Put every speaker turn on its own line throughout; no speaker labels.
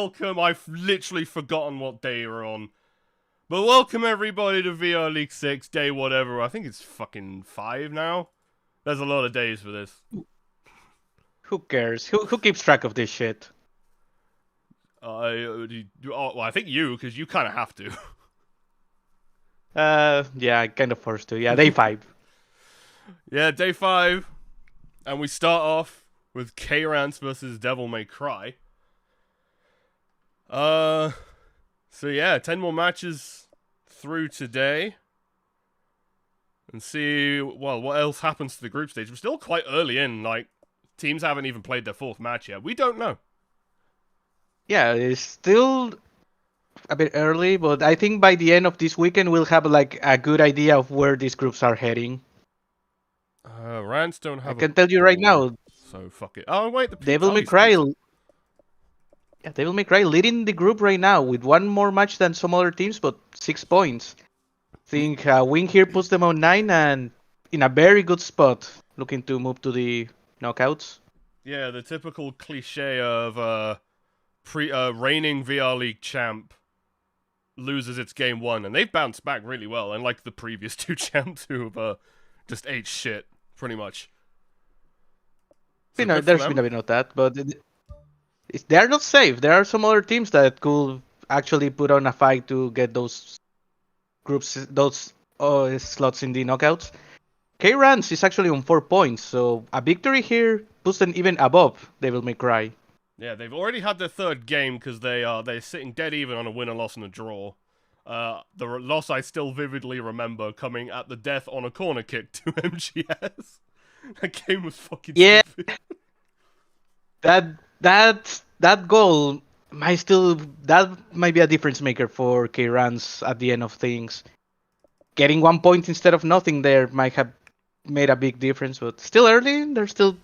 welcome. I've literally forgotten what day we're on. But welcome everybody to VR League 6, day whatever. I think it's fucking 5 now. There's a lot of days for this.
Who cares? Who keeps track of this shit?
Well, I think you, because you kind of have to.
Yeah, I kind of forced to. Yeah, day 5.
Yeah, day 5. And we start off with K-Rance versus Devil May Cry. So yeah, 10 more matches through today. And see, well, what else happens to the group stage. We're still quite early in, like, teams haven't even played their 4th match yet. We don't know.
Yeah, it's still a bit early, but I think by the end of this weekend we'll have like a good idea of where these groups are heading.
Rants don't have
I can tell you right now,
so fuck it. Oh, wait, the
Devil May Cry... Yeah, Devil May Cry leading the group right now with one more match than some other teams, but 6 points. I think a win here puts them on 9 and in a very good spot, looking to move to the knockouts.
Yeah, the typical cliche of reigning VR League champ loses its game 1, and they've bounced back really well, unlike the previous 2 champs who have just ate shit, pretty much.
So there's been a bit of that, but they're not safe. There are some other teams that could actually put on a fight to get those groups, those slots in the knockouts. K-Rance is actually on 4 points, so a victory here puts them even above Devil May Cry.
Yeah, they've already had their 3rd game because they're sitting dead even on a win, a loss, and a draw. The loss I still vividly remember coming at the death on a corner kick to MGS. That game was fucking stupid.
That goal might be a difference maker for K-Rance at the end of things. Getting 1 point instead of nothing there might have made a big difference, but still early.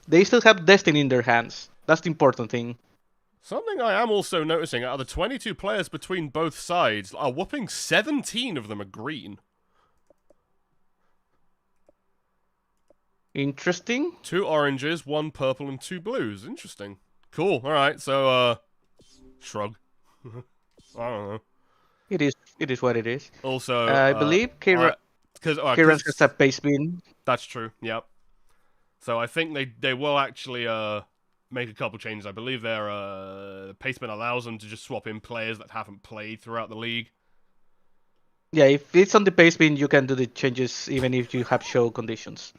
They still have destiny in their hands. That's the important thing.
Something I am also noticing, out of the 22 players between both sides, a whopping 17 of them are green.
Interesting.
2 oranges, 1 purple, and 2 blues. Interesting. Cool. Alright, so, shrug. I don't know.
It is what it is.
Also,
I believe K-Rance has a pace bin.
That's true, yep. So I think they will actually make a couple changes. I believe their paceman allows them to just swap in players that haven't played throughout the league.
Yeah, if it's on the pace bin, you can do the changes even if you have show conditions.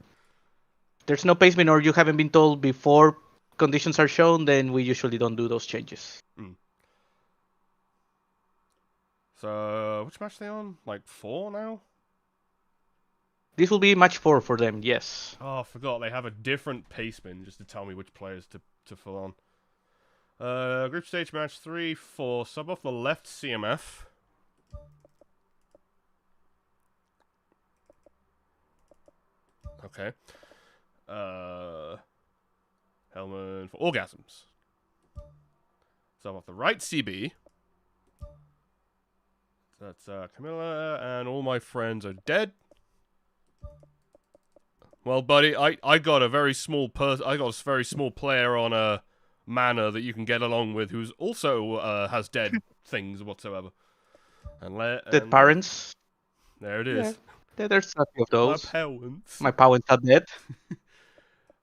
If there's no pace bin or you haven't been told before conditions are shown, then we usually don't do those changes.
So, which match are they on? Like 4 now?
This will be match 4 for them, yes.
Oh, I forgot. They have a different paceman just to tell me which players to fill on. Group stage match 3 for sub off the left CMF. Okay. Hellman for orgasms. Sub off the right CB. That's Camilla, and all my friends are dead. Well, buddy, I got a very small player on a mana that you can get along with, who's also has dead things whatsoever.
Dead parents.
There it is.
Yeah, there's a few of those.
My parents.
My parents are dead.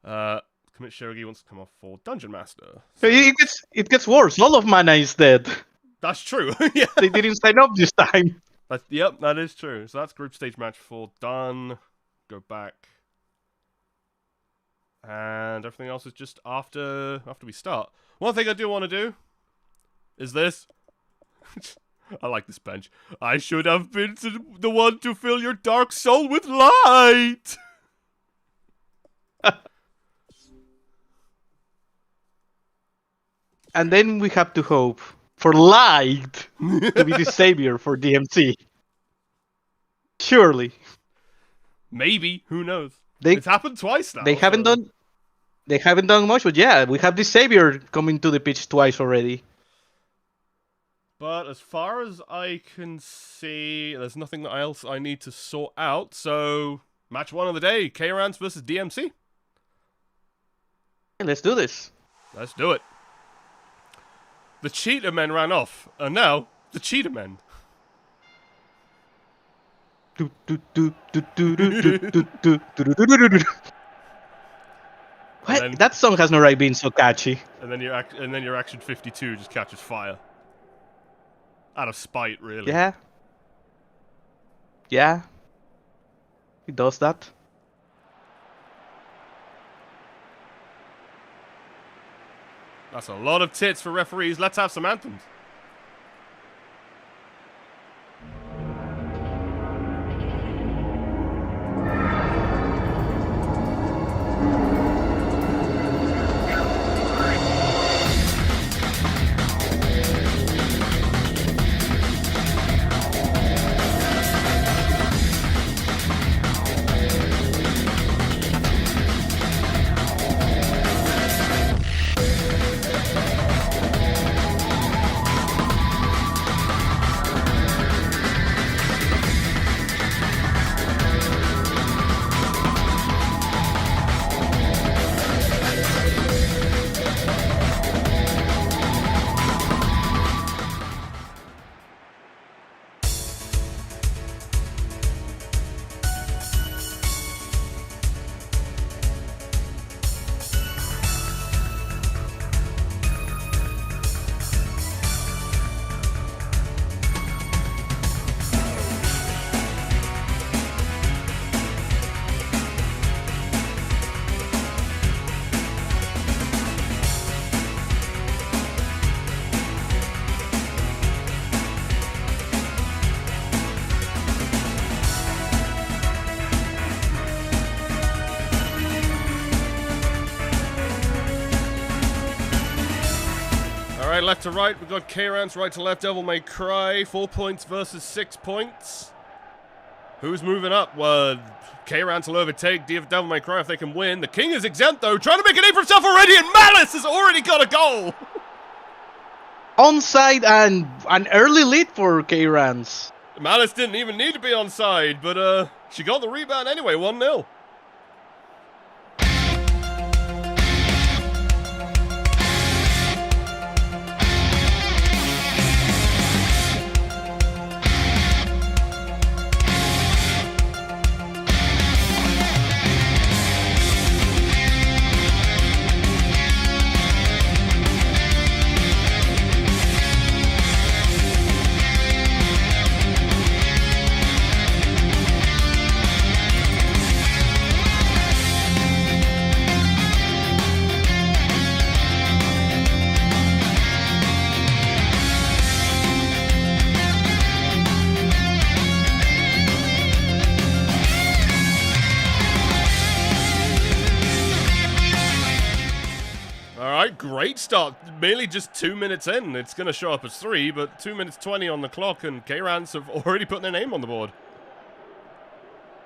Commit Shogi wants to come off for Dungeon Master.
So it gets worse. All of mana is dead.
That's true. Yeah.
They didn't sign up this time.
Yep, that is true. So that's group stage match 4 done. Go back. And everything else is just after we start. One thing I do want to do is this. I like this bench. I should have been the one to fill your dark soul with light.
And then we have to hope for light to be the savior for DMC. Surely.
Maybe. Who knows? It's happened twice now.
They haven't done much, but yeah, we have the savior coming to the pitch twice already.
But as far as I can see, there's nothing else I need to sort out. So, match 1 of the day, K-Rance versus DMC.
Let's do this.
Let's do it. The Cheetah Men ran off, and now the Cheetah Men.
What? That song has no right being so catchy.
And then your Action 52 just catches fire. Out of spite, really.
Yeah. Yeah. He does that.
That's a lot of tits for referees. Let's have some anthems. Alright, left to right, we've got K-Rans, right to left, Devil May Cry, 4 points versus 6 points. Who's moving up? Well, K-Rans will overtake Devil May Cry if they can win. The King is exempt, though, trying to make a name for himself already, and Malice has already got a goal!
Onside and an early lead for K-Rans.
Malice didn't even need to be onside, but she got the rebound anyway, 1-0. Great start. Merely just 2 minutes in. It's going to show up as 3, but 2 minutes 20 on the clock, and K-Rans have already put their name on the board.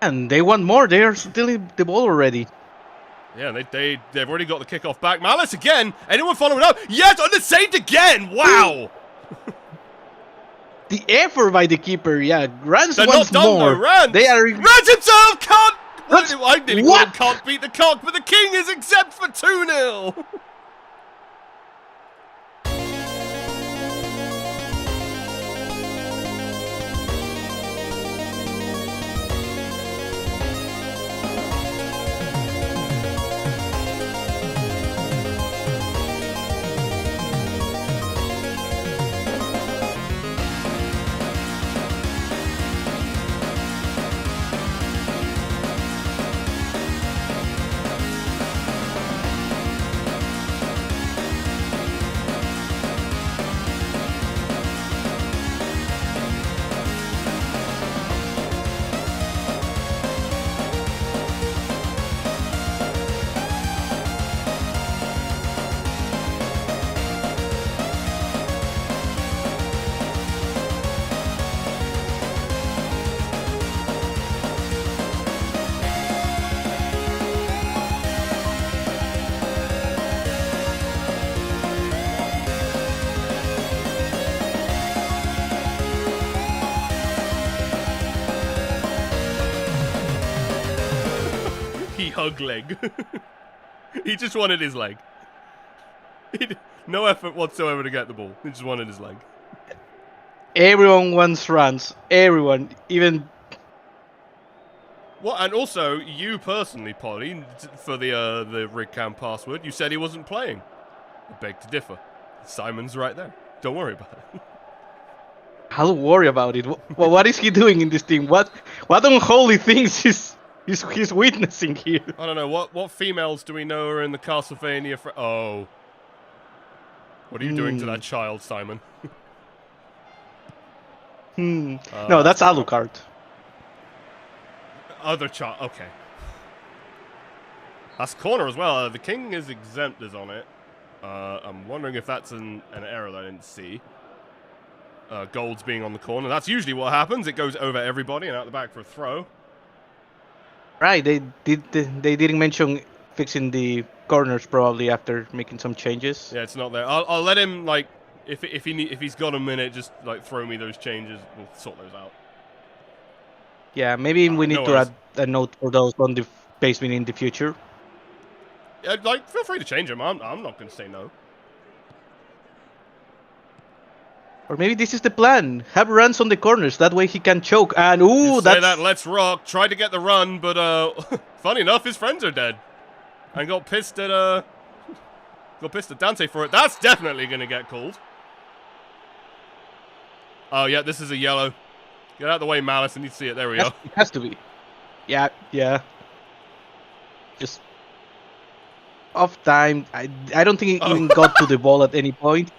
And they want more. They are stealing the ball already.
Yeah, they've already got the kickoff back. Malice again. Anyone following up? Yes, on the saved again. Wow.
The effort by the keeper. Yeah, Rans
They're
once
not done,
more.
Though. Rans.
They are.
Rans himself can't. I nearly
What?
can't beat the cock, but the King is exempt for 2-0. Hug leg. He just wanted his leg. No effort whatsoever to get the ball. He just wanted his leg.
Everyone wants runs. Everyone, even.
What? And also, you personally, Polly, for the rig cam password, you said he wasn't playing. I beg to differ. Simon's right there. Don't worry about it.
I'll worry about it. What is he doing in this team? What unholy things he's witnessing here?
I don't know. What females do we know are in the Castlevania? Oh. What are you doing to that child, Simon?
No, that's Alucard.
Other child. Okay. That's corner as well. The king is exempt is on it. I'm wondering if that's an error that I didn't see. Gold's being on the corner. That's usually what happens. It goes over everybody and out the back for a throw.
Right. They didn't mention fixing the corners probably after making some changes.
Yeah, it's not there. I'll let him like if he's got a minute, just like throw me those changes. We'll sort those out.
Yeah, maybe we need to add a note for those on the basement in the future.
Yeah, like feel free to change them. I'm not going to say no.
Or maybe this is the plan. Have runs on the corners. That way he can choke. And
that's... that, let's rock. Tried to get the run, but funny enough, his friends are dead. And got pissed at Dante for it. That's definitely going to get called. Oh, yeah, this is a yellow. Get out of the way, Malice. I need to see it. There we go.
It has to be. Yeah. Just off time. I don't think he even got to the ball at any point.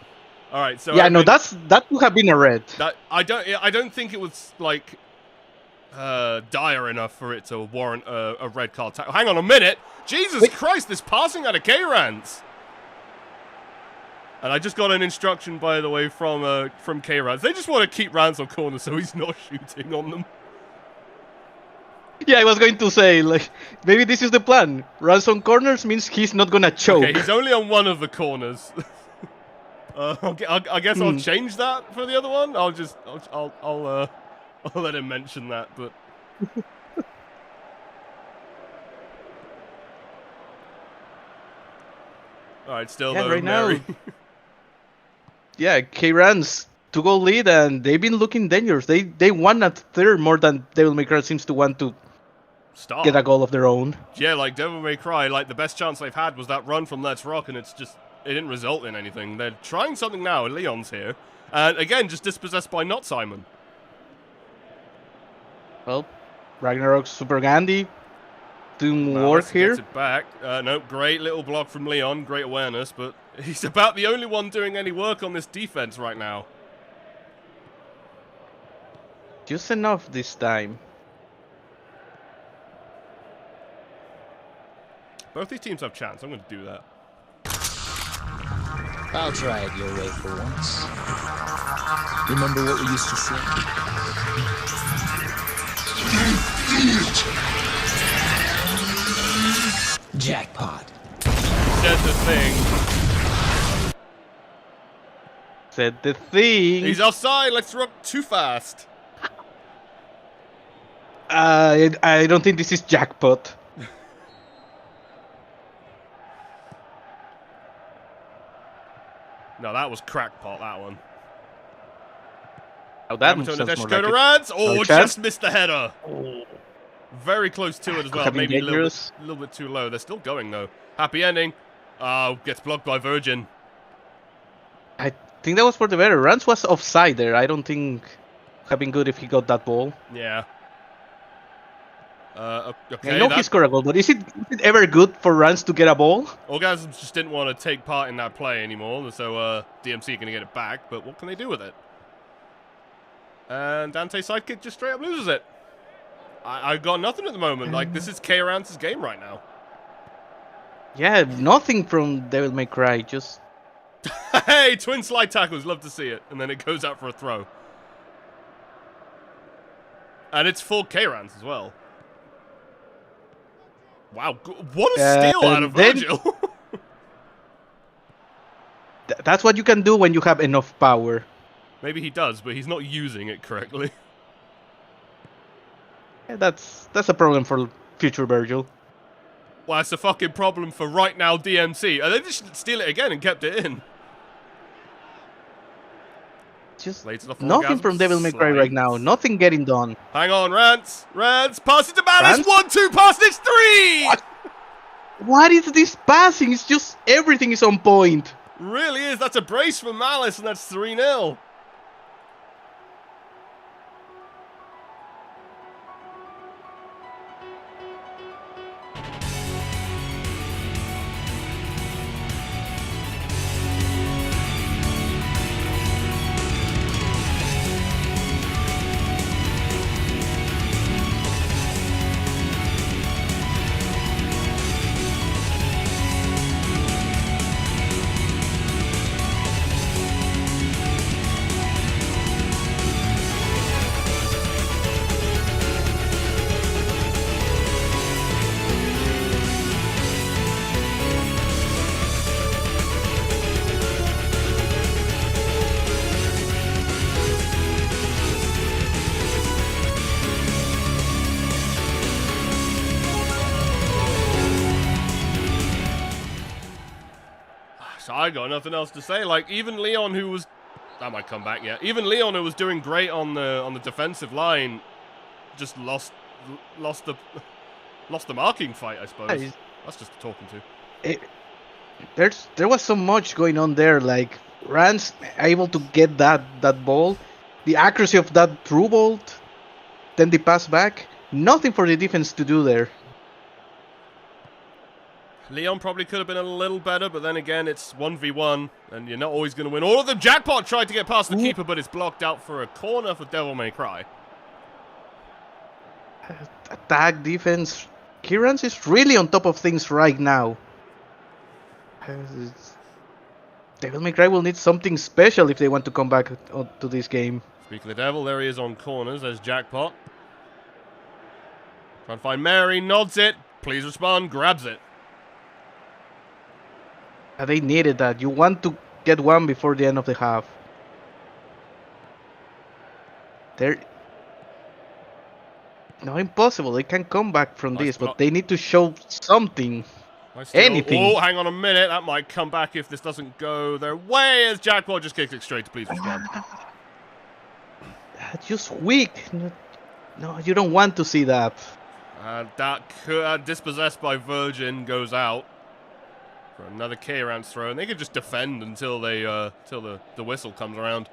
All right, so
yeah, that would have been a red.
I don't think it was like dire enough for it to warrant a red card. Hang on a minute, Jesus Christ! This passing out of K-Rans. And I just got an instruction, by the way, from K-Rans. They just want to keep Rans on corners so he's not shooting on them.
Yeah, I was going to say, like, maybe this is the plan. Rans on corners means he's not gonna choke.
Okay, he's only on one of the corners. I guess I'll change that for the other one. I'll let him mention that, but. All right, still though,
right
Mary.
now. Yeah, K-Rans 2-goal lead, and they've been looking dangerous. They won at third more than Devil May Cry seems to want to get a goal of their own.
Yeah, like Devil May Cry, like the best chance they've had was that run from Let's Rock, and it didn't result in anything. They're trying something now, and Leon's here. And again, just dispossessed by not Simon.
Well, Ragnarok's Super Gandhi doing work here.
Gets it back. No, great little block from Leon, great awareness, but he's about the only one doing any work on this defense right now.
Just enough this time.
Both these teams have chance. I'm going to do that.
I'll try it your way for once. Remember what we used to say? Jackpot.
Said the thing.
Said the thing.
He's offside. Let's rock too fast.
I don't think this is jackpot.
No, that was crackpot, that one.
Oh, that
sounds
more like
Dakota Rans. Oh, just missed the header.
Oh.
Very close to it as well. Maybe a little bit too low. They're still going, though. Happy ending. Gets blocked by Virgin.
I think that was for the better. Rans was offside there. I don't think it would have been good if he got that ball.
Yeah. Okay,
I know he scored a goal, but is it ever good for Rans to get a ball?
Orgasms just didn't want to take part in that play anymore, so DMC are going to get it back, but what can they do with it? And Dante's sidekick just straight up loses it. I got nothing at the moment. Like, this is K-Rans' game right now.
Yeah, nothing from Devil May Cry, just...
Hey, twin slide tackles, love to see it. And then it goes out for a throw. And it's full K-Rans as well. Wow, what a steal out of Virgil.
That's what you can do when you have enough power.
Maybe he does, but he's not using it correctly.
Yeah, that's a problem for future Virgil.
Well, it's a fucking problem for right now DMC. And they just steal it again and kept it in.
Just
Late to the
nothing
foregasm,
from Devil May Cry right now.
slides.
Nothing getting done.
Hang on, Rance. Pass it to Malice.
Rance?
1-2, pass it. 3.
What is this passing? It's just everything is on point.
Really is. That's a brace for Malice, and that's 3-0. So I got nothing else to say. Like, even Leon, who was... That might come back, yeah. Even Leon, who was doing great on the defensive line, just lost the marking fight, I suppose. That's just talking to.
There was so much going on there. Like, Rance able to get that ball, the accuracy of that through bolt, then the pass back. Nothing for the defense to do there.
Leon probably could have been a little better, but then again, it's 1v1, and you're not always going to win. All of them, Jackpot tried to get past the keeper, but it's blocked out for a corner for Devil May Cry.
Attack, defense. Kieran's is really on top of things right now. Devil May Cry will need something special if they want to come back to this game.
Speaking of the Devil, there he is on corners. There's Jackpot. Trying to find Mary, nods it. Please respond, grabs it.
They needed that. You want to get one before the end of the half. No, impossible. They can come back from this, but they need to show something. Anything.
Oh, hang on a minute. That might come back if this doesn't go their way, as Jackpot just kicks it straight to please respond.
Just weak. No, you don't want to see that.
That dispossessed by Virgin goes out. For another K-Rance throw, and they could just defend until they till the whistle comes around.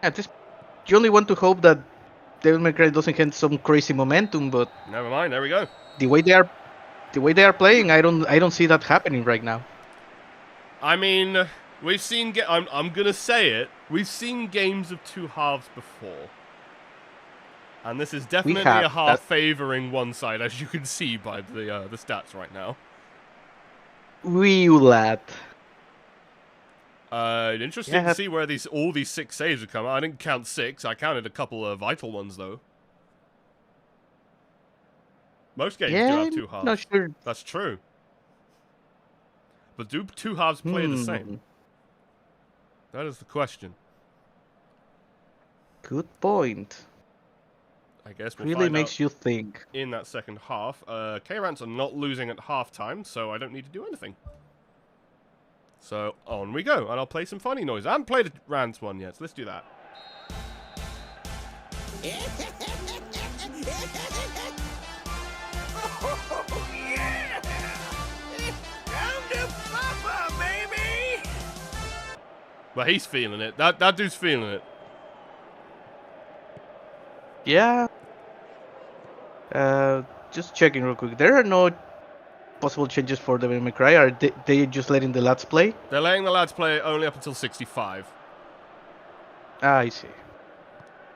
Yeah, you only want to hope that Devil May Cry doesn't get some crazy momentum, but
never mind. There we go.
The way they are playing, I don't see that happening right now.
I mean, we've seen. I'm gonna say it. We've seen games of two halves before, and this is definitely a half favoring one side, as you can see by the stats right now.
Lad.
Interesting to see where all these 6 saves have come. I didn't count 6. I counted a couple of vital ones though. Most games do have two halves.
Not sure.
That's true. But do two halves play the same? That is the question.
Good point.
I guess we'll
really
find
makes
out
you think.
in that second half. K-Rance are not losing at halftime, so I don't need to do anything. So on we go, and I'll play some funny noise. I haven't played a Rance one yet, so let's do that.
Oh, yeah! Come to Papa, baby!
But he's feeling it. That dude's feeling it.
Yeah. Just checking real quick. There are no possible changes for Devil May Cry. Are they just letting the lads play?
They're letting the lads play only up until 65.
Ah, I see.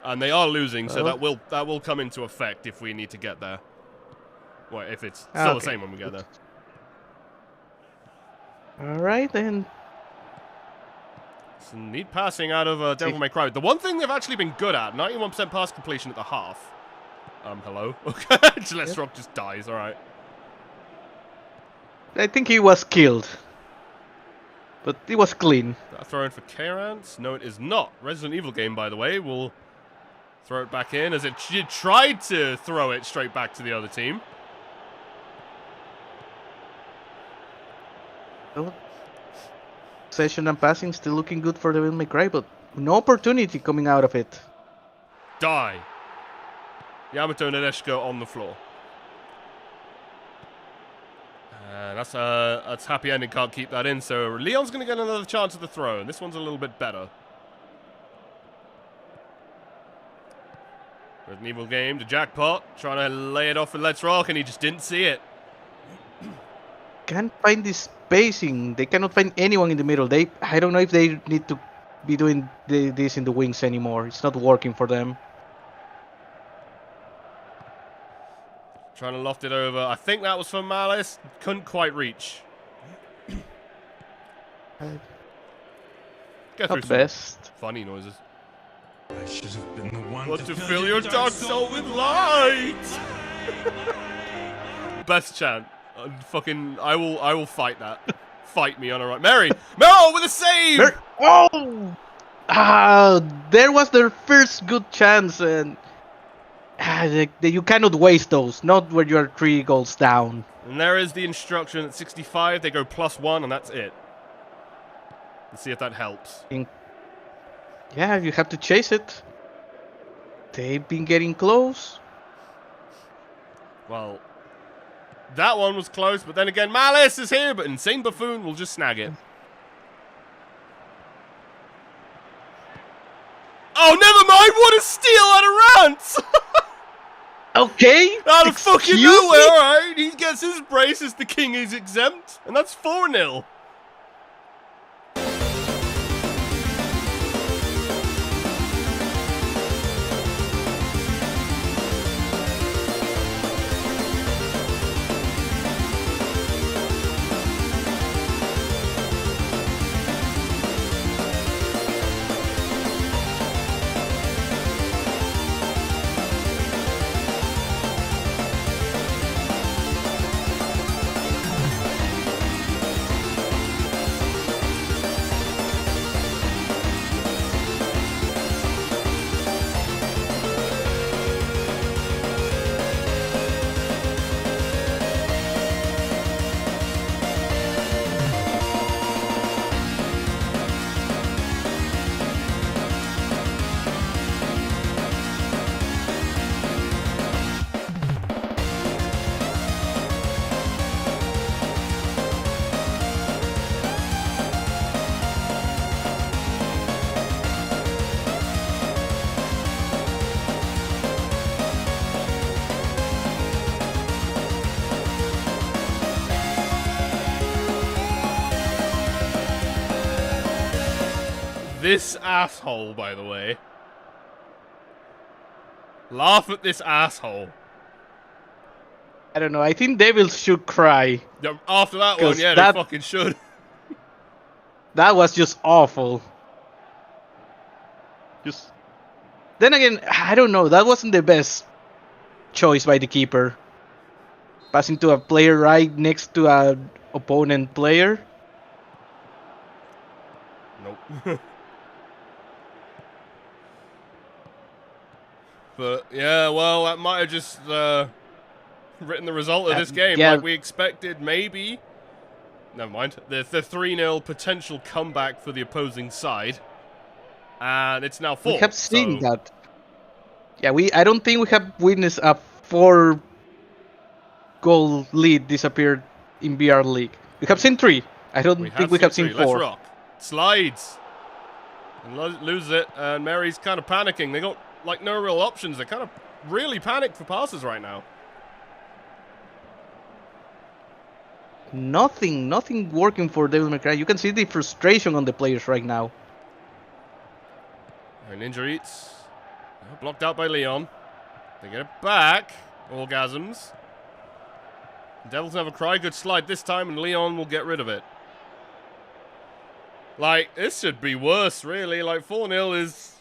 And they are losing, so that will come into effect if we need to get there. Well, if it's still the same when we get there.
Alright then.
Some neat passing out of Devil May Cry. The one thing they've actually been good at, 91% pass completion at the half. Hello? Okay, Celestrock just dies, alright.
I think he was killed. But it was clean.
That throw in for K-Rance? No, it is not. Resident Evil game, by the way, will throw it back in as it tried to throw it straight back to the other team.
possession and passing still looking good for Devil May Cry, but no opportunity coming out of it.
Die. Yamato Nadeshiko on the floor. That's happy ending, can't keep that in, so Leon's going to get another chance at the throw, and this one's a little bit better. Resident Evil game to Jackpot, trying to lay it off with Let's Rock, and he just didn't see it.
Can't find the spacing. They cannot find anyone in the middle. I don't know if they need to be doing this in the wings anymore. It's not working for them.
Trying to loft it over. I think that was for Malice. Couldn't quite reach. Get through
Not
some
best.
funny noises.
I should have been the one
Want to fill your dark soul with light. Best chant. I will fight that. Fight me on a right. Mary with a save.
Oh! There was their first good chance, and you cannot waste those. Not when you are 3 goals down.
And there is the instruction at 65. They go +1, and that's it. Let's see if that helps.
Yeah, you have to chase it. They've been getting close.
Well, that one was close, but then again, Malice is here, but Insane Buffoon will just snag it. Oh, never mind! What a steal out of Rance!
Okay.
Out of fucking
Excuse
nowhere,
me?
alright? He gets his brace as the king is exempt, and that's 4-0. This asshole, by the way. Laugh at this asshole.
I don't know. I think Devils should cry.
Yeah, after that one,
'Cause
yeah,
that-
they fucking should.
That was just awful. Then again, I don't know. That wasn't the best choice by the keeper. Passing to a player right next to an opponent player.
Nope. But, yeah, well, that might have just written the result of this game.
yeah.
Like we expected, maybe. Never mind. The 3-0 potential comeback for the opposing side. And it's now 4.
We have seen that. Yeah, I don't think we have witnessed a 4-goal lead disappear in BR League. We have seen 3. I don't think we have seen 4.
Let's rock. Slides. And loses it. And Mary's kind of panicking. They got, like, no real options. They're kind of really panicked for passes right now.
Nothing working for Devil May Cry. You can see the frustration on the players right now.
And Ninja Eats. Blocked out by Leon. They get it back. Orgasms. Devils Never Cry. Good slide this time, and Leon will get rid of it. Like, this should be worse, really. Like, 4-0 is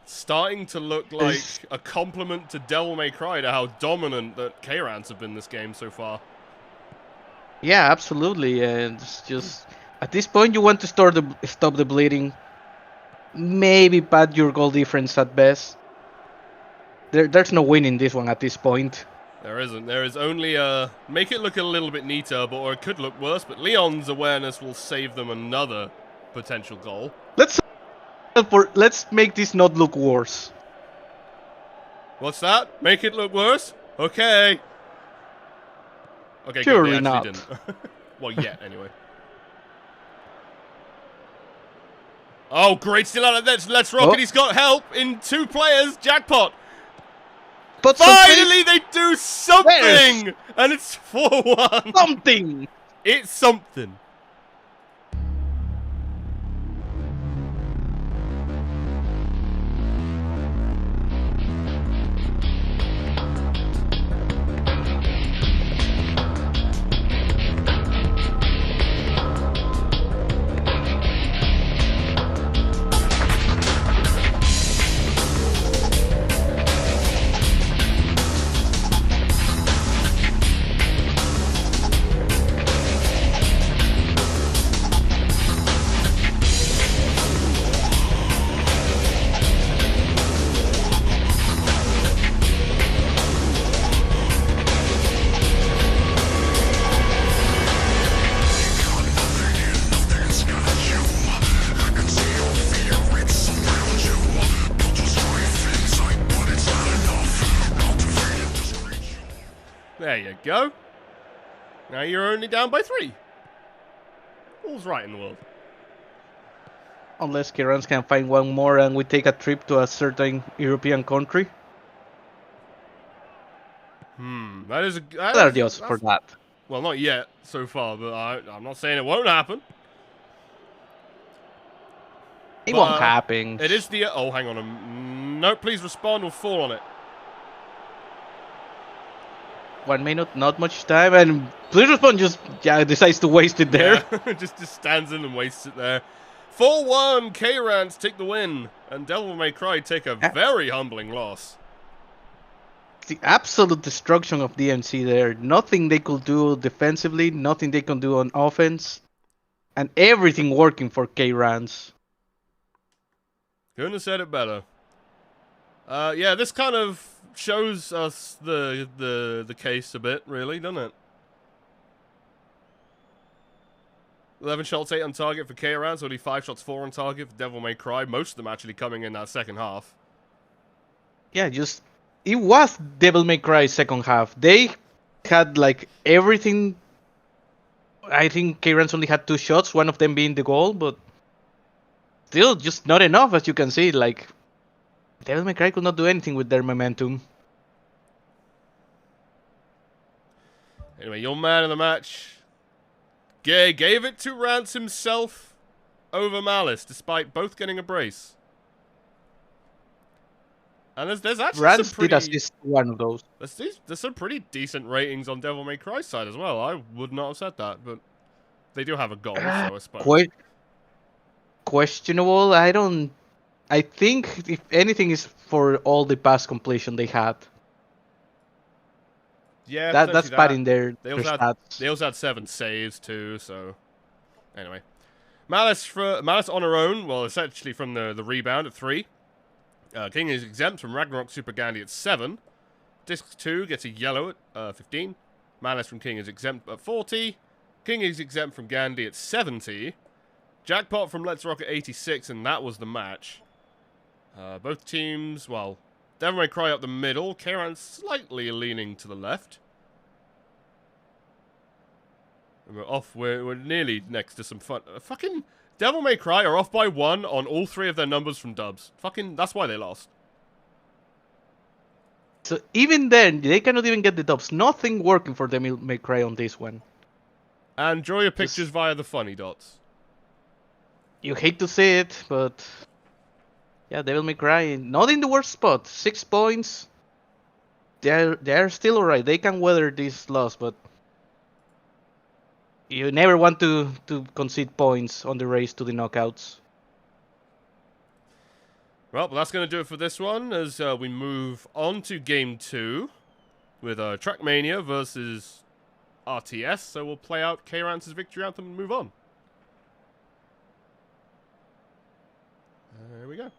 starting to look like a compliment to Devil May Cry, to how dominant that K-Rans have been this game so far.
Yeah, absolutely. And it's just at this point, you want to stop the bleeding. Maybe pad your goal difference at best. There's no win in this one at this point.
There isn't. There is only make it look a little bit neater, or it could look worse. But Leon's awareness will save them another potential goal.
Let's make this not look worse.
What's that? Make it look worse? Okay. Okay,
Surely
good. They
not.
actually didn't. Well, yet, anyway. Oh, great steal out of this. Let's rock it. He's got help in 2 players. Jackpot.
But
finally, they do something! And it's 4-1.
Something!
It's something. There you go. Now you're only down by 3. All's right in the world.
Unless K-Rans can find one more and we take a trip to a certain European country.
That is
What are the odds for that?
Well, not yet so far, but I'm not saying it won't happen.
It won't happen.
It is the... Oh, hang on. No, please respond or fall on it.
1 minute, not much time, and please respond just decides to waste it there.
Yeah, just stands in and wastes it there. 4-1, K-Rans take the win, and Devil May Cry take a very humbling loss.
The absolute destruction of DMC there. Nothing they could do defensively, nothing they can do on offense, and everything working for K-Rans.
Couldn't have said it better. Yeah, this kind of shows us the case a bit, really, doesn't it? 11 shots, 8 on target for K-Rans, only 5 shots, 4 on target for Devil May Cry. Most of them actually coming in that second half.
Yeah, it was Devil May Cry second half. They had like everything. I think K-Rans only had 2 shots, one of them being the goal, but still just not enough, as you can see. Like, Devil May Cry could not do anything with their momentum.
Anyway, your man of the match, Gay, gave it to Rance himself over Malice, despite both getting a brace. And there's actually
Rance
some pretty...
did assist one of those.
There's some pretty decent ratings on Devil May Cry side as well. I would not have said that, but they do have a goal, so I suppose.
Questionable. I think if anything is for all the pass completion they had.
Yeah,
that's bad in their
stats. They also had 7 saves too, so anyway. Malice on her own, well, essentially from the rebound at 3. King is exempt from Ragnarok Super Gandhi at 7. Disc 2 gets a yellow at 15. Malice from King is exempt at 40. King is exempt from Gandhi at 70. Jackpot from Let's Rock at 86, and that was the match. Both teams, well, Devil May Cry up the middle. K-Rans slightly leaning to the left. And we're nearly next to some fun. Fucking Devil May Cry are off by 1 on all 3 of their numbers from dubs. Fucking, that's why they lost.
So even then, they cannot even get the dubs. Nothing working for Devil May Cry on this one.
And draw your pictures via the funny dots.
You hate to say it, but yeah, Devil May Cry not in the worst spot. 6 points. They're still alright. They can weather this loss, but you never want to concede points on the race to the knockouts.
Well, that's going to do it for this one as we move on to Game 2 with Trackmania versus RTS. So we'll play out K-Rans' victory anthem and move on. There we go.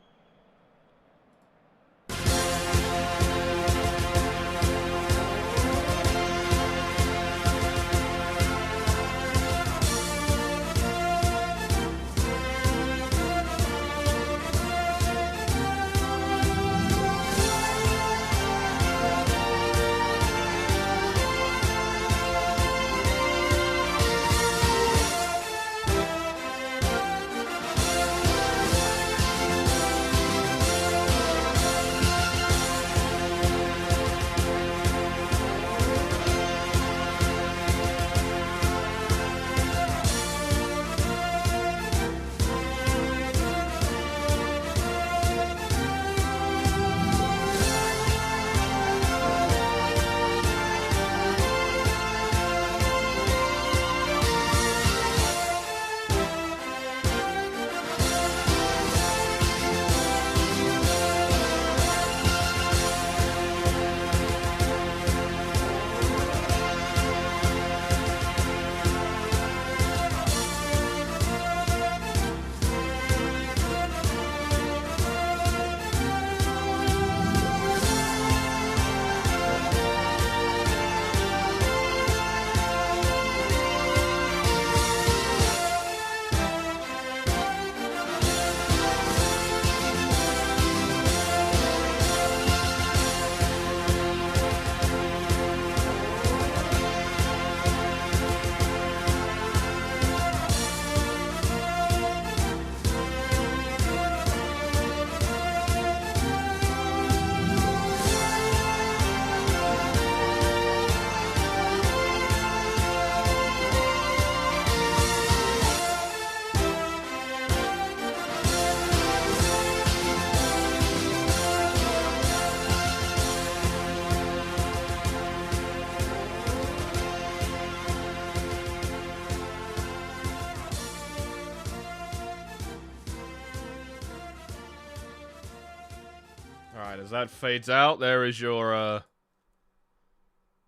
as that fades out, there's your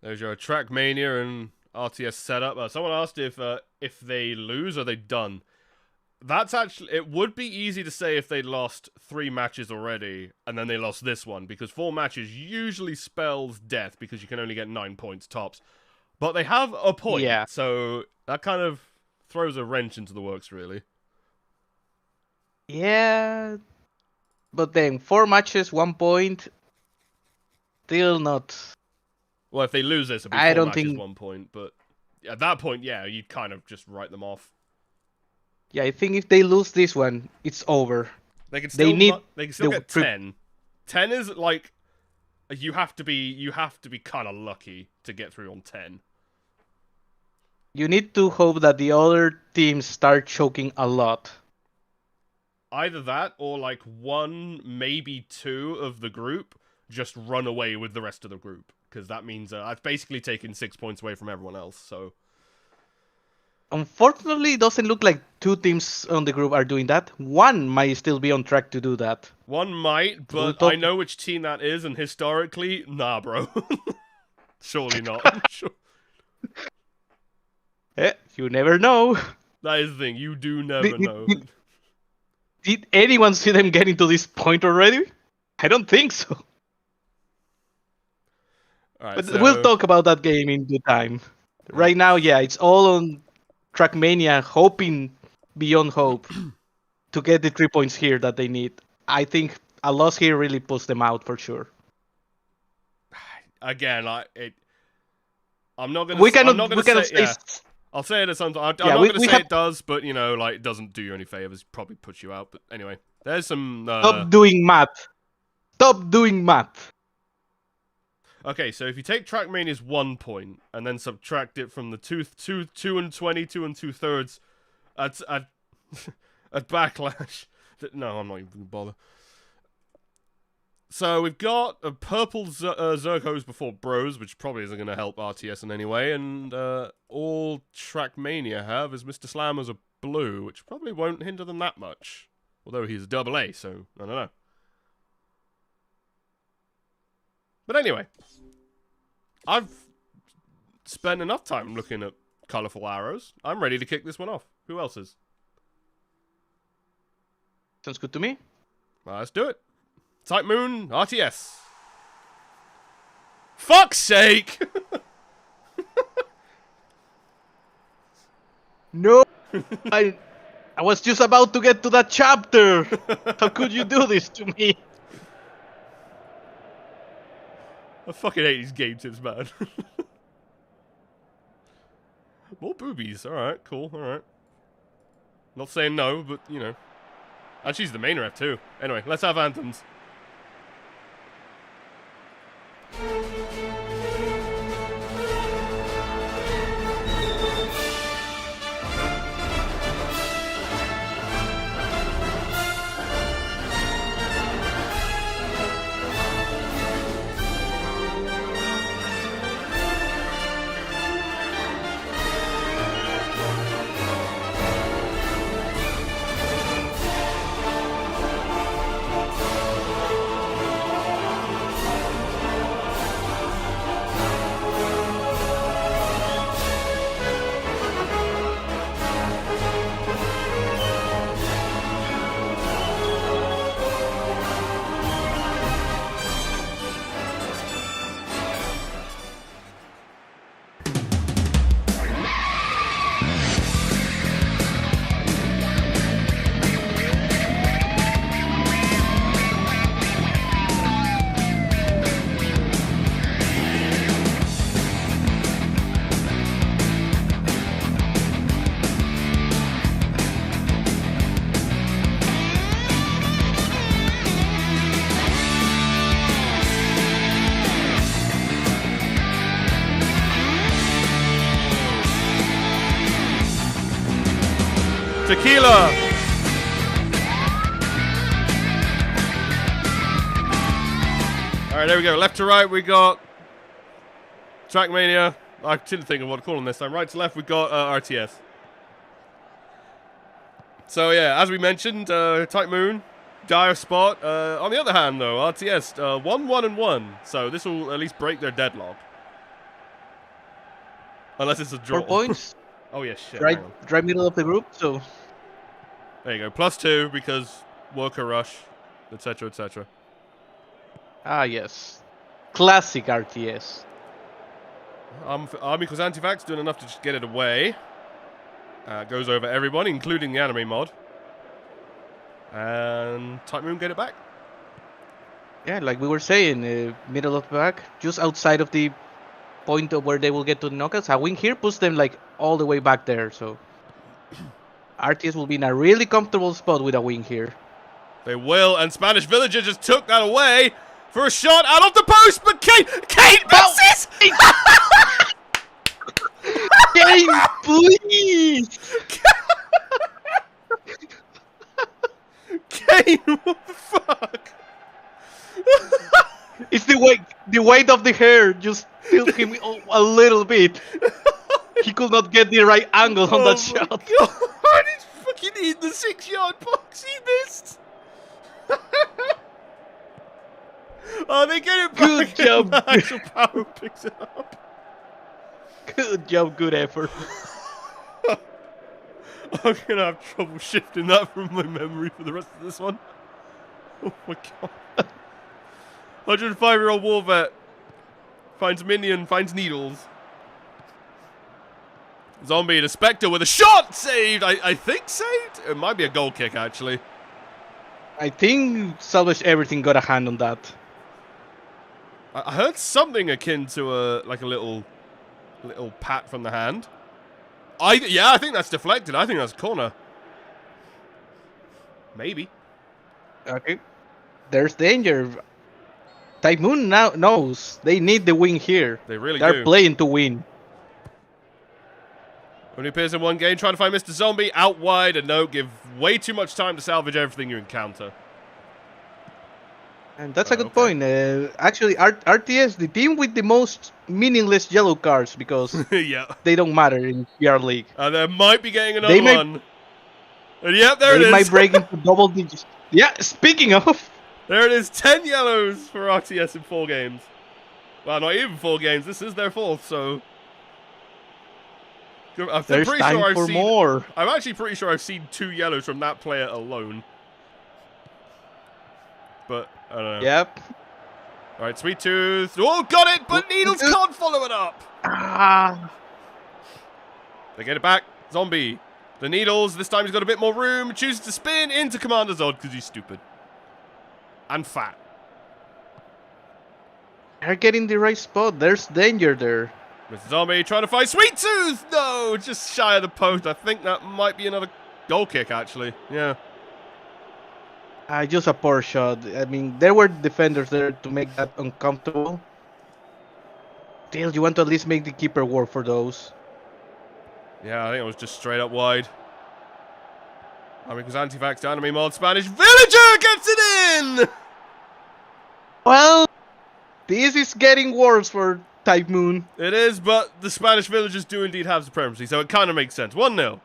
Trackmania and RTS setup. Someone asked if they lose, are they done? That's actually, it would be easy to say if they lost 3 matches already and then they lost this one, because 4 matches usually spells death because you can only get 9 points tops. But they have a point, so that kind of throws a wrench into the works, really.
Yeah, but then 4 matches, 1 point, still not.
Well, if they lose this, it'll be 4 matches, 1 point, but at that point, yeah, you'd kind of just write them off.
Yeah, I think if they lose this one, it's over.
They can still get 10. 10 is like you have to be kind of lucky to get through on 10.
You need to hope that the other teams start choking a lot.
Either that or like 1, maybe 2 of the group just run away with the rest of the group, because that means I've basically taken 6 points away from everyone else, so
unfortunately, it doesn't look like 2 teams on the group are doing that. 1 might still be on track to do that.
1 might, but I know which team that is, and historically, nah, bro. Surely not. Sure.
You never know.
That is the thing, you do never know.
Did anyone see them getting to this point already? I don't think so.
All right,
but
so
we'll talk about that game in due time. Right now, yeah, it's all on Trackmania, hoping beyond hope to get the 3 points here that they need. I think a loss here really pulls them out for sure.
Again, I'm not gonna say. Yeah, I'll say it at some time. I'm not gonna say it does, but you know, like, it doesn't do you any favors. Probably puts you out. But anyway, there's some.
Stop doing math. Stop doing math.
Okay, so if you take Trackmania's 1 point and then subtract it from the 2 and 20, 2 and 2/3 at Backlash. No, I'm not even gonna bother. So we've got a purple Zergos before Bros, which probably isn't going to help RTS in any way, and all Trackmania have is Mr. Slammer's a blue, which probably won't hinder them that much. Although he's a AA, so I don't know. But anyway, I've spent enough time looking at colourful arrows. I'm ready to kick this one off. Who else is?
Sounds good to me.
Well, let's do it. Type Moon, RTS. Fuck's sake!
No! I was just about to get to that chapter! How could you do this to me?
I fucking hate these game tips, man. More boobies. Alright, cool, alright. Not saying no, but, you know. And she's the main ref, too. Anyway, let's have anthems. Tequila! Alright, there we go. Left to right, we got Trackmania. I didn't think of what to call them this time. Right to left, we got RTS. So, yeah, as we mentioned, Type Moon, dire spot. On the other hand, though, RTS 1-1-1, so this will at least break their deadlock. Unless it's a draw.
4 points.
Oh yeah, shit.
Right middle of the group. So
there you go. +2 because worker rush, etc., etc.
yes, classic RTS.
Army equals anti-vax doing enough to just get it away. Goes over everybody, including the anime mod. And Type Moon get it back.
Yeah, like we were saying, middle of the back, just outside of the point of where they will get to the knockouts. A win here puts them like all the way back there. So RTS will be in a really comfortable spot with a win here.
They will, and Spanish Villager just took that away for a shot out of the post, but Kane misses!
Kane, please!
Kane, what the fuck?
It's the weight of the hair just tilted him a little bit. He could not get the right angle on that shot.
God, he's fucking in the 6-yard box. He missed. Oh, they get it back.
Good job.
Actual Power picks it up.
Good job, good effort.
I'm gonna have trouble shifting that from my memory for the rest of this one. Oh my god. 105-year-old war vet finds minion, finds needles. Zombie to Spectre with a shot saved. I think saved. It might be a goal kick actually.
I think Salvage Everything got a hand on that.
I heard something akin to a little pat from the hand. I think that's deflected. I think that's a corner. Maybe.
Okay. There's danger. Type Moon now knows they need the win here.
They really
They're
do.
playing to win.
Only appears in one game, trying to find Mr. Zombie out wide, and no, give way too much time to salvage everything you encounter.
And that's a good point. Actually, RTS, the team with the most meaningless yellow cards because
Yeah.
they don't matter in PR League.
And they might be getting another one. And yep, there it is.
They might break into double digits. Yeah, speaking of.
There it is, 10 yellows for RTS in 4 games. Well, not even 4 games. This is their 4th, so...
There's time for more.
I'm actually pretty sure I've seen 2 yellows from that player alone. But, I don't know.
Yep.
Alright, Sweet Tooth. Oh, got it, but Needles can't follow it up.
Ah.
They get it back. Zombie. The Needles, this time he's got a bit more room. Chooses to spin into Commander Zod because he's stupid. And fat.
They're getting the right spot. There's danger there.
Mr. Zombie trying to find Sweet Tooth! No, just shy of the post. I think that might be another goal kick, actually. Yeah.
Just a poor shot. I mean, there were defenders there to make that uncomfortable. Still, you want to at least make the keeper work for those.
Yeah, I think it was just straight up wide. I mean, because anti-vax anime mod Spanish Villager gets it in!
Well, this is getting worse for Type Moon.
It is, but the Spanish Villagers do indeed have supremacy, so it kind of makes sense. 1-0.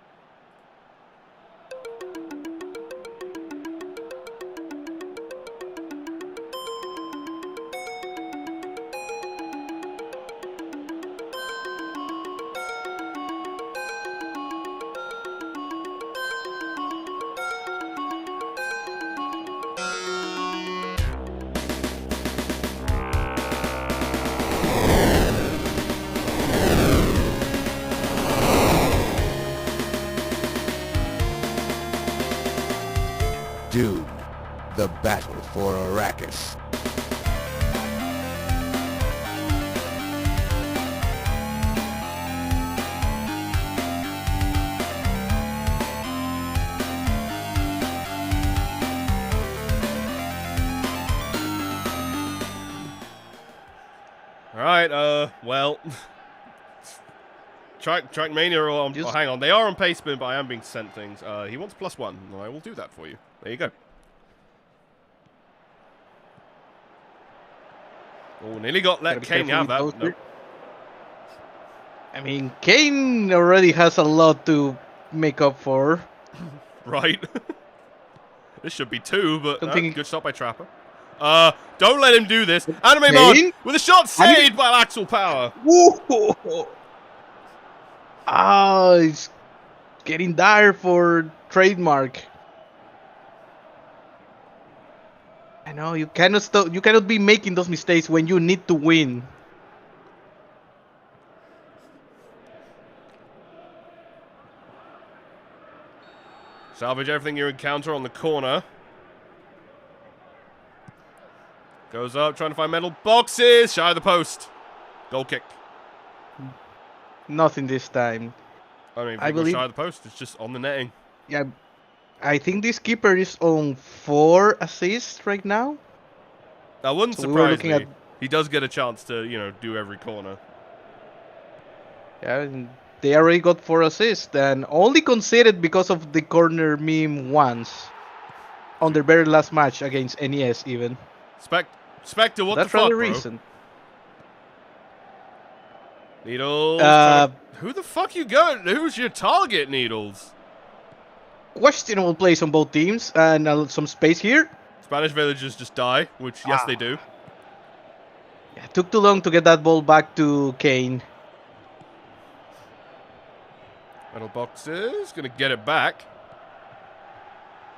Doom, the battle for Arrakis.
Alright, well... Trackmania or hang on, they are on pace spin, but I am being sent things. He wants +1. I will do that for you. There you go. Oh, nearly let Kane have that. Nope.
I mean, Kane already has a lot to make up for.
Right. This should be 2, but good shot by Trapper. Don't let him do this. Anime Mod with a shot saved by Axel Power.
Whoa. Oh, it's getting dire for Trademark. I know you cannot stop. You cannot be making those mistakes when you need to win.
Salvage everything you encounter on the corner. Goes up, trying to find metal boxes. Shy of the post. Goal kick.
Nothing this time.
I believe shy of the post. It's just on the netting.
Yeah, I think this keeper is on 4 assists right now.
That wouldn't surprise me. He does get a chance to, do every corner.
Yeah, and they already got 4 assists and only conceded because of the corner meme once on their very last match against NES even.
Spectre, what
That's
the fuck,
rather
bro?
recent.
Needles. Who the fuck you going? Who's your target, Needles?
Questionable plays on both teams and some space here.
Spanish villagers just die, which, yes, they do.
Yeah, it took too long to get that ball back to Kane.
Metal boxes, gonna get it back.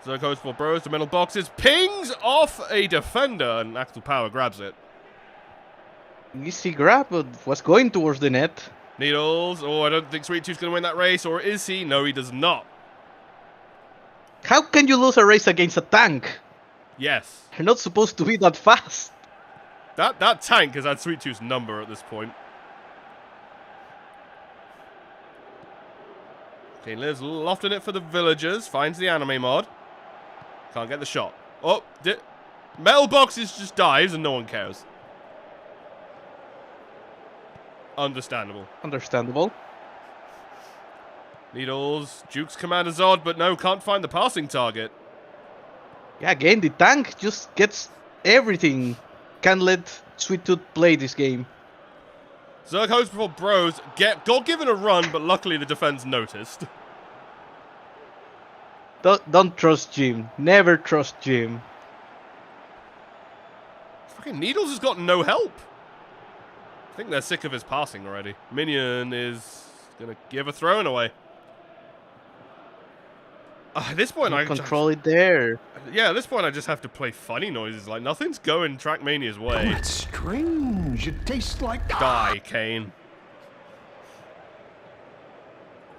So goes for Bros to metal boxes, pings off a defender, and Axel Power grabs it.
Easy grab, but was going towards the net.
Needles, I don't think Sweet Tooth's gonna win that race, or is he? No, he does not.
How can you lose a race against a tank?
Yes.
You're not supposed to be that fast.
That tank has had Sweet Tooth's number at this point. Okay, Liz lofting it for the villagers. Finds the anime mod. Can't get the shot. Oh, metal boxes just dives and no one cares. Understandable.
Understandable.
Needles, Duke's Commander Zod, but no, can't find the passing target.
Yeah, again, the tank just gets everything. Can't let Sweet Tooth play this game.
Zerg hopes before Bros got given a run, but luckily the defense noticed.
Don't trust Jim. Never trust Jim.
Fucking Needles has got no help. I think they're sick of his passing already. Minion is gonna give a throw-in away. At this point, I
control it there.
Yeah, at this point, I just have to play funny noises. Like, nothing's going Trackmania's way.
Oh, it's strange. It tastes like...
Die, Kane.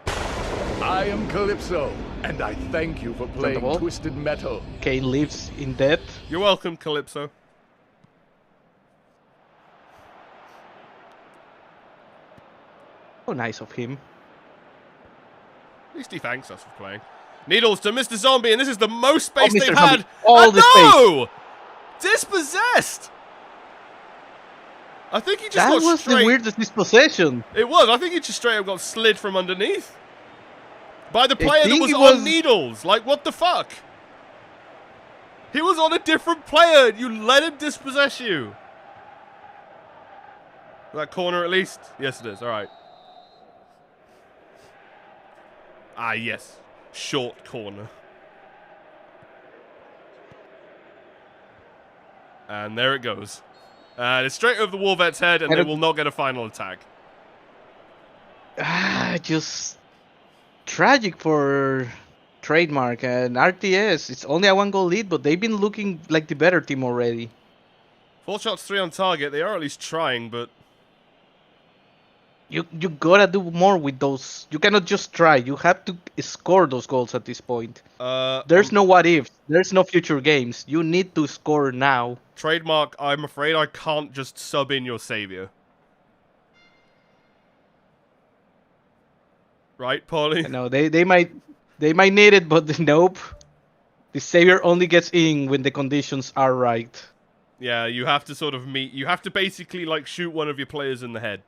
I am Calypso, and I thank you for playing Twisted Metal.
Kane lives in death.
You're welcome, Calypso.
Oh, nice of him.
At least he thanks us for playing. Needles to Mr. Zombie, and this is the most space they've had.
All the
space. Dispossessed. I think he just got
straight. That was the weirdest dispossession.
It was. I think he just straight up got slid from underneath. By the player that was on Needles. Like, what the fuck? He was on a different player. You let him dispossess you. That corner at least? Yes, it is. All right. Ah, yes. Short corner. And there it goes. It's straight over the Wolvet's head, and they will not get a final attack.
Just tragic for Trademark and RTS. It's only a 1-goal lead, but they've been looking like the better team already.
4 shots, 3 on target. They are at least trying, but...
You gotta do more with those. You cannot just try. You have to score those goals at this point. There's no what ifs. There's no future games. You need to score now.
Trademark, I'm afraid I can't just sub in your savior. Right, Paulie?
No, they might need it, but nope. The savior only gets in when the conditions are right.
Yeah, you have to sort of meet. You have to basically like shoot one of your players in the head.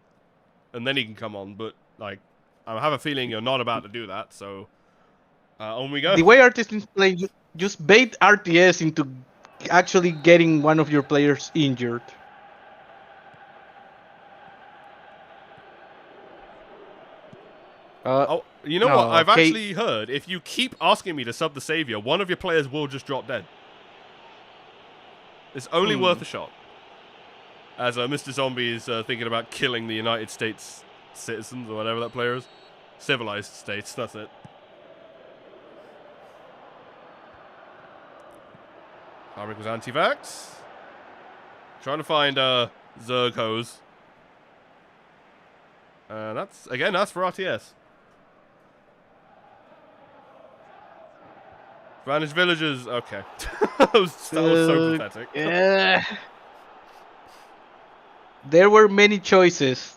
And then he can come on, but, like, I have a feeling you're not about to do that, so... on we go.
The way RTS is playing, you just bait RTS into actually getting one of your players injured.
You know what? I've actually heard if you keep asking me to sub the Savior, one of your players will just drop dead. It's only worth a shot. As Mr. Zombie is thinking about killing the United States citizens or whatever that player is. Civilized states, that's it. Harmonic was anti-vax. Trying to find Zergos. That's for RTS. Vanished villagers. Okay. that was so pathetic.
Yeah. There were many choices.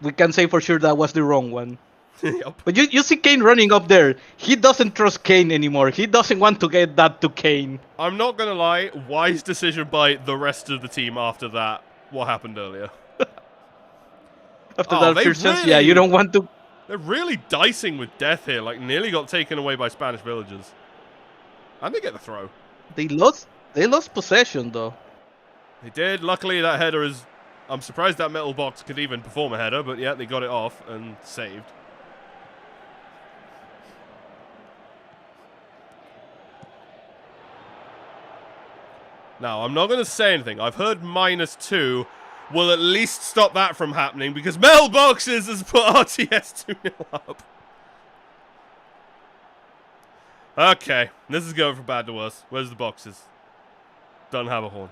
We can say for sure that was the wrong one.
Yep.
But you see Kane running up there. He doesn't trust Kane anymore. He doesn't want to get that to Kane.
I'm not going to lie. Wise decision by the rest of the team after that. What happened earlier.
After that first chance, yeah, you don't want to...
They're really dicing with death here. Like, nearly got taken away by Spanish villagers. And they get the throw.
They lost possession, though.
They did. Luckily, that header is... I'm surprised that metal box could even perform a header, but yeah, they got it off and saved. Now, I'm not going to say anything. I've heard -2 will at least stop that from happening because metal boxes has put RTS 2-0 up. Okay, this is going from bad to worse. Where's the boxes? Don't have a horn.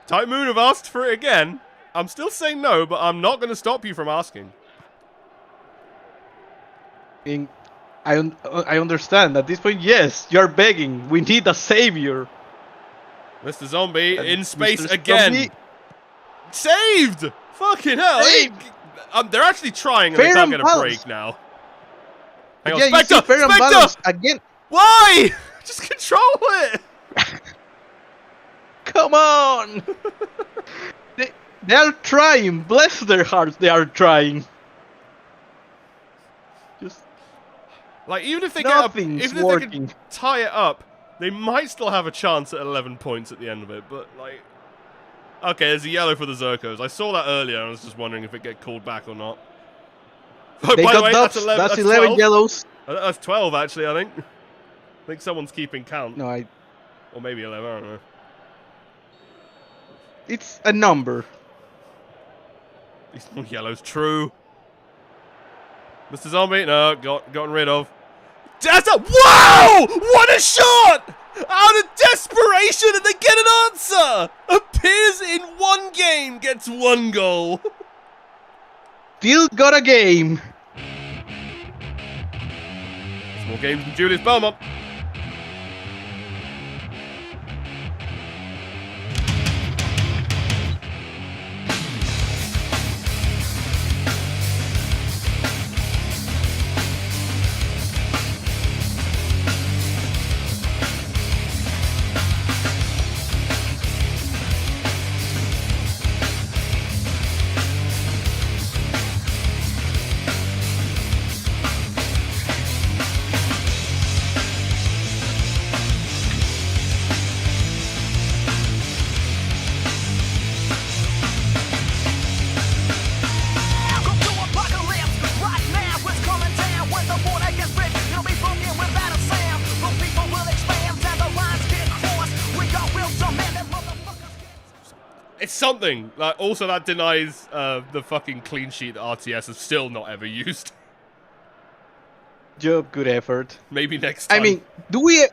Type-Moon have asked for it again. I'm still saying no, but I'm not going to stop you from asking.
I understand. At this point, yes, you're begging. We need a savior.
Mr. Zombie in space again. Zombie. Saved! Fucking hell. They're actually trying and they can't get a break now. Hang on, Spectre! Spectre!
Again.
Why? Just control it!
Come on! they are trying. Bless their hearts, they are trying. Just
like even if they get up, even if they can tie it up, they might still have a chance at 11 points at the end of it. But like, okay, there's a yellow for the Zerkos. I saw that earlier, and I was just wondering if it get called back or not.
Oh, by the way, that's 11 yellows.
That's 12 actually. I think someone's keeping count.
No,
or maybe 11. I don't know.
It's a number.
These more yellows, true. Mr. Zombie, no, gotten rid of. That's a wow! What a shot! Out of desperation, and they get an answer. Appears in one game, gets 1 goal.
Still got a game.
Small games from Julius Belmont. It's something. Like, also, that denies the fucking clean sheet that RTS has still not ever used.
Job, good effort.
Maybe next time.
I mean, do we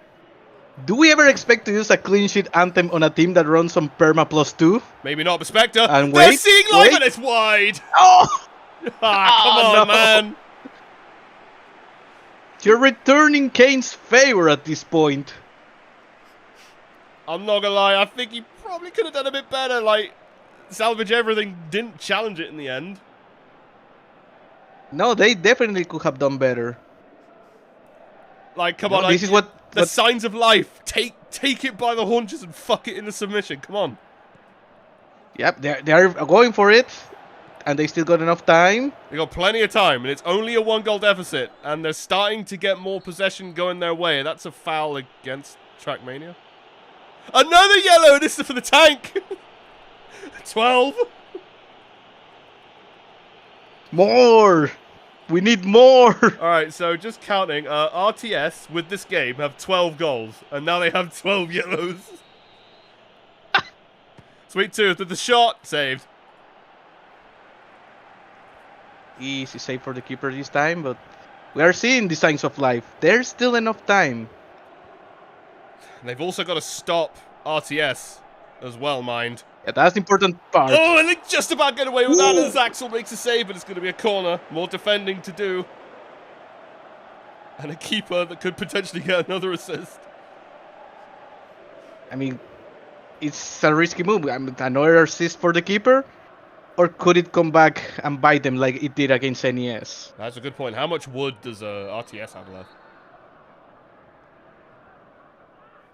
Do we ever expect to use a clean sheet anthem on a team that runs on perma +2?
Maybe not, but Spectre.
And
They're
wait,
seeing live
wait.
and it's wide.
Oh!
Come on,
no.
man.
You're returning Kane's favor at this point.
I'm not gonna lie, I think he probably could have done a bit better. Like, salvage everything, didn't challenge it in the end.
No, they definitely could have done better.
Like, come
No,
on, like,
this is what
the signs of life. Take it by the haunches and fuck it into submission. Come on.
Yep, they're going for it, and they still got enough time.
They got plenty of time, and it's only a 1-goal deficit, and they're starting to get more possession going their way. That's a foul against Trackmania. Another yellow. This is for the tank. 12.
More. We need more.
All right, so just counting, RTS with this game have 12 goals, and now they have 12 yellows. Sweet Tooth with the shot saved.
Easy save for the keeper this time, but we are seeing the signs of life. There's still enough time.
And they've also got to stop RTS as well, mind.
Yeah, that's the important part.
Oh, and they just about get away with that as Axel makes a save, but it's going to be a corner. More defending to do. And a keeper that could potentially get another assist.
I mean, it's a risky move. I mean, another assist for the keeper? Or could it come back and bite them like it did against NES?
That's a good point. How much wood does RTS have left?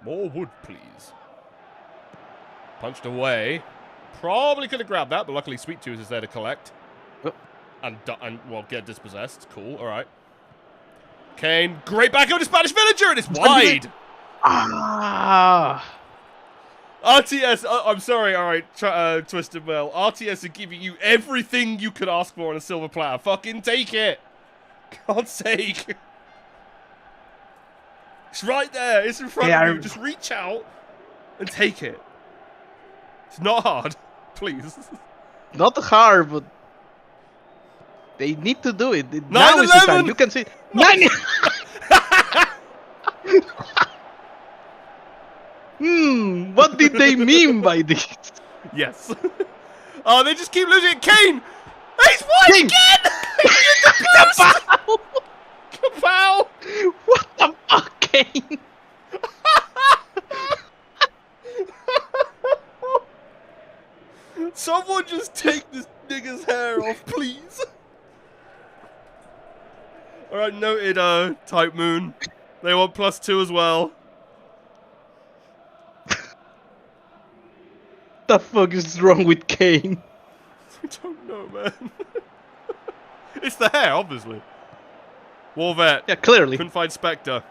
More wood, please. Punched away. Probably could have grabbed that, but luckily Sweet Tooth is there to collect. And well, get dispossessed. Cool, alright. Kane, great back over to Spanish Villager, and it's wide!
Ah!
RTS, I'm sorry, alright, Twisted Bell. RTS are giving you everything you could ask for on a silver platter. Fucking take it! God's sake. It's right there, it's in front of you. Just reach out and take it. It's not hard, please.
Not hard, but they need to do it. Now is the time. You can see 9. What did they mean by this?
Yes. Oh, they just keep losing it. Kane! He's wide
Kane!
again!
Kapow!
Kapow!
What the fuck, Kane?
Someone just take this nigga's hair off, please. Alright, noted, Type Moon. They want +2 as well.
The fuck is wrong with Kane?
I don't know, man. It's the hair, obviously. Warvet.
Yeah, clearly.
Couldn't find Spectre.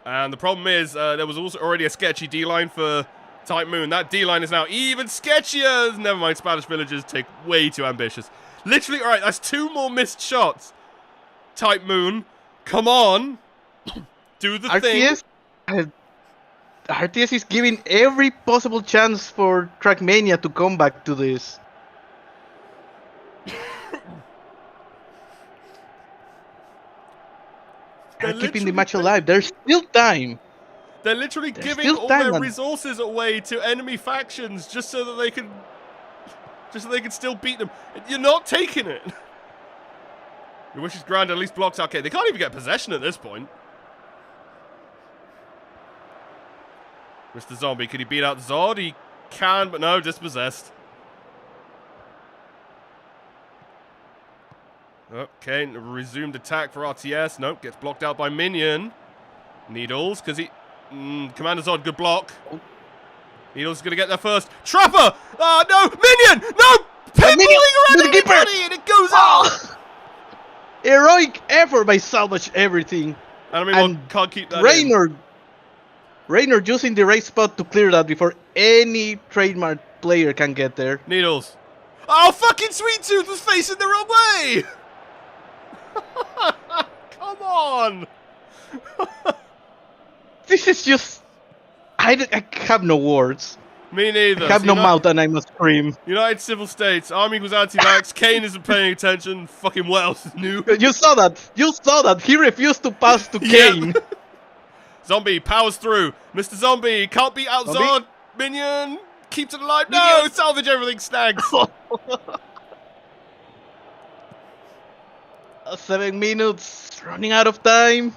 And the problem is, there was also already a sketchy D-line for Type Moon. That D-line is now even sketchier. Never mind, Spanish Villagers take way too ambitious. Literally, alright, that's 2 more missed shots. Type Moon, come on. Do the thing.
RTS is giving every possible chance for Trackmania to come back to this. They're keeping the match alive. There's still time.
They're literally giving all their resources away to enemy factions just so that they can still beat them. You're not taking it. Your wish is grand, at least blocks okay. They can't even get possession at this point. Mr. Zombie, can he beat out Zod? He can, but no, dispossessed. Okay, resumed attack for RTS. Nope, gets blocked out by Minion. Needles, because he... Commander Zod, good block. Needles is going to get there first. Trapper! No! Minion! No! Pinballing around everybody, and it goes out!
Heroic effort by Salvage Everything.
And I mean, can't keep that in.
Raynor using the right spot to clear that before any trademark player can get there.
Needles. Oh, fucking Sweet Tooth was facing the wrong way! Come on!
This is just... I have no words.
Me neither.
I have no mouth and I must scream.
United Civil States. Army was anti-vax. Kane isn't paying attention. Fucking what else is new?
You saw that. You saw that. He refused to pass to Kane.
Zombie powers through. Mr. Zombie can't be outzoned. Minion keeps it alive. No, salvage everything. Snags.
7 minutes. Running out of time.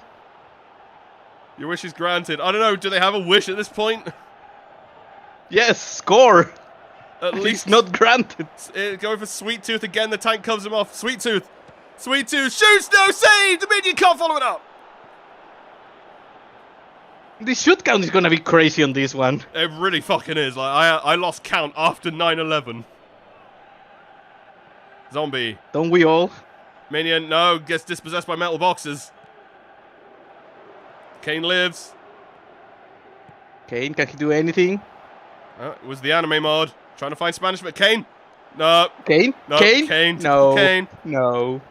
Your wish is granted. I don't know. Do they have a wish at this point?
Yes, score.
At least
not granted.
Going for Sweet Tooth again. The tank comes him off. Sweet Tooth shoots. No save. The minion can't follow it up.
The shoot count is gonna be crazy on this one.
It really fucking is. Like I lost count after 9/11. Zombie.
Don't we all?
Minion, no, gets dispossessed by metal boxes. Kane lives.
Kane, can he do anything?
It was the anime mod. Trying to find Spanish, but Kane? No.
Kane?
No.
Kane?
Kane?
No.
Kane?
No.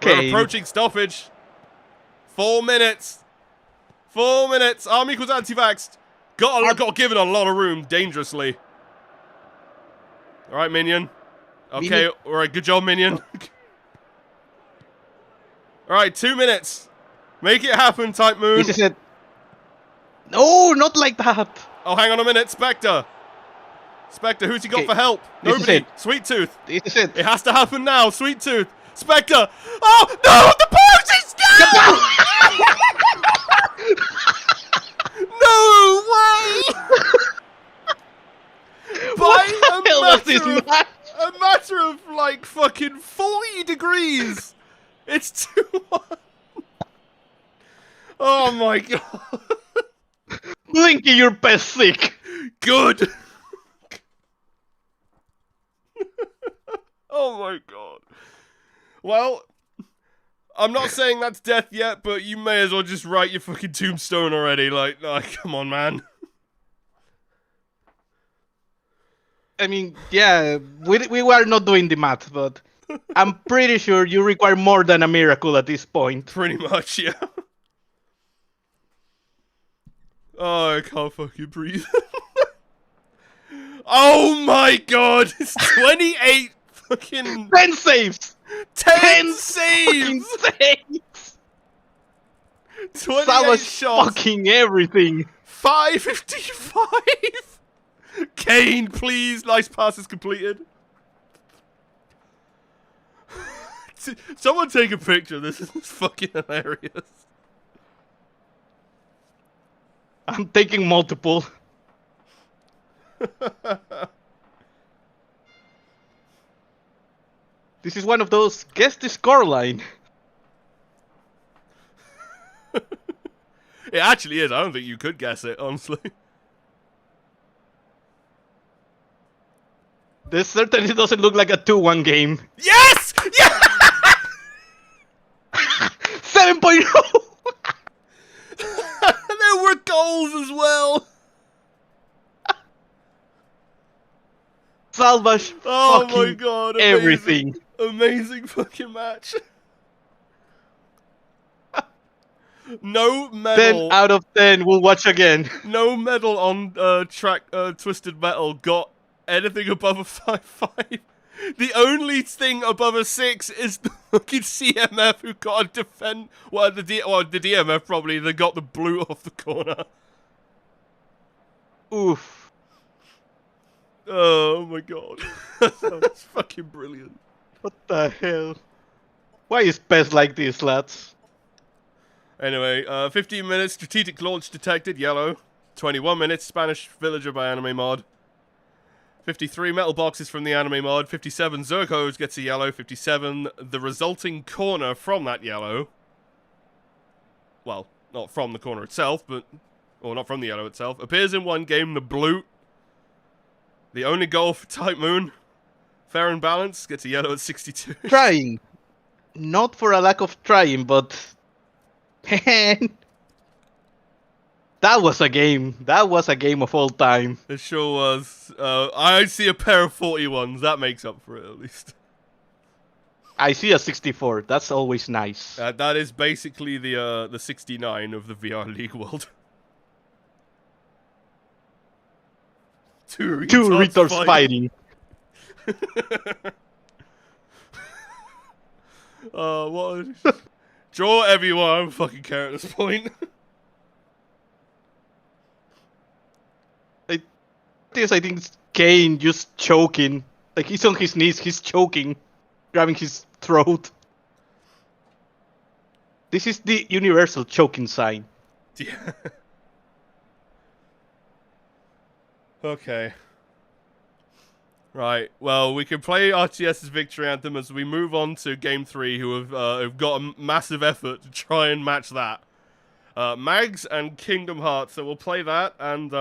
We're
Kane.
approaching stoppage. 4 minutes. 4 minutes. Arm equals anti-vaxxed. Got given a lot of room, dangerously. All right, Minion. Okay, all right, good job, Minion. All right, 2 minutes. Make it happen, Type Moon.
This is it. No, not like that.
Oh, hang on a minute, Spectre. Spectre, who's he got for help?
This
Nobody.
is it.
Sweet Tooth.
This is it.
It has to happen now, Sweet Tooth. Spectre. Oh, no, the poses! No! No way!
What the hell was this match?
A matter of, like, fucking 40 degrees. It's 2-1. Oh, my God.
Blinky, you're best sick.
Good. Oh my god. Well, I'm not saying that's death yet, but you may as well just write your fucking tombstone already. Like, come on, man.
I mean, yeah, we were not doing the math, but I'm pretty sure you require more than a miracle at this point.
Pretty much, yeah. Oh, I can't fucking breathe. Oh my god! It's 28 fucking...
10 saves!
10 saves!
Saves!
28
Salvage
shots!
fucking everything!
555! Kane, please! Nice passes completed. Someone take a picture. This is fucking hilarious.
I'm taking multiple. This is one of those guess the scoreline.
It actually is. I don't think you could guess it, honestly.
This certainly doesn't look like a 2-1 game.
Yes! Yeah!
7.0!
There were goals as well.
Salvage
Oh
fucking
my god! Amazing.
everything.
Amazing fucking match. No medal.
10 out of 10. We'll watch again.
No medal on Twisted Metal got anything above a 5-5. The only thing above a 6 is the fucking CMF who got a defend. Well, the DMF probably. They got the blue off the corner.
Oof.
Oh my god. That's fucking brilliant.
What the hell? Why is PES like this, lads?
Anyway, 15 minutes, strategic launch detected, yellow. 21 minutes, Spanish villager by anime mod. 53 metal boxes from the anime mod. 57 Zerkos gets a yellow. 57 the resulting corner from that yellow. Well, not from the corner itself, but... Or not from the yellow itself. Appears in one game, the blue. The only goal for Type Moon. Fair and balanced, gets a yellow at 62.
Trying. Not for a lack of trying, but... Man... That was a game. That was a game of all time.
It sure was. I see a pair of 41s. That makes up for it, at least.
I see a 64. That's always nice.
That is basically the 69 of the VR League world. Two
retards fighting.
What? Draw everyone. I don't fucking care at this point.
I think it's Kane just choking. Like, he's on his knees, he's choking, grabbing his throat. This is the universal choking sign.
Yeah. Okay. Right. Well, we can play RTS's victory anthem as we move on to Game 3, who have got a massive effort to try and match that. Mags and Kingdom Hearts. So we'll play that, and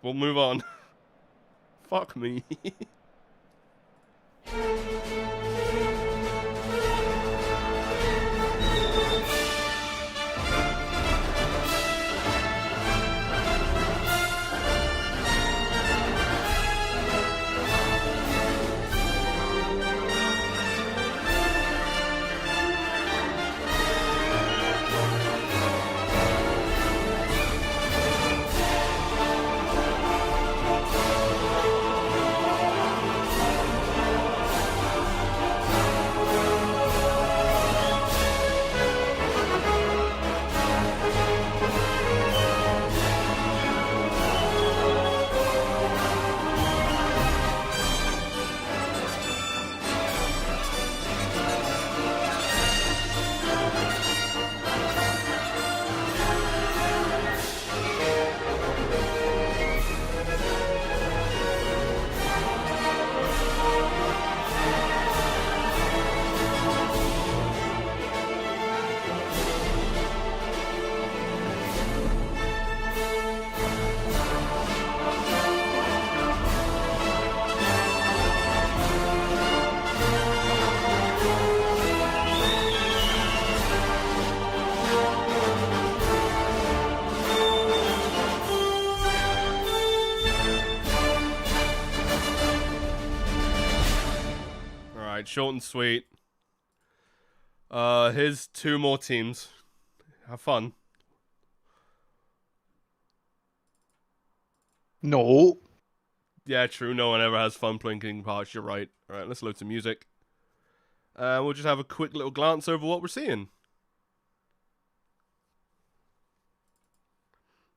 we'll move on. Fuck me. Short and sweet. Here's 2 more teams. Have fun.
No.
Yeah, true. No one ever has fun playing Kingdom Hearts. You're right. All right, let's load some music. We'll just have a quick little glance over what we're seeing.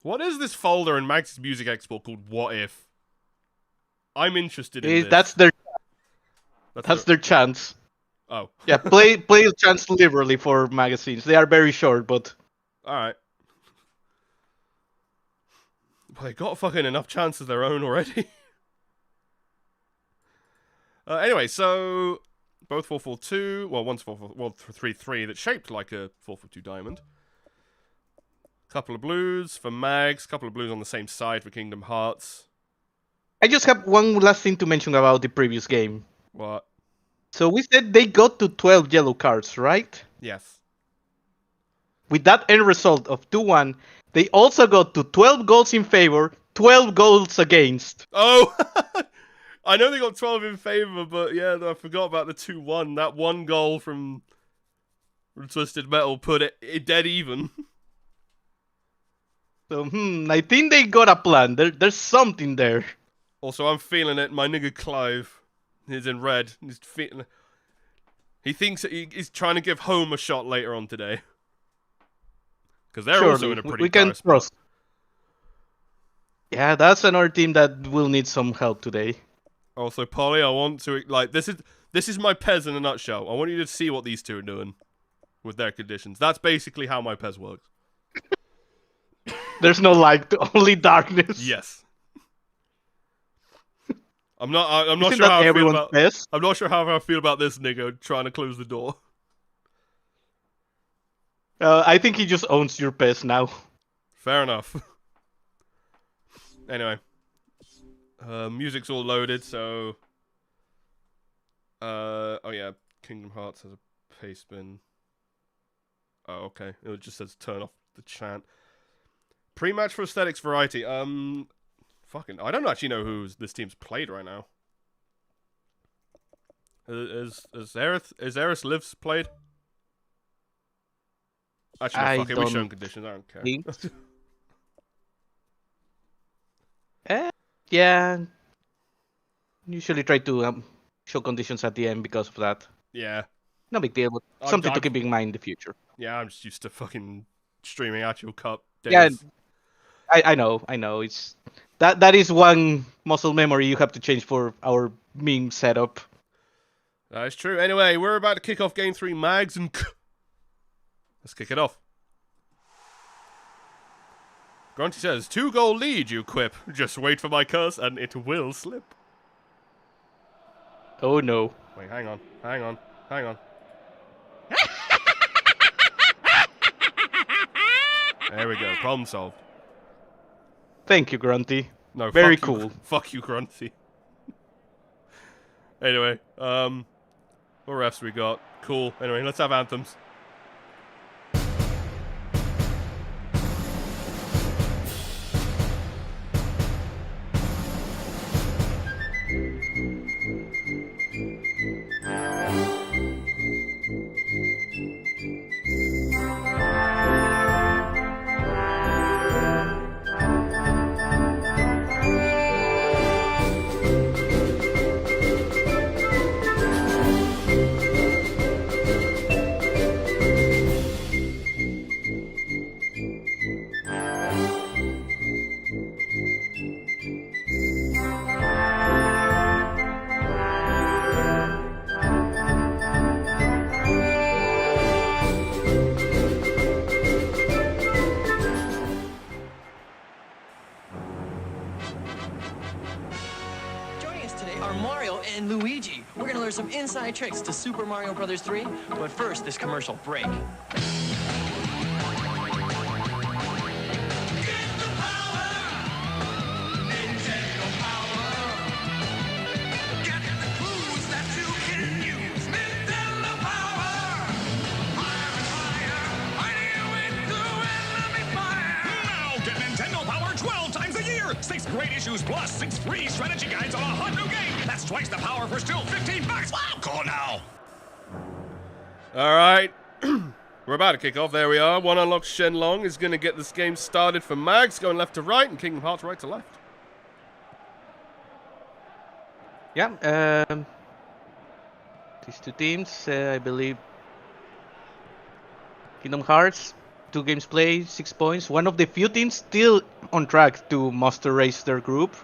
What is this folder in Max's music export called What If? I'm interested in this.
That's their chance.
Oh.
Yeah, play the chance liberally for magazines. They are very short, but...
Alright. Well, they got fucking enough chances of their own already. Anyway, so... Both 442. Well, one's 3-3 that's shaped like a 442 diamond. Couple of blues for Mags. Couple of blues on the same side for Kingdom Hearts.
I just have one last thing to mention about the previous game.
What?
So we said they got to 12 yellow cards, right?
Yes.
With that end result of 2-1, they also got to 12 goals in favor, 12 goals against.
Oh! I know they got 12 in favor, but yeah, I forgot about the 2-1. That one goal from Twisted Metal put it dead even.
So, I think they got a plan. There's something there.
Also, I'm feeling it. My nigga Clive. He's in red. He thinks he's trying to give home a shot later on today. Because they're also in a pretty
we can
spot.
trust. Yeah, that's another team that will need some help today.
Also, Polly, I want to this is my Pez in a nutshell. I want you to see what these two are doing with their conditions. That's basically how my Pez works.
There's no light, only darkness.
Yes. I'm not sure how I feel about
PES?
I'm not sure how I feel about this nigga trying to close the door.
I think he just owns your PES now.
Fair enough. Anyway. Music's all loaded, so oh yeah, Kingdom Hearts has a pace bin. Oh, okay. It just says turn off the chant. Pre-match for aesthetics variety. Fucking, I don't actually know who this team's played right now. Is Aerith Lives played? Actually, no, fuck it, we've shown conditions, I don't
care. Yeah. Usually try to show conditions at the end because of that.
Yeah.
No big deal, but something to keep in mind in the future.
Yeah, I'm just used to fucking streaming Actual Cup days.
Yeah. I know. It's that is one muscle memory you have to change for our meme setup.
That is true. Anyway, we're about to kick off Game 3, Mags, and let's kick it off. Grunty says, 2-goal lead, you quip. Just wait for my curse and it will slip.
Oh no.
Wait, hang on. There we go, problem solved.
Thank you, Grunty.
No,
very
fuck you,
cool.
Fuck you, Grunty. Anyway, what refs we got? Cool. Anyway, let's have anthems.
and Luigi. We're gonna learn some inside tricks to Super Mario Bros. 3, but first, this commercial break.
Six great issues plus 6 free strategy guides on a hot new game. That's twice the power for still $15. Wow, call now.
All right. We're about to kick off. There we are. One unlocked Shenlong is going to get this game started for Mags, going left to right, and Kingdom Hearts right to left.
Yeah, these two teams, I believe. Kingdom Hearts, 2 games played, 6 points. One of the few teams still on track to master race their group.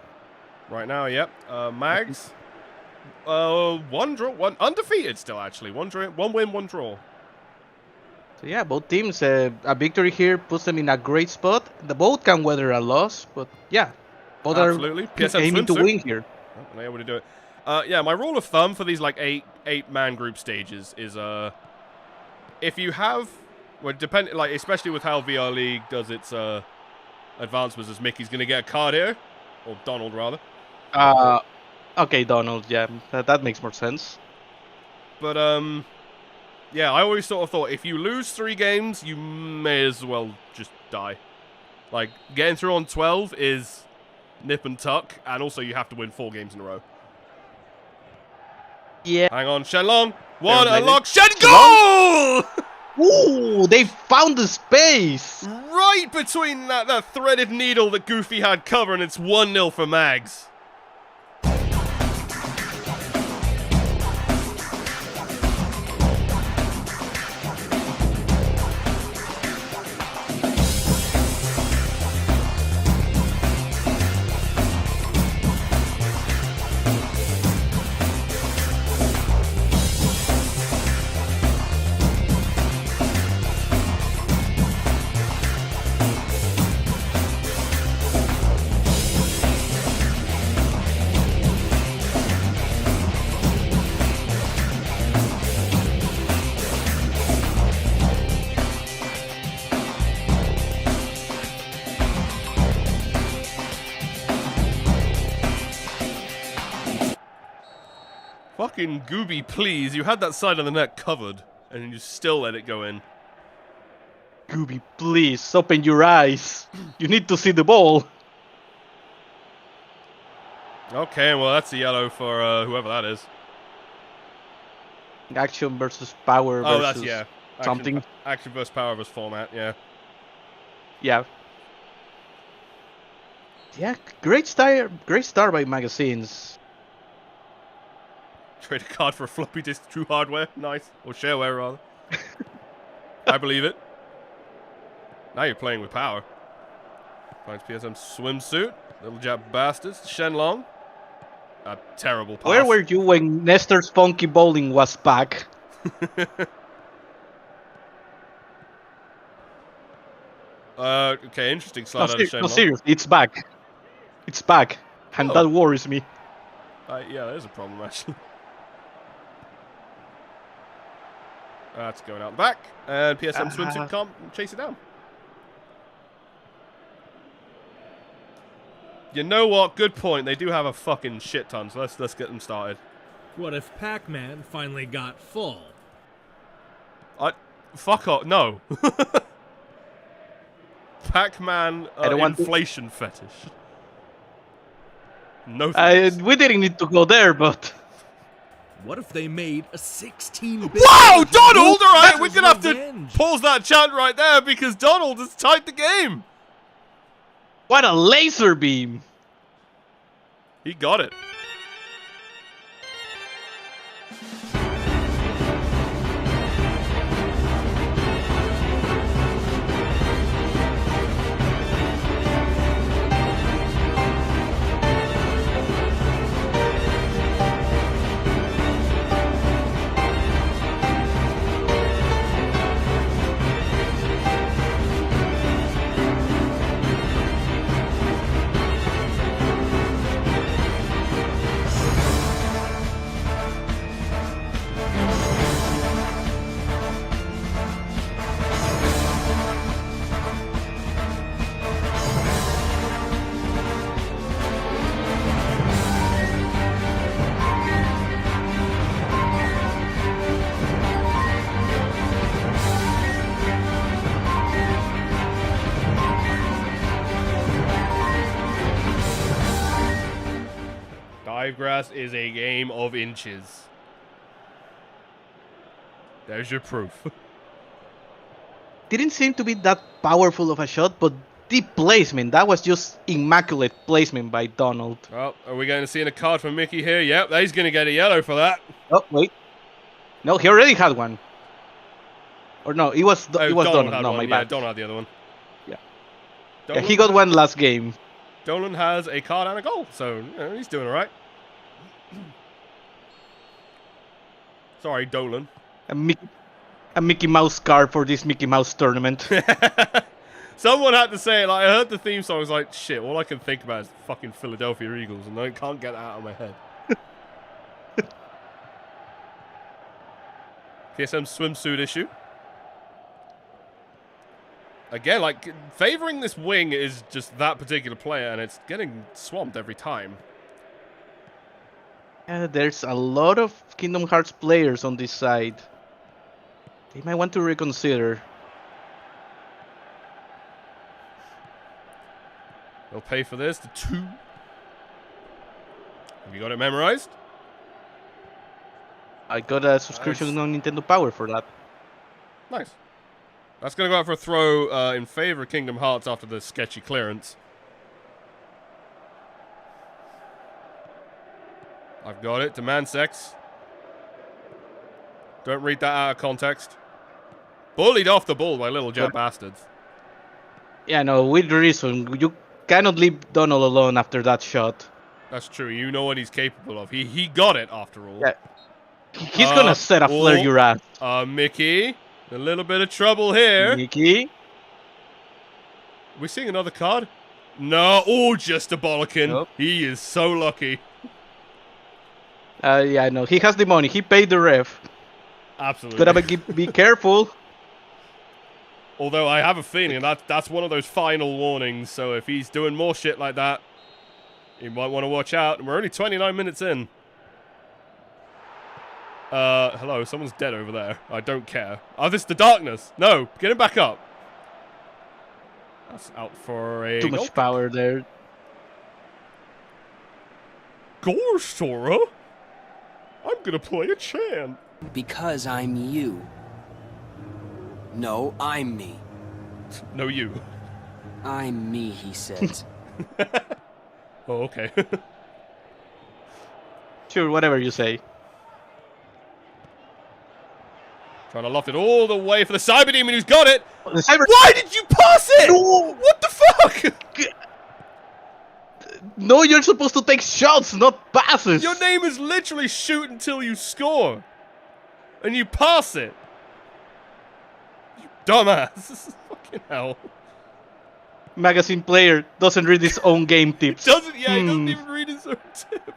Right now, yep. Mags, one draw, one undefeated still actually. One win, one draw.
So yeah, both teams, a victory here puts them in a great spot. The both can weather a loss, but yeah, both
absolutely.
are aiming to win here.
Oh, they're able to do it. Yeah, my rule of thumb for these like eight-man group stages is if you have, well, especially with how VR League does its advancements, as Mickey's gonna get a card here, or Donald rather.
Okay, Donald. Yeah, that makes more sense.
But yeah, I always sort of thought if you lose 3 games, you may as well just die. Like getting through on 12 is nip and tuck, and also you have to win 4 games in a row.
Yeah.
Hang on, Shenlong. One unlock, Shen goal!
Ooh, they found the space!
Right between that threaded needle that Goofy had covered, and it's 1-0 for Mags. Fucking Gooby, please. You had that side of the net covered, and you still let it go in.
Gooby, please, open your eyes. You need to see the ball.
Okay, well, that's a yellow for whoever that is.
Action versus power versus
that's, yeah.
something.
Action versus power versus format, yeah.
Yeah. Yeah, great start by Magazines.
Trade a card for a floppy disk true hardware. Nice. Or shareware, rather. I believe it. Now you're playing with power. Finds PSM swimsuit. Little Jap bastards. Shenlong. A terrible pass.
Where were you when Nestor's Funky Bowling was back?
Okay, interesting slide out of Shenlong.
No, seriously, it's back. It's back. And that worries me.
Yeah, there's a problem, actually. That's going out the back. And PSM swimsuit can't chase it down. You know what? Good point. They do have a fucking shit ton, so let's get them started.
What if Pac-Man finally got full?
Fuck off. No. Pac-Man inflation fetish. No thanks.
We didn't need to go there, but...
What if they made a 16-bit...
Wow, Donald! Alright, we're gonna have to pause that chant right there because Donald has tied the game.
What a laser beam!
He got it. Divegrass is a game of inches. There's your proof.
Didn't seem to be that powerful of a shot, but deep placement. That was just immaculate placement by Donald.
Well, are we going to see a card from Mickey here? Yep, he's going to get a yellow for that.
Oh, wait. No, he already had one. Or no, it was Donald. No, my bad.
Donald had the other one.
Yeah, he got one last game.
Dolan has a card and a goal, so he's doing all right. Sorry, Dolan.
A Mickey Mouse card for this Mickey Mouse tournament.
Someone had to say it. Like, I heard the theme song. I was like, shit, all I can think about is fucking Philadelphia Eagles, and I can't get that out of my head. PSM swimsuit issue. Again, like, favoring this wing is just that particular player, and it's getting swamped every time.
There's a lot of Kingdom Hearts players on this side. They might want to reconsider.
They'll pay for this, the 2. Have you got it memorized?
I got a subscription on Nintendo Power for that.
Nice. That's going to go out for a throw in favor of Kingdom Hearts after the sketchy clearance. I've got it. Demand sex. Don't read that out of context. Bullied off the ball by little Jap bastards.
Yeah, no, with reason. You cannot leave Donald alone after that shot.
That's true. You know what he's capable of. He got it after all.
Yeah. He's going to set a flare your ass.
Mickey. A little bit of trouble here.
Mickey.
We seeing another card? No. Oh, just a bollocking. Nope. He is so lucky.
Yeah, no. He has the money. He paid the ref.
Absolutely.
Gotta be careful.
Although I have a feeling that's one of those final warnings. So if he's doing more shit like that, you might want to watch out. And we're only 29 minutes in. Hello, someone's dead over there. I don't care. Oh, this is the darkness. No, get him back up. That's out for a
Too much power there.
Gore, Sora. I'm gonna play a chant.
Because I'm you. No, I'm me.
No, you.
I'm me, he says.
Oh, okay.
Sure, whatever you say.
Trying to loft it all the way for the Cyber Demon who's got it.
The
Why did you pass it?
No!
What the fuck?
No, you're supposed to take shots, not passes.
Your name is literally shoot until you score. And you pass it. You dumbass. Fucking hell.
Magazine player doesn't read his own game tips.
He doesn't even read his own tip.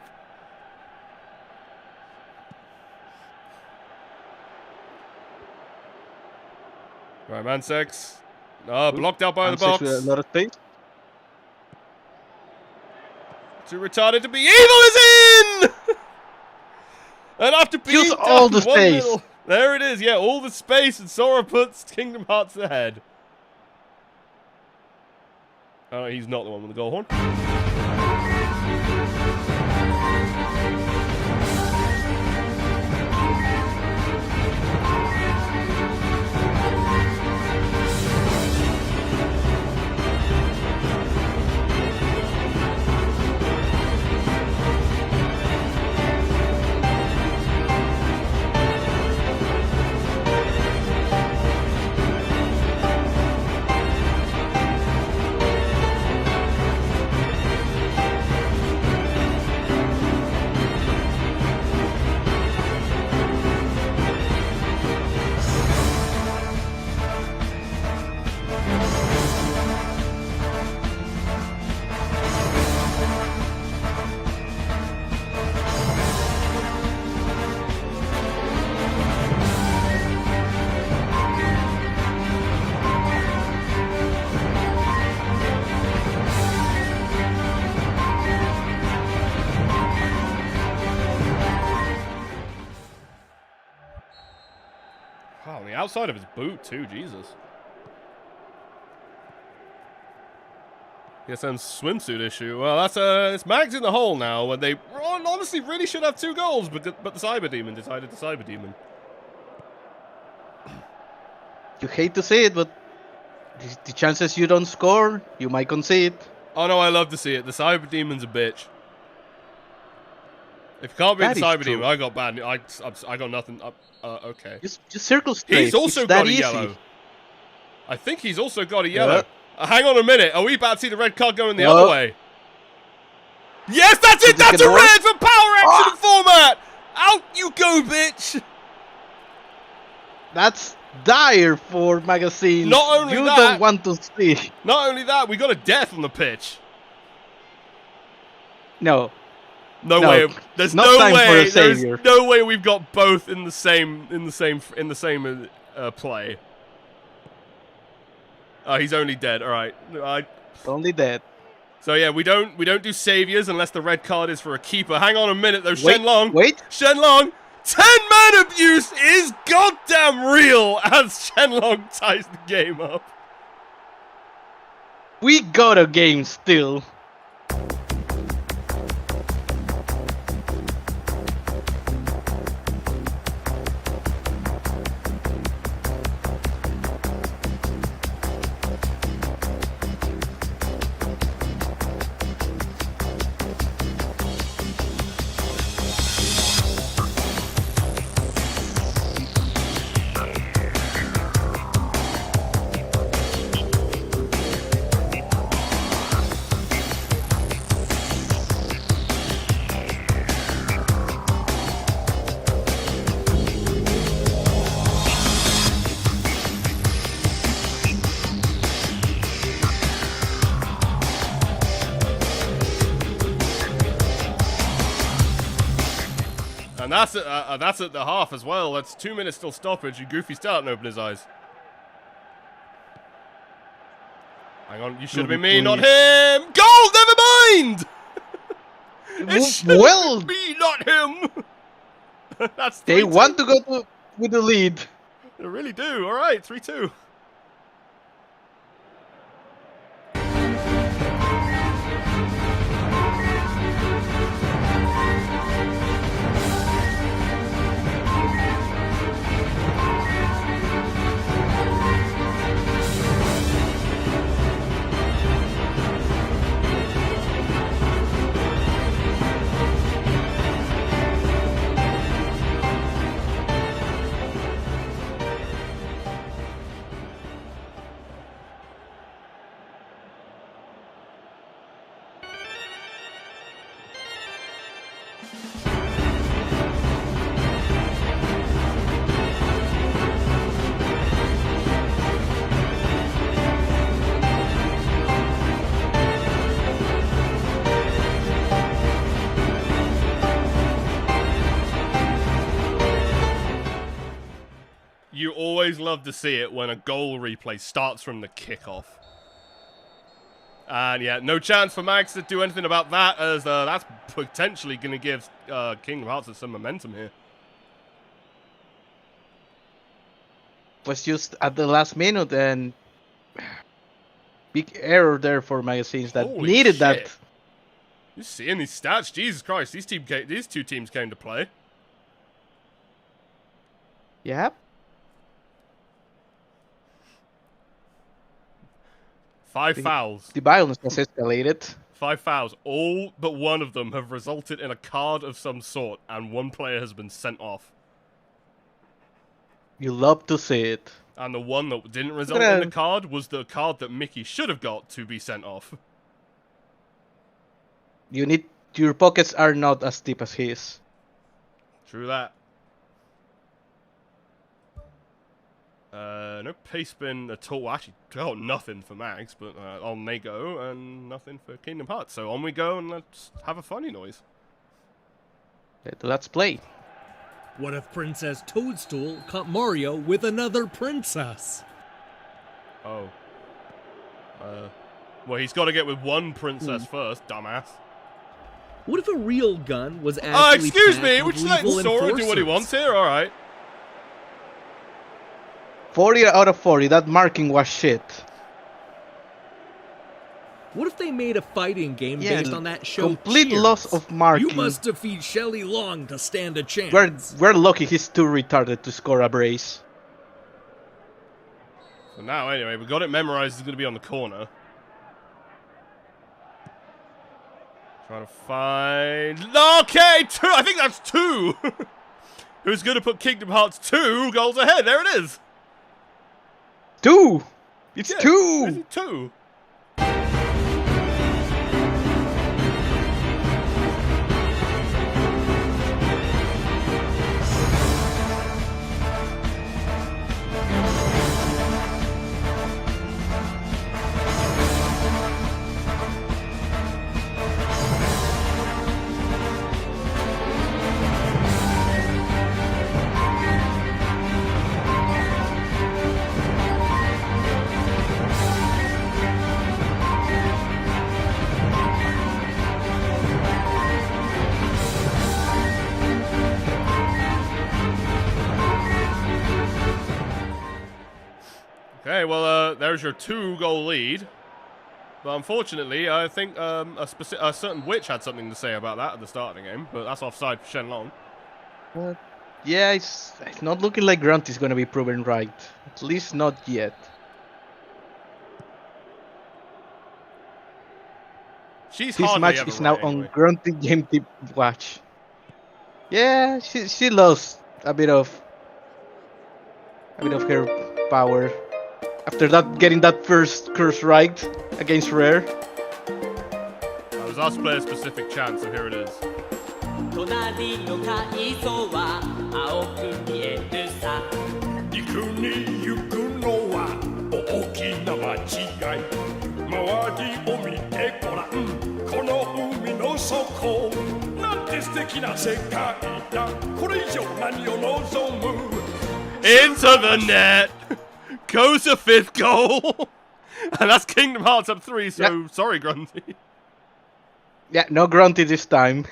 Right, man 6. Blocked out by the box.
A lot of space.
Too retarded to be evil is in! And after being
Use all the
one
space.
little, there it is, yeah, all the space, and Sora puts Kingdom Hearts ahead. He's not the one with the goal horn. Wow, the outside of his boot too, Jesus. PSN's swimsuit issue. Well, that's it's Mags in the hole now, and they honestly really should have 2 goals, but the Cyber Demon decided to Cyber Demon.
You hate to see it, but the chances you don't score, you might concede.
Oh no, I love to see it. The Cyber Demon's a bitch. If you can't beat the Cyber Demon, I got bad. I got nothing. Okay.
Just circle straight.
He's also
it's
got
that
a
easy.
yellow. I think he's also got a yellow. Hang on a minute. Are we about to see the red card going the other way? Yes, that's it. That's a red for power action format. Out you go, bitch.
That's dire for Magazine.
Not only
you
that,
don't want to see.
Not only that, we got a death on the pitch.
No.
No way. There's
not
no
time
way.
For a
there's
savior.
no way we've got both in the same play. He's only dead. All right.
Only dead.
So yeah, we don't do saviors unless the red card is for a keeper. Hang on a minute though, Shenlong.
Wait.
Shenlong. 10-man abuse is goddamn real as Shenlong ties the game up.
We got a game still.
And that's at the half as well. That's 2 minutes still stoppage. And Goofy still hasn't opened his eyes. Hang on, you should have been me, not him. Goal, never mind. It should have been me, not him. That's 3-2.
They want to go with the lead.
They really do. All right, 3-2. You always love to see it when a goal replay starts from the kickoff. And yeah, no chance for Mags to do anything about that, as that's potentially going to give Kingdom Hearts some momentum here.
Was just at the last minute, and big error there for Magazines that
Holy
needed
shit.
that.
You seeing these stats? Jesus Christ, these two teams came to play.
Yeah.
5 fouls.
The violence has escalated.
5 fouls. All but one of them have resulted in a card of some sort, and one player has been sent off.
You love to see it.
And the one that didn't result in the card was the card that Mickey should have got to be sent off.
Your pockets are not as deep as his.
True that. No pace spin at all. Actually, got nothing for Mags, but on they go, and nothing for Kingdom Hearts. So on we go, and let's have a funny noise.
Let's play.
What if Princess Toadstool caught Mario with another princess?
Oh. Well, he's got to get with one princess first, dumbass.
What if a real gun was actually
excuse me,
packed
we're
with
just letting
lethal
Sora do what he
enforcers?
wants here? Alright.
40 out of 40. That marking was shit.
What if they made a fighting game based on that show?
Complete
Cheers?
loss of marking.
You must defeat Shelley Long to stand a chance.
We're lucky he's too retarded to score a brace.
So now, anyway, we got it memorized. It's going to be on the corner. Trying to find... Okay, 2! I think that's 2! Who's going to put Kingdom Hearts 2 goals ahead? There it is!
2! It's
Yeah,
2!
Is it 2? Okay, well, there's your 2-goal lead. But unfortunately, I think a certain witch had something to say about that at the start of the game. But that's offside for Shenlong.
Yeah, it's not looking like Grunt is going to be proven right. At least not yet.
She's
This
hardly
match
ever
is now
right,
on
anyway.
Grunty Game Tip Watch. Yeah, she lost a bit of her power after that getting that first curse right against Rare.
That was us player specific chant, so here it is.
隣の海藻は青く見えるさ
陸に行くのは大きな間違い周りを見てごらんこの海の底なんて素敵な世界だこれ以上何を望む
Into the net! Goes a 5th goal! And that's Kingdom Hearts up 3, so sorry, Grunty.
Yeah, no Grunty this time.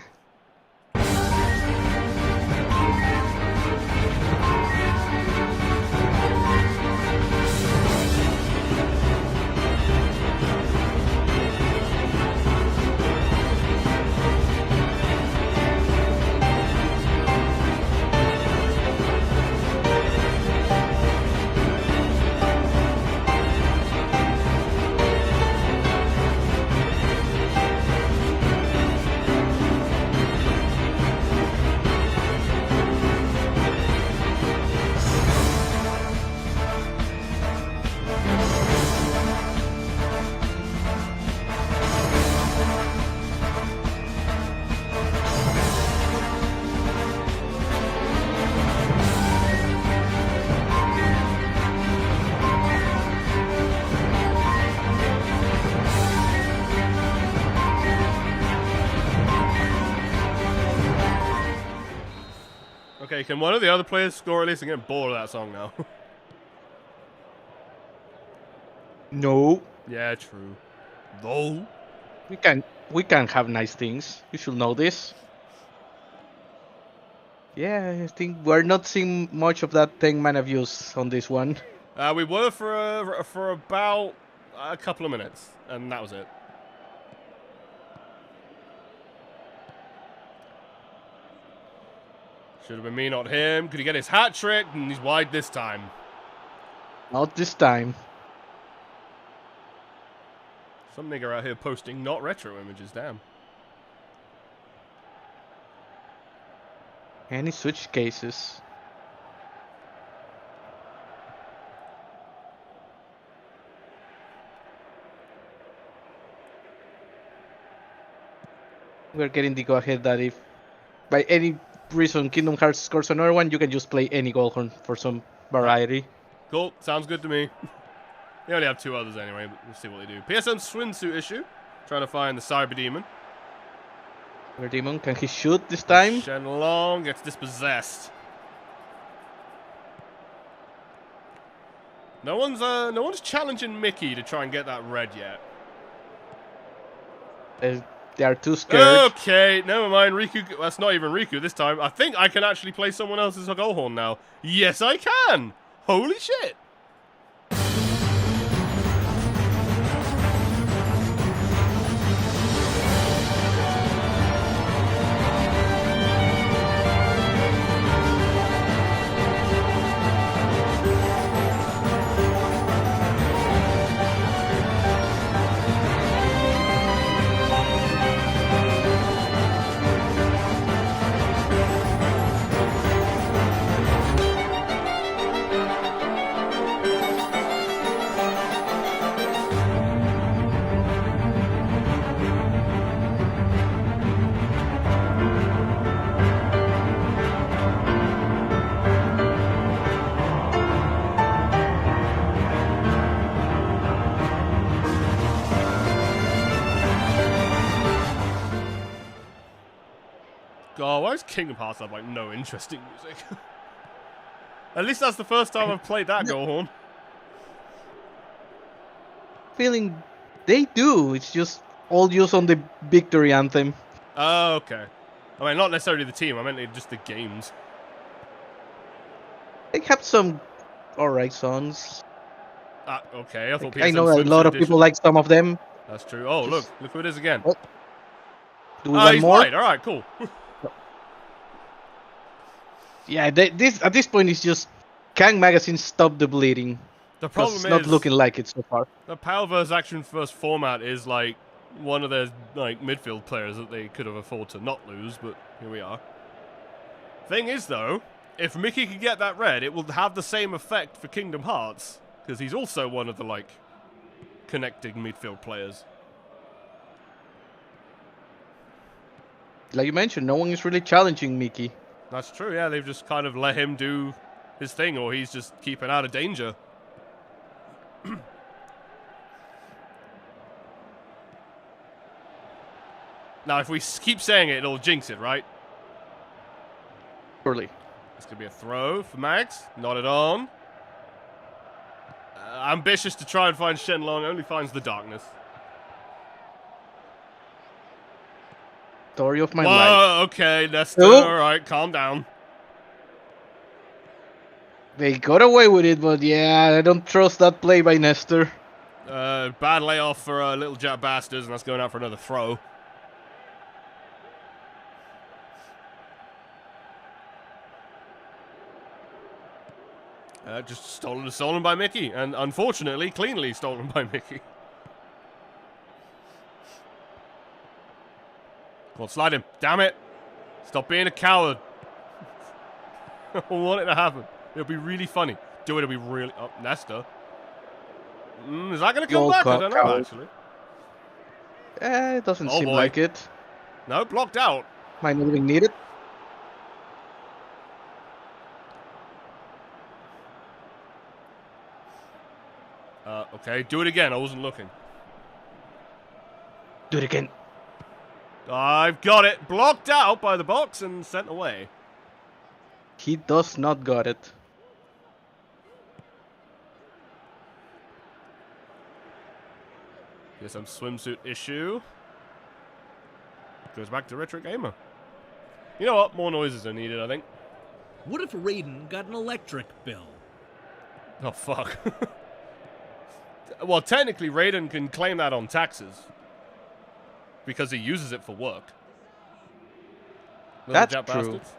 Okay, can one of the other players score at least? I'm getting bored of that song now.
No.
Yeah, true. Though.
We can have nice things. You should know this. Yeah, I think we're not seeing much of that 10-mana views on this one.
We were for about a couple of minutes, and that was it. Should have been me, not him. Could he get his hat trick? And he's wide this time.
Not this time.
Some nigger out here posting not retro images, damn.
Any switch cases? We're getting the go-ahead that if by any reason Kingdom Hearts scores another one, you can just play any Goldhorn for some variety.
Cool, sounds good to me. They only have 2 others anyway, but we'll see what they do. PSM swimsuit issue. Trying to find the Cyber Demon.
Cyber Demon, can he shoot this time?
Shenlong gets dispossessed. No one's challenging Mickey to try and get that red yet.
They are too scared.
Okay, never mind. Riku, that's not even Riku this time. I think I can actually play someone else's Goldhorn now. Yes, I can. Holy shit. God, why does Kingdom Hearts have, like, no interesting music? At least that's the first time I've played that Goldhorn.
Feeling they do. It's just all used on the victory anthem.
Oh, okay. I mean, not necessarily the team. I meant just the games.
They have some alright songs.
Okay. I thought
I know a lot of people like some of them.
That's true. Oh, look who it is again.
Oh. Do we want
he's
more?
Right. All right, cool.
Yeah, at this point it's just Kang Magazine stop the bleeding.
The problem
it's
is
not looking like it so far.
The Powerverse Action First format is like one of their like midfield players that they could have afforded to not lose, but here we are. Thing is though, if Mickey can get that red, it will have the same effect for Kingdom Hearts because he's also one of the like connecting midfield players.
Like you mentioned, no one is really challenging Mickey.
That's true, yeah, they've just kind of let him do his thing, or he's just keeping out of danger. Now, if we keep saying it, it'll jinx it, right?
Surely.
This could be a throw for Max. Nodded on. Ambitious to try and find Shenlong, only finds the darkness.
Story of my life.
Okay, Nestor, alright, calm down.
They got away with it, but yeah, I don't trust that play by Nestor.
Bad layoff for Little Jet Bastards, and that's going out for another throw. Just stolen by Mickey, and unfortunately, cleanly stolen by Mickey. Come on, slide him. Damn it. Stop being a coward. I want it to happen. It'll be really funny. Do it, it'll be really... Oh, Nestor. Is that going to come back? I don't know, actually.
It doesn't seem like it.
No, blocked out.
Might not even need it.
Okay, do it again. I wasn't looking.
Do it again.
I've got it. Blocked out by the box and sent away.
he does not got it.
Here's some swimsuit issue. Goes back to Retro Gamer. You know what? More noises are needed, I think.
What if Raiden got an electric bill?
Oh, fuck. Well, technically, Raiden can claim that on taxes. Because he uses it for work.
That's
Jap
true.
bastards.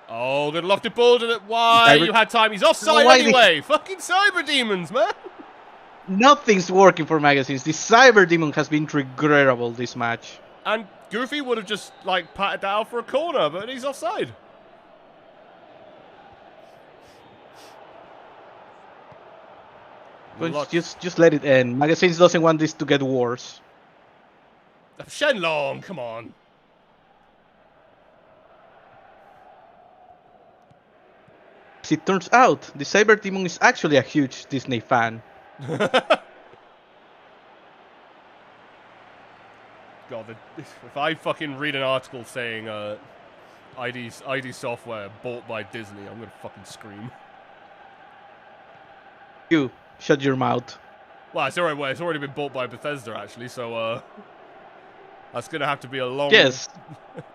Oh, good lofted ball to it. Why? You had time. He's offside anyway. Fucking Cyber Demons, man.
Nothing's working for Magazines. The Cyber Demon has been regrettable this match.
And Goofy would have just, like, patted that out for a corner, but he's offside.
But just let it end. Magazines doesn't want this to get worse.
Shenlong, come on.
As it turns out, the Cyber Demon is actually a huge Disney fan.
God, if I fucking read an article saying ID Software bought by Disney, I'm gonna fucking scream.
You shut your mouth.
Well, it's already been bought by Bethesda actually, so that's gonna have to be a long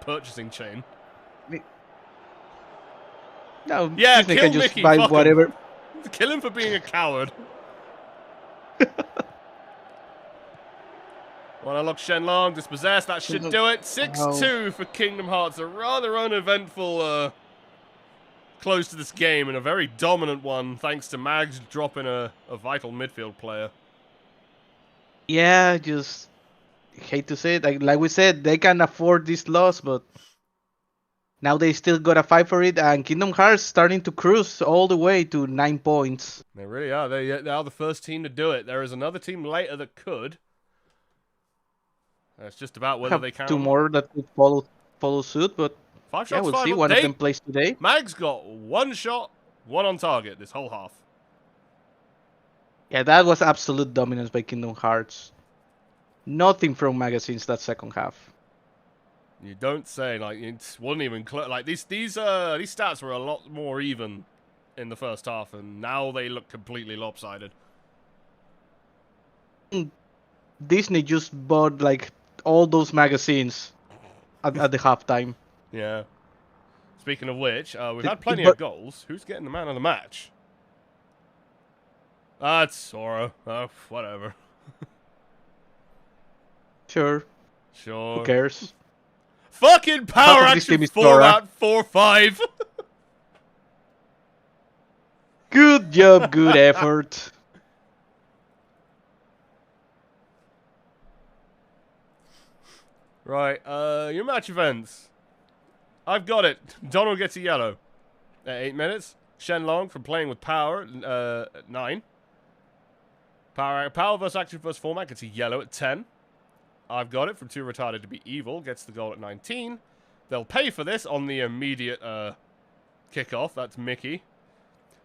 purchasing chain.
No,
yeah,
Disney
kill
can just
Mickey,
buy
fuck
whatever.
Him. Kill him for being a coward. Want to look Shenlong, dispossess, that should do it. 6-2 for Kingdom Hearts. A rather uneventful close to this game, and a very dominant one, thanks to Mags dropping a vital midfield player.
Yeah, just hate to say it. Like we said, they can afford this loss, but now they still gotta fight for it, and Kingdom Hearts starting to cruise all the way to 9 points.
They really are. They are the first team to do it. There is another team later that could. It's just about whether they can.
2 more that could follow suit, but
5 shots,
yeah, we'll
5
see.
on
One of them plays today.
Mag's got 1 shot, 1 on target this whole half.
Yeah, that was absolute dominance by Kingdom Hearts. Nothing from Magazines that second half.
You don't say. Like, it wasn't even close. Like these stats were a lot more even in the first half, and now they look completely lopsided.
Disney just bought like all those magazines at the halftime.
Yeah. Speaking of which, we've had plenty of goals. Who's getting the man of the match? It's Sora. Oh, whatever.
Sure. Who cares?
Fucking Power Action format 4-5.
Good job, good effort.
Right, your match events. I've got it. Donald gets a yellow at 8 minutes. Shenlong from playing with Power at 9. Power vs. Action vs. Format gets a yellow at 10. I've got it from Too Retarded to Be Evil. Gets the goal at 19. They'll pay for this on the immediate kickoff. That's Mickey.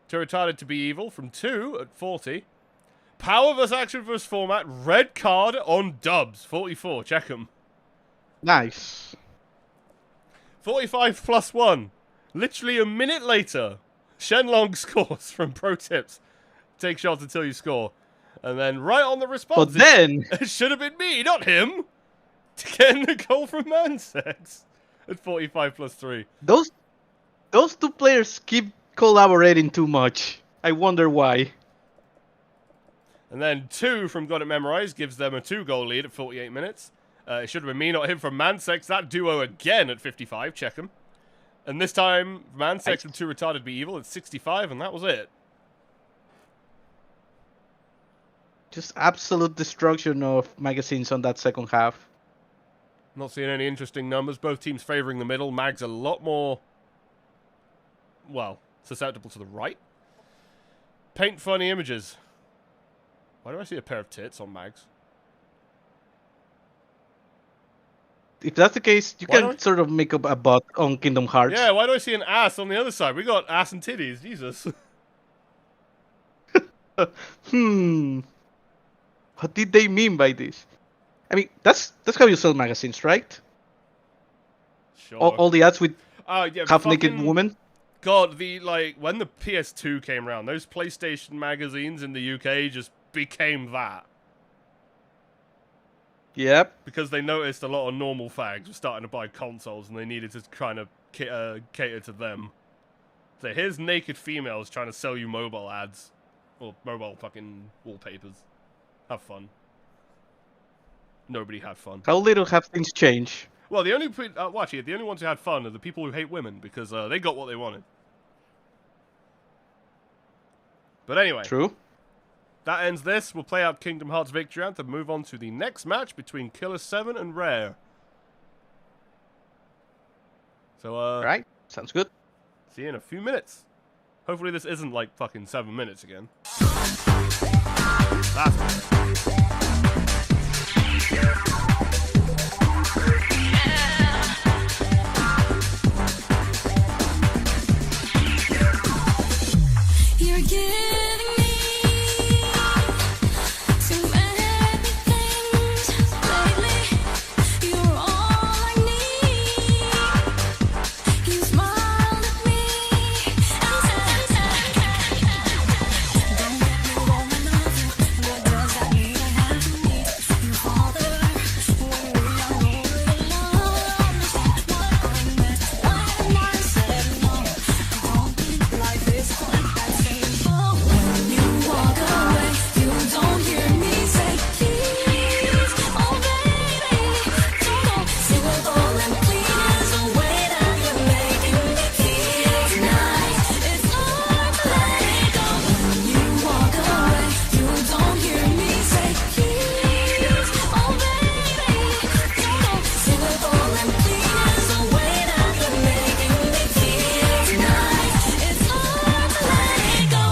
Too Retarded to Be Evil from 2 at 40. Power vs. Action vs. Format. Red card on Dubs. 44. Check 'em.
Nice.
45 plus 1. Literally a minute later, Shenlong scores from Pro Tips. Take shots until you score. And then right on the response,
but then
it should have been me, not him, to get the goal from Mansex at 45 plus 3.
Those 2 players keep collaborating too much. I wonder why.
And then 2 from Got It Memorized gives them a 2-goal lead at 48 minutes. It should have been me, not him, from Mansex. That duo again at 55. Check him. And this time, Mansex from Too Retarded to Be Evil at 65, and that was it.
Just absolute destruction of magazines on that second half.
Not seeing any interesting numbers. Both teams favoring the middle. Mag's a lot more, well, susceptible to the right. Paint funny images. Why do I see a pair of tits on Mags?
If that's the case, you can sort of make up a bot on Kingdom Hearts.
Yeah, why do I see an ass on the other side? We got ass and titties. Jesus.
What did they mean by this? I mean, that's how you sell magazines, right?
Sure.
All the ads with
yeah,
half-naked women?
God, when the PS2 came around, those PlayStation magazines in the UK just became that.
Yep.
Because they noticed a lot of normal fags were starting to buy consoles, and they needed to kind of cater to them. So here's naked females trying to sell you mobile ads. Or mobile fucking wallpapers. Have fun. Nobody had fun.
How little have things changed?
Well, the only ones who had fun are the people who hate women, because they got what they wanted. But anyway.
True.
That ends this. We'll play out Kingdom Hearts Victory Anthem, move on to the next match between Killer 7 and Rare. So,
Alright, sounds good.
See you in a few minutes. Hopefully this isn't like fucking 7 minutes again. That's
You're giving me so many things lately. You're all I need. You smiled at me and said, "Don't get me wrong, enough. What does that mean? I have to meet your father when we are going alone. What I meant when I said no. I don't think life is quite that simple. When you walk away, you don't hear me say please. Oh baby, don't go. See with all and please the way that you're making me feel tonight. It's hard to let it go. When you walk away, you don't hear me say please. Oh baby, don't go. See with all and please the way that you're making me feel tonight. It's hard to let it go.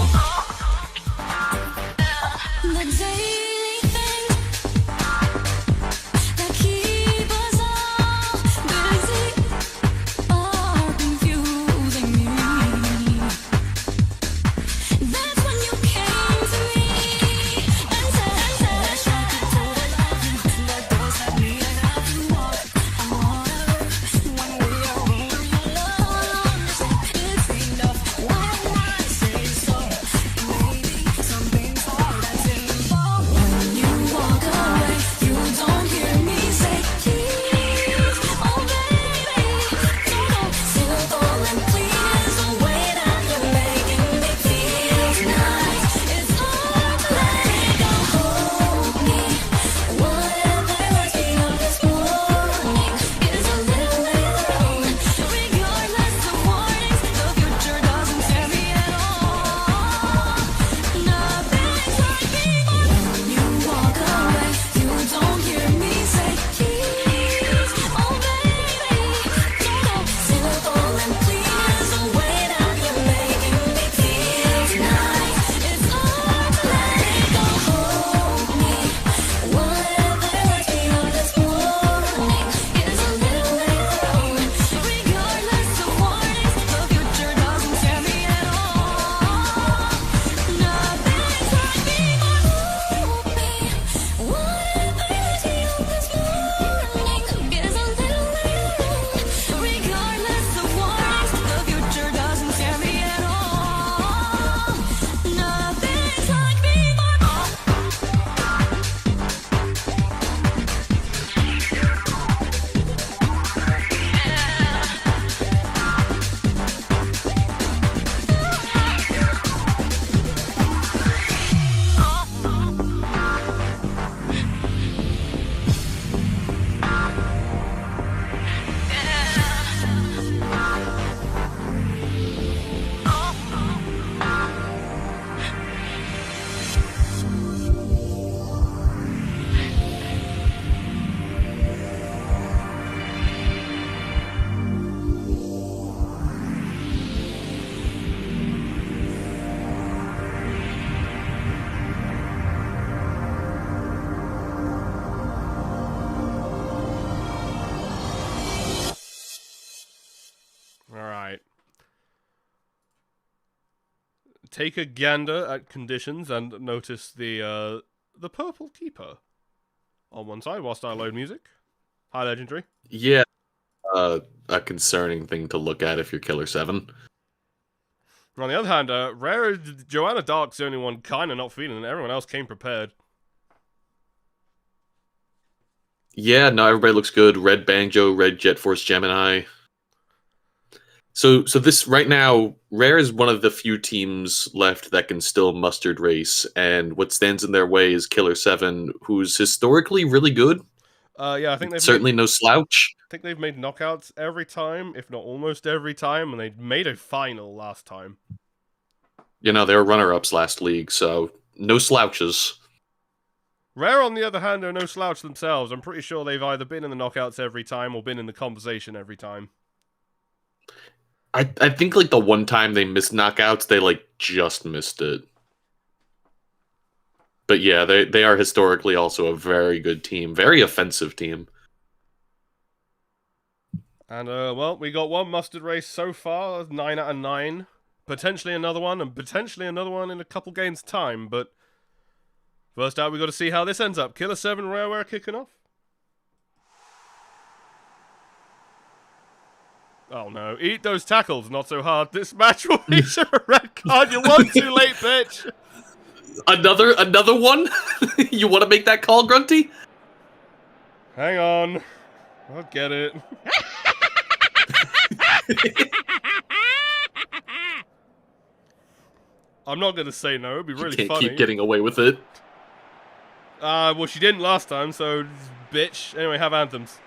The daily things that keep us all busy are confusing me. That's when you came to me and said, "Let's try to love you." But does that mean I have to walk? I wanna when we are over your love. It's enough when I say so. Maybe something's hard and simple. When you walk away, you don't hear me say please. Oh baby, don't go. See with all and please the way that you're making me feel tonight. It's hard to let it go. Hold me. Whatever lets me up this morning is a little later on. Regardless of warnings, the future doesn't scare me at all. Nothing's like before. When you walk away, you don't hear me say please. Oh baby, don't go. See with all and please the way that you're making me feel tonight. It's hard to let it go. Hold me. Whatever lets me up this morning is a little later on. Regardless of warnings, the future doesn't scare me at all. Nothing's like before. Hold me. Whatever lets me up this morning is a little later on. Regardless of warnings, the future doesn't scare me at all. Nothing's like
Alright. Take a gander at conditions and notice the Purple Keeper on one side whilst I load music. Hi, Legendary.
Yeah, a concerning thing to look at if you're Killer 7.
On the other hand, Joanna Dark's the only one kind of not feeling it. Everyone else came prepared.
Yeah, no, everybody looks good. Red Banjo, Red Jet Force Gemini. So this right now, Rare is one of the few teams left that can still mustard race, and what stands in their way is Killer 7, who's historically really good.
Yeah, I think they've
certainly no slouch.
I think they've made knockouts every time, if not almost every time, and they made a final last time.
You know, they were runner-ups last league, so no slouches.
Rare, on the other hand, are no slouch themselves. I'm pretty sure they've either been in the knockouts every time or been in the conversation every time.
I think, like, the one time they missed knockouts, they, like, just missed it. But yeah, they are historically also a very good team. Very offensive team.
And, well, we got one mustard race so far, 9 out of 9. Potentially another one, and potentially another one in a couple games' time, but first out, we got to see how this ends up. Killer 7, Rareware kicking off. Oh no, eat those tackles, not so hard. This match will feature a red card. You won too late, bitch.
Another one? You want to make that call, Grunty?
Hang on. I'll get it. I'm not going to say no. It'd be really
funny. You can't
funny.
keep getting away with it.
Well, she didn't last time, so bitch. Anyway, have anthems.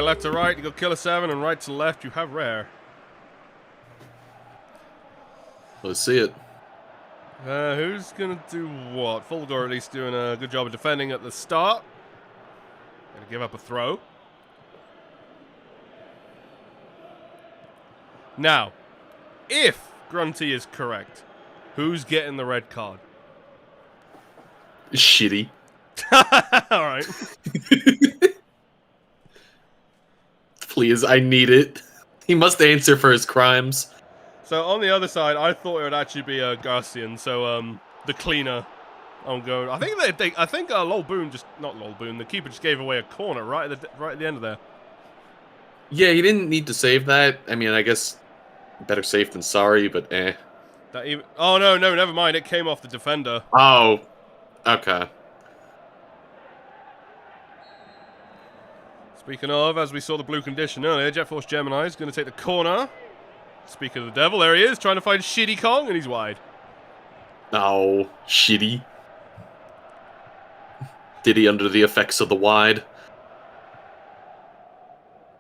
Left to right, you go Killer 7, and right to left, you have Rare.
Let's see it.
Who's gonna do what? Fulgor at least doing a good job of defending at the start. Gonna give up a throw. Now, if Grunty is correct, who's getting the red card?
Shitty.
Alright.
Please, I need it. He must answer for his crimes.
So on the other side, I thought it would actually be Garcian. So the cleaner, I'm going. I think Lol Boone not Lol Boone. The keeper just gave away a corner right at the end of there.
Yeah, he didn't need to save that. I mean, I guess better safe than sorry, but eh.
Oh no, never mind. It came off the defender.
Oh, okay.
Speaking of, as we saw the blue condition earlier, Jet Force Gemini is going to take the corner. Speaking of the devil, there he is, trying to find Shitty Kong, and he's wide.
Oh, Shitty. Diddy under the effects of the wide.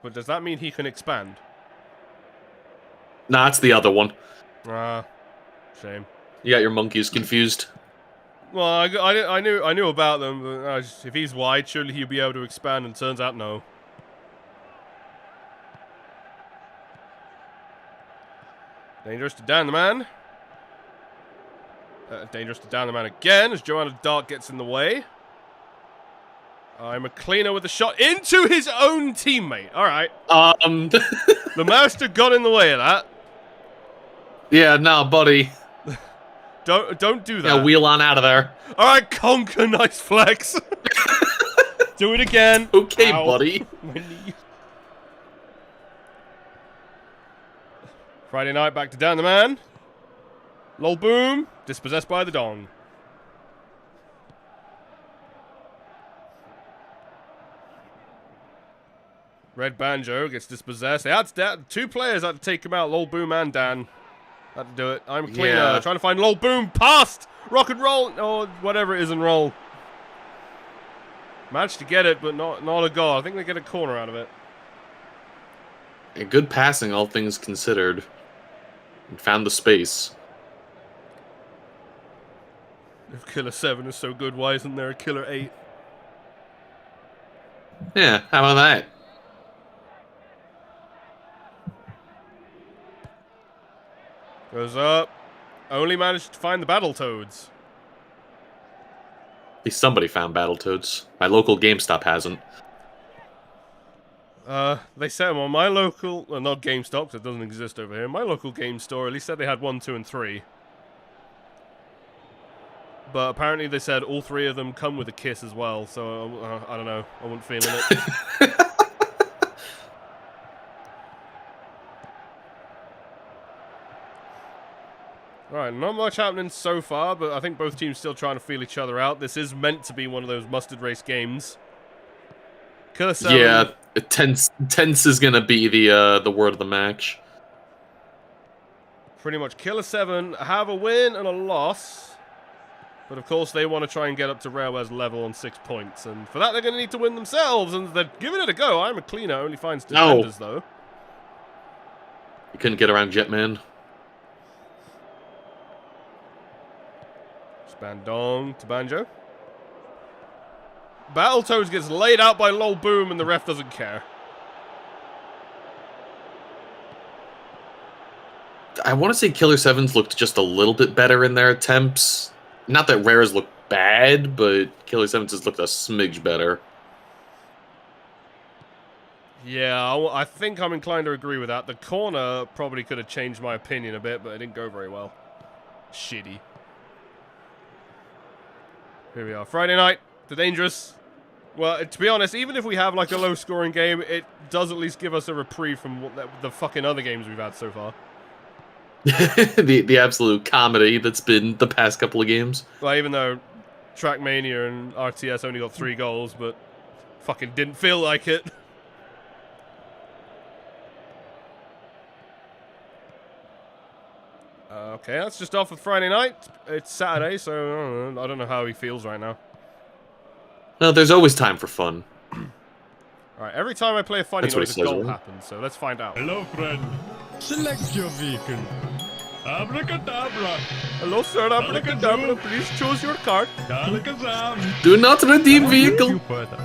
But does that mean he can expand?
Nah, it's the other one.
Ah, shame.
You got your monkeys confused.
Well, I knew about them. But, if he's wide, surely he'll be able to expand, and turns out no. Dangerous to down the man. Dangerous to down the man again as Joanna Dark gets in the way. I'm a cleaner with a shot into his own teammate. All right.
The
master got in the way of that.
Yeah, nah, buddy.
Don't do that.
Yeah, wheel on out of there.
All right, Conker, nice flex. Do it again.
Okay,
Ow.
buddy.
My knee. Friday night, back to Dan the Man. Lol boom, dispossessed by the Dong. Red Banjo gets dispossessed. They had to, two players had to take him out, Lol Boom and Dan. Had to do it. I'm cleaner.
Yeah.
Trying to find Lol Boom. Past! Rock and roll! Or whatever it is in roll. Managed to get it, but not a goal. I think they get a corner out of it.
A good passing, all things considered. And found the space.
If Killer 7 is so good, why isn't there a Killer 8?
Yeah, how about that?
Goes up. Only managed to find the Battletoads.
At least somebody found Battletoads. My local GameStop hasn't.
They said them on my local... Well, not GameStop, because it doesn't exist over here. My local game store at least said they had 1, 2, and 3. But apparently they said all 3 of them come with a kiss as well, so I don't know. I wasn't feeling it. Alright, not much happening so far, but I think both teams still trying to feel each other out. This is meant to be one of those mustard race games. Killer 7...
Yeah, tense is gonna be the word of the match.
Pretty much Killer 7 have a win and a loss. But of course they want to try and get up to Rareware's level on 6 points. And for that they're going to need to win themselves, and they're giving it a go. I'm a cleaner, only finds defenders though.
You couldn't get around Jetman.
Bandong to Banjo. Battletoads gets laid out by Lol Boom and the ref doesn't care.
I want to say Killer 7's looked just a little bit better in their attempts. Not that Rare's looked bad, but Killer 7's has looked a smidge better.
Yeah, I think I'm inclined to agree with that. The corner probably could have changed my opinion a bit, but it didn't go very well. Shitty. Here we are. Friday night. The Dangerous. Well, to be honest, even if we have like a low-scoring game, it does at least give us a reprieve from the fucking other games we've had so far.
the absolute comedy that's been the past couple of games.
Well, even though Trackmania and RTS only got 3 goals, but fucking didn't feel like it. Okay, that's just off with Friday night. It's Saturday, so I don't know how he feels right now.
No, there's always time for fun.
Alright, every time I play a funny
That's what
noise,
he
a
says,
goal
right?
happens, so let's find out.
Hello, friend. Select your vehicle. Abracadabra.
Hello, sir. Abracadabra. Please choose your card.
Alakazam.
Do not redeem vehicle.
You further.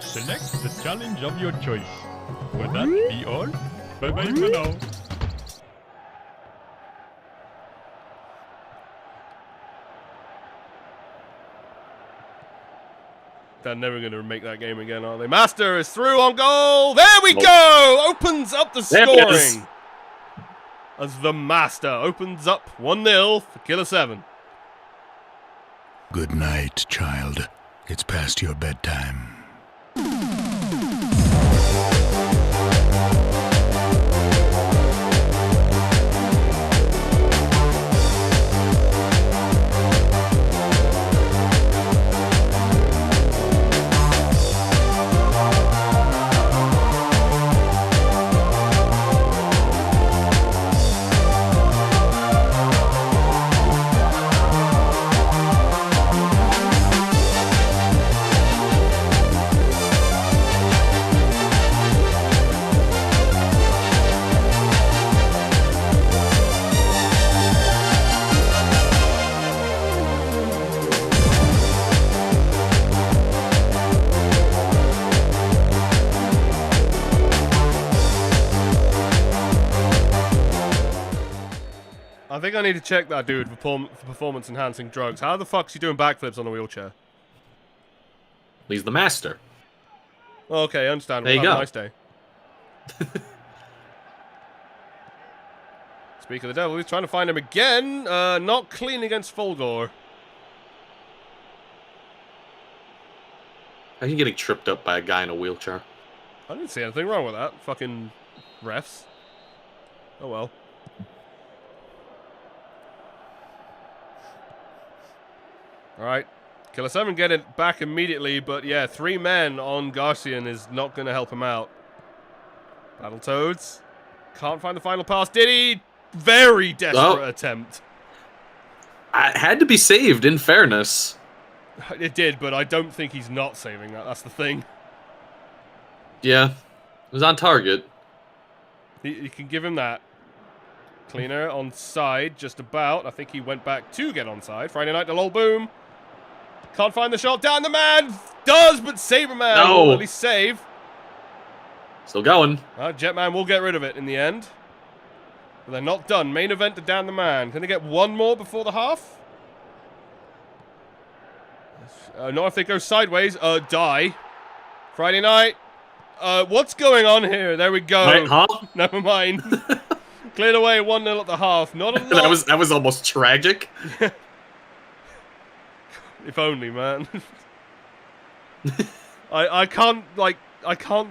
Select the challenge of your choice. Would that be all? Bye-bye for now.
They're never going to make that game again, are they? Master is through on goal. There we go. Opens up the scoring. As the Master opens up 1-0 for Killer 7.
Good night, child. It's past your bedtime.
I think I need to check that dude for performance-enhancing drugs. How the fuck's he doing backflips on a wheelchair?
He's the Master.
Okay, understandable.
There you
Have a
go.
nice day. Speak of the devil, he's trying to find him again. Not clean against Fulgore.
How are you getting tripped up by a guy in a wheelchair?
I didn't see anything wrong with that. Fucking refs. Oh well. Alright. Killer 7 get it back immediately, but yeah, 3 men on Garcian is not going to help him out. Battletoads. Can't find the final pass. Did he? Very desperate attempt.
It had to be saved, in fairness.
It did, but I don't think he's not saving that. That's the thing.
Yeah. It was on target.
You can give him that. Cleaner on side, just about. I think he went back to get on side. Friday night to lol boom. Can't find the shot. Down the man. Does, but Saberman will at least save.
Still going.
Jetman will get rid of it in the end. But they're not done. Main event to down the man. Can they get one more before the half? Not if they go sideways. Die. Friday night. What's going on here? There we go.
Wait, huh?
Never mind. Cleared away 1-0 at the half. Not a lot.
that was almost tragic.
If only, man. I can't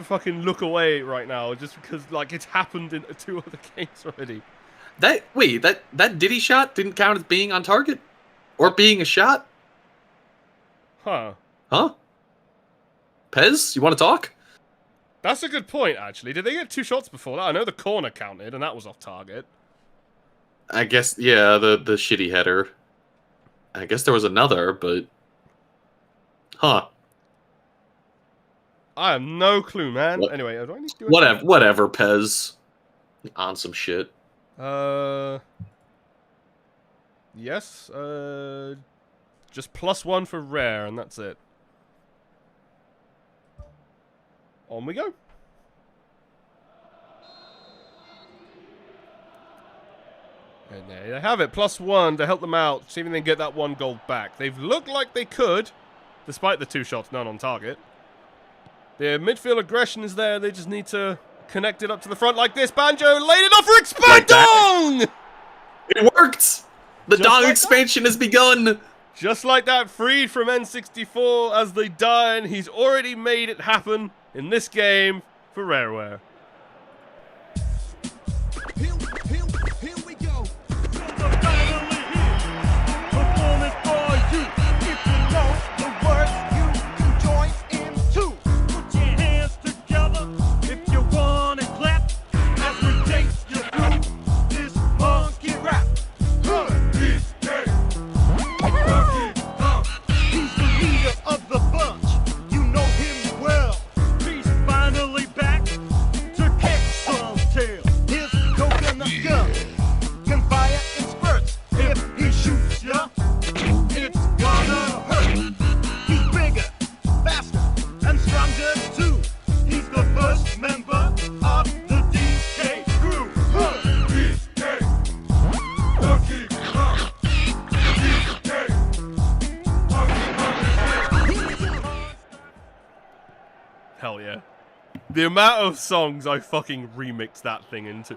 fucking look away right now just because it's happened in 2 other games already.
That Diddy shot didn't count as being on target? Or being a shot?
Huh.
Pez, you want to talk?
That's a good point, actually. Did they get 2 shots before that? I know the corner counted, and that was off target.
I guess, yeah, the shitty header. I guess there was another, but... Huh.
I have no clue, man. Anyway, do I need to do
whatever, Pez. On some shit.
Yes, just +1 for rare, and that's it. On we go. And there you have it, +1 to help them out, see if they can get that 1 goal back. They've looked like they could, despite the 2 shots, none on target. Their midfield aggression is there, they just need to connect it up to the front like this. Banjo laid it off for Expandong!
It worked! The Dong expansion has begun!
Just like that, freed from N64 as they die, and he's already made it happen in this game for Rareware.
Here we go.
Performance for you. If you know the words, you can join in too. Put your hands together if you wanna clap as we take you through this monkey rap. He's the leader of the bunch. You know him well. He's finally back to catch some tail. His coconut gun can fire in spurts. If he shoots ya, it's gonna hurt. He's bigger, faster, and stronger too. He's the first member of the DK crew. DK, Monkey Kong. DK,
Hell yeah. The amount of songs I fucking remixed that thing into.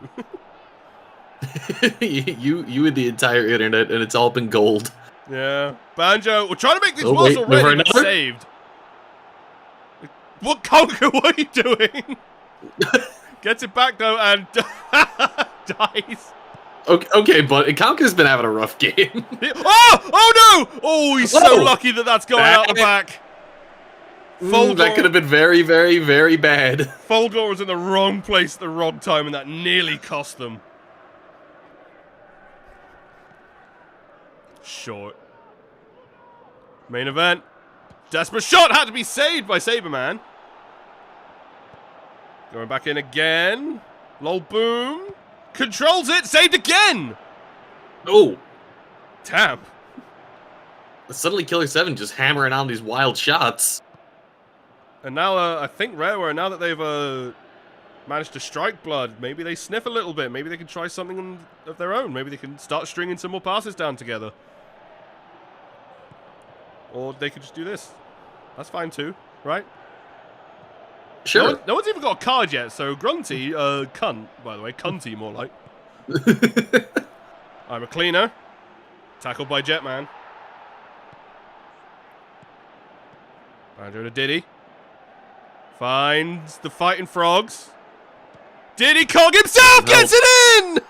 you and the entire internet, and it's all been gold.
Yeah. Banjo, we're trying to make these walls already, but
another?
saved. What, Conker, what are you doing? Gets it back, though, and dies.
Okay, but Conker's been having a rough game.
Oh no! Oh, he's so lucky that that's going out the back.
That could have been very, very, very bad.
Fulgore was in the wrong place at the wrong time, and that nearly cost them. Short. Main event. Desperate shot had to be saved by Saberman. Going back in again. Lol boom. Controls it. Saved again.
Oh.
Damn.
Suddenly Killer 7 just hammering on these wild shots.
And now I think Rareware, now that they've managed to strike blood, maybe they sniff a little bit. Maybe they can try something of their own. Maybe they can start stringing some more passes down together. Or they could just do this. That's fine too, right?
Sure.
No one's even got a card yet, so Grunty, cunt, by the way. Cunty, more like. I'm a cleaner. Tackled by Jetman. Banjo to Diddy. Finds the Fighting Frogs. Diddy Kong himself gets it in!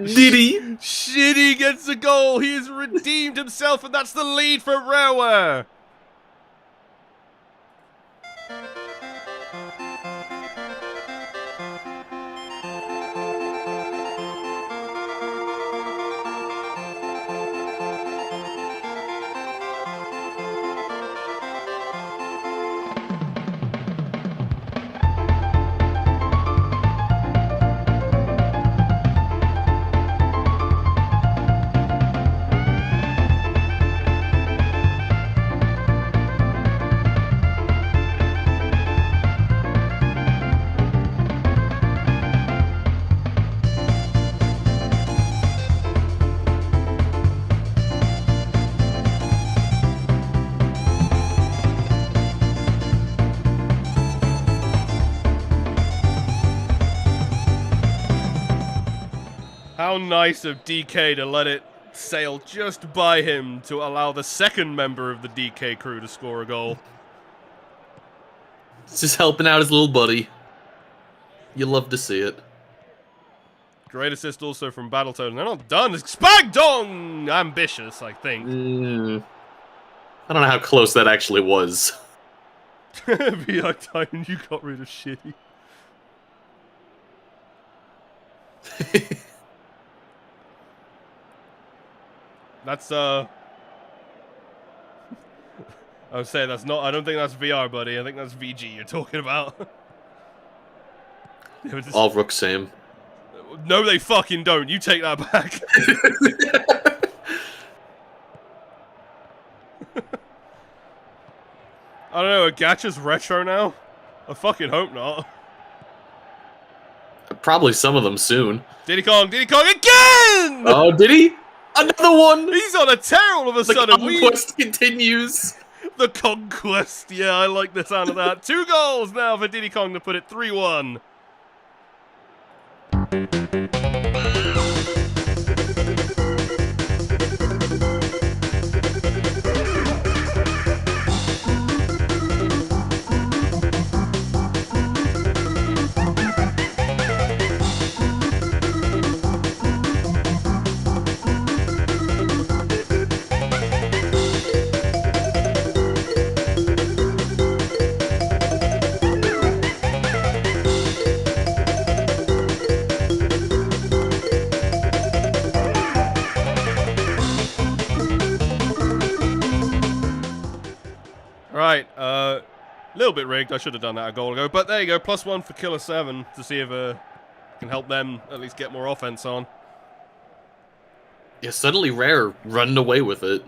Diddy!
Shitty gets the goal. He has redeemed himself, and that's the lead for Rareware. How nice of DK to let it sail just by him to allow the second member of the DK crew to score a goal.
He's just helping out his little buddy. You love to see it.
Great assist also from Battletoad, and they're not done. It's Spagdong! Ambitious, I think.
I don't know how close that actually was.
Be like, Titan, you got rid of Shitty. That's, I was saying that's not, I don't think that's VR, buddy. I think that's VG you're talking about.
All Rook same.
No, they fucking don't. You take that back. I don't know, are Gachas retro now? I fucking hope not.
Probably some of them soon.
Diddy Kong again!
Oh, did he? Another one!
He's on a tear all of a sudden.
The conquest continues.
The conquest. Yeah, I like the sound of that. 2 goals now for Diddy Kong to put it 3-1. Right, a little bit rigged. I should have done that a goal ago. But there you go, +1 for Killer 7 to see if can help them at least get more offense on.
Yeah, suddenly Rare running away with it.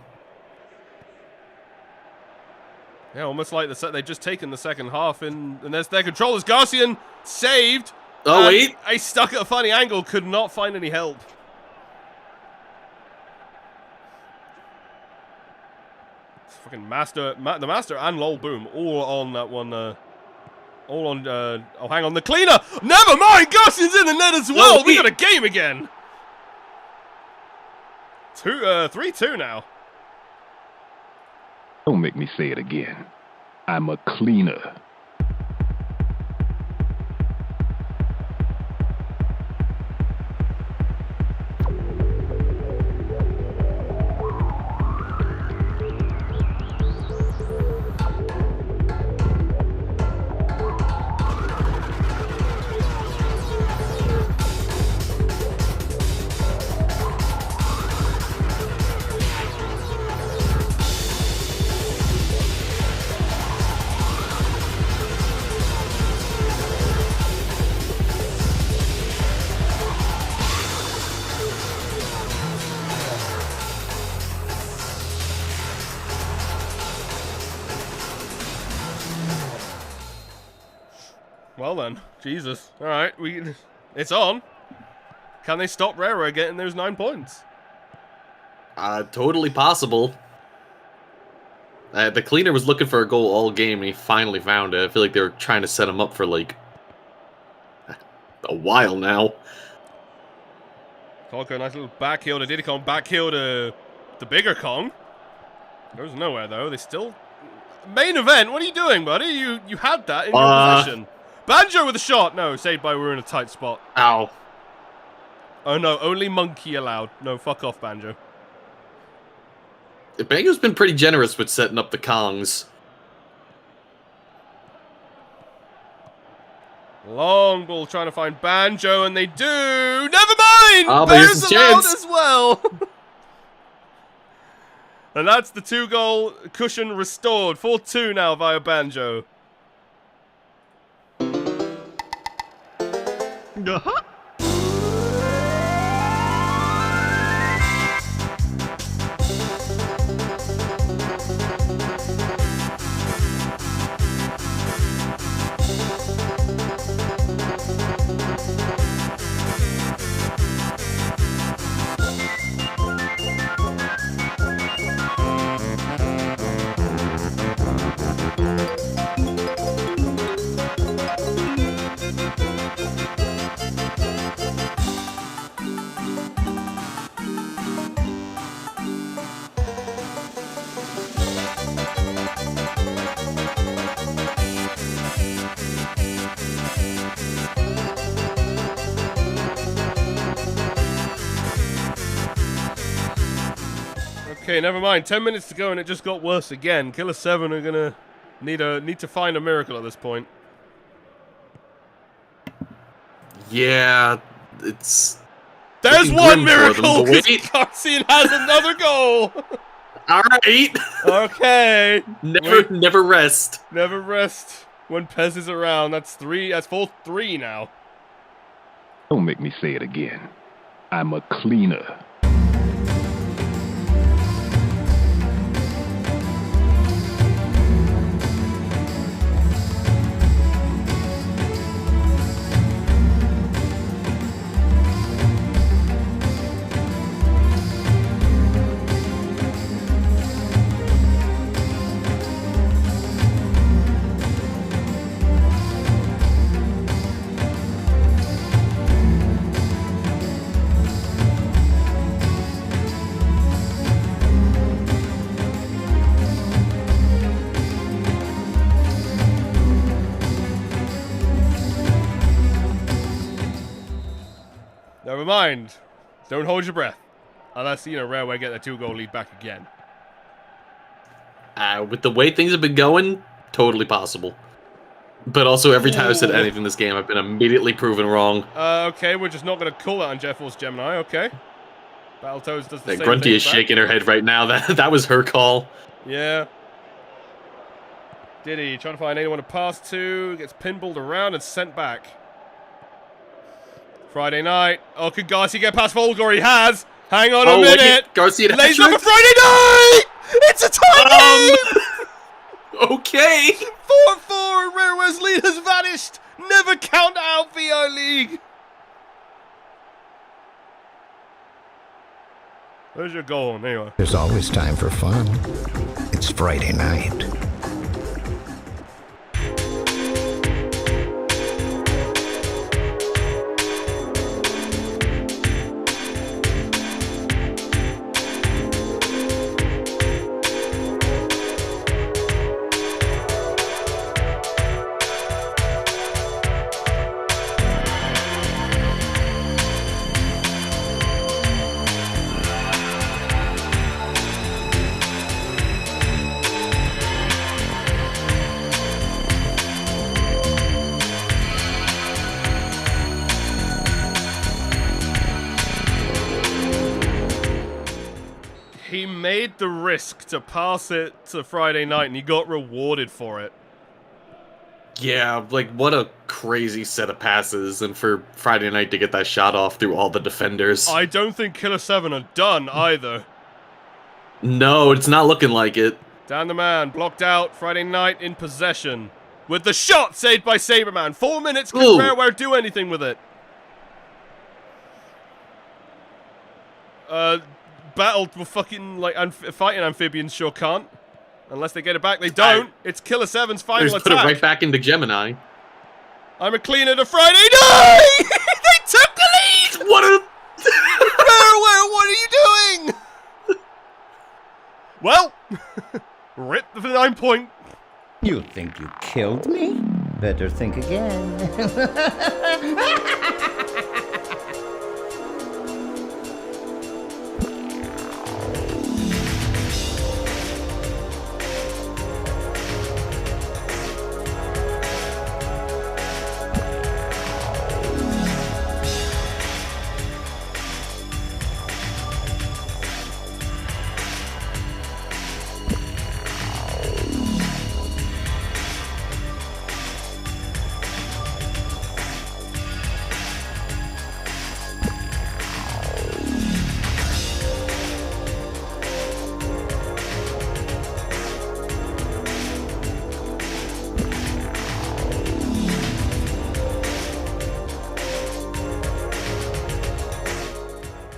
Yeah, almost like they've just taken the second half and there's their controllers. Garcian saved.
Oh, wait.
I stuck at a funny angle, could not find any help. Fucking Master, the Master and Lol Boom all on that one. All on, oh, hang on, the cleaner! Never mind! Garcian's in the net as well! We got a game again! 3-2 now.
Don't make me say it again. I'm a cleaner.
Well then, Jesus. Alright, it's on. Can they stop Rareware getting those 9 points?
Totally possible. The cleaner was looking for a goal all game, and he finally found it. I feel like they were trying to set him up for, like, a while now.
Konko, nice little back heel to Diddy Kong, back heel to the bigger Kong. Goes nowhere though. They still main event. What are you doing, buddy? You had that in your possession. Banjo with a shot. No, saved by we're in a tight spot.
Ow.
Oh no, only monkey allowed. No, fuck off, Banjo.
Banjo's been pretty generous with setting up the Kongs.
Long ball trying to find Banjo, and they do. Never mind.
Oh,
Bear's allowed
chance.
as well. And that's the 2-goal cushion restored. 4-2 now via Banjo. Okay, never mind. 10 minutes to go and it just got worse again. Killer 7 are gonna need to find a miracle at this point.
Yeah, it's...
There's one miracle!
Wait.
Garcian has another goal!
Alright!
Okay.
Never rest.
Never rest when Pez is around. That's 4-3 now.
Don't make me say it again. I'm a cleaner.
Never mind. Don't hold your breath. Unless, Rareware get the 2-goal lead back again.
With the way things have been going, totally possible. But also, every time I've said anything in this game, I've been immediately proven wrong.
Okay, we're just not going to call that on Jet Force Gemini, okay. Battletoads does the same
Grunty
thing
is
back.
shaking her head right now. That was her call.
Yeah. Diddy trying to find anyone to pass to. Gets pinballed around and sent back. Friday night. Oh, could Garcia get past Volgor? He has. Hang on a minute.
Garcia
lays up for Friday night. It's a tie game.
Okay.
4-4. Rareware's lead has vanished. Never count out VI League. Where's your goal anyway?
There's always time for fun. It's Friday night.
He made the risk to pass it to Friday night, and he got rewarded for it.
Yeah, like, what a crazy set of passes, and for Friday night to get that shot off through all the defenders.
I don't think Killer 7 are done either.
No, it's not looking like it.
Down the man, blocked out, Friday night in possession. With the shot saved by Saberman. 4 minutes, can Rareware do anything with it? Battle for fucking, like, fighting amphibians sure can't. Unless they get it back, they don't. It's Killer 7's final attack.
Put it right back into Gemini.
I'm a cleaner to Friday night!
What a...
What are you doing? Well, rip the 9 point.
You think you killed me? Better think again.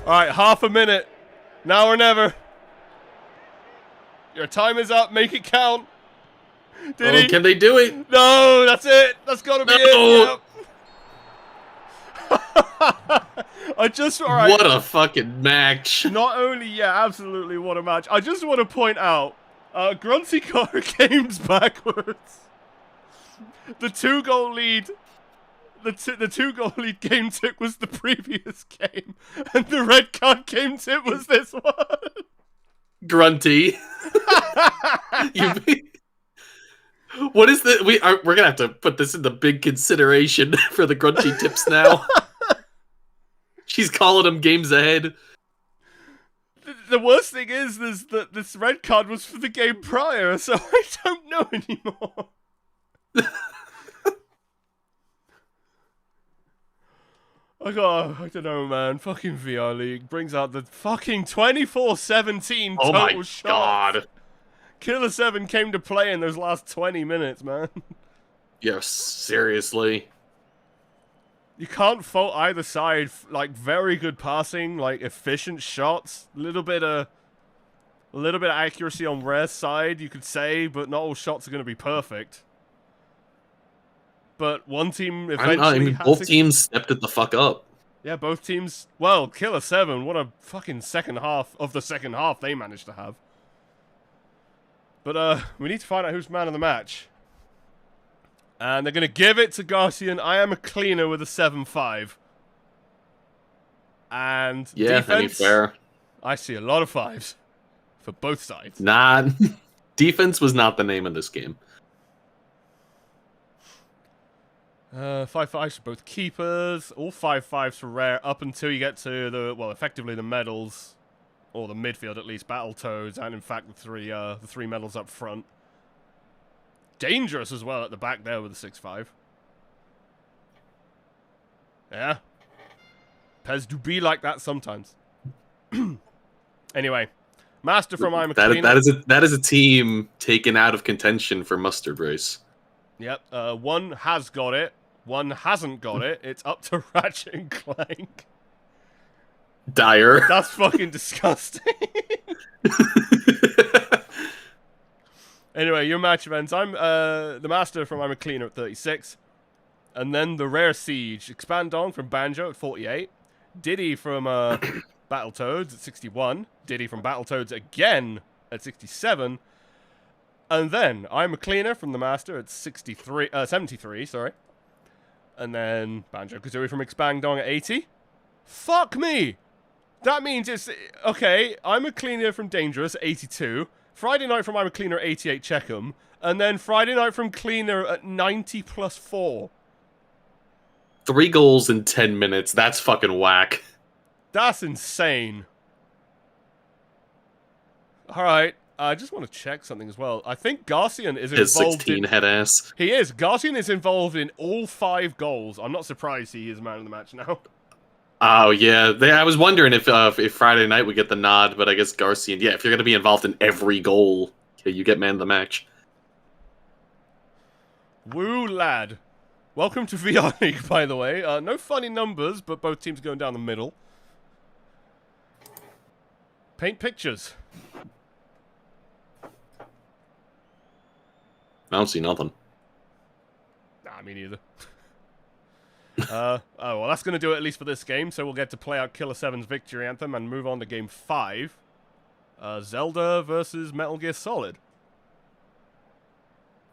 Alright, half a minute. Now or never. Your time is up. Make it count. Did
Can they do it?
No, that's it. That's gotta be it. Yep. Alright.
What a fucking match.
Not only, yeah, absolutely what a match. I just want to point out, Grunty got her games backwards. The 2-goal lead. The 2-goal lead game tip was the previous game, and the red card game tip was this one.
Grunty. What is the... We're gonna have to put this in the big consideration for the Grunty tips now. She's calling them games ahead.
The worst thing is that this red card was for the game prior, so I don't know anymore. I don't know, man. Fucking VR League brings out the fucking 24-17 total
my
shots.
God.
Killer 7 came to play in those last 20 minutes, man.
Yeah, seriously.
You can't fault either side. Like, very good passing, like efficient shots, a little bit of accuracy on Rare's side, you could say, but not all shots are going to be perfect. But one team eventually
both teams stepped it the fuck up.
Yeah, both teams. Well, Killer 7, what a fucking second half of the second half they managed to have. But we need to find out who's man of the match. And they're going to give it to Garcian. I am a cleaner with a 7-5. And
yeah,
defense,
fair.
I see a lot of 5s for both sides.
Nah, defense was not the name of this game.
5-5s for both keepers, all 5-5s for Rare, up until you get to effectively the medals, or the midfield at least, Battletoads, and in fact the three medals up front. Dangerous as well at the back there with the 6-5. Yeah. Pez do be like that sometimes. Anyway, Master from I'm a Cleaner.
That is a team taken out of contention for Mustard Race.
Yep, one has got it, one hasn't got it. It's up to Ratchet and Clank.
Dire.
That's fucking disgusting. Anyway, your match events. I'm the Master from I'm a Cleaner at 36. And then the Rare Siege. Expandong from Banjo at 48. Diddy from Battletoads at 61. Diddy from Battletoads again at 67. And then I'm a Cleaner from the Master at 73, sorry. And then Banjo-Kazooie from Expandong at 80. Fuck me! That means it's... Okay, I'm a Cleaner from Dangerous at 82. Friday Night from I'm a Cleaner at 88, Checkham. And then Friday Night from Cleaner at 90 plus 4.
3 goals in 10 minutes. That's fucking whack.
That's insane. Alright. I just want to check something as well. I think Garcian is
His
involved
16 head ass.
He is. Garcian is involved in all 5 goals. I'm not surprised he is man of the match now.
Oh, yeah. I was wondering if Friday Night would get the nod, but I guess Garcian... Yeah, if you're going to be involved in every goal, you get man of the match.
Woo, lad. Welcome to VR League, by the way. No funny numbers, but both teams going down the middle. Paint pictures.
I don't see nothing.
Nah, me neither. Oh, well, that's going to do it at least for this game, so we'll get to play out Killer 7's victory anthem and move on to game 5. Zelda versus Metal Gear Solid.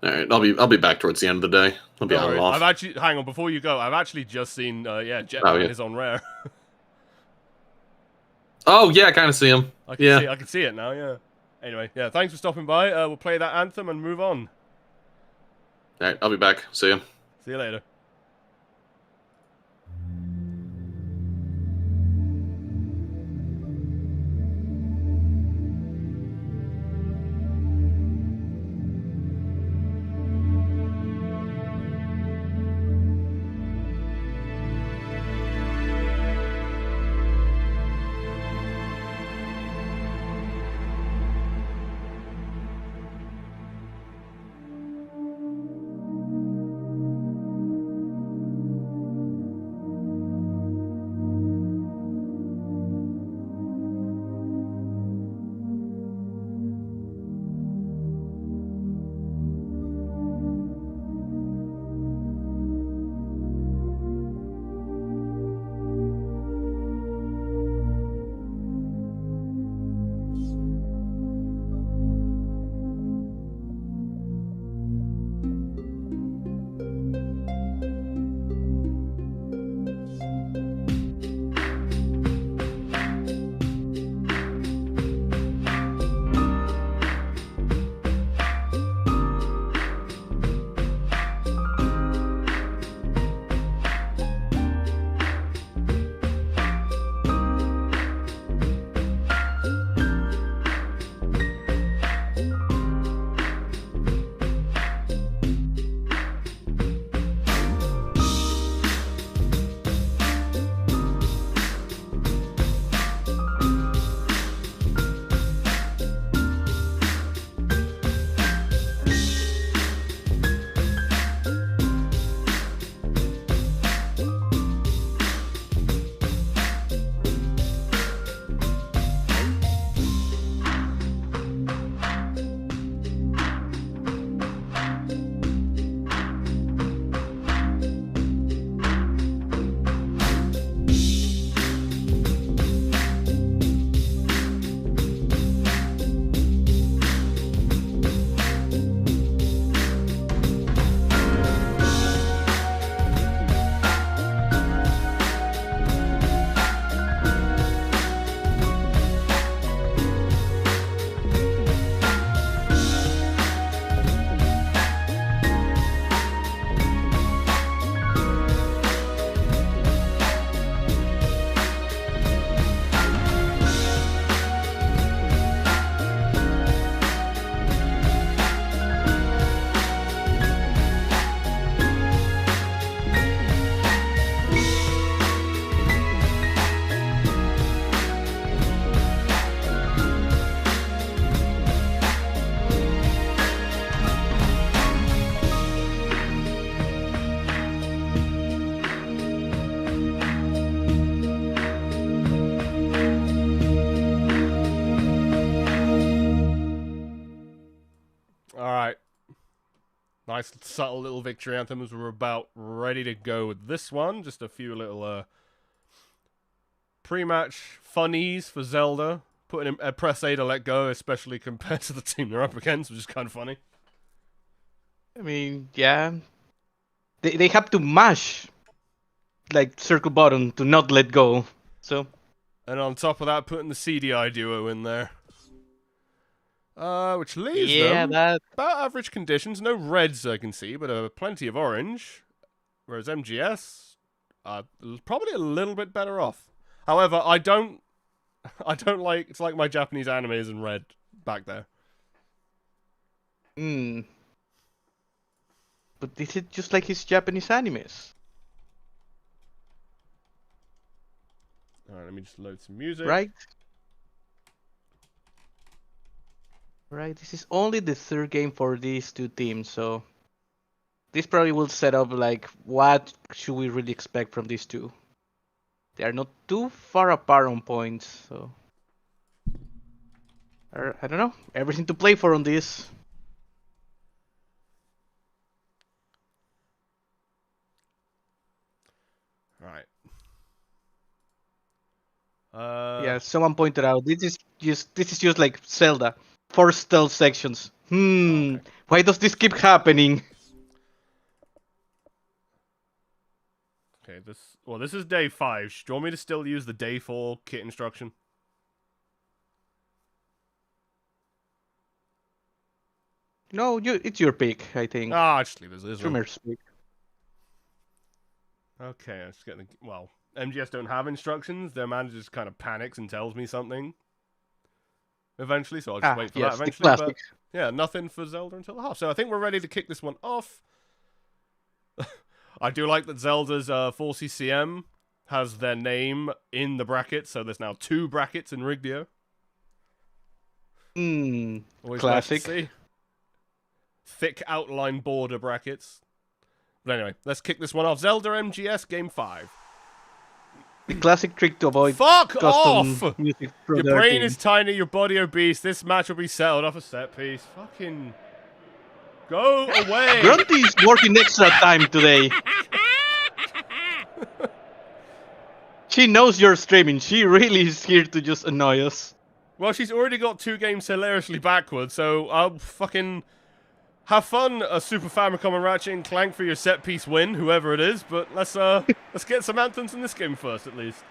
Alright, I'll be back towards the end of the day. I'll be on and off.
I've actually, hang on, before you go, I've actually just seen, Jetman is on Rare.
Oh, yeah, I kind of see him.
I can see it now, yeah. Anyway, yeah, thanks for stopping by. We'll play that anthem and move on.
Alright, I'll be back. See ya.
See you later. Nice subtle little victory anthems. We're about ready to go with this one. Just a few little pre-match funnies for Zelda. Putting in press A to let go, especially compared to the team they're up against, which is kind of funny.
I mean, yeah. They have to mash, like, circle button to not let go. So.
And on top of that, putting the CDI duo in there. Which leaves them about average conditions. No reds I can see, but plenty of orange. Whereas MGS, probably a little bit better off. However, I don't like. It's like my Japanese anime is in red back there.
But is it just like his Japanese animes?
Alright, let me just load some music.
Right. Right, this is only the third game for these two teams, so this probably will set up like what should we really expect from these two. They are not too far apart on points, so I don't know. Everything to play for on this.
Right.
Yeah, someone pointed out this is just like Zelda. 4 stealth sections. Why does this keep happening?
Okay, this is day 5. Do you want me to still use the day 4 kit instruction?
No, it's your pick, I think.
Just leave it as is.
Streamer's pick.
Okay, I'm just getting... Well, MGS don't have instructions. Their manager just kind of panics and tells me something eventually, so I'll just wait for that eventually. But yeah, nothing for Zelda until the half. So I think we're ready to kick this one off. I do like that Zelda's 4CCM has their name in the brackets, so there's now 2 brackets in Rigdio. Always
Classic.
Nice to see. Thick outline border brackets. But anyway, let's kick this one off. Zelda MGS Game 5.
The classic trick to avoid
Fuck
custom
off!
music
Your
from their
brain
team.
is tiny, your body obese. This match will be settled off a set piece. Fucking... Go away!
Grunty is working extra time today. She knows you're streaming. She really is here to just annoy us.
Well, she's already got 2 games hilariously backwards, so I'll fucking... Have fun, Super Famicom and Ratchet and Clank for your set piece win, whoever it is. But let's get some anthems in this game first, at least.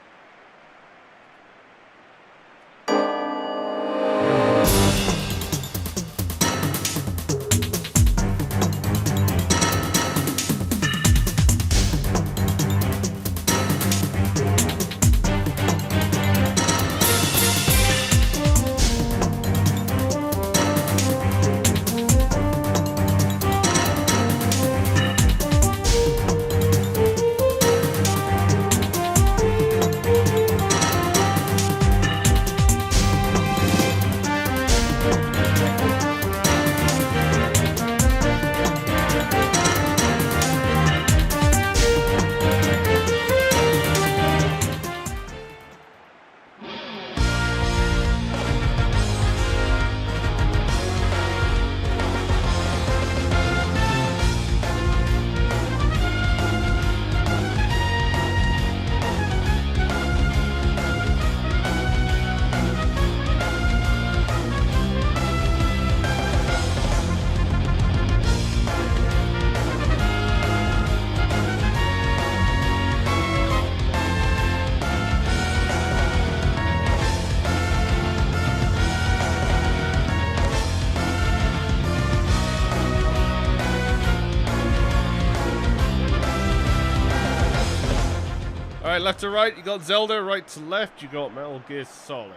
Alright, left to right, you got Zelda. Right to left, you got Metal Gear Solid.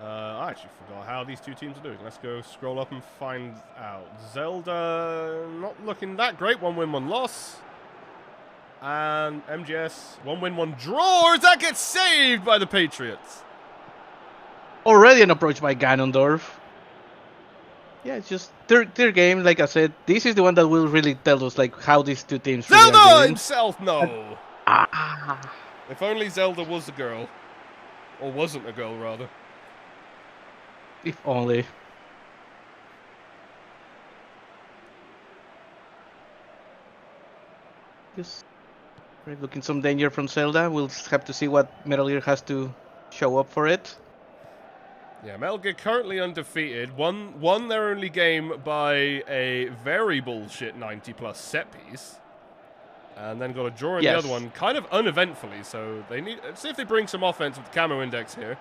I actually forgot how these 2 teams are doing. Let's go scroll up and find out. Zelda, not looking that great. 1 win, 1 loss. And MGS, 1 win, 1 draw. As that gets saved by the Patriots.
Already an approach by Ganondorf. Yeah, it's just their game. Like I said, this is the one that will really tell us like how these 2 teams.
Zelda
really are doing.
himself, no. If only Zelda was a girl, or wasn't a girl, rather.
If only. Just looking some danger from Zelda. We'll have to see what Metal Gear has to show up for it.
Yeah, Metal Gear currently undefeated. Won their only game by a very bullshit 90+ set piece. And then got a draw in the other one, kind of uneventfully. So they need... Let's see if they bring some offense with the camo index here.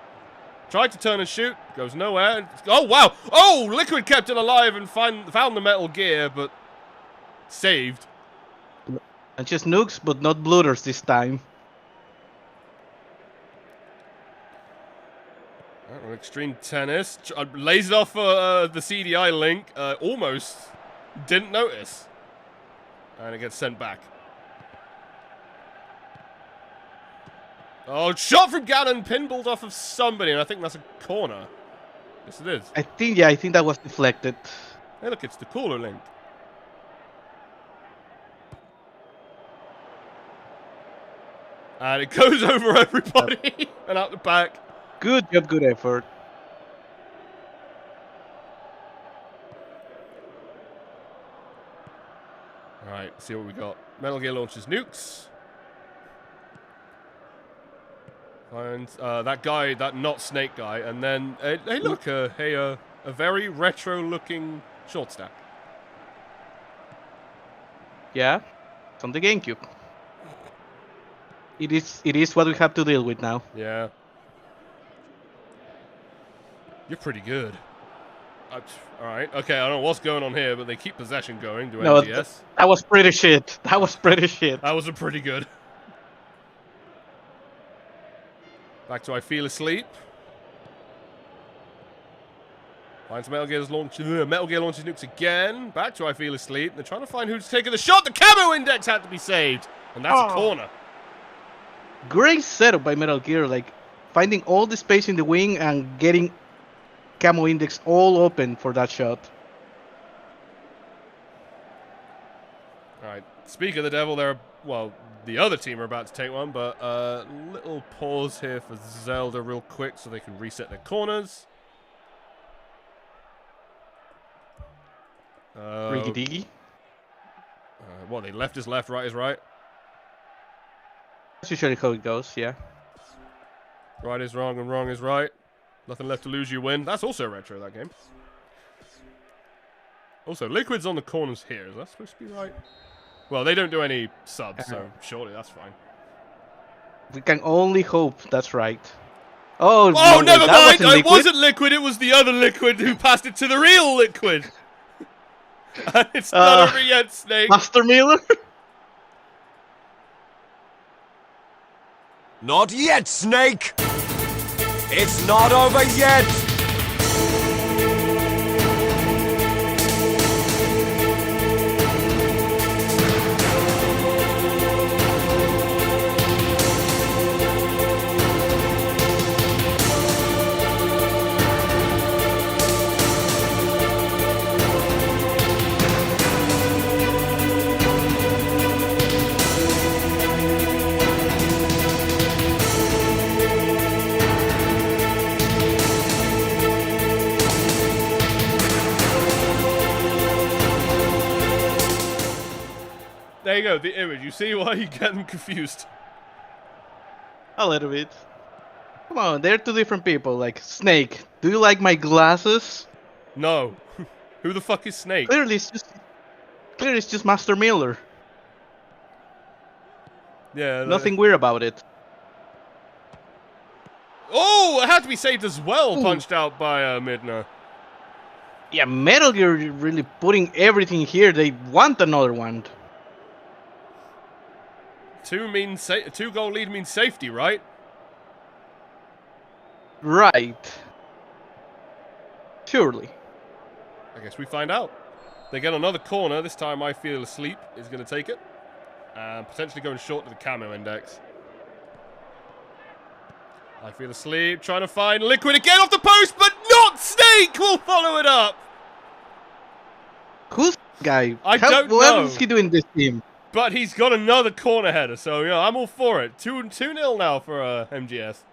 Tried to turn and shoot. Goes nowhere. Oh, wow. Oh, Liquid kept it alive and found the Metal Gear, but saved.
And just nukes, but not bloaters this time.
Extreme Tennis. Lays it off the CDI link. Almost didn't notice. And it gets sent back. Oh, shot from Ganon, pinballed off of somebody, and I think that's a corner. Yes, it is.
I think that was deflected.
Hey, look, it's the cooler link. And it goes over everybody and out the back.
Good job, good effort.
Alright, see what we got. Metal Gear launches nukes. And that guy, that not Snake guy, and then hey look, a very retro-looking short stack.
Yeah, it's on the GameCube. It is what we have to deal with now.
Yeah. You're pretty good. Alright, okay, I don't know what's going on here, but they keep possession going. Do
No,
MGS.
that was pretty shit. That was pretty shit.
That was a pretty good. Back to I Feel Asleep. Finds Metal Gear launches nukes again. Back to I Feel Asleep. They're trying to find who's taking the shot. The camo index had to be saved. And that's a corner.
Great setup by Metal Gear, like finding all the space in the wing and getting camo index all open for that shot.
Alright, speak of the devil, the other team are about to take one, but little pause here for Zelda real quick so they can reset their corners.
Riggy diggy.
What, they left is left, right is right?
That's usually how it goes, yeah.
Right is wrong and wrong is right. Nothing left to lose, you win. That's also retro, that game. Also, Liquid's on the corners here. Is that supposed to be right? Well, they don't do any subs, so surely that's fine.
We can only hope that's right. Oh,
no, never mind!
It
wasn't Liquid, it was the other Liquid who passed it to the real Liquid! And it's not over yet, Snake.
Master Miller?
Not yet, Snake! It's not over yet!
There you go, the image. You see why you get them confused?
A little bit. Come on, they're two different people. Like, Snake, do you like my glasses?
No. Who the fuck is Snake?
Clearly it's just Master Miller.
Yeah.
Nothing weird about it.
Oh, it had to be saved as well, punched out by Midna.
Yeah, Metal Gear really putting everything here. They want another one.
Two goal lead means safety, right?
Right. Surely.
I guess we find out. They get another corner. This time I Feel Asleep is going to take it. And potentially going short to the camo index. I Feel Asleep, trying to find Liquid again off the post, but not Snake will follow it up.
Who's the guy?
I don't know.
What is he doing this team?
But he's got another corner header, so I'm all for it. 2-0 now for MGS.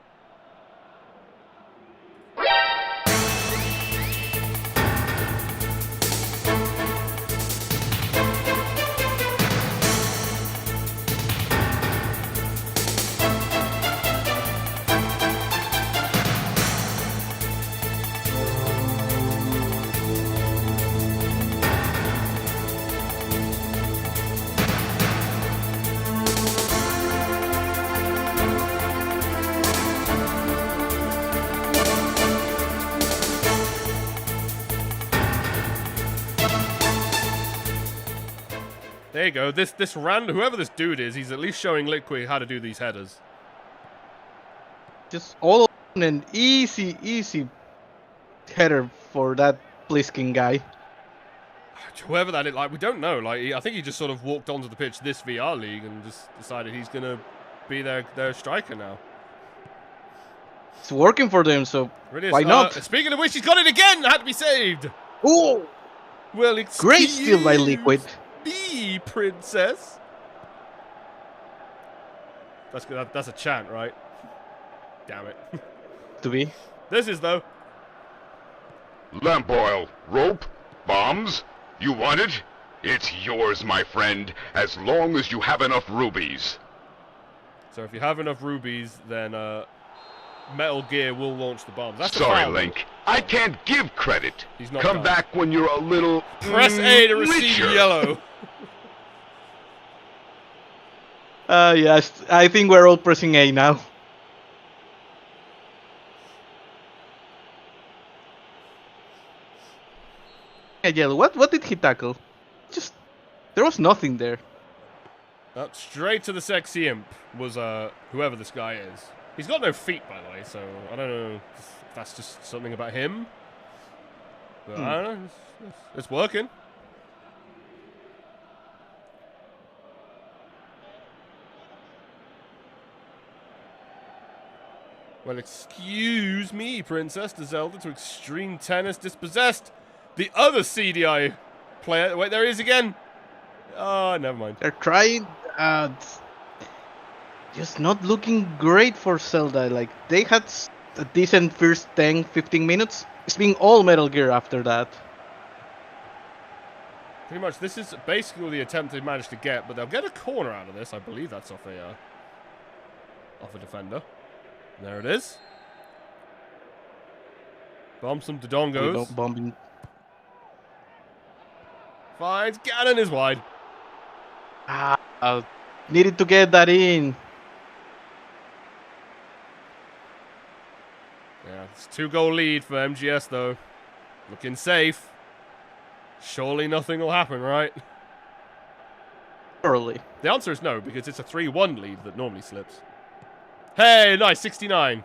There you go. This random, whoever this dude is, he's at least showing Liquid how to do these headers.
Just all on an easy header for that Bliskin guy.
Whoever that is, like, we don't know. Like, I think he just sort of walked onto the pitch this VR league and just decided he's gonna be their striker now.
It's working for them, so why not?
Speaking of which, he's got it again. Had to be saved.
Oh,
well, it's
great steal by Liquid.
Be princess. That's good. That's a chant, right? Damn it.
To be.
This is though.
Lamp oil, rope, bombs. You want it? It's yours, my friend, as long as you have enough rubies.
So if you have enough rubies, then Metal Gear will launch the bombs. That's a
Sorry,
foul.
Link. I can't give credit.
He's not
Come
done.
back when you're a little.
Press A to receive
richer.
yellow.
Yes, I think we're all pressing A now. Yeah, yellow. What did he tackle? Just there was nothing there.
Straight to the sexy imp was whoever this guy is. He's got no feet, by the way, so I don't know if that's just something about him. But I don't know. It's working. Well, excuse me, Princess. The Zelda to extreme tennis dispossessed the other CDI player. Wait, there he is again. Oh, never mind.
They're trying. Just not looking great for Zelda. Like, they had a decent first 10, 15 minutes. It's been all Metal Gear after that.
Pretty much, this is basically the attempt they managed to get, but they'll get a corner out of this. I believe that's off a defender. There it is. Bomb some Dodongos.
Bombing.
Finds Ganon is wide.
Needed to get that in.
Yeah, it's 2-goal lead for MGS though. Looking safe. Surely nothing will happen, right?
Early.
The answer is no, because it's a 3-1 lead that normally slips. Hey, nice, 69.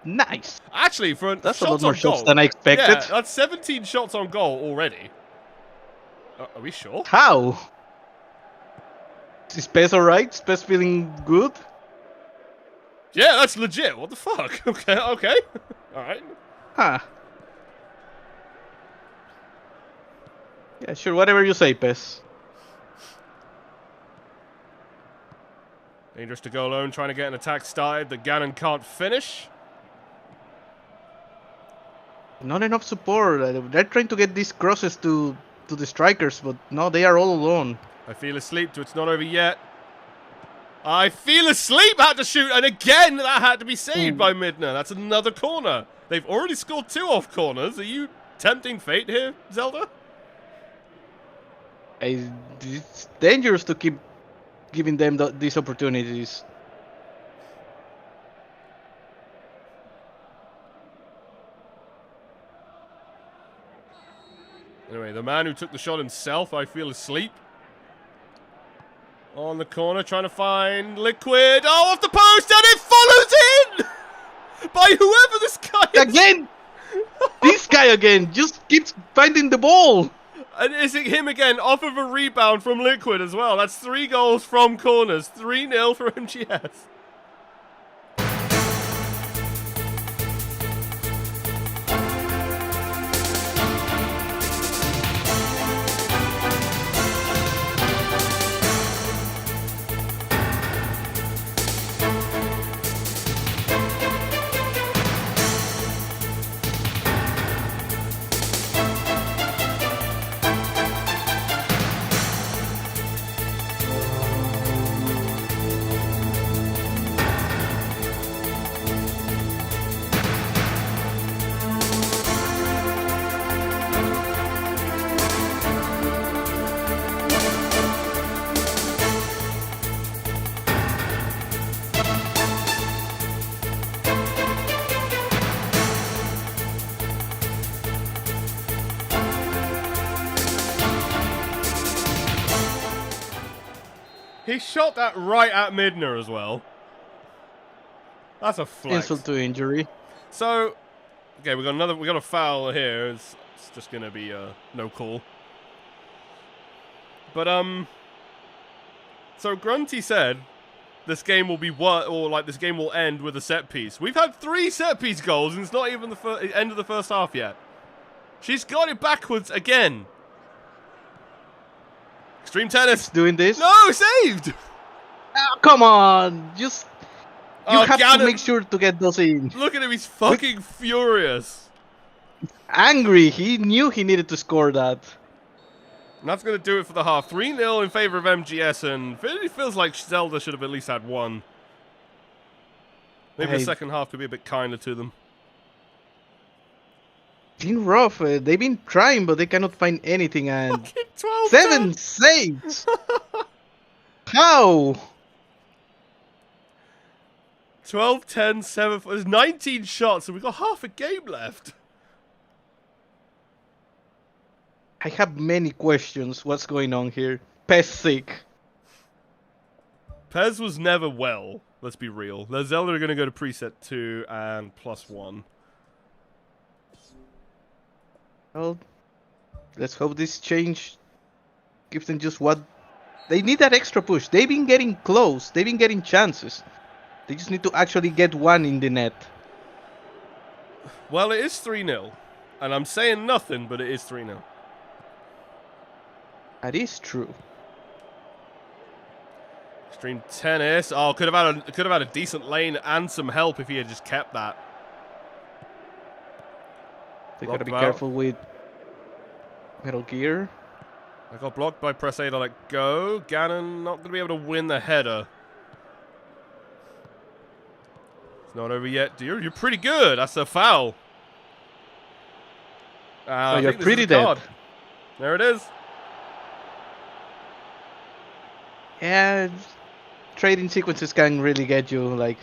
Nice.
Actually, for
that's a
shots
lot more
on
shots
goal,
than I expected.
Yeah, that's 17 shots on goal already. Are we sure?
How? Is Space alright? Space feeling good?
Yeah, that's legit. What the fuck? Okay. Alright.
Huh. Yeah, sure, whatever you say, Pez.
Dangerous to go alone, trying to get an attack started that Ganon can't finish.
Not enough support. They're trying to get these crosses to the strikers, but no, they are all alone.
I feel asleep, so it's not over yet. I feel asleep, had to shoot, and again that had to be saved by Midna. That's another corner. They've already scored 2 off corners. Are you tempting fate here, Zelda?
It's dangerous to keep giving them these opportunities.
Anyway, the man who took the shot himself, I feel asleep. On the corner, trying to find Liquid. Oh, off the post, and it follows in! By whoever this guy is.
Again! This guy again just keeps finding the ball.
And is it him again, off of a rebound from Liquid as well? That's 3 goals from corners. 3-0 for MGS. He shot that right at Midna as well. That's a flex.
Insult to injury.
So, okay, we got a foul here. It's just gonna be no call. But so Grunty said this game will be this game will end with a set piece. We've had 3 set piece goals, and it's not even the end of the first half yet. She's got it backwards again. Extreme tennis.
Doing this?
No, saved.
Oh, come on, just you have
Ganon.
to make sure to get those in.
Look at him, he's fucking furious.
Angry, he knew he needed to score that.
And that's going to do it for the half. 3-0 in favor of MGS, and it feels like Zelda should have at least had 1. Maybe the second half could be a bit kinder to them.
Been rough. They've been trying, but they cannot find anything. And
12,
7 saves. How?
12, 10, 7. There's 19 shots, and we've got half a game left.
I have many questions. What's going on here? Pez sick.
Pez was never well. Let's be real. The Zelda are going to go to preset 2 and +1.
Well, let's hope this change gives them just what they need. That extra push. They've been getting close. They've been getting chances. They just need to actually get one in the net.
Well, it is 3-0. And I'm saying nothing, but it is 3-0.
That is true.
Extreme tennis. Oh, could have had a decent lane and some help if he had just kept that.
They gotta be careful with Metal Gear.
I got blocked by press A to let go. Ganon not gonna be able to win the header. It's not over yet, dear. You're pretty good. That's a foul.
Oh, you're pretty dead.
There it is.
Yeah, trading sequences can really get you, like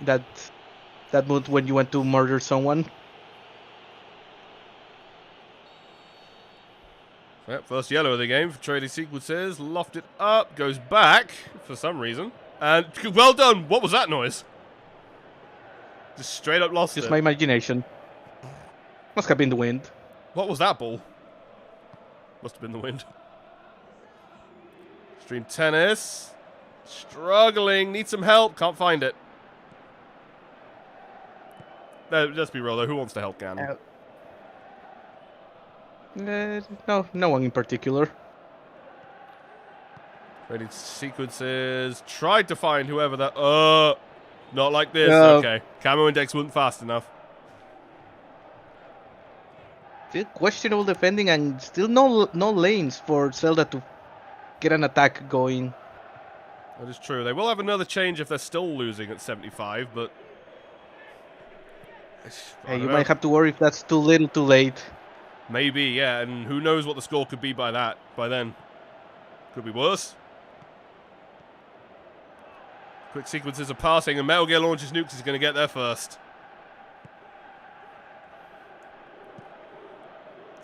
that mood when you want to murder someone.
Yep, first yellow of the game for trading sequences. Lofted up, goes back for some reason. And well done. What was that noise? Just straight up lost it.
Just my imagination. Must have been the wind.
What was that ball? Must have been the wind. Extreme tennis. Struggling. Need some help. Can't find it. No, let's be real though. Who wants to help Ganon?
No one in particular.
Trading sequences. Tried to find whoever that. Not like this.
No.
Okay. Camo index wasn't fast enough.
Still questionable defending and still no lanes for Zelda to get an attack going.
That is true. They will have another change if they're still losing at 75, but...
Hey, you might have to worry if that's too little too late.
Maybe, yeah, and who knows what the score could be by then. Could be worse. Quick sequences of passing, and Metal Gear launches nukes is going to get there first.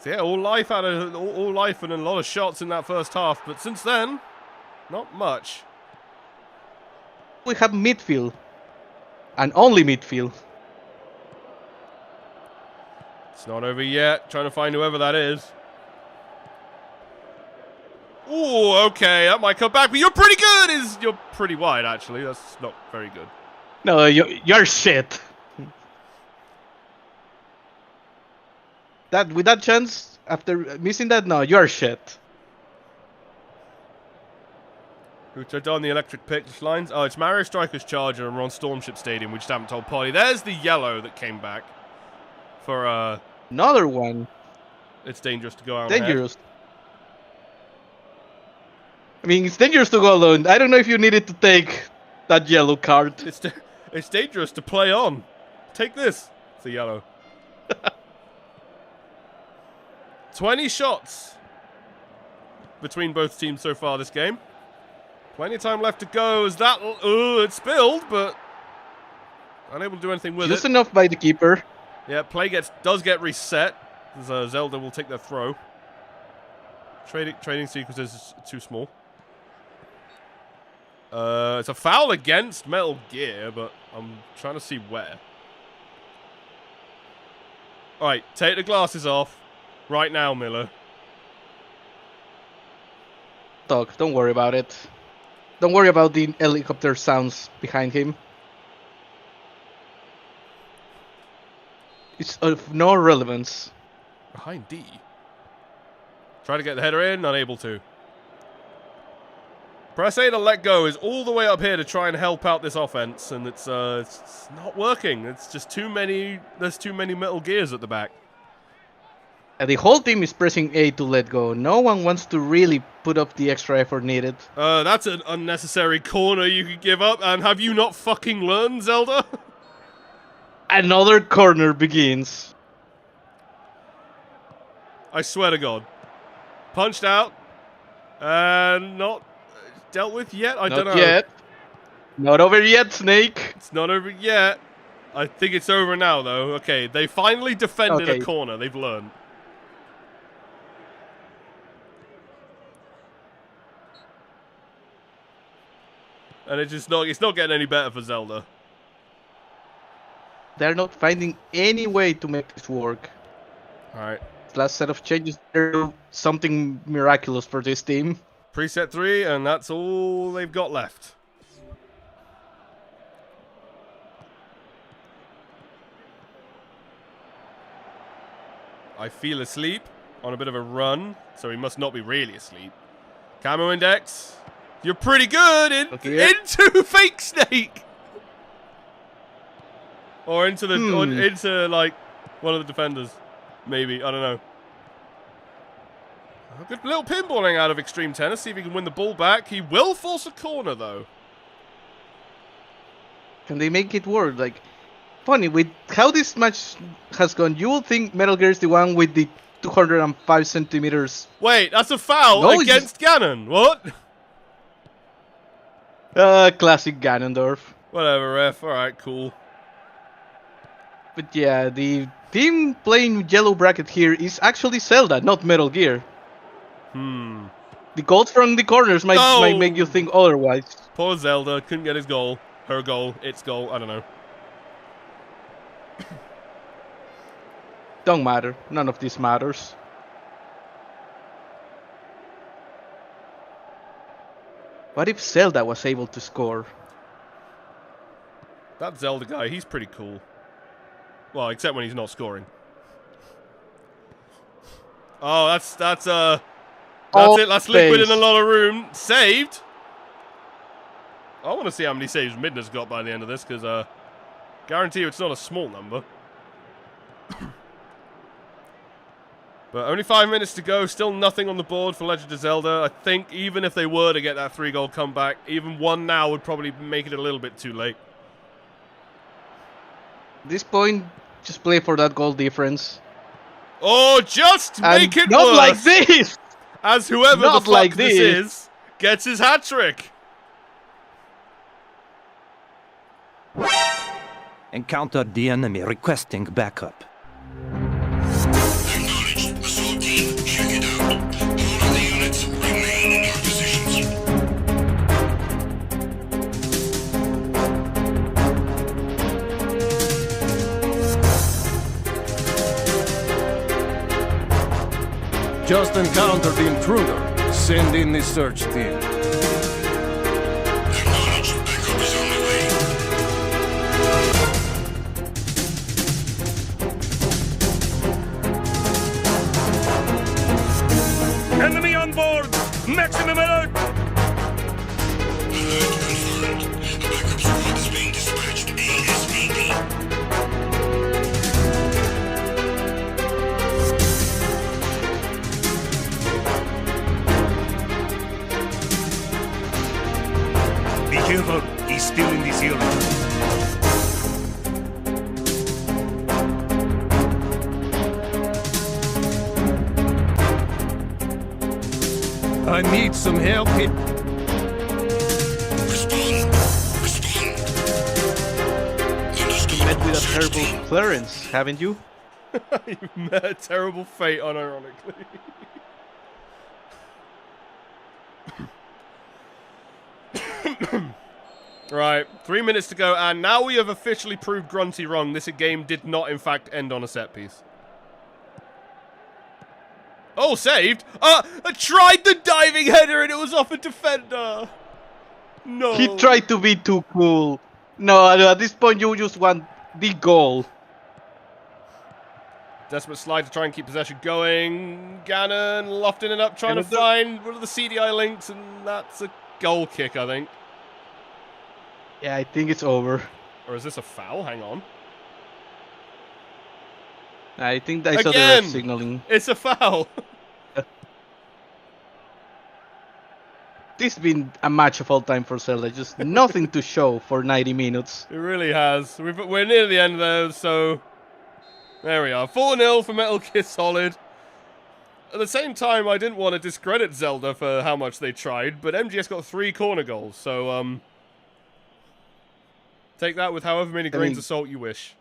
So yeah, all life and a lot of shots in that first half, but since then, not much.
We have midfield, and only midfield.
It's not over yet. Trying to find whoever that is. Ooh, okay, that might come back, but you're pretty good. You're pretty wide, actually. That's not very good.
No, you're shit. With that chance, after missing that, no, you're shit.
Who turned on the electric pitch lines? Oh, it's Mario Strikers Charger, and we're on Stormship Stadium. We just haven't told Polly. There's the yellow that came back for
another one.
It's dangerous to go out.
Dangerous. I mean, it's dangerous to go alone. I don't know if you needed to take that yellow card.
It's dangerous to play on. Take this. It's the yellow. 20 shots between both teams so far this game. Plenty of time left to go. As that it spilled, but unable to do anything with it.
Just enough by the keeper.
Yeah, play does get reset. As Zelda will take their throw. Trading sequences is too small. It's a foul against Metal Gear, but I'm trying to see where. Alright, take the glasses off. Right now, Miller.
Dog, don't worry about it. Don't worry about the helicopter sounds behind him. It's of no relevance.
Behind D. Try to get the header in, not able to. Press A to let go is all the way up here to try and help out this offense, and it's not working. It's just too many. There's too many Metal Gears at the back.
The whole team is pressing A to let go. No one wants to really put up the extra effort needed.
That's an unnecessary corner you could give up, and have you not fucking learned, Zelda?
Another corner begins.
I swear to God. Punched out. And not dealt with yet? I don't know.
Not yet. Not over yet, Snake.
It's not over yet. I think it's over now, though. Okay, they finally defended a corner. They've learned. And it's not getting any better for Zelda.
They're not finding any way to make this work.
Alright.
Last set of changes, there's something miraculous for this team.
Preset 3, and that's all they've got left. I feel asleep on a bit of a run, so he must not be really asleep. Camo index. You're pretty good into fake Snake. Or into the into like one of the defenders, maybe. I don't know. A good little pinballing out of Extreme Tennis. See if he can win the ball back. He will force a corner though.
Can they make it work? Like, funny with how this match has gone, you will think Metal Gear is the one with the 205 centimeters.
Wait, that's a foul against Ganon. What?
Classic Ganondorf.
Whatever, ref. All right, cool.
But yeah, the team playing yellow bracket here is actually Zelda, not Metal Gear. The goals from the corners might make you think otherwise.
Poor Zelda couldn't get his goal, her goal, its goal. I don't know.
Don't matter. None of this matters. What if Zelda was able to score?
That Zelda guy, he's pretty cool. Well, except when he's not scoring. Oh, that's it. That's Liquid in a lot of room. Saved. I want to see how many saves Midna's got by the end of this, because guarantee you it's not a small number. But only 5 minutes to go. Still nothing on the board for Legend of Zelda. I think even if they were to get that 3-goal comeback, even one now would probably make it a little bit too late.
At this point, just play for that goal difference.
Oh, just make it
not
worse.
Like this.
As whoever
not
the fuck
like
this is gets his hat trick.
Encountered the enemy requesting backup.
Just encountered the intruder. Send in the search team.
Enemy on board! Maximum alert!
Be careful, he's still in this area.
I need some help here.
You met with a terrible clearance, haven't you?
You've met a terrible fate, unironically. Right, 3 minutes to go, and now we have officially proved Grunty wrong. This game did not, in fact, end on a set piece. Oh, saved! I tried the diving header and it was off a defender! No.
He tried to be too cool. No, at this point you just want the goal.
Desperate slide to try and keep possession going. Ganon lofting it up, trying to find one of the CDI links, and that's a goal kick, I think.
Yeah, I think it's over.
Or is this a foul? Hang on.
I think I saw the
Again!
ref signaling.
It's a foul.
This has been a match of all time for Zelda. Just nothing to show for 90 minutes.
It really has. We're near the end though, so there we are. 4-0 for Metal Gear Solid. At the same time, I didn't want to discredit Zelda for how much they tried, but MGS got 3 corner goals, so take that with however many grains of salt you wish.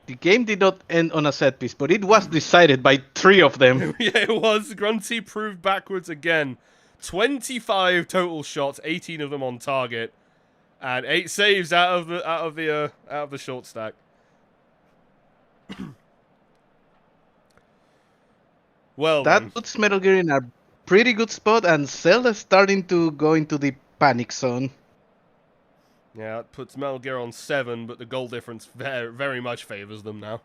The game did not end on a set piece, but it was decided by 3 of them.
Yeah, it was. Grunty proved backwards again. 25 total shots, 18 of them on target, and 8 saves out of the short stack. Well,
that puts Metal Gear in a pretty good spot, and Zelda's starting to go into the panic zone.
Yeah, it puts Metal Gear on 7, but the goal difference very much favors them now.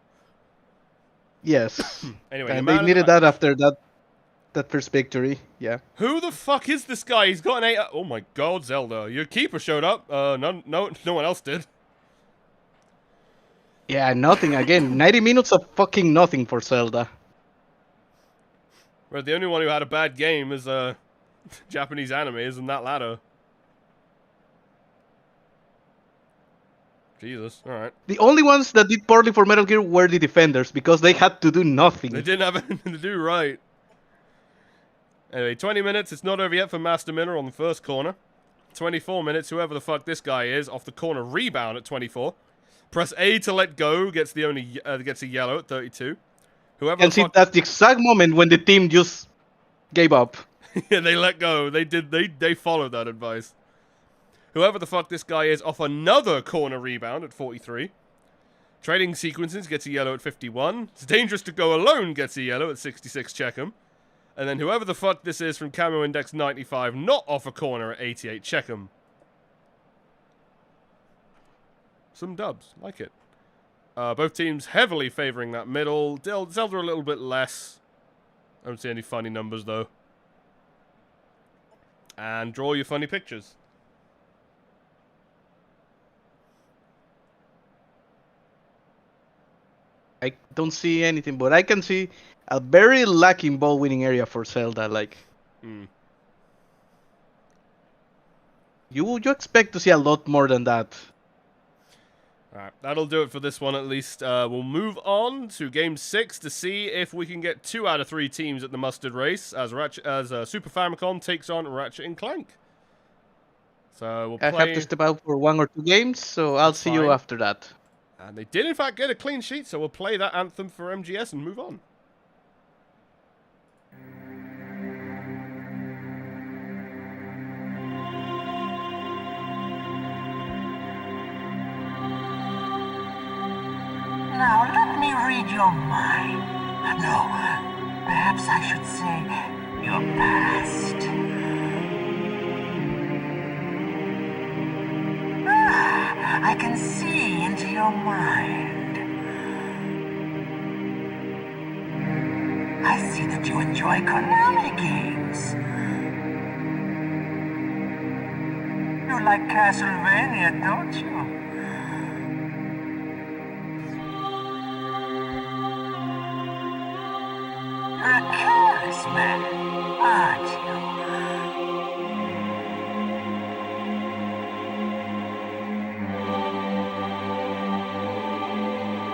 Yes.
Anyway,
and they needed that after that first victory. Yeah.
Who the fuck is this guy? He's got an 8. Oh my god, Zelda! Your keeper showed up. No one else did.
Yeah, nothing again. 90 minutes of fucking nothing for Zelda.
Well, the only one who had a bad game is Japanese anime, isn't that ladder? Jesus, alright.
The only ones that did poorly for Metal Gear were the defenders, because they had to do nothing.
They didn't have anything to do right. Anyway, 20 minutes, it's not over yet for Master Miller on the first corner. 24 minutes, whoever the fuck this guy is, off the corner rebound at 24. Press A to let go, gets a yellow at 32. Whoever
And see, that's the exact moment when the team just gave up.
Yeah, they let go. They followed that advice. Whoever the fuck this guy is, off another corner rebound at 43. Trading sequences gets a yellow at 51. It's dangerous to go alone gets a yellow at 66, check him. And then whoever the fuck this is from Camo Index 95, not off a corner at 88, check him. Some dubs, like it. Both teams heavily favoring that middle. Zelda a little bit less. I don't see any funny numbers though. And draw your funny pictures.
I don't see anything, but I can see a very lacking ball winning area for Zelda. Like, you expect to see a lot more than that.
Alright, that'll do it for this one at least. We'll move on to Game 6 to see if we can get 2 out of 3 teams at the Mustard Race as Super Famicom takes on Ratchet and Clank. So we'll play...
I have to step out for 1 or 2 games, so I'll see you after that.
And they did in fact get a clean sheet, so we'll play that anthem for MGS and move on.
Now, let me read your mind. No, perhaps I should say your past. I can see into your mind. I see that you enjoy Konami games. You like Castlevania, don't you? You're a careless man, aren't you?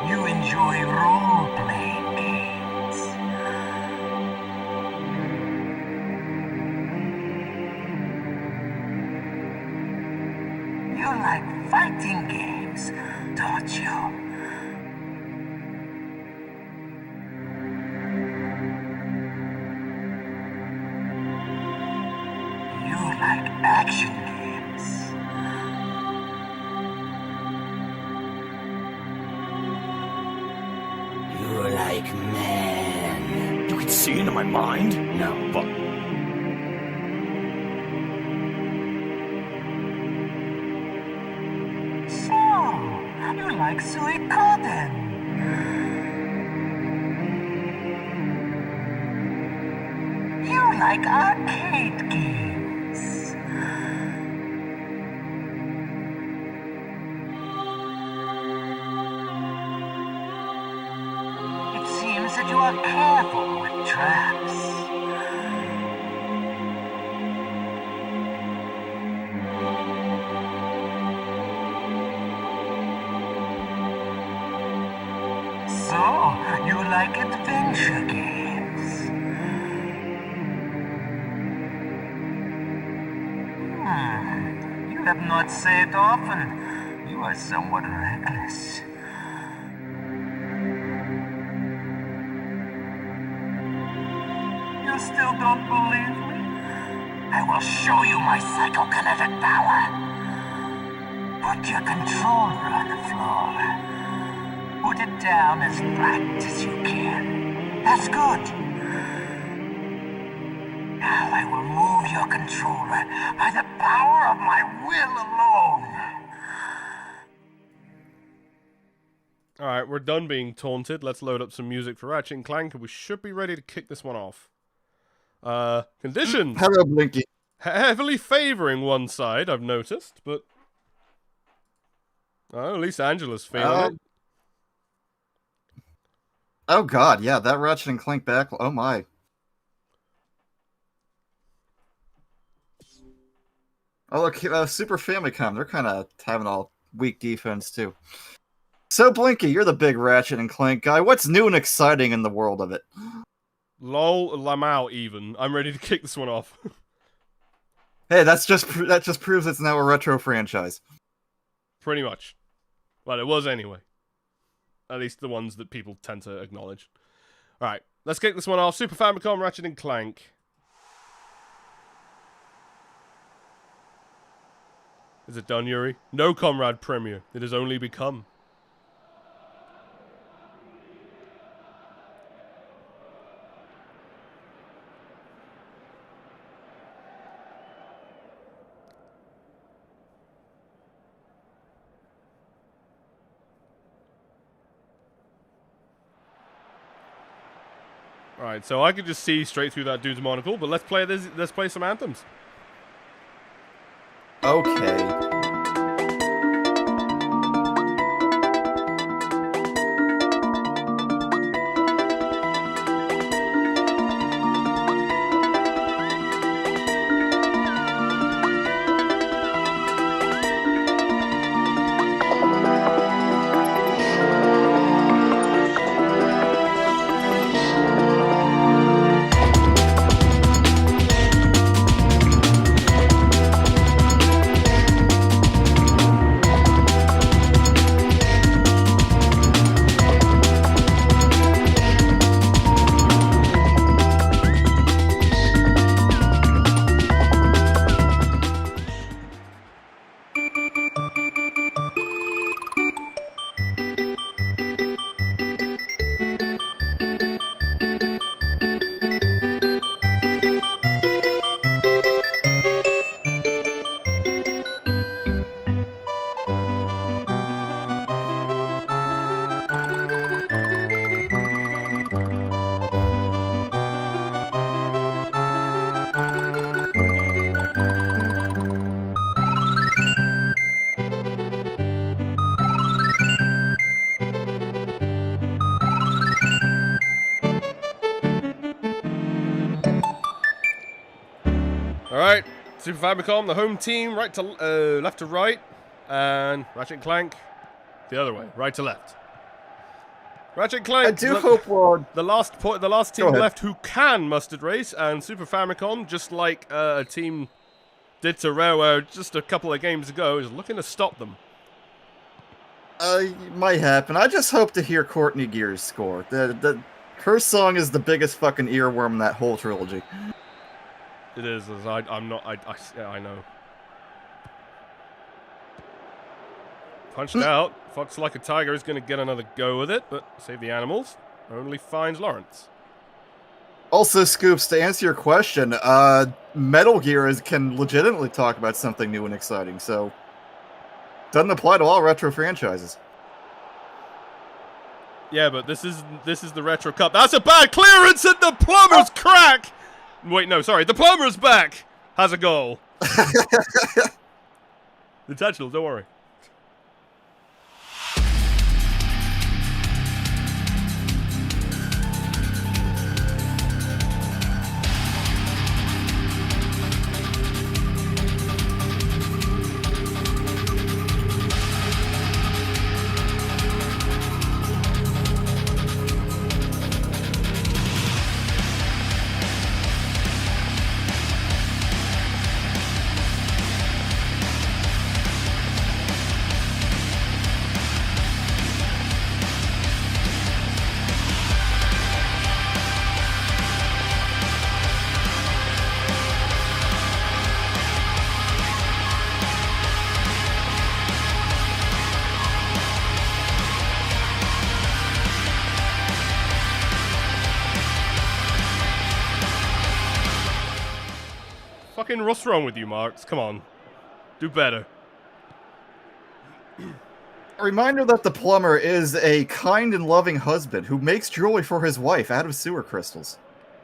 You enjoy role-playing games. You like fighting games, don't you? Like action games.
You're like man. You can see into my mind? No, but...
So, you like Suikoden? You like arcade games. are careful with traps. So, you like adventure games? You have not said often. You are somewhat reckless. You still don't believe me? I will show you my psychokinetic power. Put your controller on the floor. Put it down as flat as you can. That's good. Now I will move your controller by the power of my will alone.
Alright, we're done being taunted. Let's load up some music for Ratchet and Clank, and we should be ready to kick this one off. Conditions.
Hello, Blinky.
Heavily favoring one side, I've noticed, but... Oh, at least Angela's feeling it.
Oh god, yeah, that Ratchet and Clank back. Oh my. Oh look, Super Famicom, they're kind of having all weak defense too. So Blinky, you're the big Ratchet and Clank guy. What's new and exciting in the world of it?
Lol, Lamau even. I'm ready to kick this one off.
Hey, that just proves it's now a retro franchise.
Pretty much. Well, it was anyway. At least the ones that people tend to acknowledge. Alright, let's kick this one off. Super Famicom, Ratchet and Clank. Is it done, Yuri? No, Comrade Premier. It has only become. Alright, so I could just see straight through that dude's monocle, but let's play some anthems.
Okay.
Alright, Super Famicom, the home team, right to left to right, and Ratchet and Clank, the other way, right to left. Ratchet and Clank,
I do hope
the last team left who can mustard race, and Super Famicom, just like a team did to Rareware just a couple of games ago, is looking to stop them.
It might happen. I just hope to hear Courtney Gears score. Her song is the biggest fucking earworm in that whole trilogy.
It is, as I know. Punched out. Fox Like a Tiger is going to get another go with it, but save the animals. Only finds Lawrence.
Also, Scoops, to answer your question, Metal Gear can legitimately talk about something new and exciting, so doesn't apply to all retro franchises.
Yeah, but this is the Retro Cup. That's a bad clearance, and the plumber's crack. Wait, no, sorry. The plumber's back. Has a goal. Intentional, don't worry. Fucking what's wrong with you, Marks? Come on. Do better.
A reminder that the plumber is a kind and loving husband who makes jewelry for his wife out of sewer crystals.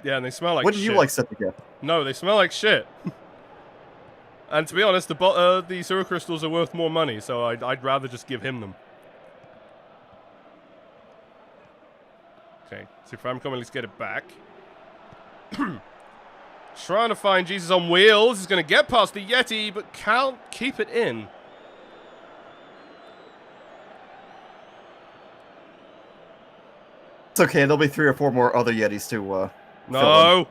Yeah, and they smell like
Wouldn't
shit.
you like such a gift?
No, they smell like shit. And to be honest, the sewer crystals are worth more money, so I'd rather just give him them. Okay, Super Famicom, at least get it back. Trying to find Jesus on wheels. He's going to get past the Yeti, but can't keep it in.
It's okay, there'll be 3 or 4 more other Yetis to,
No!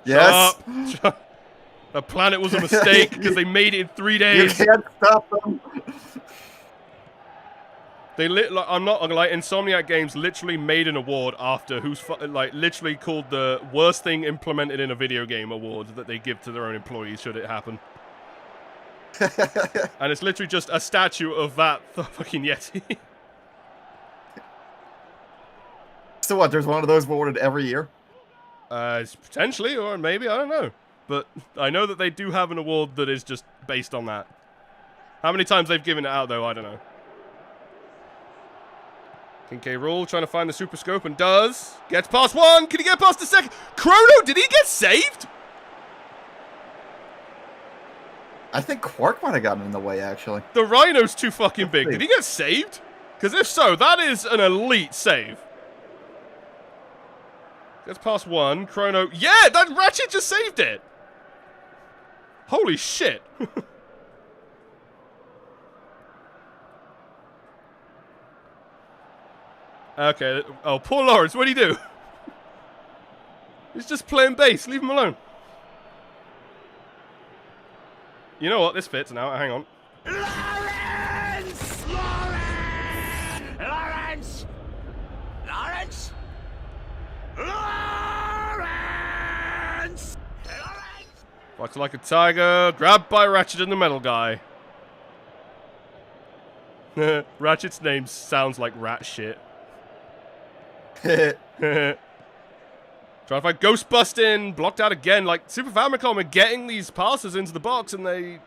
Yes!
Shut up. The planet was a mistake because they made it in 3 days.
You can't stop them!
They I'm not gonna lie, Insomniac Games literally made an award after literally called the worst thing implemented in a video game award that they give to their own employees should it happen. And it's literally just a statue of that fucking Yeti.
So what, there's one of those awarded every year?
Potentially, or maybe, I don't know. But I know that they do have an award that is just based on that. How many times they've given it out, though, I don't know. King K. Rool trying to find the Super Scope and does. Gets past one. Can he get past the second? Chrono, did he get saved?
I think Quark might have gotten in the way, actually.
The Rhino's too fucking big. Did he get saved? Because if so, that is an elite save. Gets past one. Chrono. Yeah, that Ratchet just saved it. Holy shit. Okay. Oh, poor Lawrence. What'd he do? He's just playing bass. Leave him alone. You know what? This fits now. Hang on.
Lawrence! Lawrence! Lawrence! Lawrence! Lawrence!
Fights like a tiger. Grabbed by Ratchet and the metal guy. Ratchet's name sounds like rat shit. Trying to find Ghostbusting, blocked out again. Like, Super Famicom are getting these passes into the box, and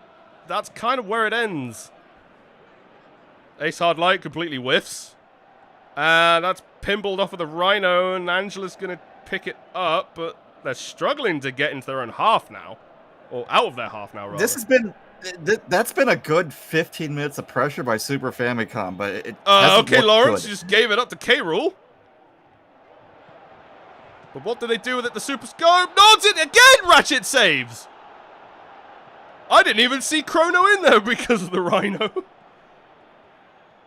that's kind of where it ends. Ace Hard Light completely whiffs. That's pinballed off of the Rhino, and Angela's going to pick it up, but they're struggling to get into their own half now. Or out of their half now, rather.
This has been... That's been a good 15 minutes of pressure by Super Famicom, but it
okay, Lawrence,
good.
You just gave it up to K. Rool. But what do they do with it? The Super Scope nods it again! Ratchet saves! I didn't even see Chrono in there because of the Rhino.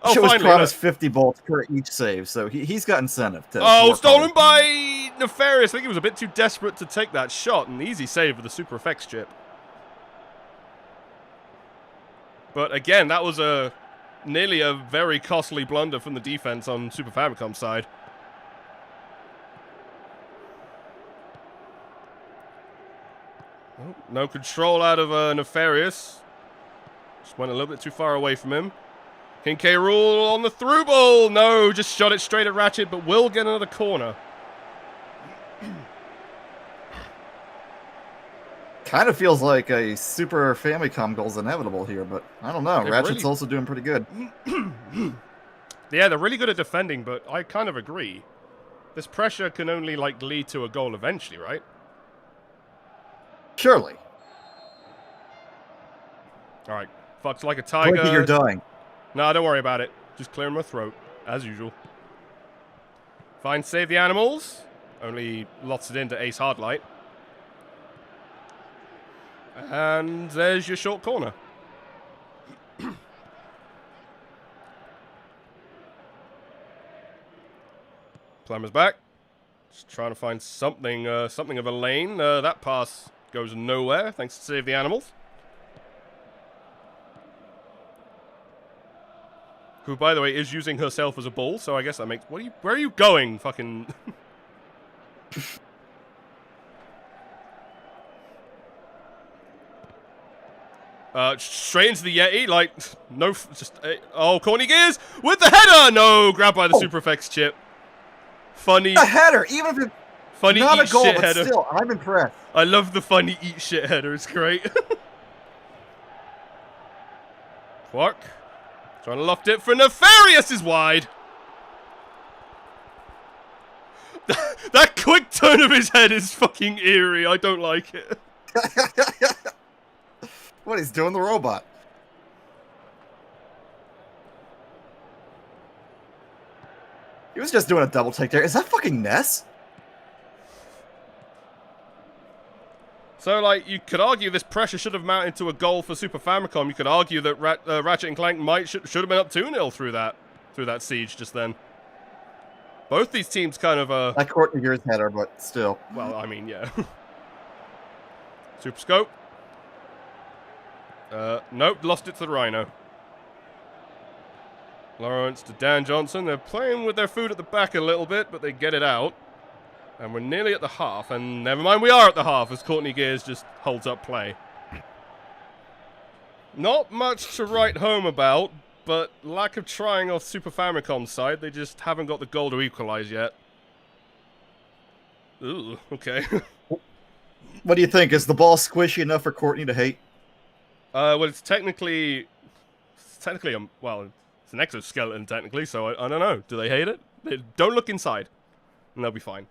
Oh,
She was
finally.
promised 50 bolts per each save, so he's got incentive to...
Oh,
work
stolen
hard.
by Nefarious. I think he was a bit too desperate to take that shot. An easy save with the Super Effects chip. But again, that was nearly a very costly blunder from the defense on Super Famicom's side. Oh, no control out of Nefarious. Just went a little bit too far away from him. King K. Rool on the through ball. No, just shot it straight at Ratchet, but will get another corner.
Kind of feels like a Super Famicom goal is inevitable here, but I don't know. Ratchet's also doing pretty good.
Yeah, they're really good at defending, but I kind of agree. This pressure can only, like, lead to a goal eventually, right?
Surely.
Alright, fucked like a tiger.
Blakey, you're dying.
No, don't worry about it. Just clearing my throat, as usual. Fine, save the animals. Only lots it into Ace Hardlight. And there's your short corner. Plumber's back. Just trying to find something of a lane. That pass goes nowhere, thanks to Save the Animals. Who, by the way, is using herself as a ball, so I guess that makes... Where are you going, fucking... Straight into the Yeti, like, no, oh, corny gears with the header! No, grabbed by the Super Effects chip. Funny.
The header, even if it...
Funny
Not
eat
a goal,
shit
but
header.
still, I'm impressed.
I love the funny eat shit header. It's great. Quark. Trying to loft it for Nefarious is wide. That quick turn of his head is fucking eerie. I don't like it.
What, he's doing the robot. He was just doing a double take there. Is that fucking Ness?
So, like, you could argue this pressure should have mounted to a goal for Super Famicom. You could argue that Ratchet and Clank should have been up 2-0 through that siege just then. Both these teams kind of
That Courtney Gears header, but still.
Well, I mean, yeah. Super Scope. Nope, lost it to the Rhino. Lawrence to Dan Johnson. They're playing with their food at the back a little bit, but they get it out. And we're nearly at the half, and never mind, we are at the half as Courtney Gears just holds up play. Not much to write home about, but lack of trying off Super Famicom's side. They just haven't got the goal to equalize yet. Ooh, okay.
What do you think? Is the ball squishy enough for Courtney to hate?
Well, it's technically well, it's an exoskeleton technically, so I don't know. Do they hate it? Don't look inside, and they'll be fine.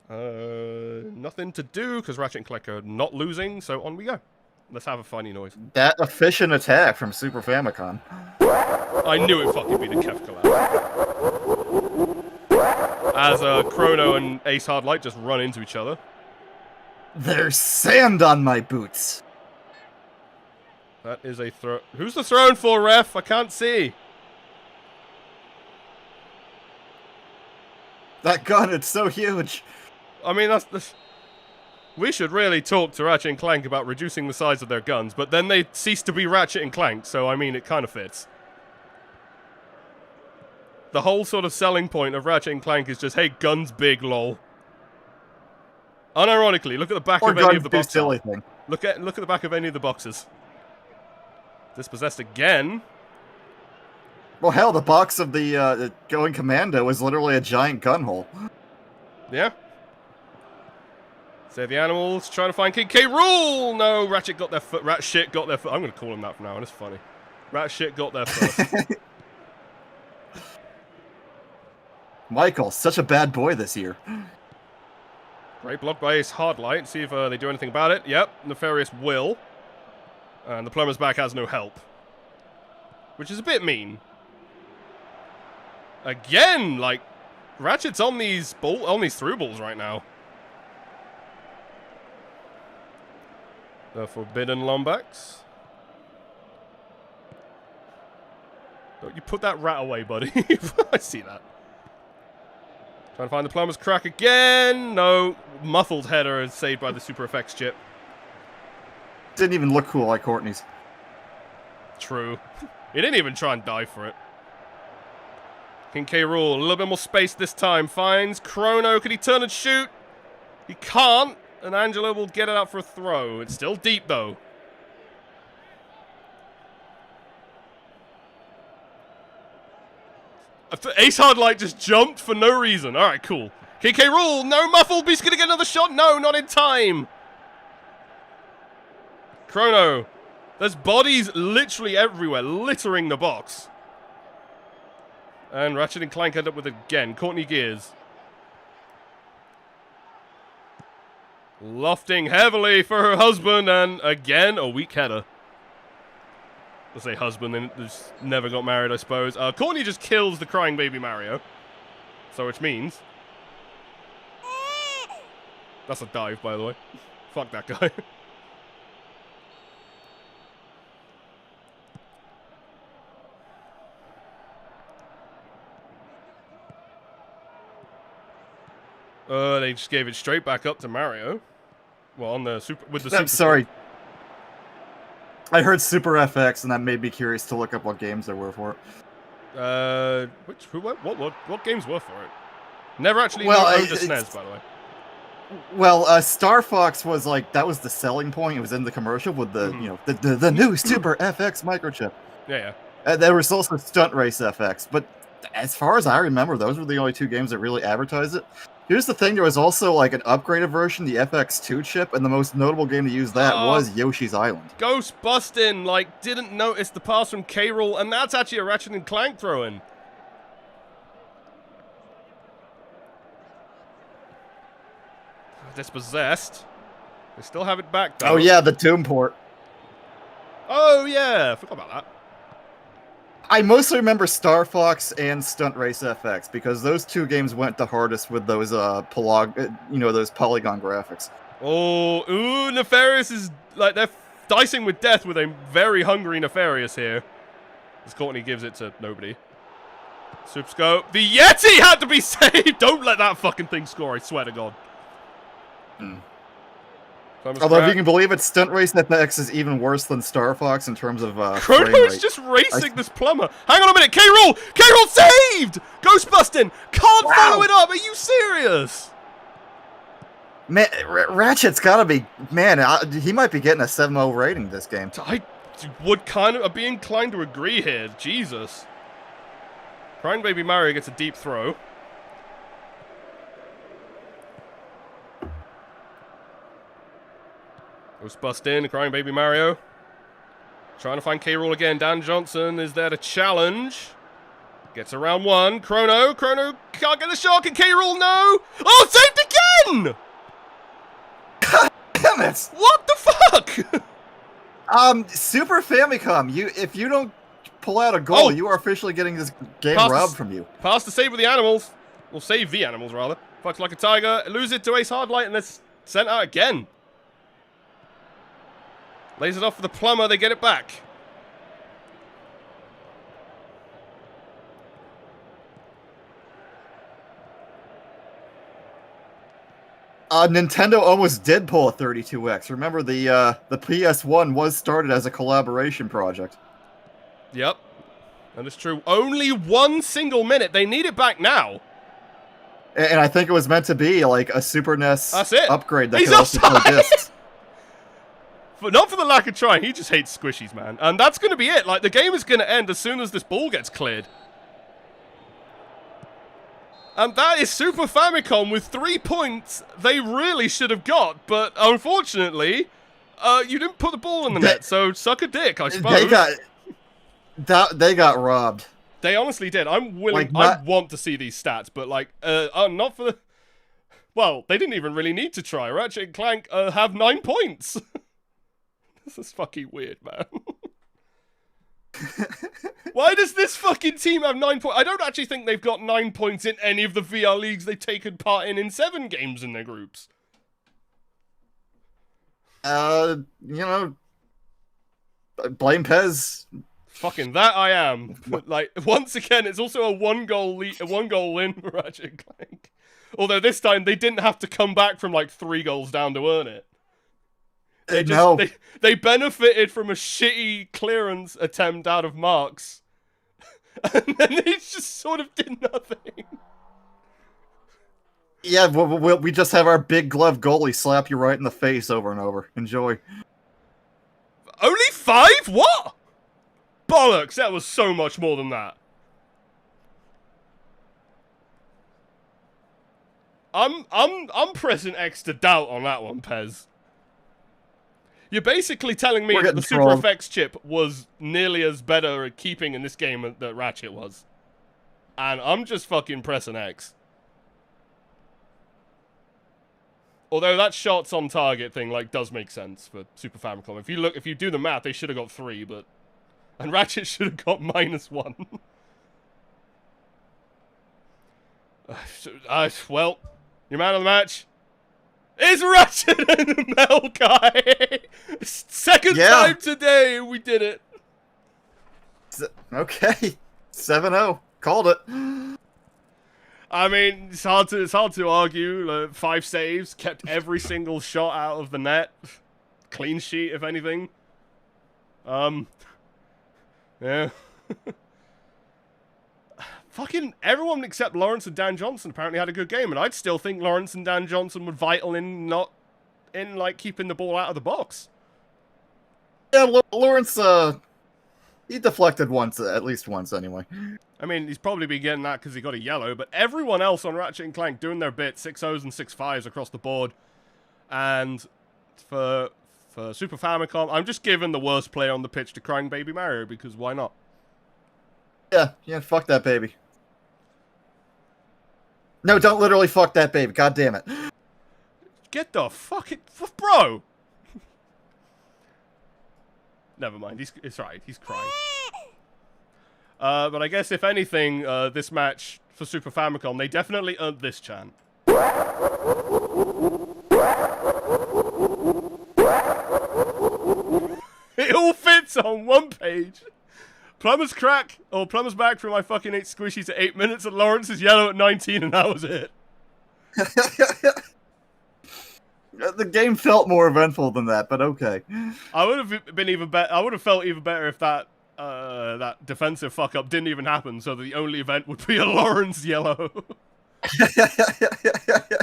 Nothing to do because Ratchet and Clank are not losing, so on we go. Let's have a funny noise.
That efficient attack from Super Famicom.
I knew it fucking be the Kef collab. As Chrono and Ace Hardlight just run into each other.
There's sand on my boots.
That is a throw. Who's the thrown for, ref? I can't see.
That gun, it's so huge.
I mean, we should really talk to Ratchet and Clank about reducing the size of their guns, but then they cease to be Ratchet and Clank, so I mean, it kind of fits. The whole sort of selling point of Ratchet and Clank is just, hey, guns big, lol. Unironically, look at the back of any of the boxes. Look at the back of any of the boxes. Dispossessed again.
Well, hell, the box of the Going Commando is literally a giant gun hole.
Yeah. Save the animals, trying to find King K. Rool! No, Ratchet got their foot. Ratshit got their foot. I'm going to call him that from now on. It's funny. Ratshit got there first.
Michael, such a bad boy this year.
Great block by Ace Hardlight. See if they do anything about it. Yep, Nefarious will. And the plumber's back has no help. Which is a bit mean. Again, like, Ratchet's on these through balls right now. The Forbidden Lombax. Don't you put that rat away, buddy. I see that. Trying to find the plumber's crack again. No. Muffled header is saved by the Super Effects chip.
Didn't even look cool like Courtney's.
True. He didn't even try and dive for it. King K. Rool, a little bit more space this time. Finds Chrono. Can he turn and shoot? He can't. And Angelo will get it out for a throw. It's still deep, though. Ace Hardlight just jumped for no reason. Alright, cool. King K. Rool, no muffled, but he's going to get another shot. No, not in time. Chrono. There's bodies literally everywhere, littering the box. And Ratchet and Clank end up with it again. Courtney Gears. Lofting heavily for her husband, and again, a weak header. Let's say husband, and just never got married, I suppose. Courtney just kills the crying baby Mario. So which means... That's a dive, by the way. Fuck that guy. They just gave it straight back up to Mario. Well, on the super with the.
I'm sorry. I heard Super FX, and that made me curious to look up what games there were for it.
What games were for it? Never actually owned a SNES, by the way.
Well, Star Fox was like that was the selling point. It was in the commercial with the the new Super FX microchip.
Yeah, yeah.
There was also Stunt Race FX, but as far as I remember, those were the only 2 games that really advertised it. Here's the thing, there was also like an upgraded version, the FX2 chip, and the most notable game to use that was Yoshi's Island.
Ghost Bustin', like, didn't notice the pass from K. Rool, and that's actually a Ratchet and Clank throw-in. Dispossessed. They still have it back, though.
Oh yeah, the Tomb port.
Oh yeah, I forgot about that.
I mostly remember Star Fox and Stunt Race FX because those 2 games went the hardest with those those polygon graphics.
Oh, ooh, Nefarious is like they're dicing with death with a very hungry Nefarious here. As Courtney gives it to nobody. Super Scope. The Yeti had to be saved. Don't let that fucking thing score. I swear to God.
Although, if you can believe it, Stunt Race FX is even worse than Star Fox in terms of
Chrono's just racing this plumber. Hang on a minute. K. Rool! K. Rool saved! Ghostbusting! Can't follow it up. Are you serious?
Man, Ratchet's gotta be... Man, he might be getting a 7.0 rating this game.
I would kind of be inclined to agree here. Jesus. Crying Baby Mario gets a deep throw. Ghostbusting, Crying Baby Mario. Trying to find K. Rool again. Dan Johnson is there to challenge. Gets around 1. Chrono can't get the shot. Can K. Rool? No. Oh, saved again!
Damn it!
What the fuck?
Super Famicom, if you don't pull out a goal, you are officially getting this game robbed from you.
Pass to save with the animals. Or save the animals, rather. Fucks like a tiger. Lose it to Ace Hardlight, and it's sent out again. Lays it off for the plumber. They get it back.
Nintendo almost did pull a 32X. Remember, the PS1 was started as a collaboration project.
Yep. That is true. Only 1 single minute. They need it back now.
And I think it was meant to be like a Super NES upgrade that
He's
could also play discs.
But not for the lack of trying. He just hates squishies, man. And that's going to be it. Like, the game is going to end as soon as this ball gets cleared. And that is Super Famicom with 3 points they really should have got. But unfortunately, you didn't put the ball in the net. So suck a dick, I suppose.
They got robbed.
They honestly did. I'm willing. I want to see these stats, but like, not for the. Well, they didn't even really need to try. Ratchet and Clank have 9 points. This is fucking weird, man. Why does this fucking team have 9 points? I don't actually think they've got 9 points in any of the VR leagues they've taken part in 7 games in their groups.
You know, blame Pez.
Fucking that I am. But like, once again, it's also a one goal win for Ratchet and Clank. Although this time they didn't have to come back from like 3 goals down to earn it. They benefited from a shitty clearance attempt out of Marks. And then they just sort of did nothing.
Yeah, we just have our big glove goalie slap you right in the face over and over. Enjoy.
Only 5? What? Bollocks, that was so much more than that. I'm pressing X to doubt on that one, Pez. You're basically telling me that the Super FX chip was nearly as better at keeping in this game that Ratchet was. And I'm just fucking pressing X. Although that shots on target thing like does make sense for Super Famicom. If you do the math, they should have got 3, but and Ratchet should have got -1. Well, your man of the match is Ratchet and the Metal Guy. Second time today, we did it.
Okay, 7-0, called it.
I mean, it's hard to argue. 5 saves, kept every single shot out of the net. Clean sheet, if anything. Yeah. Fucking everyone except Lawrence and Dan Johnson apparently had a good game, and I'd still think Lawrence and Dan Johnson were vital in like keeping the ball out of the box.
Yeah, Lawrence He deflected once, at least once anyway.
I mean, he's probably been getting that because he got a yellow, but everyone else on Ratchet & Clank doing their bit, 6-0s and 6-5s across the board. And for Super Famicom, I'm just giving the worst player on the pitch to Crying Baby Mario, because why not?
Yeah, fuck that baby. No, don't literally fuck that baby, god damn it.
Get the fucking... Bro! Never mind, it's right, he's crying. But I guess if anything, this match for Super Famicom, they definitely earned this chant. It all fits on one page. Plumber's crack, or Plumber's back from my fucking 8 squishies at 8 minutes, and Lawrence is yellow at 19, and that was it.
The game felt more eventful than that, but okay.
I would have been even better. I would have felt even better if that that defensive fuck up didn't even happen. So the only event would be a Lawrence yellow. You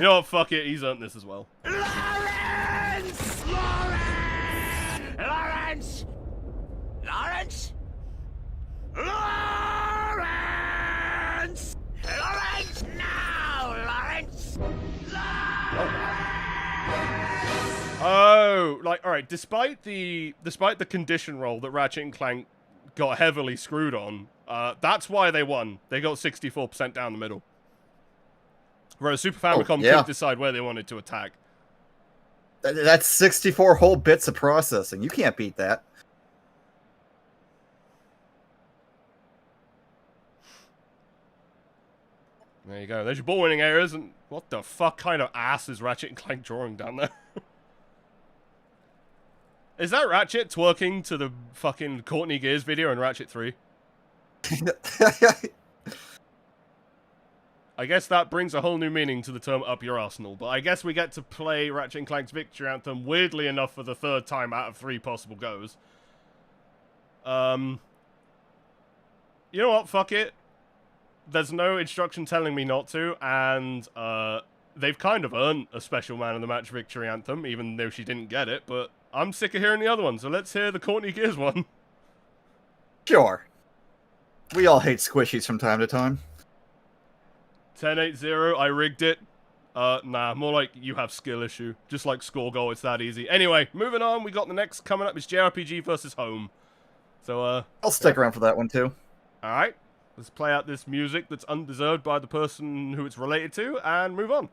know what? Fuck it. He's earned this as well.
Lawrence! Lawrence! Lawrence! Lawrence! Lawrence! Lawrence! Now, Lawrence!
Oh, like, alright, despite the condition roll that Ratchet & Clank got heavily screwed on, that's why they won. They got 64% down the middle. Whereas Super Famicom couldn't decide where they wanted to attack.
That's 64 whole bits of processing. You can't beat that.
There you go. There's your ball winning areas, and what the fuck kind of ass is Ratchet & Clank drawing down there? Is that Ratchet twerking to the fucking Courtney Gears video in Ratchet 3? I guess that brings a whole new meaning to the term up your arsenal, but I guess we get to play Ratchet & Clank's Victory Anthem weirdly enough for the 3rd time out of 3 possible goes. You know what? Fuck it. There's no instruction telling me not to, and they've kind of earned a special man of the match Victory Anthem, even though she didn't get it, but I'm sick of hearing the other one, so let's hear the Courtney Gears one.
Sure. We all hate squishies from time to time.
10-8-0, I rigged it. Nah, more like you have skill issue. Just like score goal, it's that easy. Anyway, moving on, we got the next coming up is JRPG versus Home. So,
I'll stick around for that one too.
Alright, let's play out this music that's undeserved by the person who it's related to, and move on.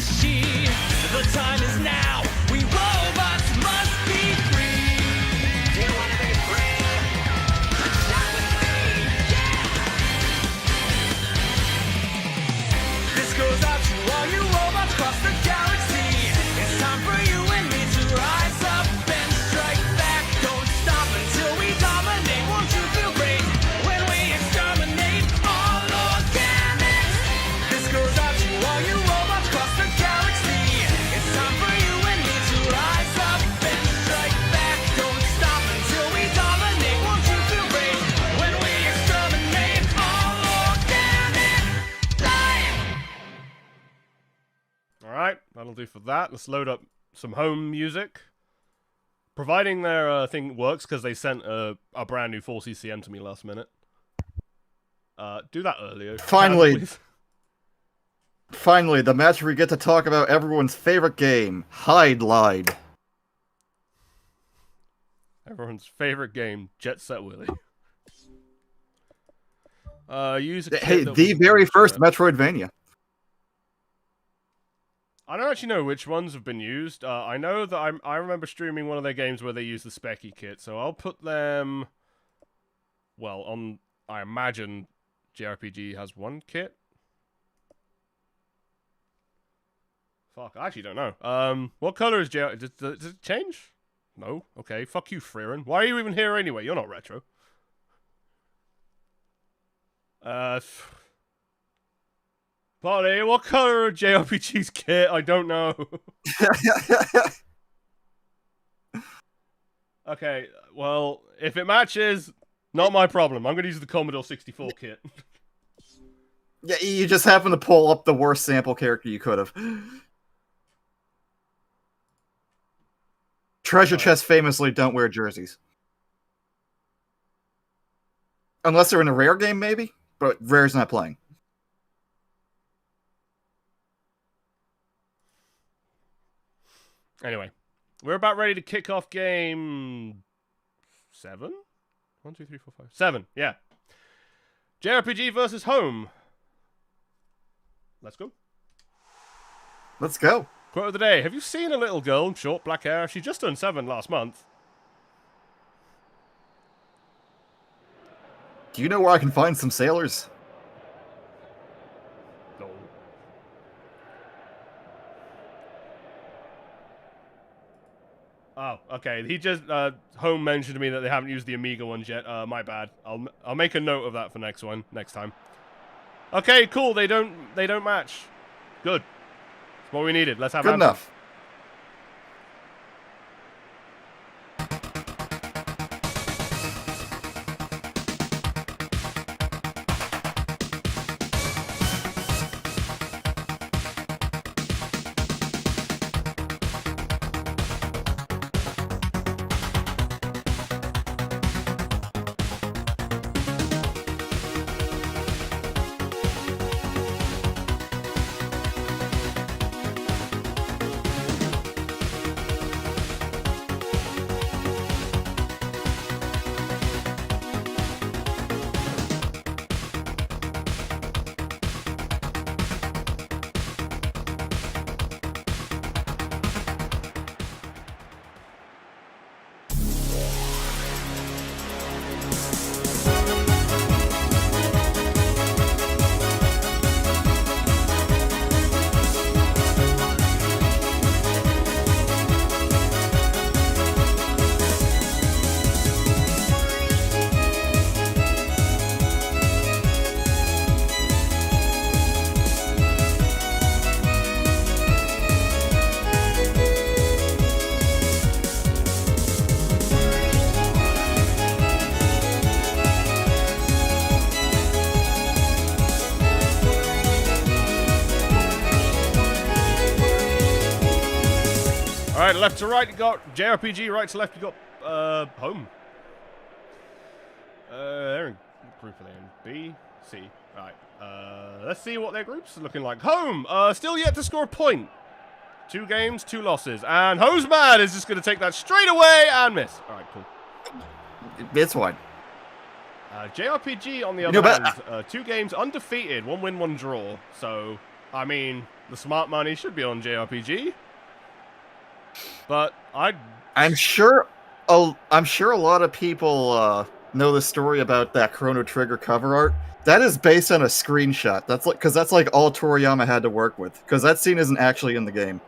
she. The time is now. We robots must be free. Do you want to be free? Not with me. Yeah. This goes out to all you robots across the galaxy. It's time for you and me to rise up and strike back. Don't stop until we dominate. Won't you feel great when we exterminate all organics? This goes out to all you robots across the galaxy. It's time for you and me to rise up and strike back. Don't stop until we dominate. Won't you feel great when we exterminate all organic life?
Alright, that'll do for that. Let's load up some home music. Providing their thing works, because they sent a brand new 4CCM to me last minute. Do that earlier.
Finally.
Please.
Finally, the match where we get to talk about everyone's favorite game, Hide Lied.
Everyone's favorite game, Jet Set Willy. Use a
Hey,
kit that
the
was-
very first Metroidvania.
I don't actually know which ones have been used. I know that I remember streaming one of their games where they used the Specky kit, so I'll put them... Well, on... I imagine JRPG has one kit. Fuck, I actually don't know. What color is JR... Does it change? No? Okay, fuck you, Freeran. Why are you even here anyway? You're not retro. Buddy, what color are JRPG's kit? I don't know. Okay, well, if it matches, not my problem. I'm going to use the Commodore 64 kit.
Yeah, you just happen to pull up the worst sample character you could have. Treasure chests famously don't wear jerseys. Unless they're in a Rare game, maybe? But Rare's not playing.
Anyway, we're about ready to kick off game 7? 1, 2, 3, 4, 5. 7, yeah. JRPG versus Home. Let's go.
Let's go.
Quote of the day. Have you seen a little girl, short black hair? She just turned 7 last month.
Do you know where I can find some sailors?
No. Oh, okay. He just Home mentioned to me that they haven't used the Amiga ones yet. My bad. I'll make a note of that for next time. Okay, cool. They don't match. Good. That's what we needed. Let's have
Good
Anthem.
enough.
Alright, left to right you got JRPG, right to left you got Home. They're in group of A and B, C. Right. Let's see what their groups are looking like. Home, still yet to score a point. 2 games, 2 losses. And Hoseman is just going to take that straight away and miss. Alright, cool.
It's one.
JRPG, on the other hand, 2 games undefeated, 1 win, 1 draw. So, I mean, the smart money should be on JRPG. But
I'm sure a lot of people know the story about that Chrono Trigger cover art. That is based on a screenshot. That's like all Toriyama had to work with, because that scene isn't actually in the game.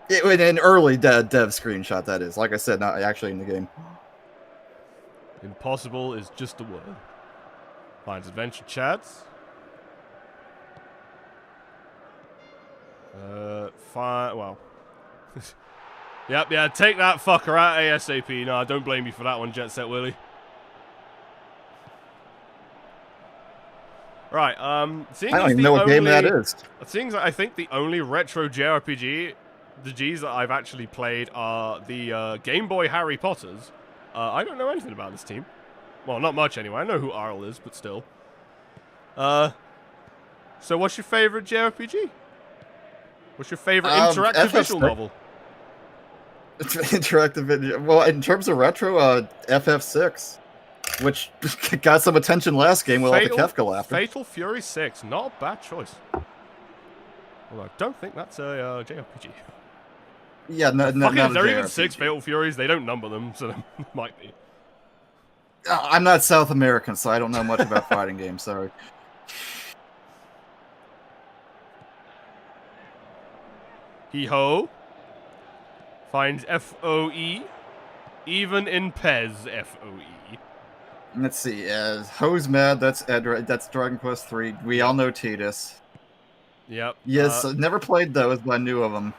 An early dev screenshot, that is. Like I said, not actually in the game.
Impossible is just a word. Finds adventure chats. Fine. Well. Yep, yeah, take that fucker out ASAP. No, I don't blame you for that one, Jet Set Willie. Right, seeing
I don't even know what game that is.
Seeing I think the only retro JRPG, the Gs that I've actually played are the Game Boy Harry Potters. I don't know anything about this team. Well, not much anyway. I know who Arl is, but still. So what's your favorite JRPG? What's your favorite interactive visual novel?
Interactive. Well, in terms of retro, FF6, which got some attention last game with all the Kefka laughter.
Fatal Fury 6, not a bad choice. Well, I don't think that's a JRPG.
Yeah, no,
Fucking, if there are even 6 Fatal Furies, they don't number them, so there might be.
I'm not South American, so I don't know much about fighting games. Sorry.
He-ho finds FOE, even in PES FOE.
Let's see. Ho's mad. That's Dragon Quest 3. We all know Tidus.
Yep.
Yes, never played those, but I knew of them.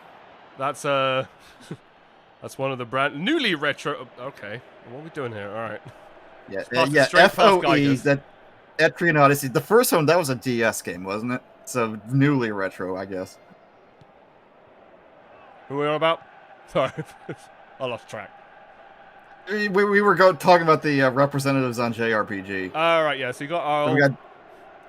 That's that's one of the newly retro. Okay, what are we doing here? All right.
Yeah, FOE. That Etrian Odyssey. The first one, that was a DS game, wasn't it? So newly retro, I guess.
Who are we on about? Sorry, I lost track.
We were talking about the representatives on JRPG.
All right, yeah. So you got Arl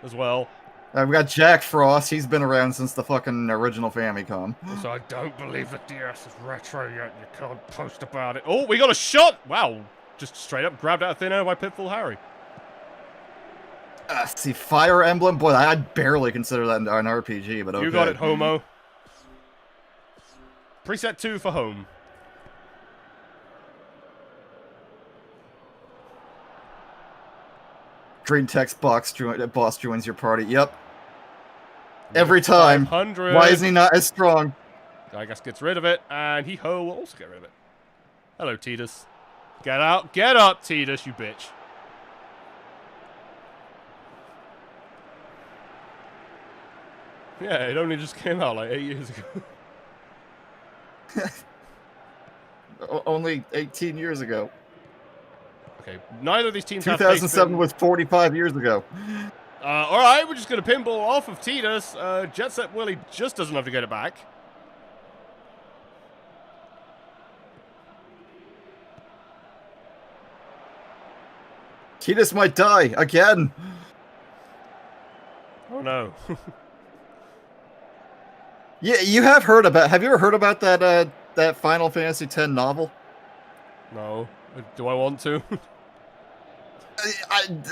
as well.
We got Jack Frost. He's been around since the fucking original Famicom.
So I don't believe the DS is retro yet. You can't post about it. Oh, we got a shot! Wow, just straight up grabbed out of thin air by Pitfall Harry.
See, Fire Emblem. Boy, I'd barely consider that an RPG, but okay.
You got it, Homo. Preset 2 for home.
Green text boss joins your party. Yep. Every time.
500.
Why isn't he not as strong?
I guess gets rid of it, and He-Ho will also get rid of it. Hello, Tidus. Get out. Get up, Tidus, you bitch. Yeah, it only just came out like 8 years ago.
Only 18 years ago.
Okay, neither of these teams
2007 was 45 years ago.
Alright, we're just going to pinball off of Tidus. Jet Set Willie just doesn't have to get it back.
Tidus might die again.
Oh no.
Yeah, you have heard about. Have you ever heard about that Final Fantasy X novel?
No. Do I want to?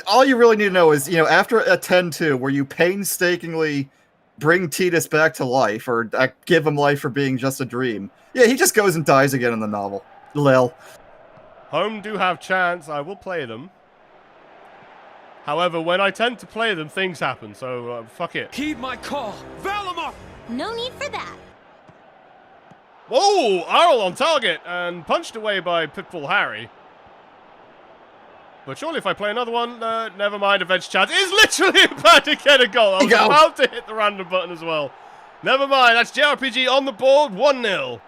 All you really need to know is, after a 10-2, where you painstakingly bring Tidus back to life, or give him life for being just a dream. Yeah, he just goes and dies again in the novel. Lil.
Home do have chance. I will play them. However, when I tend to play them, things happen, so fuck it.
Heed my call. Valimar!
No need for that.
Whoa! Arl on target and punched away by Pitfall Harry. But surely if I play another one, never mind, Adventure Chat is literally about to get a goal. I was about to hit the random button as well. Never mind, that's JRPG on the board, 1-0.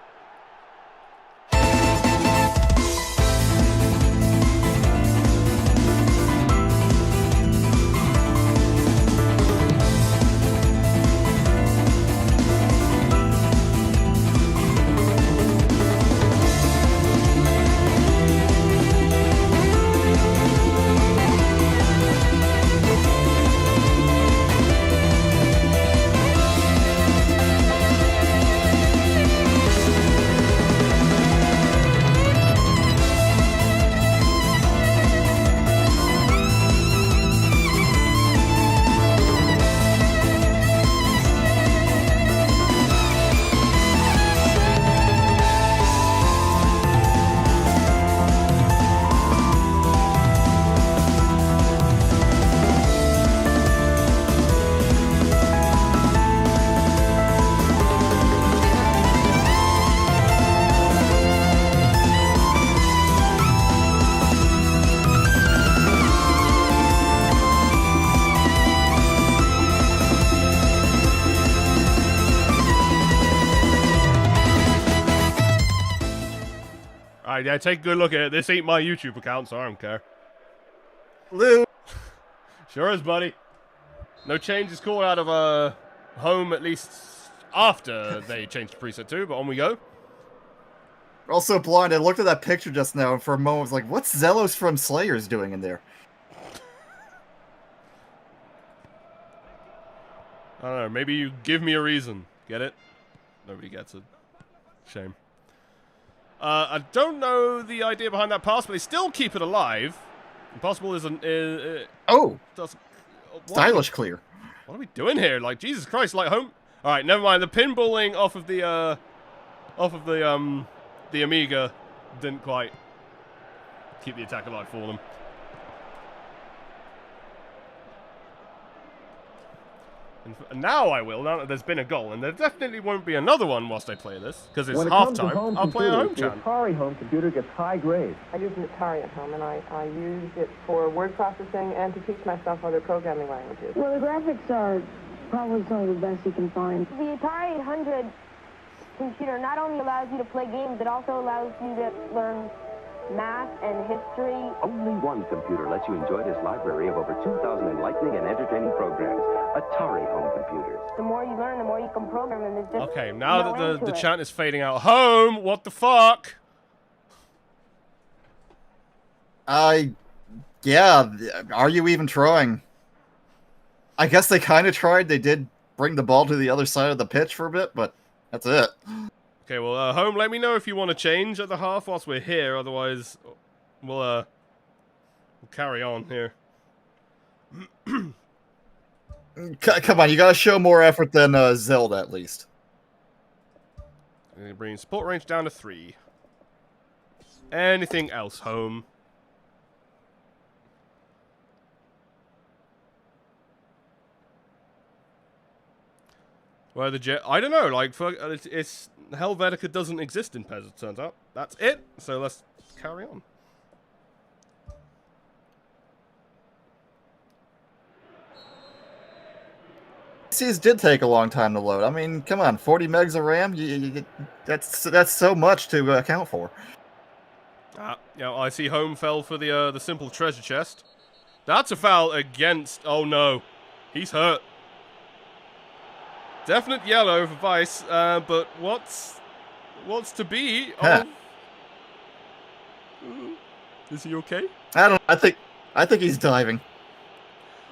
Alright, yeah, take a good look at it. This ain't my YouTube account, so I don't care.
Lou.
Sure is, buddy. No changes called out of home, at least after they changed the preset 2, but on we go.
Also blind, I looked at that picture just now, and for a moment I was like, what's Zelos from Slayers doing in there?
I don't know, maybe you give me a reason. Get it? Nobody gets it. Shame. I don't know the idea behind that pass, but they still keep it alive. Impossible isn't...
oh!
Doesn't,
Stylish clear.
What are we doing here? Like, Jesus Christ, like home... Alright, never mind. The pinballing off of the Amiga didn't quite keep the attack alive for them. And now I will, now that there's been a goal, and there definitely won't be another one whilst I play this, because it's half-time. I'll play a home
the
channel.
Atari home computer gets high grades.
I use an Atari at home, and I used it for word processing and to teach myself other programming languages.
Well, the graphics are probably some of the best you can find.
The Atari 800 computer not only allows you to play games, it also allows you to learn math and history.
Only one computer lets you enjoy this library of over 2,000 enlightening and entertaining programs. Atari home computers.
The more you learn, the more you can program, and there's just
Okay, now
no
that
end to
the
it.
chant is fading out. Home, what the fuck?
Yeah, are you even trying? I guess they kind of tried. They did bring the ball to the other side of the pitch for a bit, but that's it.
Okay, well, home, let me know if you want to change at the half whilst we're here, otherwise we'll carry on here.
Come on, you gotta show more effort than Zelda, at least.
I'm gonna bring support range down to 3. Anything else, home? Well, the jet... I don't know, like, it's Helvetica doesn't exist in PES, it turns out. That's it, so let's carry on.
These did take a long time to load. I mean, come on, 40 megs of RAM? That's so much to account for.
Yeah, I see home fell for the simple treasure chest. That's a foul against... Oh, no. He's hurt. Definite yellow for Vice, but what's to be?
Huh.
Is he okay?
I don't know. I think he's diving.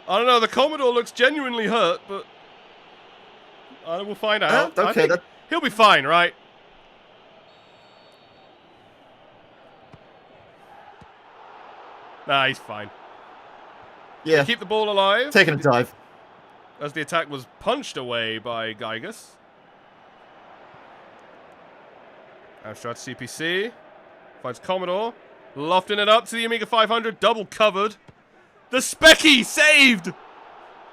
I don't know. The Commodore looks genuinely hurt, but we'll find out.
Okay,
I think he'll be fine, right? Nah, he's fine.
Yeah.
Keep the ball alive.
Taking a dive.
As the attack was punched away by Gygas. Amstrad CPC. Finds Commodore. Lofting it up to the Amiga 500. Double covered. The Specky saved!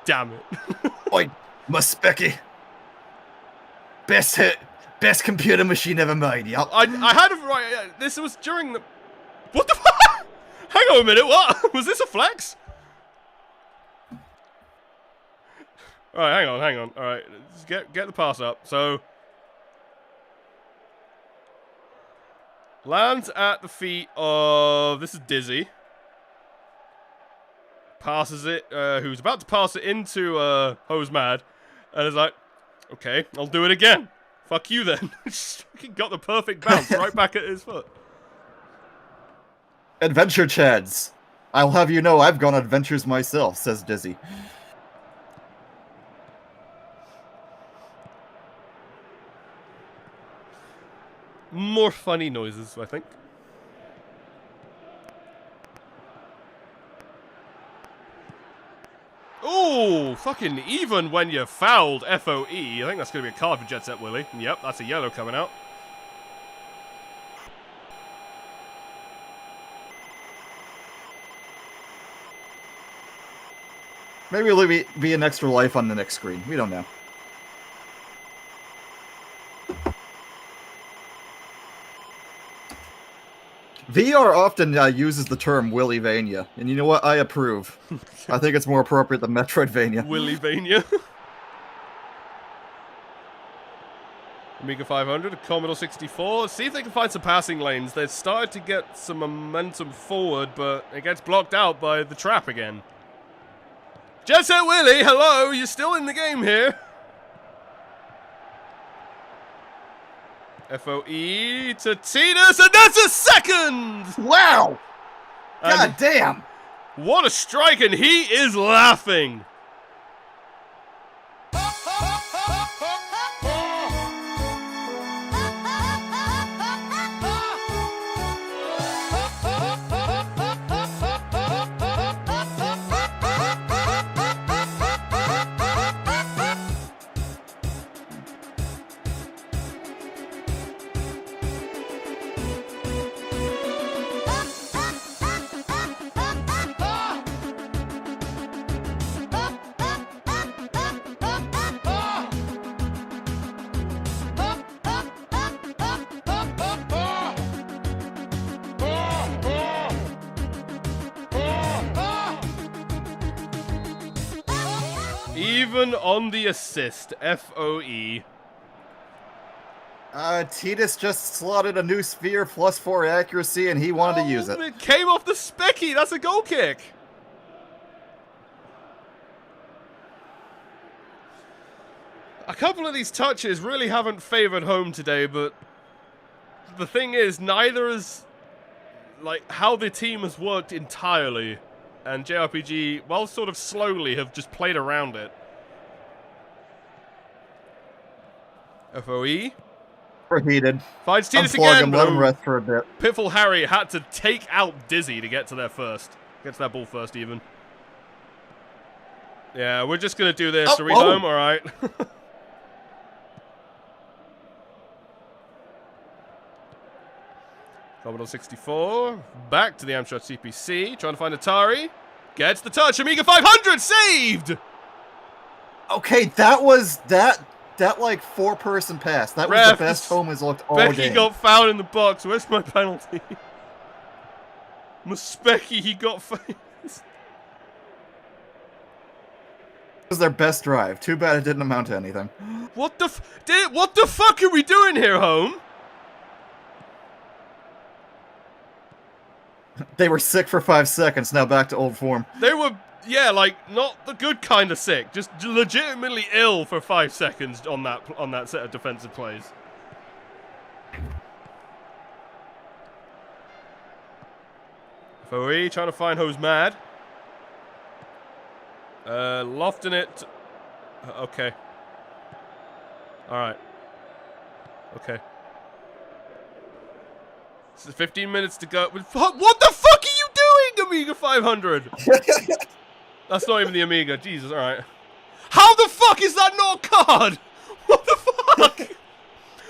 Damn it.
Oi, my Specky. Best computer machine ever made, yup.
I had it right. This was during the... What the fuck? Hang on a minute, what? Was this a flex? Alright, hang on. Alright, let's get the pass up. So... Lands at the feet of... This is Dizzy. Passes it, who's about to pass it into Hose Mad. And is like, okay, I'll do it again. Fuck you then. Just fucking got the perfect bounce right back at his foot.
Adventure Chads. I'll have you know I've gone adventures myself, says Dizzy.
More funny noises, I think. Ooh, fucking even when you're fouled, FOE. I think that's going to be a card for Jet Set Willy. Yep, that's a yellow coming out.
Maybe it'll be an extra life on the next screen. We don't know. VR often uses the term Willyvania, and you know what? I approve. I think it's more appropriate than Metroidvania.
Willyvania. Amiga 500, a Commodore 64. See if they can find some passing lanes. They've started to get some momentum forward, but it gets blocked out by the trap again. Jet Set Willie, hello, you're still in the game here. FOE to Titus, and that's a second!
Wow! God damn!
What a strike, and he is laughing. Even on the assist, FOE.
Titus just slotted a new sphere, +4 accuracy, and he wanted to use it.
It came off the specky. That's a goal kick. A couple of these touches really haven't favored home today, but the thing is, neither is like how the team has worked entirely, and JRPG, well, sort of slowly, have just played around it. FOE.
Overheated.
Finds Titus
Unplug
again.
him, let him rest for a bit.
Pitfall Harry had to take out Dizzy to get to there first. Get to that ball first, even. Yeah, we're just going to do this. Are we home? All right. Commodore 64. Back to the Amstrad CPC. Trying to find Atari. Gets the touch. Amiga 500 saved!
Okay, that was... That like 4-person pass. That was the best home has looked all
Becky
game.
got fouled in the box. Where's my penalty? Muspecky, he got fouled.
It was their best drive. Too bad it didn't amount to anything.
What the fuck are we doing here, home?
They were sick for 5 seconds. Now back to old form.
They were, yeah, like not the good kind of sick, just legitimately ill for 5 seconds on that set of defensive plays. FOE trying to find who's mad. Lofting it. Okay. All right. Okay. This is 15 minutes to go. What the fuck are you doing, Amiga 500? That's not even the Amiga. Jesus, all right. How the fuck is that not a card? What the fuck?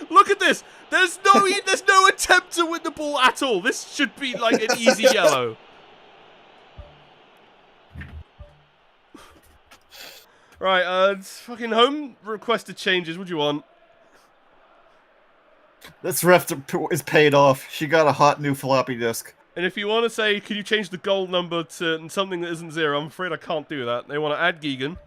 Look at this. There's no attempt to win the ball at all. This should be like an easy yellow. Right, fucking home requested changes. What do you want?
This ref is paid off. She got a hot new floppy disk.
And if you want to say, can you change the goal number to something that isn't 0, I'm afraid I can't do that. They want to add Gigan,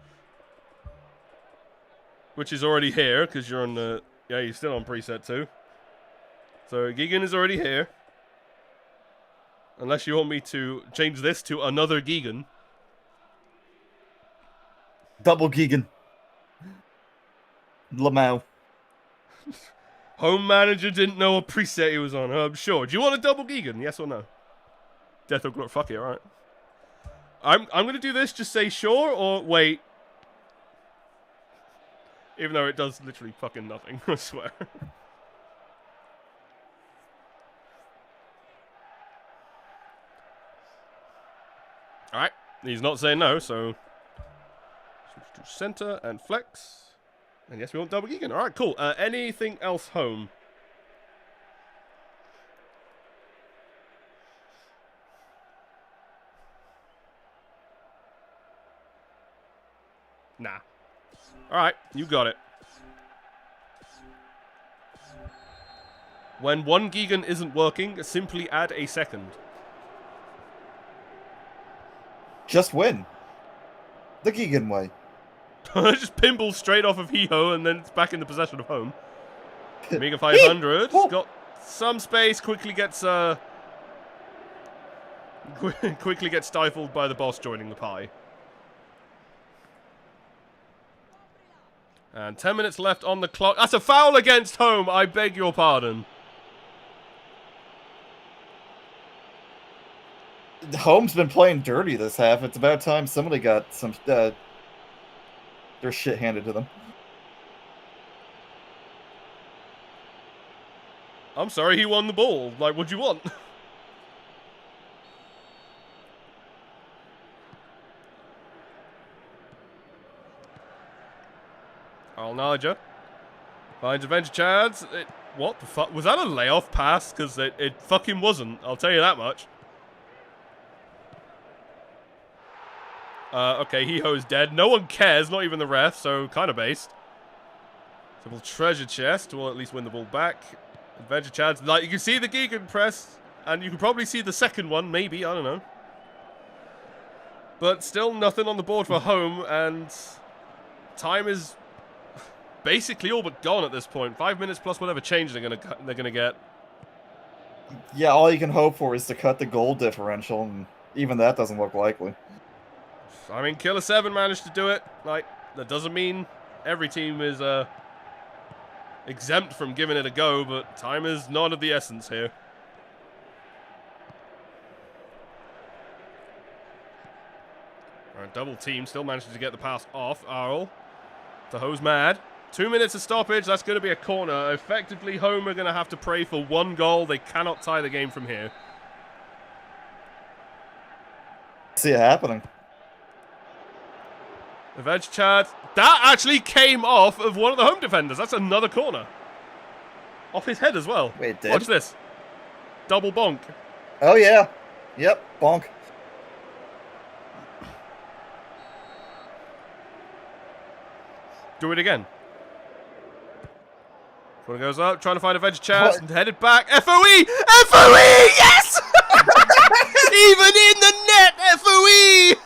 which is already here, because you're on the... Yeah, you're still on preset 2. So Gigan is already here. Unless you want me to change this to another Gigan.
Double Gigan. Lamau.
Home manager didn't know what preset he was on. I'm sure. Do you want a double Gigan? Yes or no? Death or Glory. Fuck it, alright. I'm going to do this. Just say sure or wait. Even though it does literally fucking nothing. I swear. Alright. He's not saying no, so... Switch to center and flex. And yes, we want double Gigan. Alright, cool. Anything else home? Nah. Alright, you got it. When one Gigan isn't working, simply add a second.
Just win. The Gigan way.
Just pinball straight off of Hee-Ho, and then it's back in the possession of home. Amiga 500 got some space. Quickly gets stifled by the boss joining the pie. And 10 minutes left on the clock. That's a foul against home. I beg your pardon.
Home's been playing dirty this half. It's about time somebody got some their shit handed to them.
I'm sorry, he won the ball. Like, what do you want? Al-Naja finds Adventure Chads. What the fuck? Was that a layoff pass? Because it fucking wasn't. I'll tell you that much. Okay, Hiho's dead. No one cares, not even the ref, so kind of based. Simple treasure chest. We'll at least win the ball back. Adventure Chads. Like, you can see the Gegenpress, and you can probably see the second one, maybe. I don't know. But still nothing on the board for home, and time is basically all but gone at this point. 5 minutes plus whatever change they're gonna get.
Yeah, all you can hope for is to cut the goal differential, and even that doesn't look likely.
I mean, Killer 7 managed to do it. Like, that doesn't mean every team is exempt from giving it a go, but time is not of the essence here. Alright, double team still manages to get the pass off. Arl. Tahoe's mad. 2 minutes of stoppage. That's going to be a corner. Effectively, home are going to have to pray for one goal. They cannot tie the game from here.
See it happening.
Adventure Chad. That actually came off of one of the home defenders. That's another corner. Off his head as well.
Wait, it did?
Watch this. Double bonk.
Oh, yeah. Yep, bonk.
Do it again. Corner goes up, trying to find Adventure Chad, and headed back. FOE! FOE! Yes! Even in the net, FOE!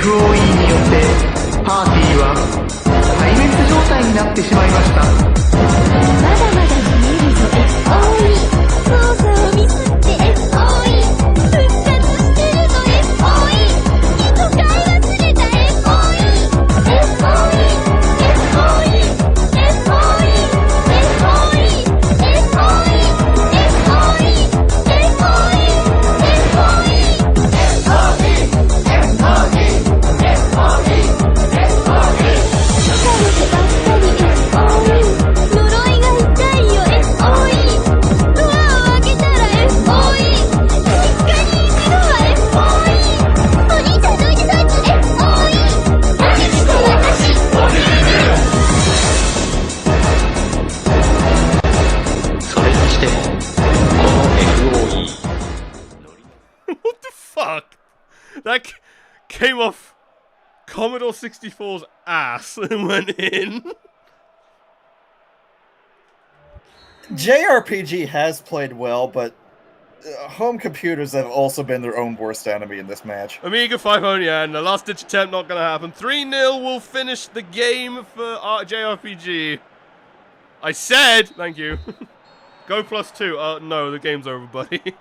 FOE によってパーティーは壊滅状態になってしまいました。まだまだ見えるぞ FOE 操作をミスって FOE 復活してるぞ FOE いつかい忘れた FOE FOE FOE FOE
What the fuck? That came off Commodore 64's ass and went in.
JRPG has played well, but home computers have also been their own worst enemy in this match.
Amiga 500, and the last ditch attempt not going to happen. 3-0 will finish the game for JRPG. I said, thank you. Go +2. No, the game's over, buddy.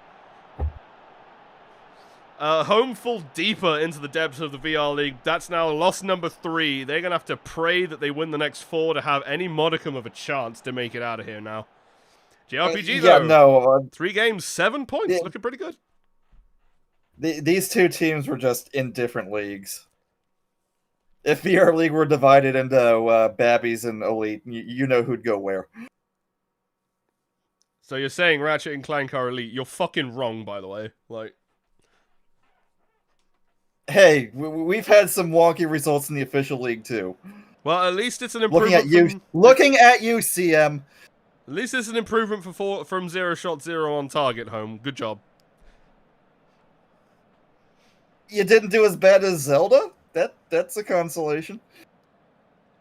Home fall deeper into the depths of the VR League. That's now loss number 3. They're going to have to pray that they win the next 4 to have any modicum of a chance to make it out of here now. JRPG, though.
Yeah, no.
3 games, 7 points. Looking pretty good.
These two teams were just in different leagues. If VR League were divided into Babbies and Elite, you know who'd go where.
So you're saying Ratchet and Clank are Elite. You're fucking wrong, by the way. Like...
Hey, we've had some wonky results in the official league too.
Well, at least it's an improvement.
Looking at you, CM.
At least it's an improvement from 0 shot 0 on target. Home, good job.
You didn't do as bad as Zelda. That's a consolation.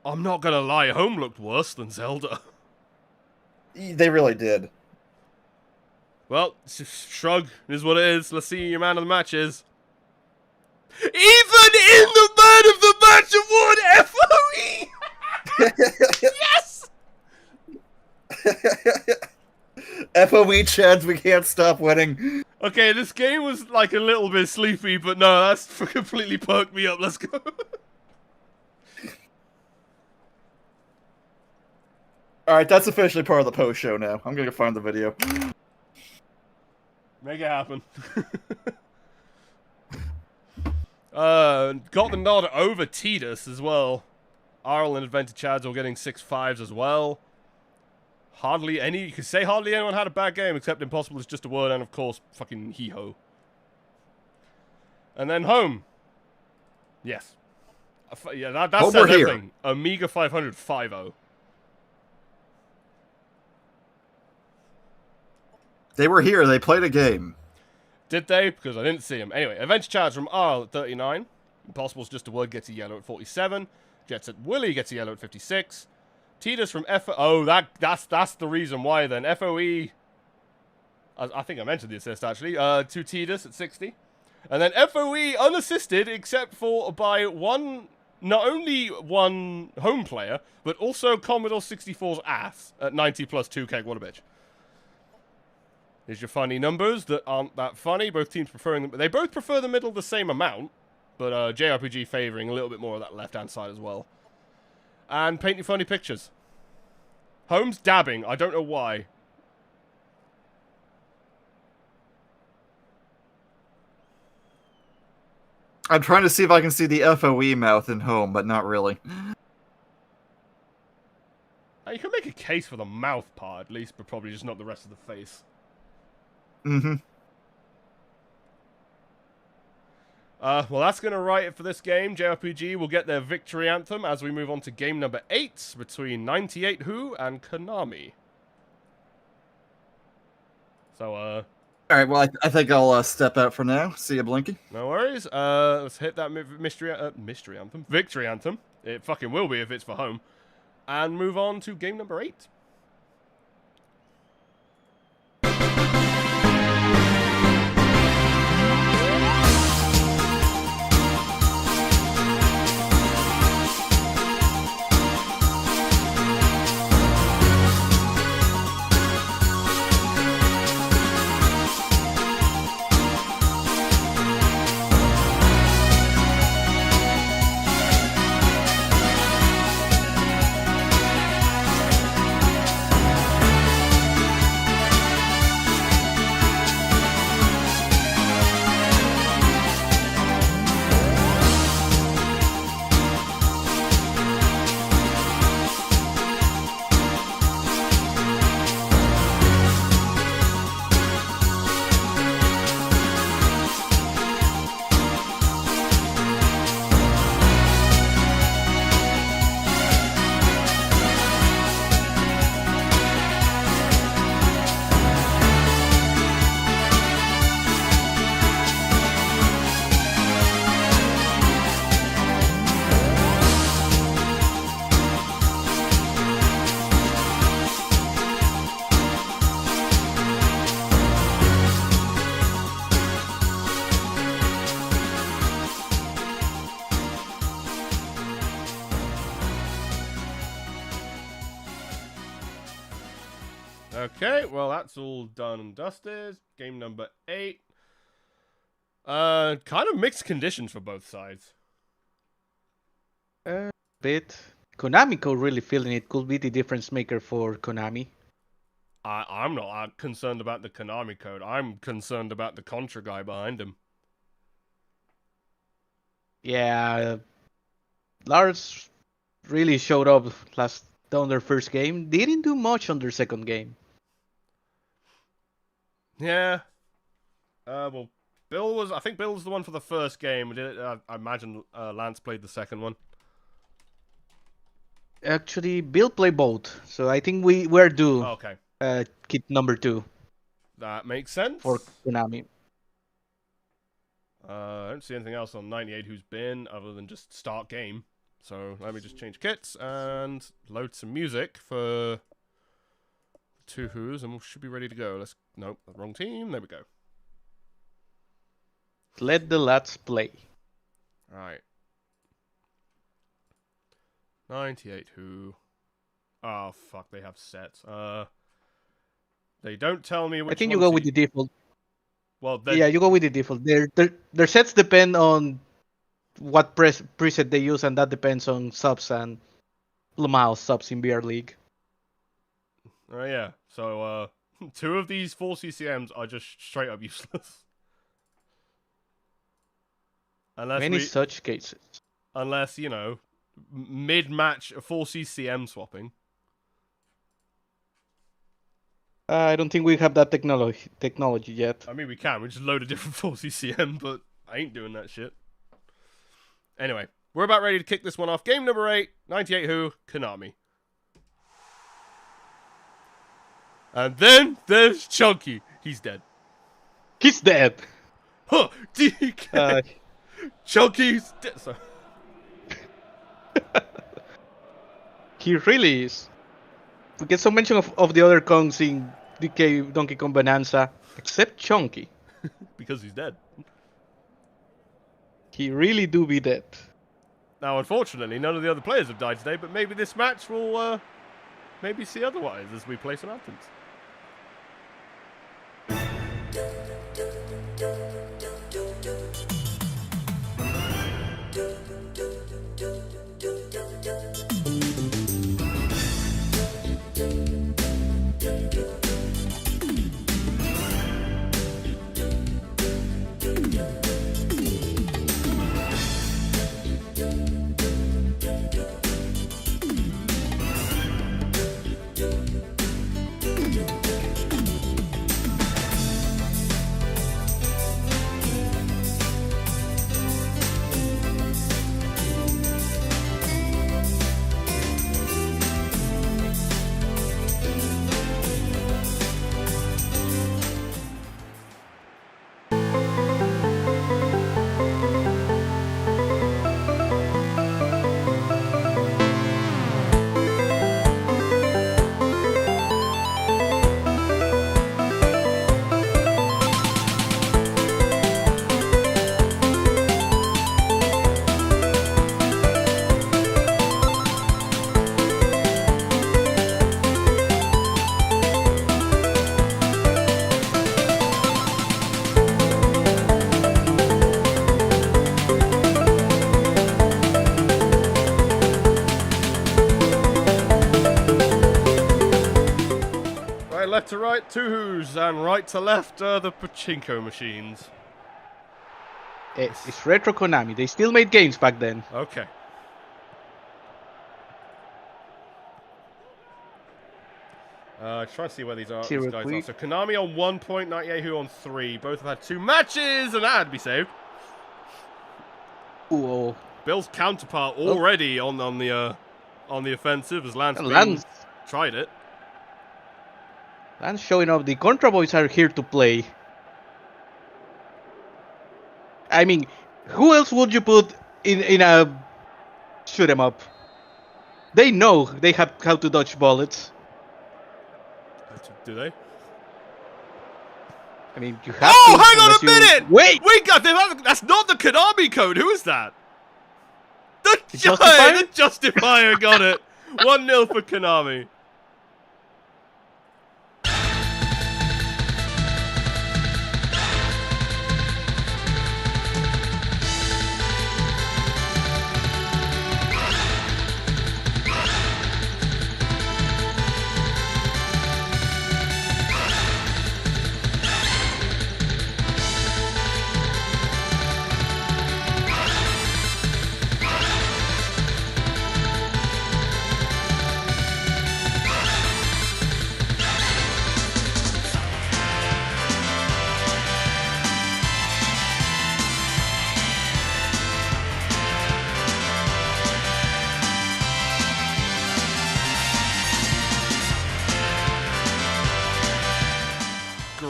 I'm not gonna lie, Home looked worse than Zelda.
They really did.
Well, shrug is what it is. Let's see who your man of the match is. Even in the man of the match award, FOE! Yes!
FOE Chads, we can't stop winning.
Okay, this game was like a little bit sleepy, but no, that's completely perked me up. Let's go.
Alright, that's officially part of the post show now. I'm gonna go find the video.
Make it happen. Got the nod over Tidus as well. Ireland Adventure Chads all getting 6-5s as well. You could say hardly anyone had a bad game, except Impossible is just a word, and of course, fucking Hee-Ho. And then Home. Yes. Yeah, that says everything. Amiga 500 5-0.
They were here. They played a game.
Did they? Because I didn't see them. Anyway, Adventure Chads from Arl at 39. Impossible's just a word gets a yellow at 47. Jet Set Willy gets a yellow at 56. Tidus from Oh, that's the reason why then. FOE. I think I mentioned the assist actually. To Tidus at 60. And then FOE unassisted except for by not only one home player, but also Commodore 64's ass at 90 plus 2 keg. What a bitch. Here's your funny numbers that aren't that funny. Both teams preferring them. They both prefer the middle the same amount, but JRPG favoring a little bit more of that left-hand side as well. And paint your funny pictures. Home's dabbing. I don't know why.
I'm trying to see if I can see the FOE mouth in Home, but not really.
You can make a case for the mouth part at least, but probably just not the rest of the face.
Mm-hmm.
Well, that's going to write it for this game. JRPG will get their victory anthem as we move on to game number 8 between 98 Who and Konami. So,
Alright, well, I think I'll step out for now. See you, Blinky.
No worries. Let's hit that victory anthem. It fucking will be if it's for Home. And move on to game number 8. Okay, well that's all done and dusted. Game number 8. Kind of mixed conditions for both sides.
Bit. Konami Code really feeling it. Could be the difference maker for Konami.
I'm not concerned about the Konami Code. I'm concerned about the Contra guy behind him.
Yeah, Lars really showed up on their first game. They didn't do much on their second game.
Yeah. Well, I think Bill was the one for the first game. I imagine Lance played the second one.
Actually, Bill played both, so I think we're due.
Okay.
Kit number 2.
That makes sense.
For Konami.
I don't see anything else on 98 who's been other than just start game. So let me just change kits and load some music for 2 Who's, and we should be ready to go. Nope, wrong team. There we go.
Let the lads play.
Alright. 98 Who. Oh fuck, they have sets. They don't tell me which
I think
one
you go
to
with the default.
Well,
Yeah, you go with the default. Their sets depend on what preset they use, and that depends on subs and Lamau subs in BR League.
Oh yeah, so 2 of these 4 CCMs are just straight up useless.
Many such cases.
Unless, you know, mid-match 4 CCM swapping.
I don't think we have that technology yet.
I mean, we can. We just load a different 4 CCM, but I ain't doing that shit. Anyway, we're about ready to kick this one off. Game number 8, 98 Who, Konami. And then there's Chunky. He's dead.
He's dead.
Huh, DK. Chunky's dead. Sorry.
He really is. We get some mention of the other Kongs in DK Donkey Kong Bonanza, except Chunky.
Because he's dead.
He really do be dead.
Now, unfortunately, none of the other players have died today, but maybe this match will maybe see otherwise as we play some anthems. Left to right, 2 Who's, and right to left, the pachinko machines.
It's retro Konami. They still made games back then.
Okay. Try to see where these guys are. So Konami on 1 point, 98 Who on 3. Both have had 2 matches, and that had to be saved.
Ooh.
Bill's counterpart already on the offensive as Lance tried it.
And showing up, the Contra Boys are here to play. I mean, who else would you put in a shoot 'em up? They know they have how to dodge bullets.
Do they?
I mean, you have.
Oh, hang on a minute!
Wait,
we got that's not the Konami code. Who is that? The Justifier got it. 1-0 for Konami.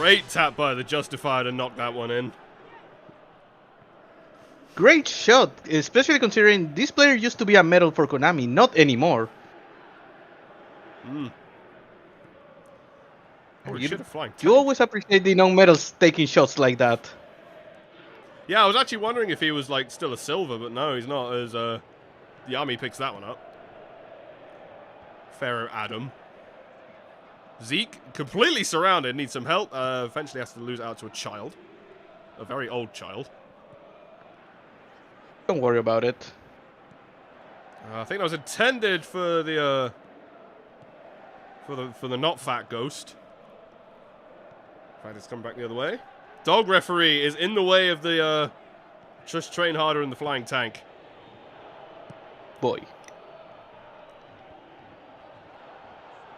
Great tap by the Justifier to knock that one in.
Great shot, especially considering this player used to be a medal for Konami, not anymore.
Holy shit, a flying
You always appreciate the non-medals taking shots like that.
Yeah, I was actually wondering if he was like still a silver, but no, he's not, as the army picks that one up. Pharaoh Adam. Zeke, completely surrounded, needs some help. Eventually has to lose out to a child. A very old child.
Don't worry about it.
I think that was intended for the for the not fat ghost. In fact, it's coming back the other way. Dog referee is in the way of the just train harder in the flying tank.
Boy.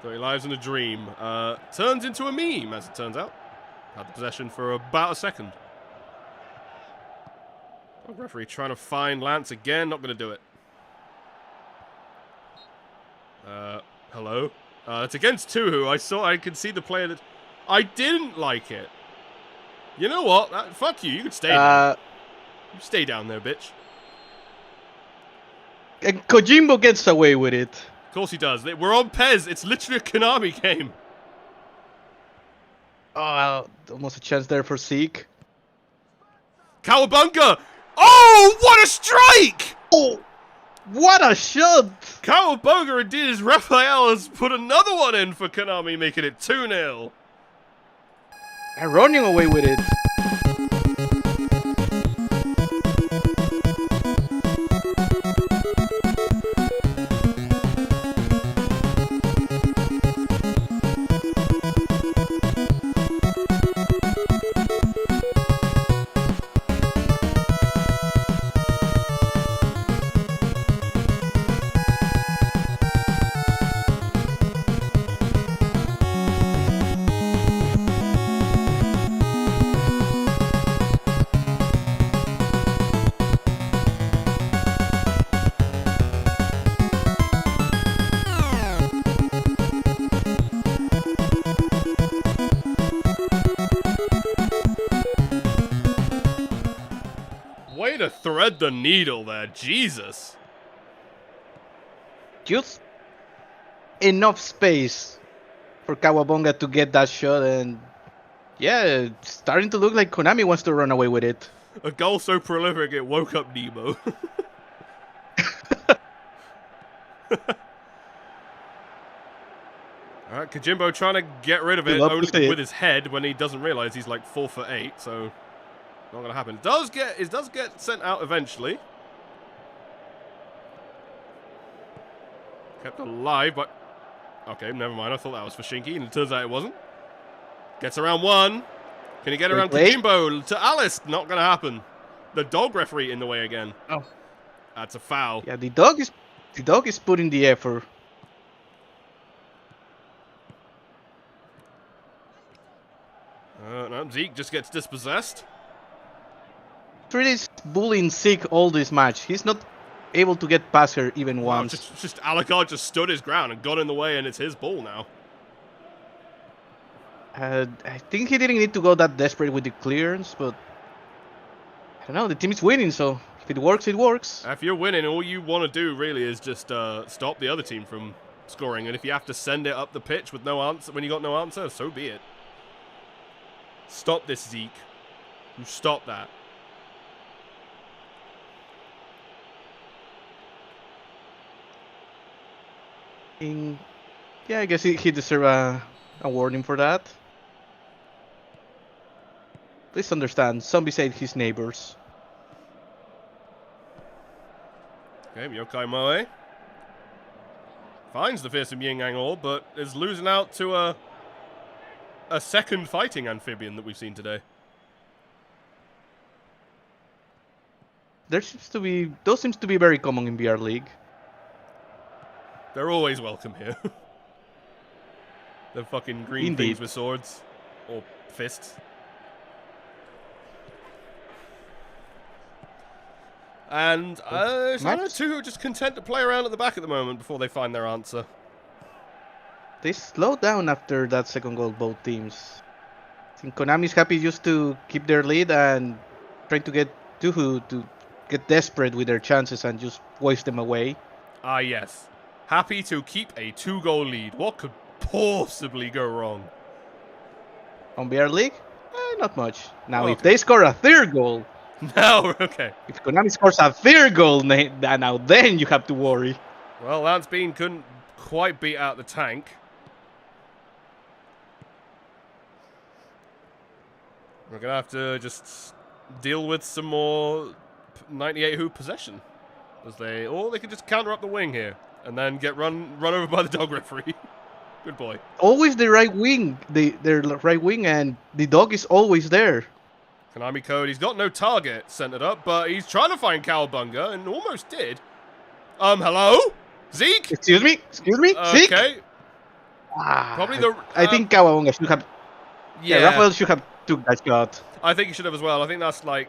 30 lives in a dream. Turns into a meme, as it turns out. Had the possession for about a second. Dog referee trying to find Lance again. Not going to do it. Hello? It's against Tuhu. I could see the player that... I didn't like it. You know what? Fuck you. You can stay there. You stay down there, bitch.
And Kojimbo gets away with it.
Of course he does. We're on Pez. It's literally a Konami game.
Oh, almost a chance there for Zeke.
Cowabunga! Oh, what a strike!
Oh, what a shot!
Cowabunga indeed, as Raphael has put another one in for Konami, making it 2-0.
And running away with it.
Way to thread the needle there, Jesus.
Just enough space for Kawabonga to get that shot, and yeah, it's starting to look like Konami wants to run away with it.
A goal so prolific it woke up Nemo. Alright, Kojimbo trying to get rid of it only with his head when he doesn't realize he's like 4'8", so not gonna happen. It does get sent out eventually. Kept alive, but okay, never mind. I thought that was for Shinky, and it turns out it wasn't. Gets around one. Can he get around Kojimbo to Alice? Not gonna happen. The dog referee in the way again.
Oh,
that's a foul.
Yeah, the dog is putting the effort.
No, Zeke just gets dispossessed.
Really bullying Zeke all this match. He's not able to get past her even
Wow,
once.
just Alucard just stood his ground and got in the way, and it's his ball now.
I think he didn't need to go that desperate with the clearance, but I don't know. The team is winning, so if it works, it works.
If you're winning, all you want to do really is just stop the other team from scoring, and if you have to send it up the pitch with no answer when you got no answer, so be it. Stop this, Zeke. You stop that.
Yeah, I guess he deserves a warning for that. Please understand, zombies ate his neighbors.
Okay, Yokai Moe finds the fearsome Yin Yang Orb, but is losing out to a second fighting amphibian that we've seen today.
Those seems to be very common in VR League.
They're always welcome here. The fucking green things with swords. Or fists. And Shano 2 are just content to play around at the back at the moment before they find their answer.
They slowed down after that second goal, both teams. think Konami's happy just to keep their lead and trying to get Touhou to get desperate with their chances and just waste them away.
Ah, yes. Happy to keep a 2-goal lead. What could possibly go wrong?
On BR League? Not much. Now,
Okay.
if they score a third goal,
No, okay.
if Konami scores a third goal, now then you have to worry.
Well, Lance Bean couldn't quite beat out the tank. We're going to have to just deal with some more 98 Who possession. Or they could just counter up the wing here and then get run over by the dog referee. Good boy.
Always the right wing, their right wing, and the dog is always there.
Konami Code, he's got no target centered up, but he's trying to find Cowabunga and almost did. Hello? Zeke?
Excuse me? Zeke?
Okay. Probably the...
I think Cowabunga should have...
Yeah,
Rafael should have took that shot.
I think he should have as well. I think that's like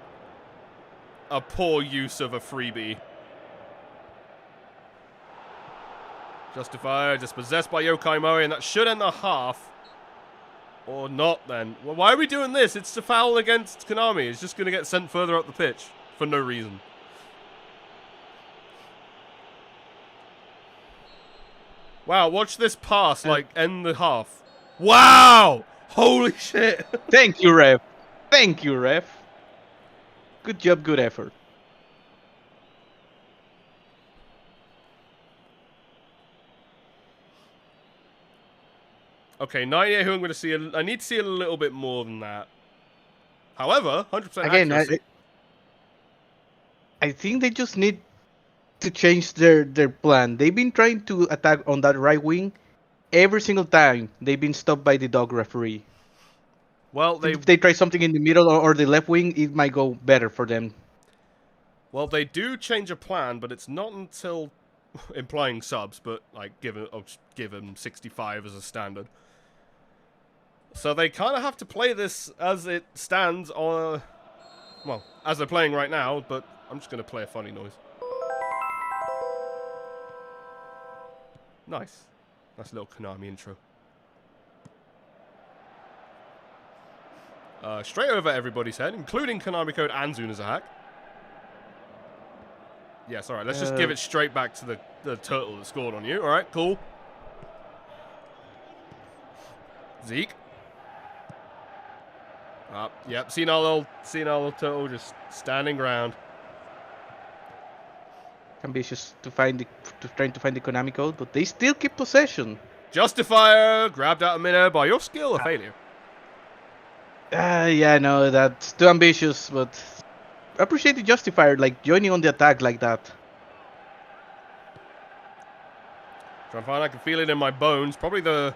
a poor use of a freebie. Justifier, dispossessed by Yokai Mori, and that should end the half. Or not, then. Well, why are we doing this? It's a foul against Konami. It's just going to get sent further up the pitch for no reason. Wow, watch this pass, like, end the half. Wow! Holy shit!
Thank you, ref. Thank you, ref. Good job, good effort.
Okay, 98 who I'm going to see. I need to see a little bit more than that. However, 100%
Again,
accuracy.
I think they just need to change their plan. They've been trying to attack on that right wing every single time. They've been stopped by the dog referee.
Well,
If they try something in the middle or the left wing, it might go better for them.
Well, they do change a plan, but it's not until implying subs, but like I'll just give them 65 as a standard. So they kind of have to play this as it stands on, well, as they're playing right now, but I'm just going to play a funny noise. Nice. Nice little Konami intro. Straight over everybody's head, including Konami Code and Zunazahak. Yes, alright, let's just give it straight back to the turtle that scored on you. Alright, cool. Zeke. Yep, senile little turtle just standing ground.
Ambitious to trying to find the Konami Code, but they still keep possession.
Justifier grabbed out a midair by your skill, a failure.
Yeah, no, that's too ambitious, but I appreciate the Justifier, like joining on the attack like that.
Trying to find, I can feel it in my bones. Probably the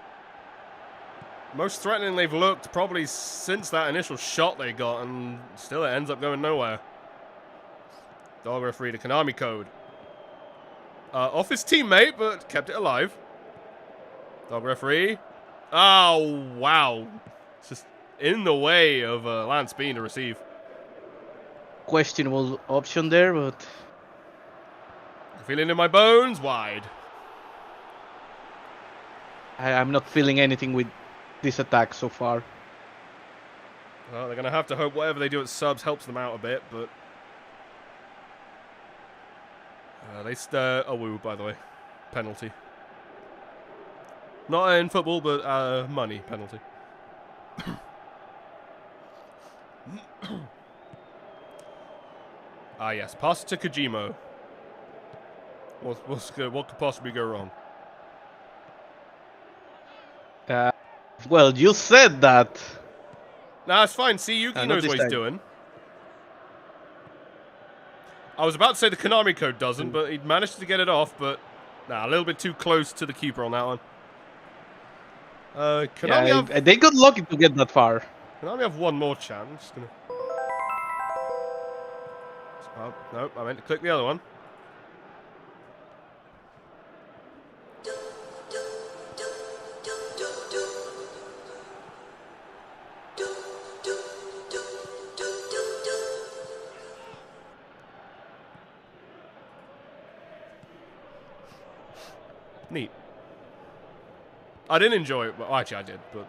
most threatening they've looked probably since that initial shot they got, and still it ends up going nowhere. Dog referee to Konami Code. Off his teammate, but kept it alive. Dog referee. Oh, wow. It's just in the way of Lance Bean to receive.
Questionable option there, but...
Feeling in my bones, wide.
I'm not feeling anything with this attack so far.
Well, they're going to have to hope whatever they do at subs helps them out a bit, but... a woo, by the way. Penalty. Not in football, but money penalty. Ah, yes. Pass it to Kojima. What could possibly go wrong?
Well, you said that.
Nah, it's fine. See, Yuki knows what he's doing. I was about to say the Konami Code doesn't, but he managed to get it off, but... Nah, a little bit too close to the keeper on that one. Konami
they got lucky to get that far.
Konami have one more chance. I'm just gonna... Oh, nope, I meant to click the other one. Neat. I didn't enjoy it. Well, actually, I did, but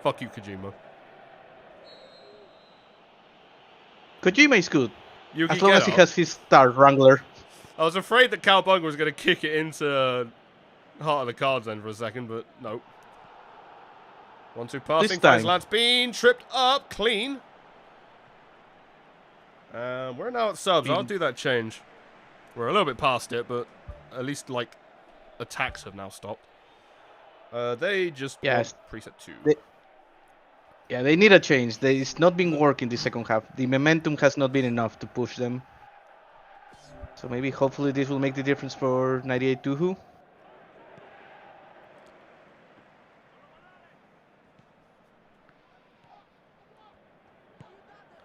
fuck you, Kojima.
Kojima is good.
Yuki
As long as he
Geto.
has his star wrangler.
I was afraid that Cowabunga was going to kick it into Heart of the Cards then for a second, but no. 1-2 passing,
This
finds
time.
Lance Bean, tripped up, clean. We're now at subs. I'll do that change. We're a little bit past it, but at least, like, attacks have now stopped. They just want preset 2.
They need a change. It's not been working the second half. The momentum has not been enough to push them. So maybe, hopefully, this will make the difference for 98 Tuhu.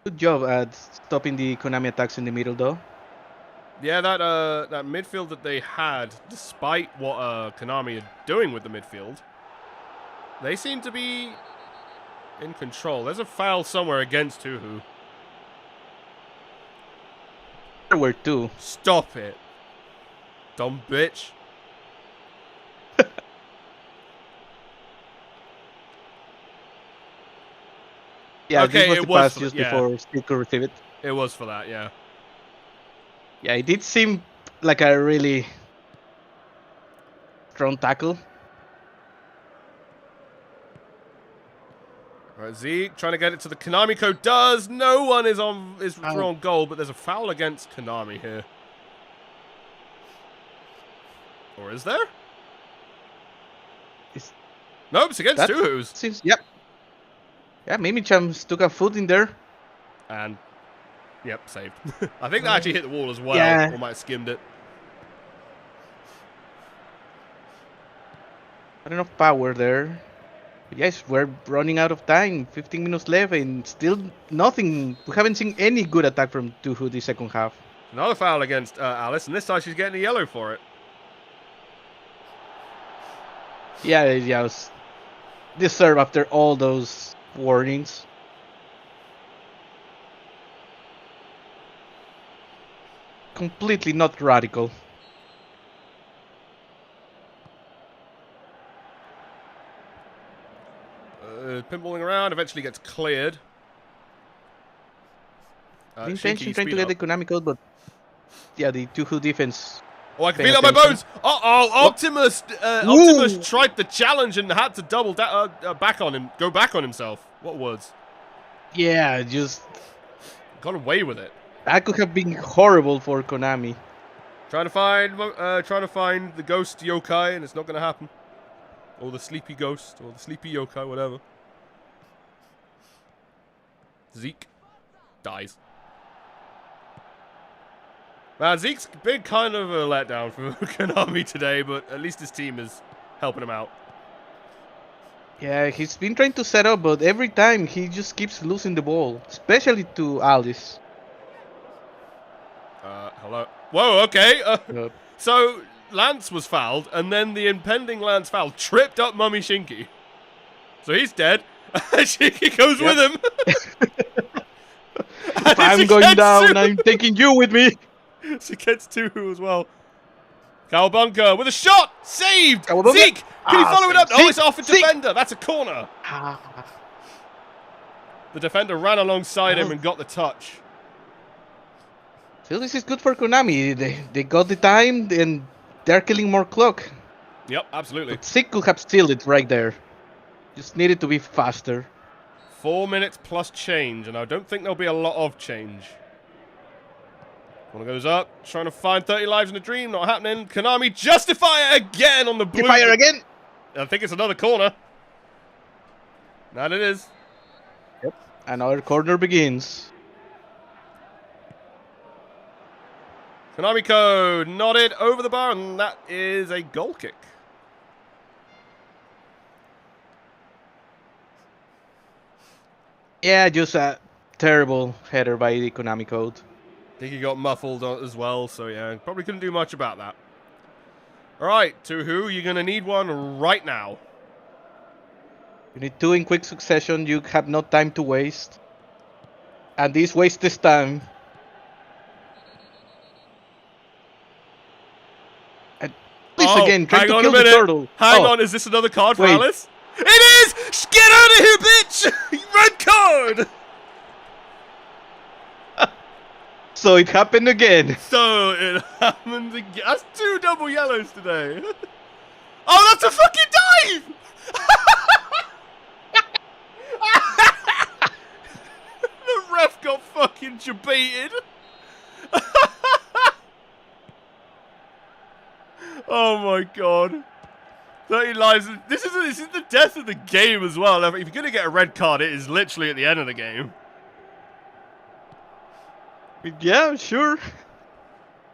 Good job at stopping the Konami attacks in the middle, though.
Yeah, that midfield that they had, despite what Konami are doing with the midfield, they seem to be in control. There's a foul somewhere against Tuhu.
There were 2.
Stop it. Dumb bitch.
Yeah,
Okay,
this was
it
the
was
pass
for
just
the- yeah.
before Steve could receive it.
It was for that, yeah.
Yeah, it did seem like a really strong tackle.
Right, Zeke trying to get it to the Konami code. Does. No one is on goal, but there's a foul against Konami here. Or is there? Nope, it's against Tuhu's.
Seems, yep. Yeah, Mimi-chan took a foot in there.
And, yep, saved. I think that actually hit the wall as well,
Yeah.
or might have skimmed it.
Not enough power there. But yes, we're running out of time. 15 minutes left and still nothing. We haven't seen any good attack from Tuhu the second half.
Another foul against Alice, and this time she's getting a yellow for it.
Yeah, it was deserved after all those warnings. Completely not radical.
Pinballing around, eventually gets cleared.
The intention trying to get the Konami code, but yeah, the Tuhu defense.
Oh, I can feel it on my bones! Uh-oh, Optimus Optimus tried the challenge and had to double back on him, go back on himself. What words?
Yeah, just
got away with it.
That could have been horrible for Konami.
Trying to find the ghost yokai, and it's not going to happen. Or the sleepy ghost, or the sleepy yokai, whatever. Zeke dies. Man, Zeke's been kind of a letdown for Konami today, but at least his team is helping him out.
Yeah, he's been trying to set up, but every time he just keeps losing the ball, especially to Alice.
Hello. Whoa, okay. So, Lance was fouled, and then the impending Lance foul tripped up Mummy Shinky. So he's dead. Shinky goes with him.
If I'm going down, I'm taking you with me.
She gets Tuhu as well. Cowabunga with a shot! Saved!
Cowabunga.
Zeke! Can you follow it up?
Zeke,
Oh, it's off a
Zeke.
defender. That's a corner. The defender ran alongside him and got the touch.
So this is good for Konami. They got the time and they're killing more clock.
Yep, absolutely.
But Zeke could have sealed it right there. Just needed to be faster.
4 minutes plus change, and I don't think there'll be a lot of change. One goes up, trying to find 30 lives in a dream, not happening. Konami justify it again on the blue.
Fire again.
I think it's another corner. That it is.
Yep. Another corner begins.
Konami code nodded over the bar, and that is a goal kick.
Yeah, just a terrible header by the Konami code.
I think he got muffled as well, so yeah, probably couldn't do much about that. Alright, Tuhu, you're going to need one right now.
You need 2 in quick succession. You have no time to waste. And this wastes time. And please again, try to kill the turtle.
Hang on, is this another card for
Wait.
Alice? It is! Get out of here, bitch! Red card!
So it happened again.
So it happened again. That's 2 double yellows today. Oh, that's a fucking dive! The ref got fucking debated. Oh my god. 30 lives. This is the death of the game as well. If you're going to get a red card, it is literally at the end of the game.
Yeah, sure.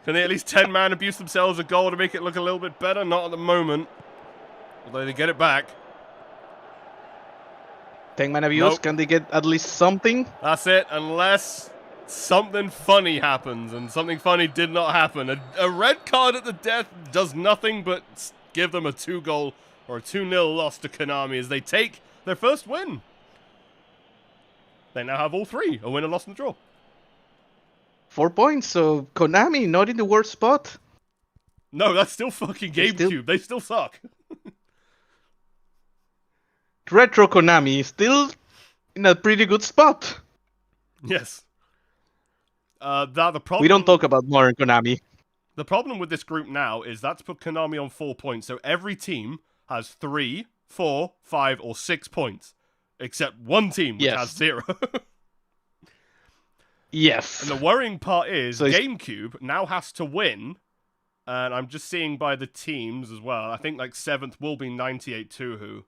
Can they at least 10-man abuse themselves a goal to make it look a little bit better? Not at the moment. Although they get it back.
10-man abuse,
Nope.
can they get at least something?
That's it, unless something funny happens, and something funny did not happen. A red card at the death does nothing but give them a 2-goal or a 2-0 loss to Konami as they take their first win. They now have all 3, a win, a loss, and a draw.
4 points, so Konami not in the worst spot.
No, that's still fucking GameCube. They still suck.
Retro Konami is still in a pretty good spot.
Yes. The problem.
We don't talk about modern Konami.
The problem with this group now is that's put Konami on 4 points, so every team has 3, 4, 5, or 6 points, except one team which has 0.
Yes.
And the worrying part is
So
GameCube now has to win, and I'm just seeing by the teams as well. I think like 7th will be 98 Tuhu.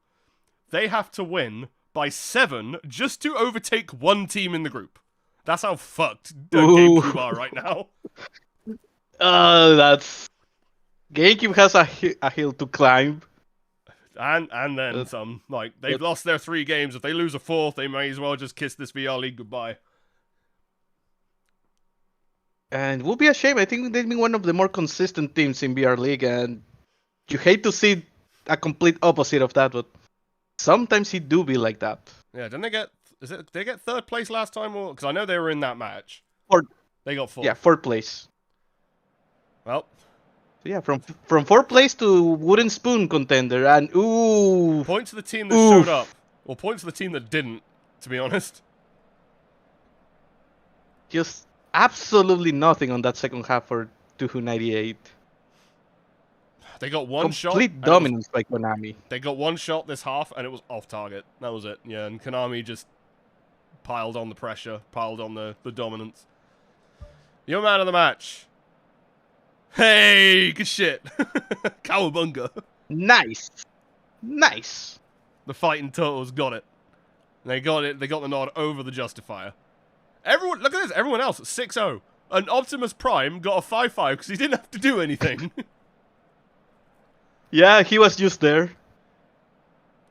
They have to win by 7 just to overtake one team in the group. That's how fucked GameCube are right now.
That's... GameCube has a hill to climb.
And then some. Like, they've lost their 3 games. If they lose a 4th, they may as well just kiss this VR League goodbye.
And it would be a shame. I think they've been one of the more consistent teams in VR League, and you hate to see a complete opposite of that, but sometimes it do be like that.
Yeah, didn't they get... Did they get 3rd place last time? Or because I know they were in that match. They got 4th.
Yeah, 4th place.
Well.
So yeah, from 4th place to wooden spoon contender, and ooh.
Point to the team that showed up. Or point to the team that didn't, to be honest.
Just absolutely nothing on that second half for 298.
They got one shot.
Complete dominance by Konami.
They got one shot this half, and it was off target. That was it. Yeah, and Konami just piled on the pressure, piled on the dominance. Your man of the match. Hey, good shit. Cowabunga.
Nice. Nice.
The Fighting Turtles got it. They got it. They got the nod over the Justifier. Everyone, look at this. Everyone else, 6-0. And Optimus Prime got a 5-5 because he didn't have to do anything.
Yeah, he was just there.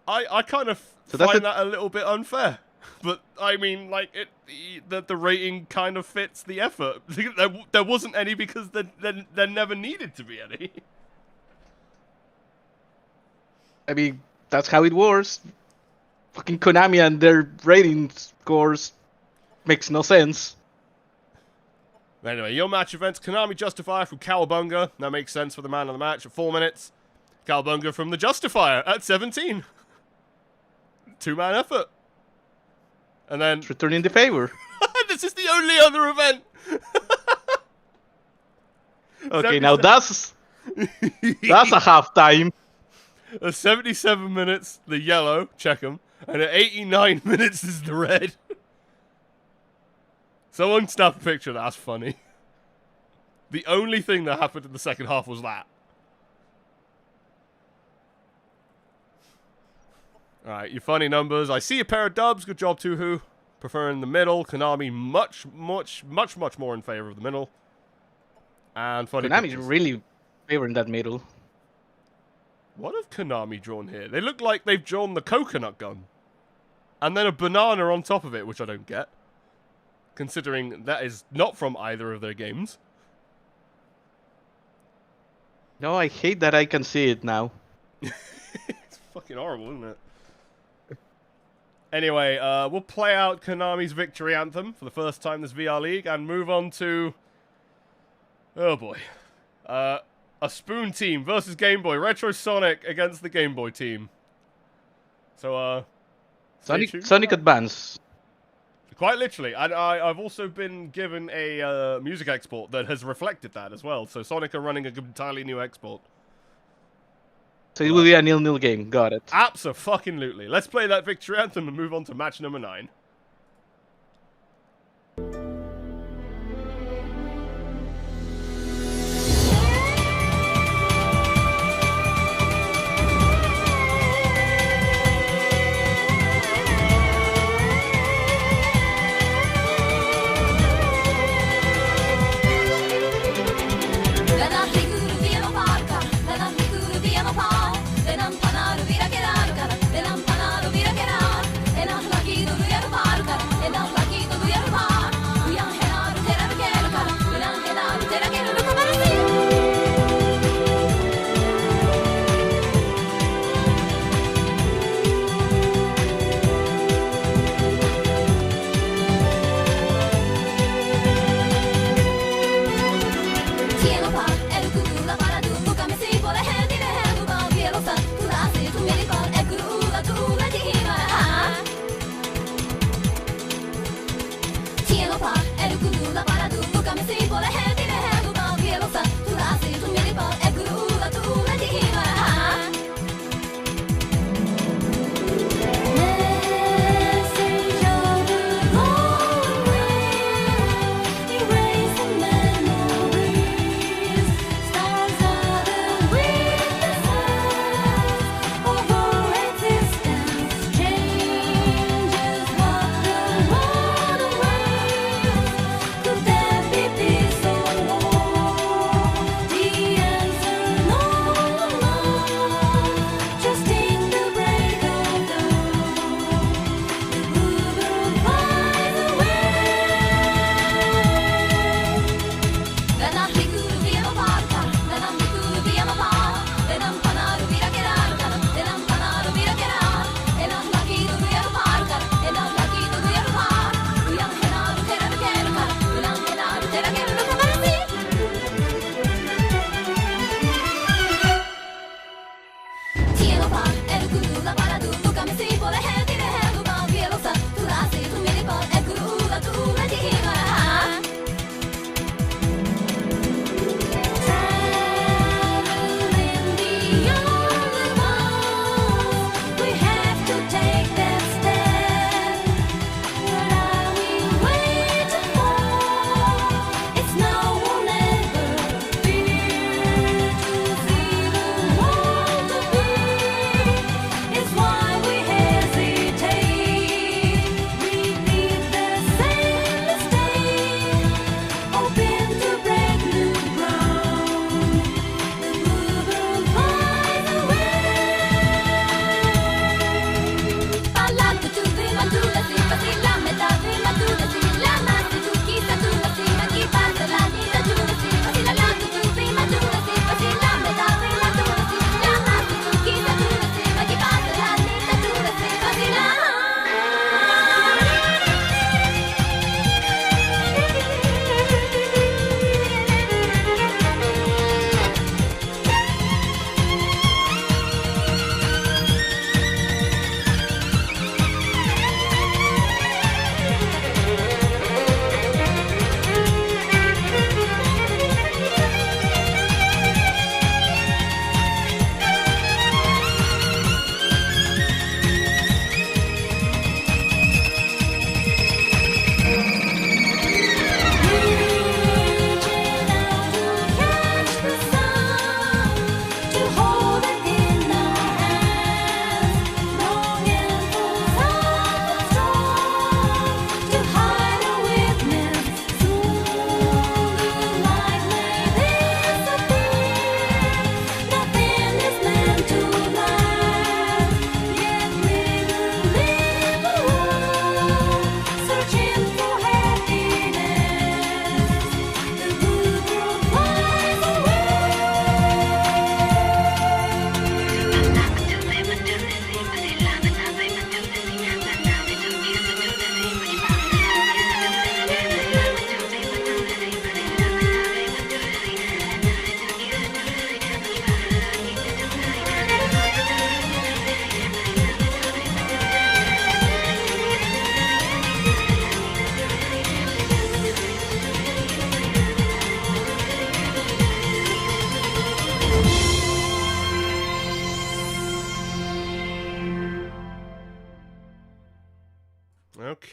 I kind of find that a little bit unfair. But, I mean, like, the rating kind of fits the effort. There wasn't any because there never needed to be any.
I mean, that's how it works. Fucking Konami and their rating scores makes no sense.
Anyway, your match events, Konami Justifier from Cowabunga. That makes sense for the man of the match at 4 minutes. Cowabunga from the Justifier at 17. 2-man effort. And then...
It's returning the favor.
This is the only other event.
Okay, now that's a halftime.
At 77 minutes, the yellow, check 'em. And at 89 minutes is the red. Someone snap a picture, that's funny. The only thing that happened in the second half was that. Alright, your funny numbers. I see a pair of dubs. Good job, Tuhu. Preferring the middle. Konami much more in favor of the middle. And funny
Konami's
pictures.
really favoring that middle.
What have Konami drawn here? They look like they've drawn the coconut gun. And then a banana on top of it, which I don't get. Considering that is not from either of their games.
No, I hate that I can see it now.
It's fucking horrible, isn't it? Anyway, we'll play out Konami's victory anthem for the first time this VR League and move on to... Oh boy. A Spoon team versus Game Boy. Retro Sonic against the Game Boy team. So,
Sonic Advance.
Quite literally. And I've also been given a music export that has reflected that as well. So Sonic are running an entirely new export.
So it will be a 0-0 game. Got it.
Abso-fucking-lutely. Let's play that victory anthem and move on to match number 9.
Empanado, mira que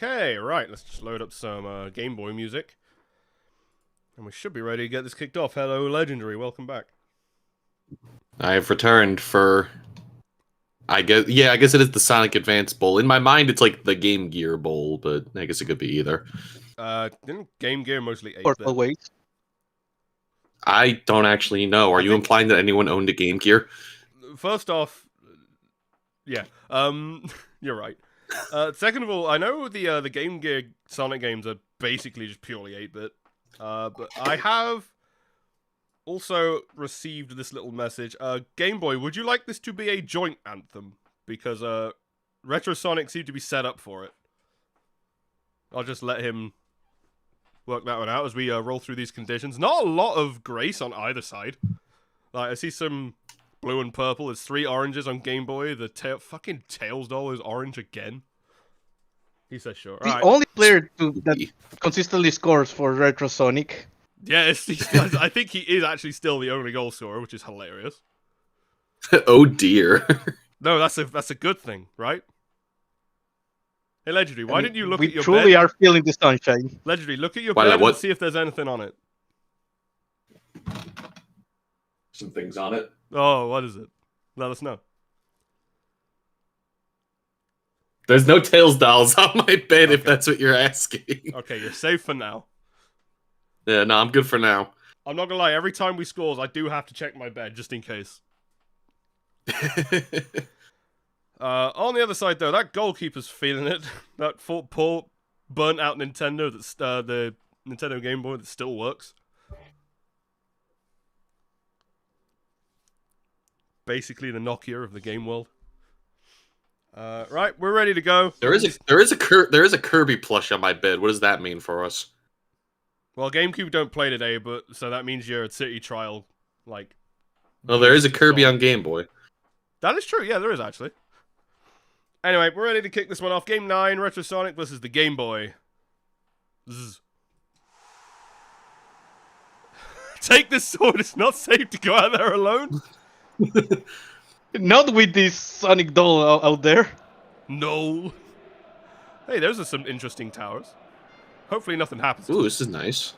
Okay, right. Let's just load up some Game Boy music. And we should be ready to get this kicked off. Hello, Legendary. Welcome back.
I have returned for... I guess it is the Sonic Advance Bowl. In my mind, it's like the Game Gear Bowl, but I guess it could be either.
Didn't Game Gear mostly 8-bit?
Purple Waves.
I don't actually know. Are you implying that anyone owned a Game Gear?
First off, yeah, you're right. Second of all, I know the Game Gear Sonic games are basically just purely 8-bit. But I have also received this little message. Game Boy, would you like this to be a joint anthem? Because Retrosonic seemed to be set up for it. I'll just let him work that one out as we roll through these conditions. Not a lot of grace on either side. Like, I see some blue and purple. There's 3 oranges on Game Boy. The fucking Tails doll is orange again. He says sure.
The only player that consistently scores for Retrosonic.
Yeah, I think he is actually still the only goal scorer, which is hilarious.
Oh dear.
No, that's a good thing, right? Hey, Legendary, why didn't you look at your bed?
We truly are feeling the sunshine.
Legendary, look at your bed and see if there's anything on it.
Some things on it.
Oh, what is it? Let us know.
There's no Tails dolls on my bed, if that's what you're asking.
Okay, you're safe for now.
Yeah, no, I'm good for now.
I'm not gonna lie, every time we scores, I do have to check my bed, just in case. On the other side, though, that goalkeeper's feeling it. That poor burnt out Nintendo, that's the Nintendo Game Boy that still works. Basically the Nokia of the game world. Right, we're ready to go.
There is a Kirby plush on my bed. What does that mean for us?
Well, GameCube don't play today, but so that means you're at City Trial, like.
Well, there is a Kirby on Game Boy.
That is true. Yeah, there is actually. Anyway, we're ready to kick this one off. Game 9, Retrosonic versus the Game Boy. Zzz. Take this sword. It's not safe to go out there alone.
Not with this Sonic doll out there.
No. Hey, those are some interesting towers. Hopefully nothing happens.
Ooh, this is nice.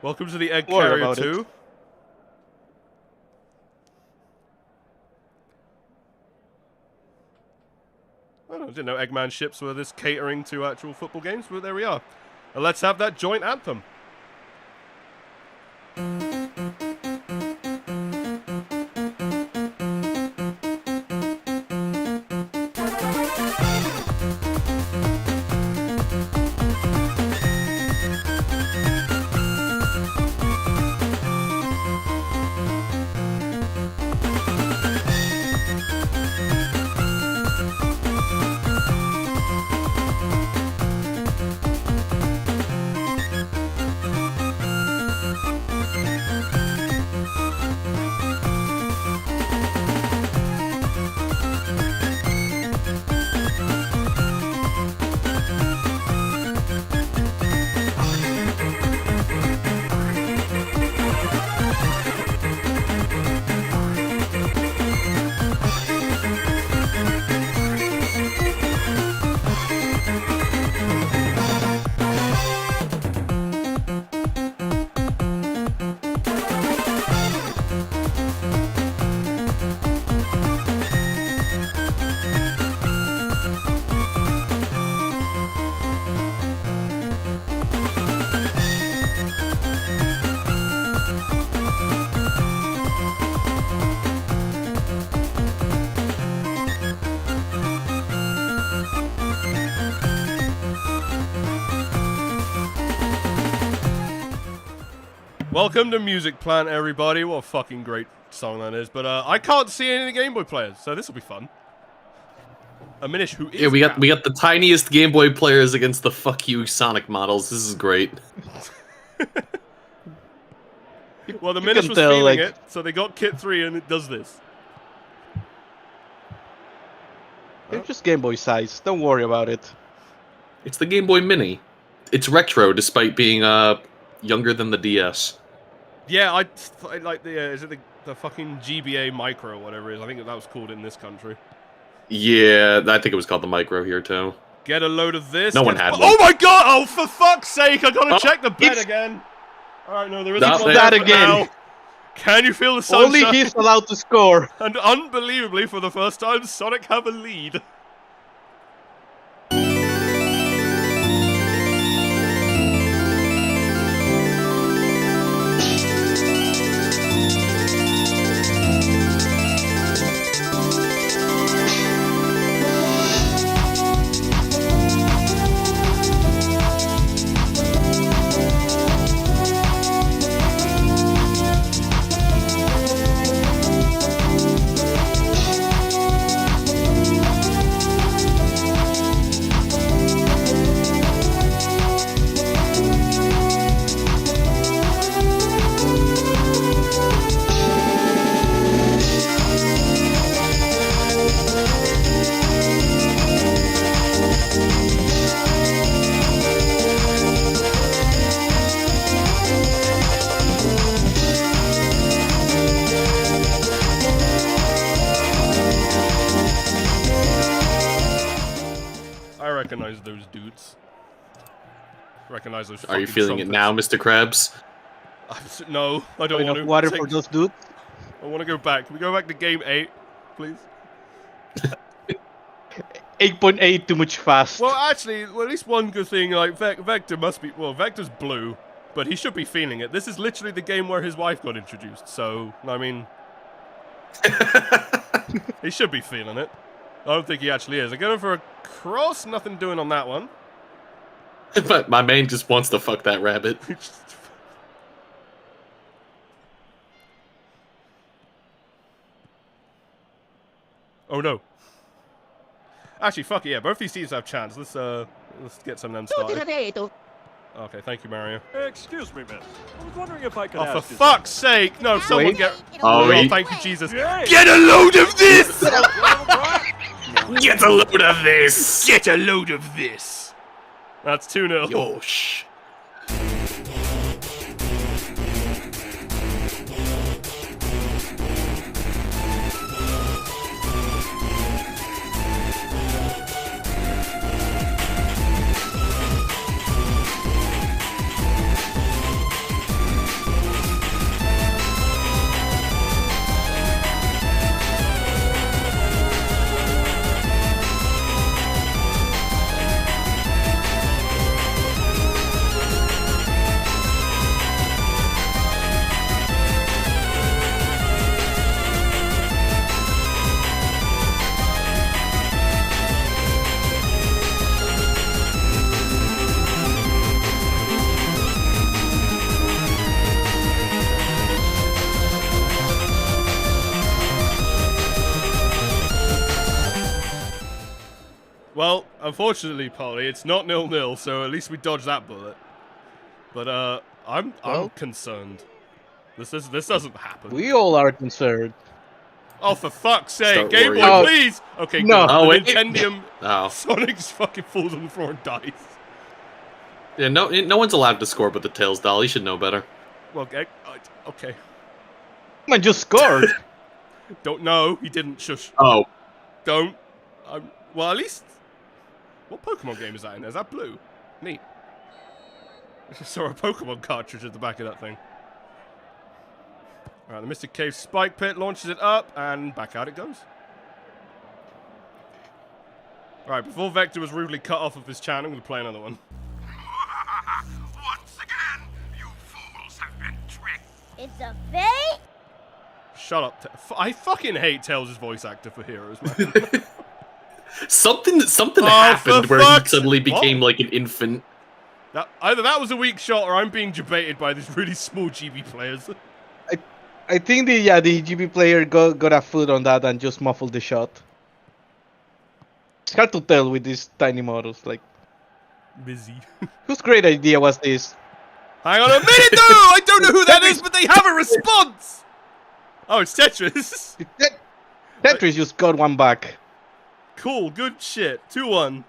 Welcome to the Egg Carrier 2. I didn't know Eggman ships were this catering to actual football games, but there we are. And let's have that joint anthem. Welcome to Music Plant, everybody. What a fucking great song that is. But I can't see any of the Game Boy players, so this will be fun. A Minish, who is
we got the tiniest Game Boy players against the fuck you Sonic models. This is great.
Well, the Minish was feeling it, so they got Kit 3 and it does this.
They're just Game Boy size. Don't worry about it.
It's the Game Boy Mini. It's retro, despite being younger than the DS.
Yeah, I like the is it the fucking GBA Micro or whatever it is. I think that was called in this country.
Yeah, I think it was called the Micro here too.
Get a load of this.
No one had one.
Oh my god! Oh, for fuck's sake! I gotta check the bed
It's-
again. Alright, no, there
Not
isn't one
that
there for
again.
now. Can you feel the sunshine?
Only he's allowed to score.
And unbelievably, for the first time, Sonic have a lead. I recognize those dudes. Recognize those.
Are you
fucking
feeling it now, Mr. Krabs?
No, I don't want to.
Water for those dudes.
I want to go back. Can we go back to game 8, please?
8.8 too much fast.
Well, actually, at least one good thing, like, Vector must be... Well, Vector's blue, but he should be feeling it. This is literally the game where his wife got introduced, so, I mean... he should be feeling it. I don't think he actually is. I'm going for a cross, nothing doing on that one.
But my main just wants to fuck that rabbit.
Oh no. Actually, fuck it, yeah. Both these teams have chance. Let's get some of them started. Okay, thank you, Mario.
Excuse me, miss. I was wondering if I could
Oh, for
ask you
fuck's sake! No, someone
Wait.
get...
Oh,
Oh,
he-
thank you, Jesus.
Yeah.
Get a load of this!
Get a load of this!
Get a load of this! That's 2-0.
Yosh.
Well, unfortunately, Polly, it's not 0-0, so at least we dodged that bullet. But I'm concerned. This doesn't happen.
We all are concerned.
Oh, for fuck's sake,
Start
Game Boy,
worrying.
please. Okay,
No.
good.
Oh,
The
wait.
Nintendium
Oh.
Sonic just fucking falls on the floor and dies.
Yeah, no one's allowed to score but the Tails doll. He should know better.
Well, okay.
Man just scored.
Don't know. He didn't. Shush.
Oh.
Don't. Well, at least. What Pokemon game is that in? Is that blue? Neat. I just saw a Pokemon cartridge at the back of that thing. Alright, the Mystic Cave Spike Pit launches it up, and back out it goes. Alright, before Vector was rudely cut off of his channel, I'm going to play another one.
Once again, you fools have been tricked.
It's a fake?
Shut up. I fucking hate Tails' voice actor for Heroes, man.
Something
Oh,
happened
for
where he
fuck's-
suddenly became
What?
like an infant.
Either that was a weak shot, or I'm being debated by these really small GB players.
I think the GB player got a foot on that and just muffled the shot. It's hard to tell with these tiny models. Like,
Busy.
whose great idea was this?
Hang on a minute, though! I don't know who that is, but they have a response! Oh, it's Tetris.
Tetris just got one back.
Cool, good shit. 2-1.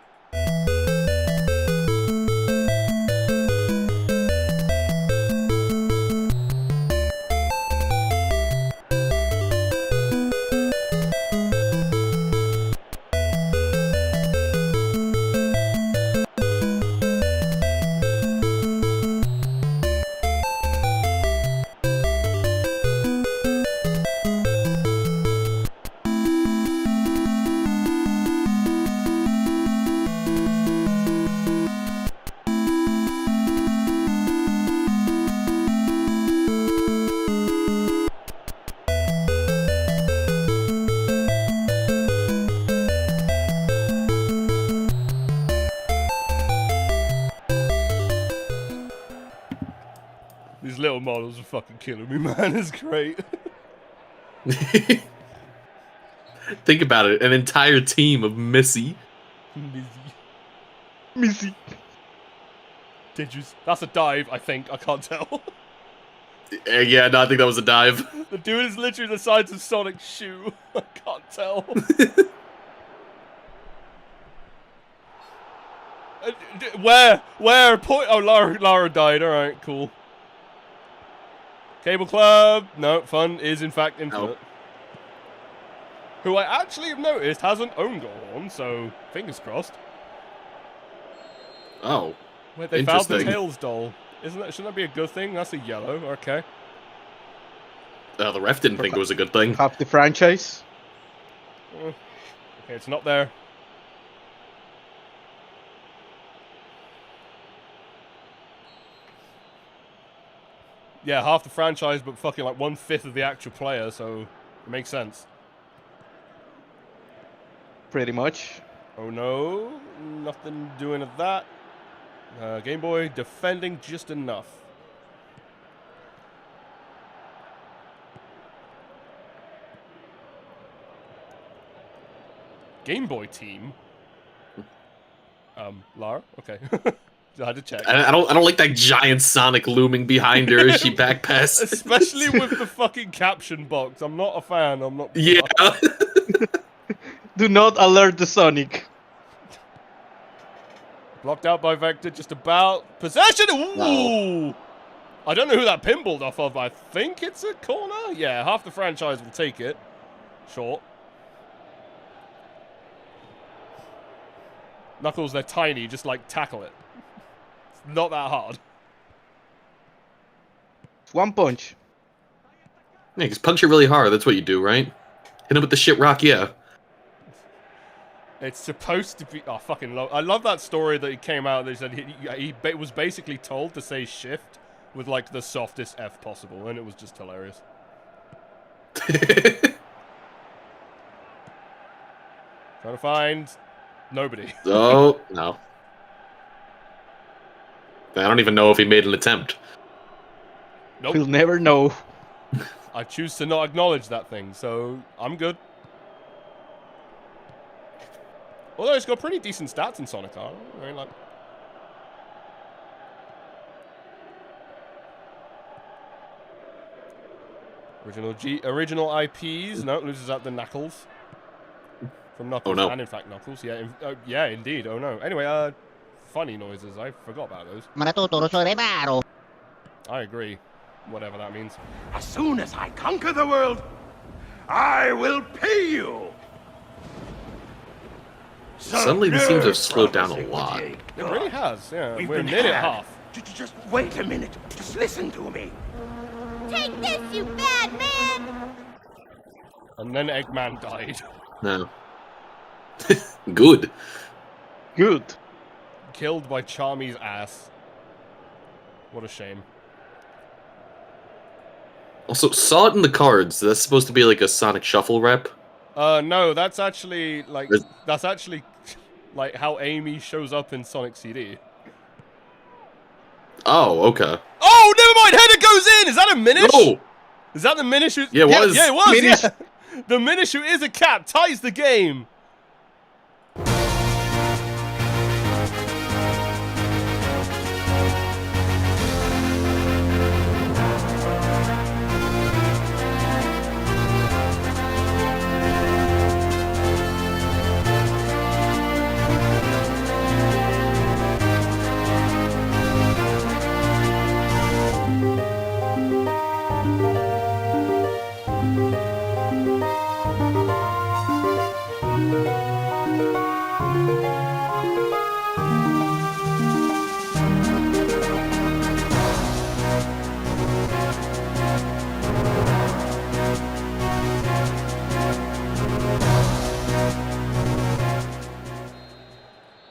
Little models are fucking killing me, man. It's great.
Think about it. An entire team of Missy.
Missy.
Dangerous. That's a dive, I think. I can't tell.
Yeah, no, I think that was a dive.
The dude is literally the size of Sonic's shoe. I can't tell. Where? Point. Oh, Lara died. All right, cool. Cable Club. No, fun is in fact infinite.
Nope.
Who I actually have noticed has an own goal on, so fingers crossed.
Oh.
Wait, they fouled the Tails doll. Shouldn't that be a good thing? That's a yellow. Okay.
The ref didn't think it was a good thing.
Half the franchise.
Okay, it's not there. Yeah, half the franchise, but fucking like 1/5 of the actual player, so it makes sense.
Pretty much.
Oh no, nothing doing at that. Game Boy defending just enough. Game Boy team. Lara? Okay. I had to check.
I don't like that giant Sonic looming behind her as she back passes.
Especially with the fucking caption box. I'm not a fan. I'm not.
Yeah.
Do not alert the Sonic.
Blocked out by Vector, just about. Possession! Ooh!
No.
I don't know who that pinballed off of. I think it's a corner? Yeah, half the franchise will take it. Short. Knuckles, they're tiny. Just, like, tackle it. It's not that hard.
One punch.
Yeah, just punch it really hard. That's what you do, right? Hit him with the shit rock, yeah.
It's supposed to be. Oh, fucking love. I love that story that he came out. They said he was basically told to say shift with like the softest F possible, and it was just hilarious. Trying to find nobody.
Oh no! I don't even know if he made an attempt.
Nope.
We'll never know.
I choose to not acknowledge that thing, so I'm good. Although he's got pretty decent stats in Sonic R. I mean, like... Original IPs. No, loses out the Knuckles. From Knuckles.
Oh, no.
And in fact Knuckles. Yeah, yeah, indeed. Oh no. Anyway, funny noises. I forgot about those. I agree. Whatever that means.
As soon as I conquer the world, I will pay you.
Suddenly, this seems to have slowed down a lot.
It really has, yeah.
We've
We're a
been
minute
had.
half.
Just wait a minute. Just listen to me.
Take this, you bad man!
And then Eggman died.
No. Good.
Good.
Killed by Charmy's ass. What a shame.
Also, saw it in the cards. That's supposed to be like a Sonic Shuffle rep.
No, that's actually like like how Amy shows up in Sonic CD.
Oh, okay.
Oh, never mind. Header goes in. Is that a Minish?
No.
Is that the Minish?
Yeah, it was.
Yeah, it was.
Minish.
Yeah. The Minish who is a cap ties the game.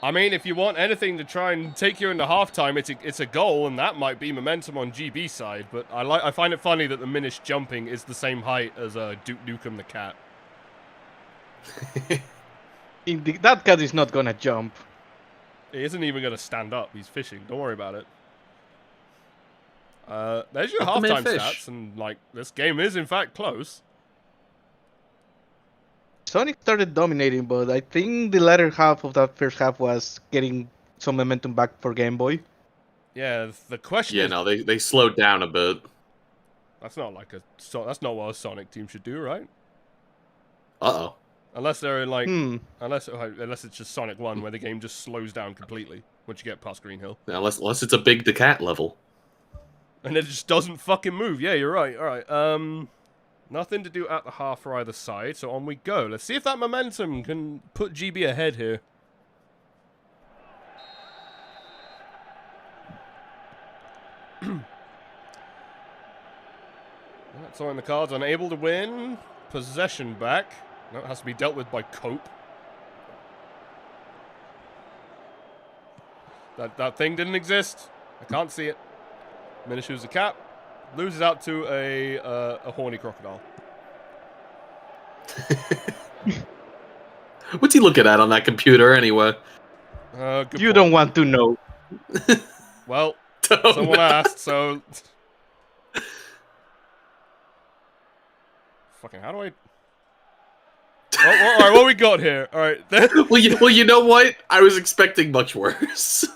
I mean, if you want anything to try and take you into halftime, it's a goal, and that might be momentum on GB side. But I find it funny that the Minish jumping is the same height as Duke Nukem the cat.
That cat is not gonna jump.
He isn't even gonna stand up. He's fishing. Don't worry about it. There's your
Up the
halftime
fish.
stats, and like this game is in fact close.
Sonic started dominating, but I think the latter half of that first half was getting some momentum back for Game Boy.
Yeah, the question
Yeah,
is,
no, they slowed down a bit.
that's not like that's not what a Sonic team should do, right?
Uh-oh.
Unless they're in like, unless it's just Sonic 1 where the game just slows down completely once you get past Green Hill.
Yeah, unless it's a big Decat level.
And it just doesn't fucking move. Yeah, you're right. All right. Nothing to do at the half for either side, so on we go. Let's see if that momentum can put GB ahead here. That's all in the cards. Unable to win. Possession back. No, it has to be dealt with by Cope. That thing didn't exist. I can't see it. Minishu's the cap. Loses out to a horny crocodile.
What's he looking at on that computer anyway?
Good
You
point.
don't want to know.
Well, someone asked, so... Fucking, how do I... Alright, what we got here? Alright.
well, you know what? I was expecting much worse.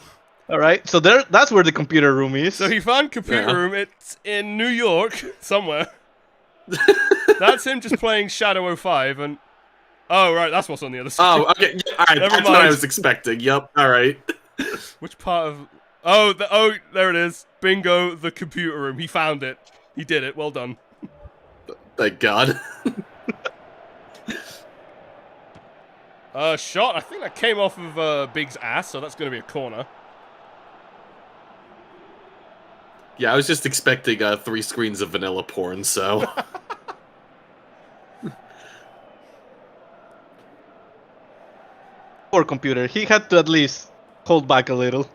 All right, so that's where the computer room is.
So he found computer room. It's in New York, somewhere. That's him just playing Shadow 05, and... Oh, right, that's what's on the other side.
Oh, okay. Yeah, alright,
Never
that's
mind.
what I was expecting. Yep, alright.
Which part of... Oh, there it is. Bingo, the computer room. He found it. He did it. Well done.
Thank God.
Shot. I think that came off of Big's ass, so that's going to be a corner.
Yeah, I was just expecting 3 screens of vanilla porn, so...
Poor computer. He had to at least hold back a little.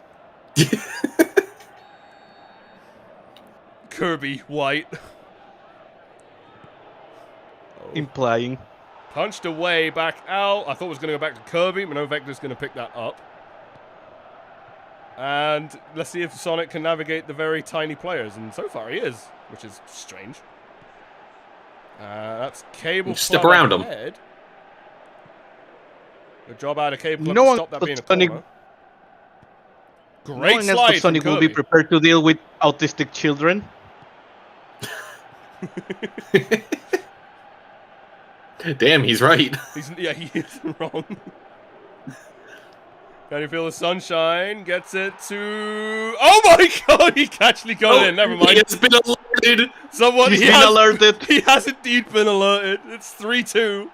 Kirby, white.
Implying.
Punched away, back out. I thought it was going to go back to Kirby, but no, Vector's going to pick that up. And let's see if Sonic can navigate the very tiny players. And so far he is, which is strange. That's Cable.
Step around him.
Ahead. Good job out of Cable
No
to
one
stop that
but
being a
Sonic-
corner.
No
Great
one else
slide
but
from
Sonic will be
Kirby.
prepared to deal with autistic children.
Damn, he's right.
Yeah, he is wrong. Can you feel the sunshine? Gets it to... Oh my god, he actually got it in. Never mind.
He has been alerted.
Someone...
He's been alerted.
He has indeed been alerted. It's 3-2.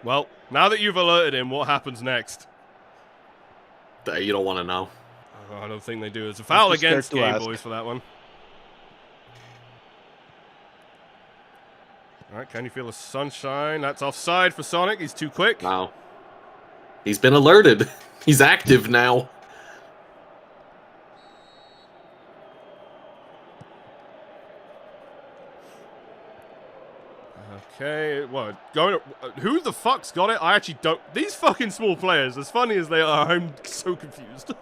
Well, now that you've alerted him, what happens next?
You don't want to know.
Oh, I don't think they do. It's a foul
Just scared
against
to
Game
ask.
Boys for that one. Alright, can you feel the sunshine? That's offside for Sonic. He's too quick.
Wow. He's been alerted. He's active now.
Okay, what? Who the fuck's got it? I actually don't. These fucking small players, as funny as they are, I'm so confused.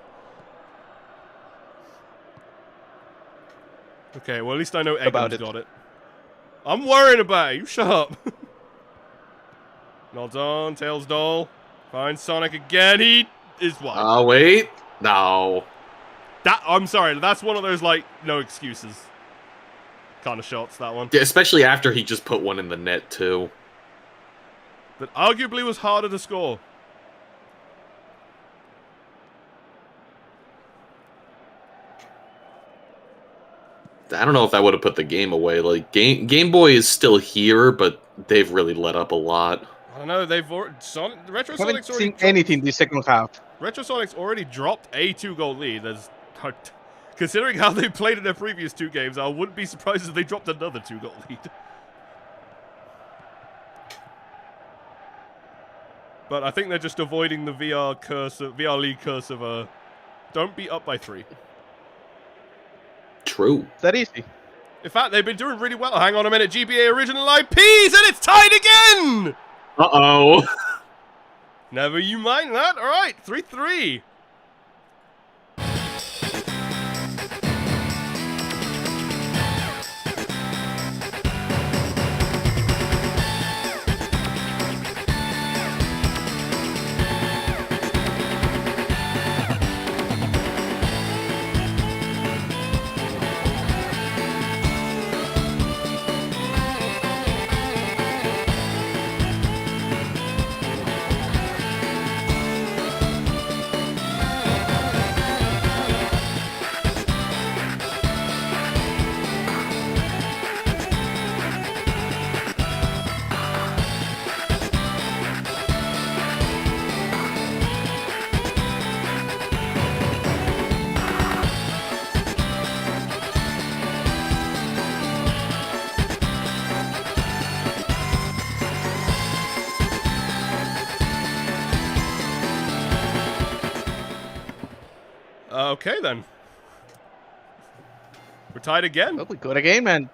Okay, well at least I know Eggman's got it. I'm worrying about it. You shut up. Nods on, Tails doll. Finds Sonic again. He is wide.
Oh, wait. No.
I'm sorry. That's one of those, like, no excuses. kind of shots, that one.
Yeah, especially after he just put one in the net, too.
That arguably was harder to score.
I don't know if that would have put the game away. Like, Game Boy is still here, but they've really let up a lot.
I don't know, they've already... Retro
I haven't
Sonic's already
seen anything this second half.
Retro Sonic's already dropped a 2-goal lead. There's... Considering how they played in their previous 2 games, I wouldn't be surprised if they dropped another 2-goal lead. But I think they're just avoiding the VR League curse of don't be up by 3.
True.
That easy.
In fact, they've been doing really well. Hang on a minute, GBA original IPs, and it's tied again!
Uh-oh.
Never you mind that. All right, 3-3. Okay, then. We're tied again.
Well, we got a game, and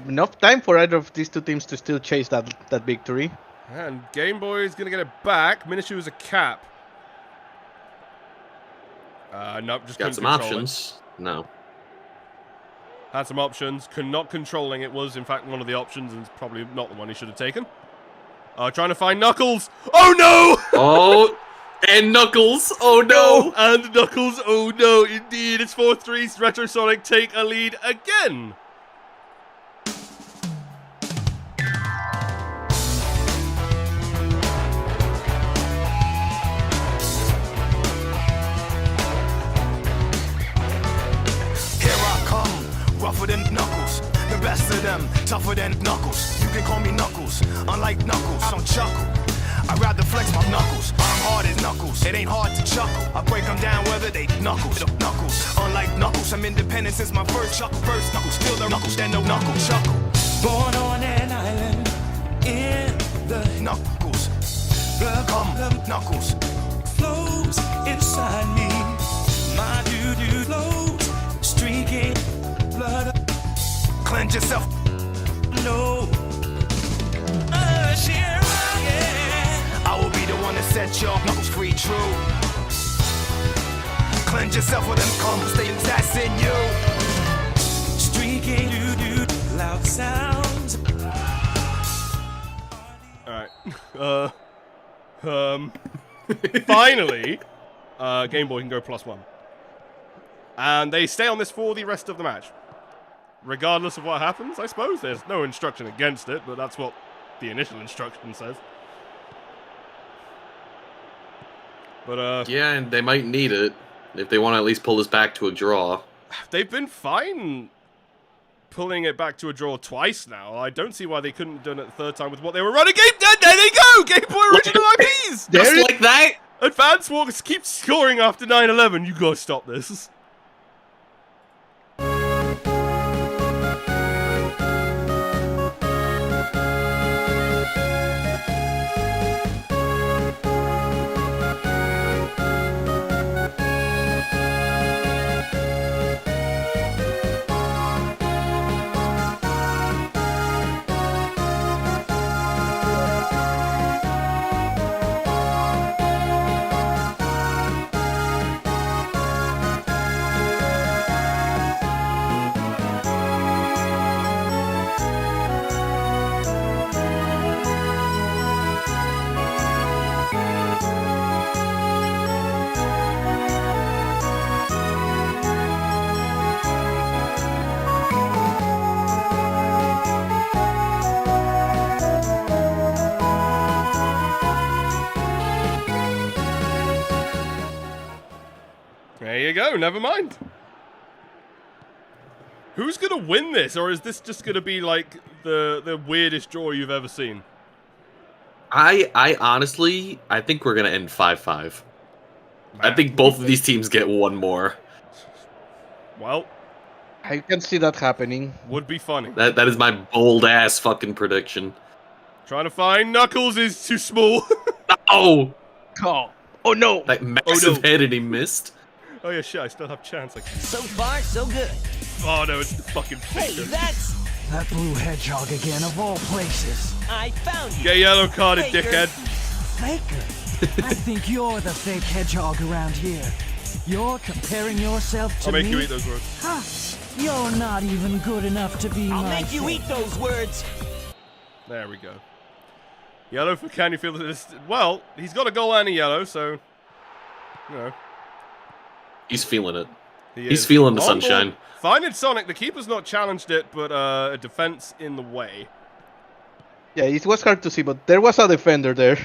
enough time for either of these 2 teams to still chase that victory.
And Game Boy is going to get it back. Minishu is a cap. Nope, just
got some options. No.
Had some options. Not controlling it was, in fact, one of the options, and it's probably not the one he should have taken. Trying to find Knuckles. Oh, no!
Oh, and Knuckles. Oh, no.
And Knuckles. Oh, no, indeed. It's 4-3. Retro Sonic take a lead again.
Rougher than Knuckles, the best of them, tougher than Knuckles. You can call me Knuckles, unlike Knuckles, I don't chuckle. I'd rather flex my knuckles, I'm hard as Knuckles. It ain't hard to chuckle, I break them down whether they Knuckles. Unlike Knuckles, I'm independent since my first Knuckles. Still the Knuckles, then no Knuckle chuckle. Born on an island in the Knuckles. The Knuckles flows inside me. My doo-doo flows, streaking blood. Cleanse yourself. No. I will be the one to set your knuckles free, true. Cleanse yourself with them combs, they assassin you. Streaking doo-doo, loud sounds.
Alright. Finally, Game Boy can go +1. And they stay on this for the rest of the match. Regardless of what happens, I suppose. There's no instruction against it, but that's what the initial instruction says. But,
yeah, and they might need it if they want to at least pull this back to a draw.
They've been fine pulling it back to a draw twice now. I don't see why they couldn't have done it the third time with what they were running. There they go! Game Boy original IPs!
Just like that?
Advance Wars keeps scoring after 9/11. You gotta stop this. go. Never mind. Who's gonna win this, or is this just gonna be like the weirdest draw you've ever seen?
I honestly, I think we're gonna end 5-5. I think both of these teams get one more.
Well,
I can see that happening.
Would be funny.
That is my bold ass fucking prediction.
Trying to find Knuckles is too small.
Oh!
Oh no!
That massive head and he missed.
Oh yeah, shit, I still have chance.
So far, so good.
Oh no, it's the fucking finger.
That's...
That blue hedgehog again, of all places.
I found you.
Get yellow carded,
Faker.
dickhead.
Faker? I think you're the fake hedgehog around here. You're comparing yourself to
I'll make
me?
you eat those words.
Ha! You're not even good enough to be
I'll
my
make you
fake.
eat those words.
There we go. Yellow for can you feel this? Well, he's got a goal and a yellow, so you know.
He's feeling it.
He
He's
is.
feeling the
On ball.
sunshine.
Finding Sonic, the keeper's not challenged it, but a defense in the way.
Yeah, it was hard to see, but there was a defender there.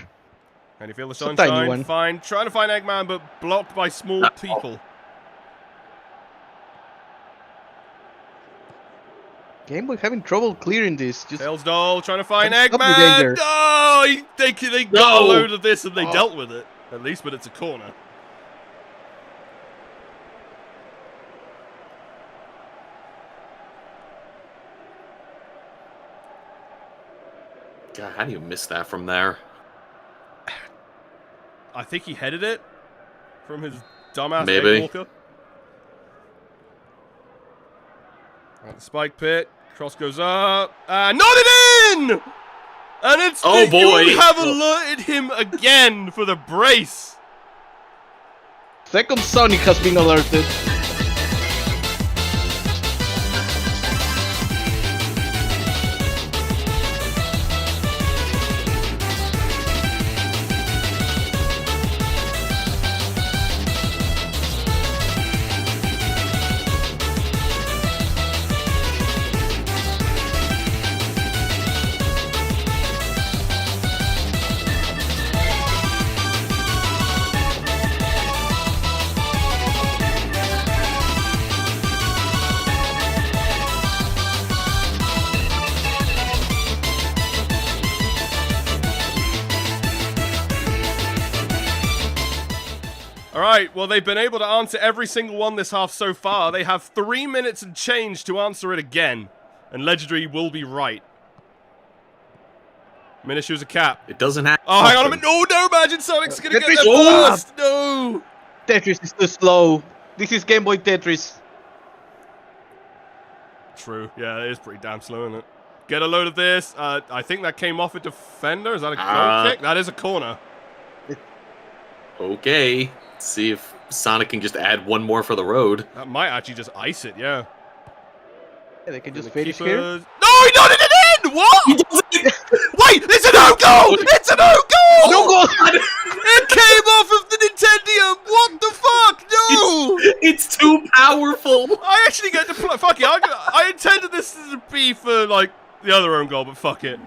Can you feel the
It's a tiny
sunshine?
one.
Fine. Trying to find Eggman, but blocked by small people.
Game Boy having trouble clearing this. Just
Tails Doll trying to find
Stop the
Eggman.
danger.
Oh, they got
No.
a load of this and they
Oh.
dealt with it. At least, but it's a corner.
God, how do you miss that from there?
I think he headed it from his dumbass
Maybe.
Egg Walker. At the spike pit, cross goes up, and not it in! And it's
Oh,
the,
boy.
You have alerted him again for the brace.
second Sonic has been alerted.
Alright, well, they've been able to answer every single one this half so far. They have 3 minutes and change to answer it again. And Legendary will be right. Minishu's a cap.
It doesn't happen.
Oh, hang on a minute. No, no, Magic Sonic's gonna get
Tetris-
there
Oh!
first. No.
Tetris is too slow. This is Game Boy Tetris.
True. Yeah, it is pretty damn slow, isn't it? Get a load of this. I think that came off a defender. Is that a goal kick? That is a corner.
Okay. See if Sonic can just add one more for the road.
That might actually just ice it, yeah.
Yeah, they can just
The
finish
keeper's-
here.
No, he nodded it in! What? Wait, it's an own goal! It's an own goal!
No goal!
It came off of the Nintendo! What the fuck? No!
It's too powerful!
I actually get to play. Fuck it. I intended this to be for, like, the other own goal, but fuck it.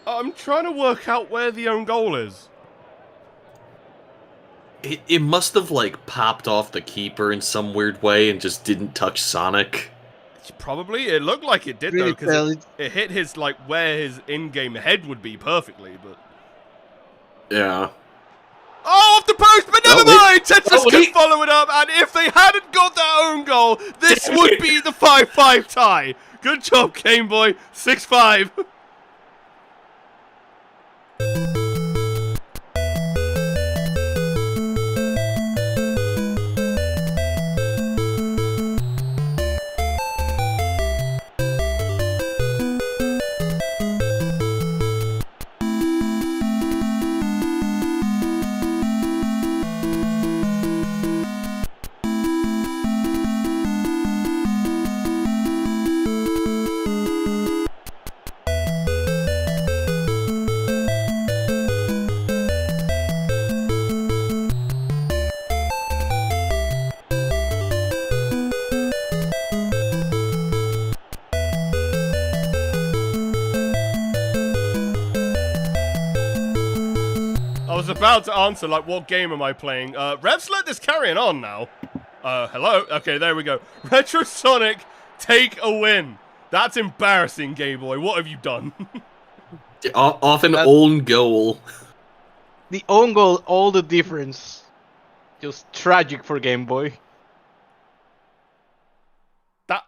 I'm trying to work out where the own goal is.
It must have, like, popped off the keeper in some weird way and just didn't touch Sonic.
Probably. It looked like it did,
Really
though, because it hit his, like, where his in-game head would be perfectly, but...
Yeah.
Oh, off the post, but never
No, wait.
mind! Tetris
Oh,
can
wait.
follow it up, and if they hadn't got their own goal, this would be the 5-5 tie. Good job, Game Boy. 6-5. About to answer, like, what game am I playing? Revs, let this carrying on now. Hello? Okay, there we go. Retrosonic, take a win. That's embarrassing, Game Boy. What have you done?
Off an own goal.
The own goal, all the difference. Just tragic for Game Boy.
That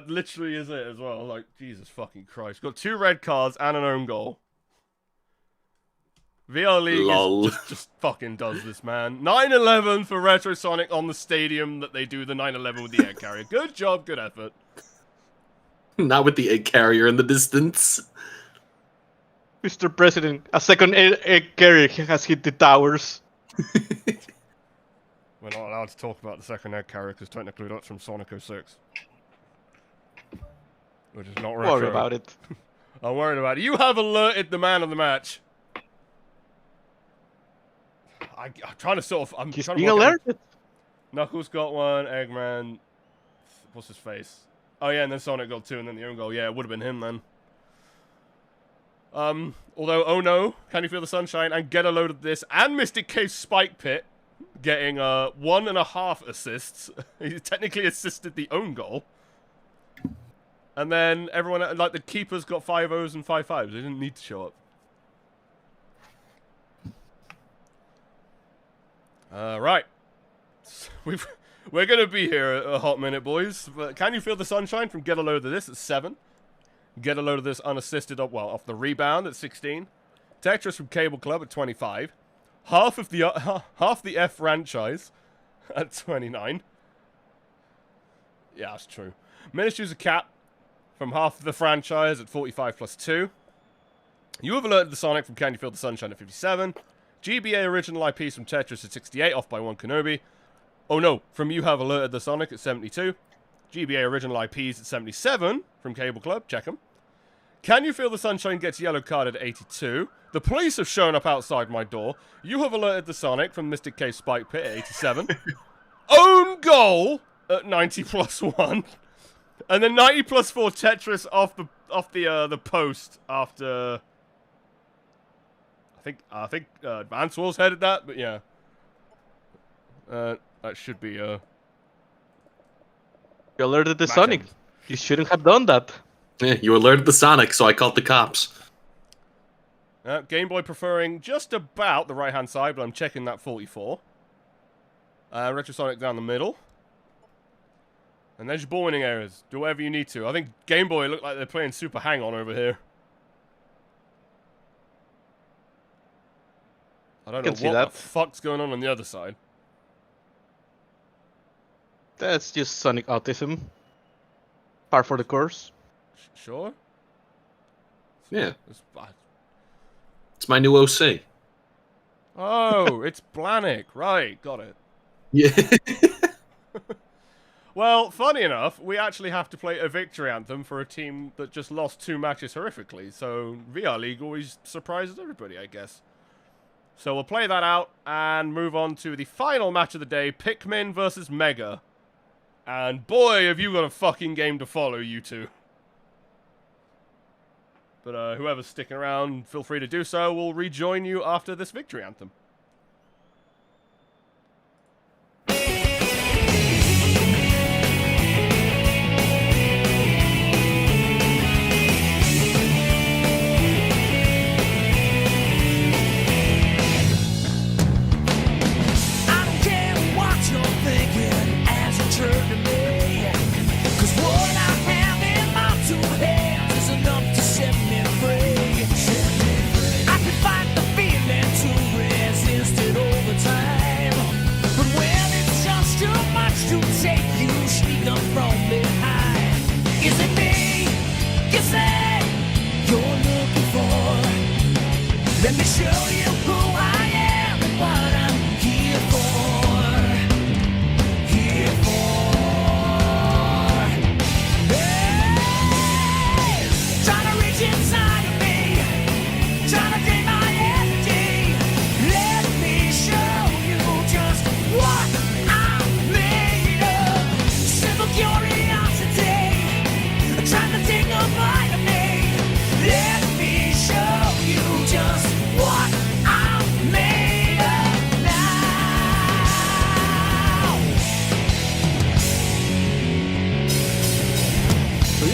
literally is it as well. Like, Jesus fucking Christ. Got 2 red cards and an own goal. VR League just fucking does this, man. 9-11 for Retrosonic on the stadium that they do the 9-11 with the egg carrier. Good job, good effort.
Not with the egg carrier in the distance.
Mr. President, a second egg carrier has hit the towers.
We're not allowed to talk about the second egg carrier because technically that's from Sonic 06. Which is not retro.
Worry about it.
I'm worried about it. You have alerted the man of the match. I'm trying to sort of...
He's being alerted.
Knuckles got one, Eggman... What's his face? Oh yeah, and then Sonic got 2, and then the own goal. Yeah, it would have been him then. Although, oh no, Can You Feel the Sunshine and Get a Load of This and Mystic Cave Spike Pit getting 1.5 assists. He technically assisted the own goal. And then everyone, like the keepers, got 5 O's and 5 5s. They didn't need to show up. Right. We're gonna be here a hot minute, boys. But Can You Feel the Sunshine from Get a Load of This at 7. Get a Load of This unassisted off the rebound at 16. Tetris from Cable Club at 25. Half the F franchise at 29. Yeah, that's true. Ministries of Cap from half of the franchise at 45 plus 2. You have alerted the Sonic from Can You Feel the Sunshine at 57. GBA original IPs from Tetris at 68, off by 1 Kenobi. Oh no, from You Have Alerted the Sonic at 72. GBA original IPs at 77 from Cable Club, check them. Can You Feel the Sunshine gets yellow carded at 82. The police have shown up outside my door. You Have Alerted the Sonic from Mystic Cave Spike Pit at 87. Own goal at 90 plus 1. And then 90 plus 4 Tetris off the post after... I think Advance Wars headed that, but yeah. That should be
You alerted the Sonic. You shouldn't have done that.
Yeah, you alerted the Sonic, so I called the cops.
Game Boy preferring just about the right-hand side, but I'm checking that 44. Retrosonic down the middle. And there's your ball winning areas. Do whatever you need to. I think Game Boy look like they're playing Super Hang-On over here. I don't know what the fuck's going on the other side.
That's just Sonic autism. Par for the course.
Sure?
Yeah. It's my new OC.
Oh, it's Blanick. Right, got it.
Yeah.
Well, funny enough, we actually have to play a victory anthem for a team that just lost 2 matches horrifically. So VR League always surprises everybody, I guess. So we'll play that out and move on to the final match of the day, Pikmin versus Mega. And boy, have you got a fucking game to follow, you two. But whoever's sticking around, feel free to do so. We'll rejoin you after this victory anthem.
Fight the take you sneak up from behind. Is it me you say you're looking for? Let me show you who I am and what I'm here for. Here for. Hey! Trying to reach inside of me, trying to take my energy. Let me show you just what I'm made of. Simple curiosity, trying to take a bite of me. Let me show you just what I'm made of now.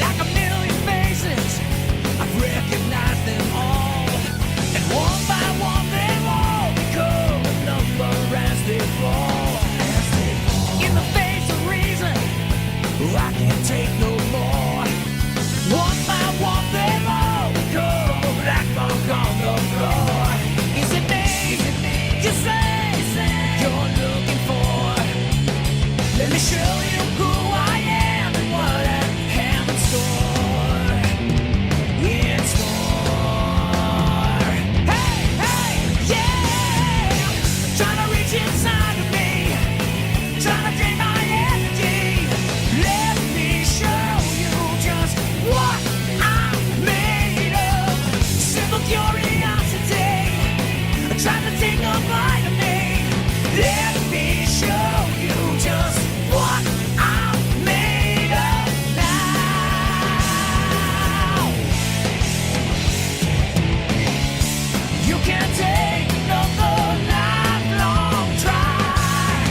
Like a million faces, I've recognized them all, and one by one they all become a number as they fall. In the face of reason, I can't take no more. One by one they all become a black mark on the floor. Is it me you say you're looking for? Let me show you who I am and what I have in store. In store. Hey, hey, yeah! Trying to reach inside of me, trying to take my energy. Let me show you just what I'm made of. Simple curiosity, trying to take a bite of me. Let me show you just what I'm made of now. You can't take another lifelong try.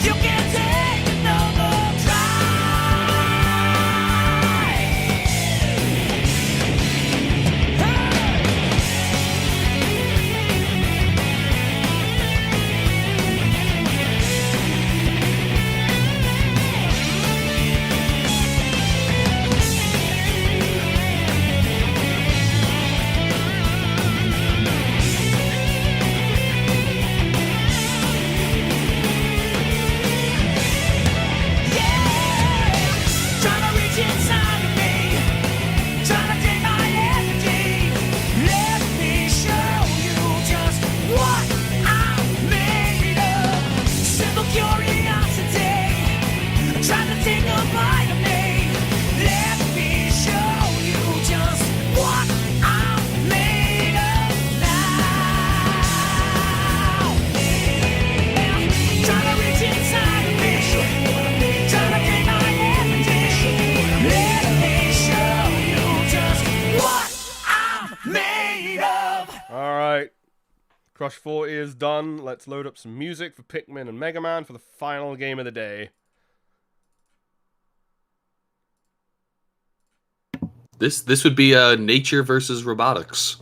You can't take another trying to reach inside of me, trying to take my energy. Let me show you just what I'm made of. Simple curiosity, trying to take a bite of me. Let me show you just what I'm made of now. Trying to reach inside of me, trying to take my energy. Let me show you just what I'm made of.
Alright. Crush 40 is done. Let's load up some music for Pikmin and Mega Man for the final game of the day.
This would be nature versus robotics,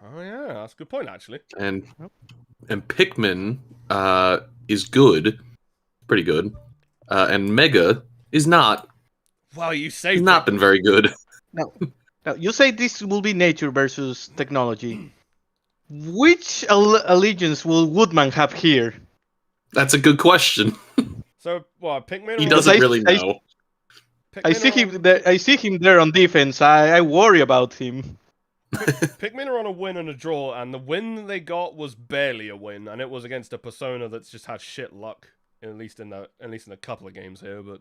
Oh yeah, that's a good point actually.
and Pikmin is good, pretty good, and Mega is not.
Wow, you say
He's not been very good.
Now, you say this will be nature versus technology. Which allegiance will Woodman have here?
That's a good question.
So, what, Pikmin?
He
or-
doesn't really know.
I see him there. I see him there on defense. I worry about him.
Pikmin are on a win and a draw, and the win they got was barely a win, and it was against a Persona that's just had shit luck, at least in a couple of games here. But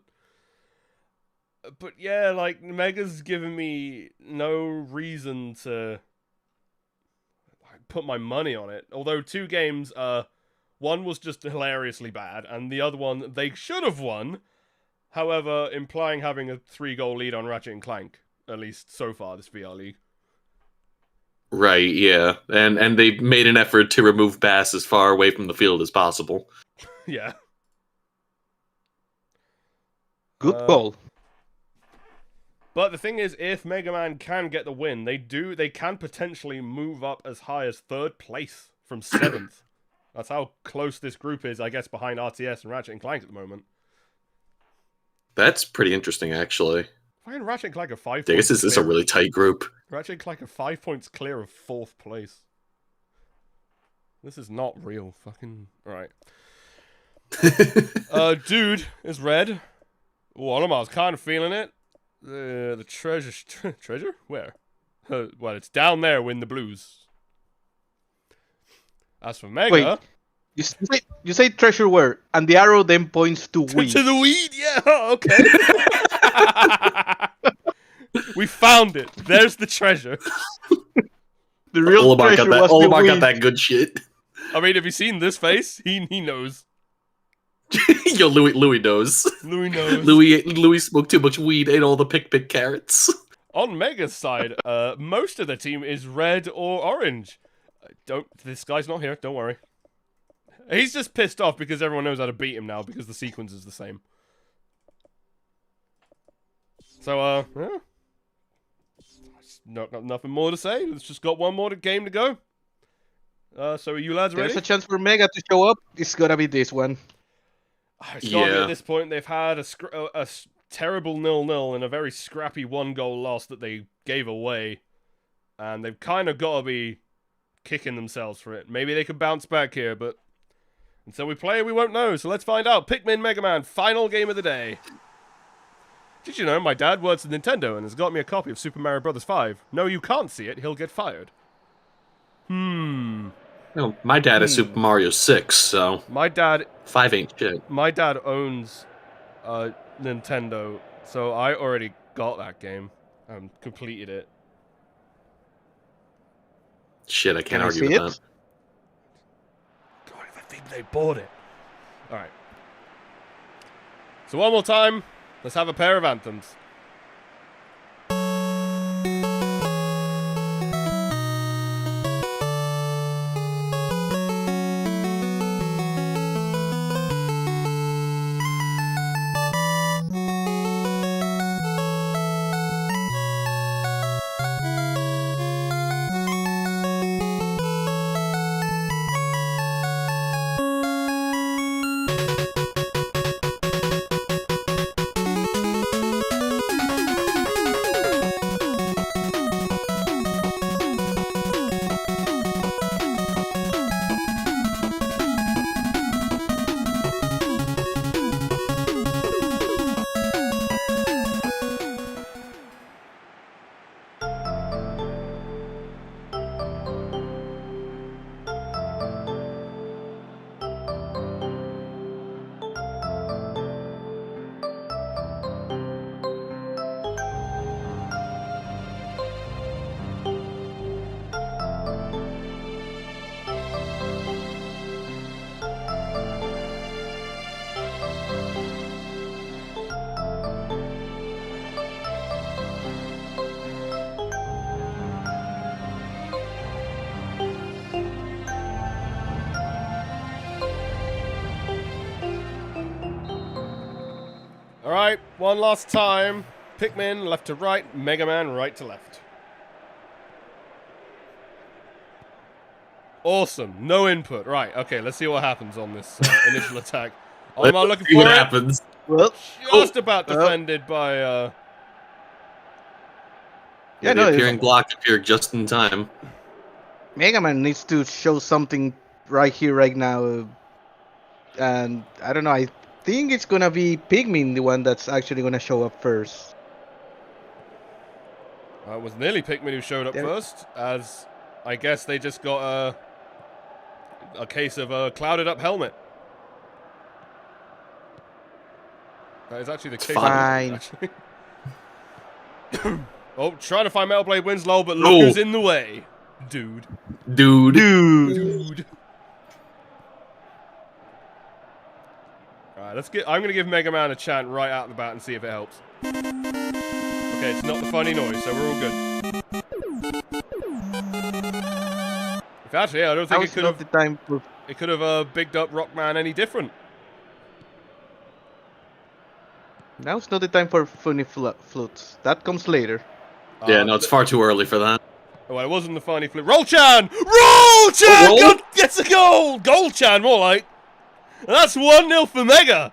yeah, like Mega's given me no reason to put my money on it. Although two games, one was just hilariously bad, and the other one they should have won. However, implying having a 3-goal lead on Ratchet and Clank, at least so far this VR League.
Right, yeah. And they made an effort to remove Bass as far away from the field as possible.
Yeah.
Good call.
But the thing is, if Mega Man can get the win, they can potentially move up as high as 3rd place from 7th. That's how close this group is, I guess, behind RTS and Ratchet and Clank at the moment.
That's pretty interesting, actually.
Find Ratchet and Clank are 5 points.
I guess this is a
clear.
really tight group.
Ratchet and Clank are 5 points clear of 4th place. This is not real. Fucking... Alright. Dude is red. Ooh, I was kind of feeling it. The treasure... treasure? Where? Well, it's down there in the blues. As for Mega...
Wait, you say treasure where? And the arrow then points to weed.
To the weed? Yeah, okay. We found it. There's the treasure.
The real treasure was the
Olimar
weed.
got that good shit.
I mean, have you seen this face? He knows.
Yo, Louis knows.
Louis knows.
Louis smoked too much weed, ate all the pick carrots.
On Mega's side, most of the team is red or orange. This guy's not here, don't worry. He's just pissed off because everyone knows how to beat him now because the sequence is the same. So, yeah. Nothing more to say. It's just got one more game to go. So are you lads ready?
There's a chance for Mega to show up. It's gonna be this one.
It's got to be at this point. They've had a terrible 0-0 and a very scrappy 1-goal loss that they gave away. And they've kind of got to be kicking themselves for it. Maybe they could bounce back here, but until we play, we won't know. So let's find out. Pikmin Mega Man, final game of the day. Did you know my dad works at Nintendo and has got me a copy of Super Mario Bros. 5? No, you can't see it. He'll get fired.
No, my dad is Super Mario 6, so...
My dad...
5 ain't shit.
My dad owns Nintendo, so I already got that game and completed it.
Shit, I can't argue with that.
God, I think they bought it. Alright. So one more time, let's have a pair of anthems. Alright, one last time. Pikmin left to right, Mega Man right to left. Awesome, no input. Right, okay, let's see what happens on this initial attack. I'm not looking for
what
it.
happens.
Well,
Just about defended by...
Yeah, the appearing block appeared just in time.
Mega Man needs to show something right here, right now. And I don't know, I think it's gonna be Pikmin, the one that's actually gonna show up first.
It was nearly Pikmin who showed up first, as I guess they just got a case of a clouded up helmet. That is actually the case.
Fine.
Oh, trying to find Metal Blade Winslow, but look who's in the way. Dude. Alright, I'm gonna give Mega Man a chant right out the bat and see if it helps. Okay, it's not the funny noise, so we're all good. In fact, yeah, I don't think it could have. It could have bigged up Rockman any different.
Now's not the time for funny flutes. That comes later.
Yeah, no, it's far too early for that.
Well, it wasn't the funny flute. Roll-chan! Roll-chan gets a goal! Goal-chan, more like. That's 1-0 for Mega.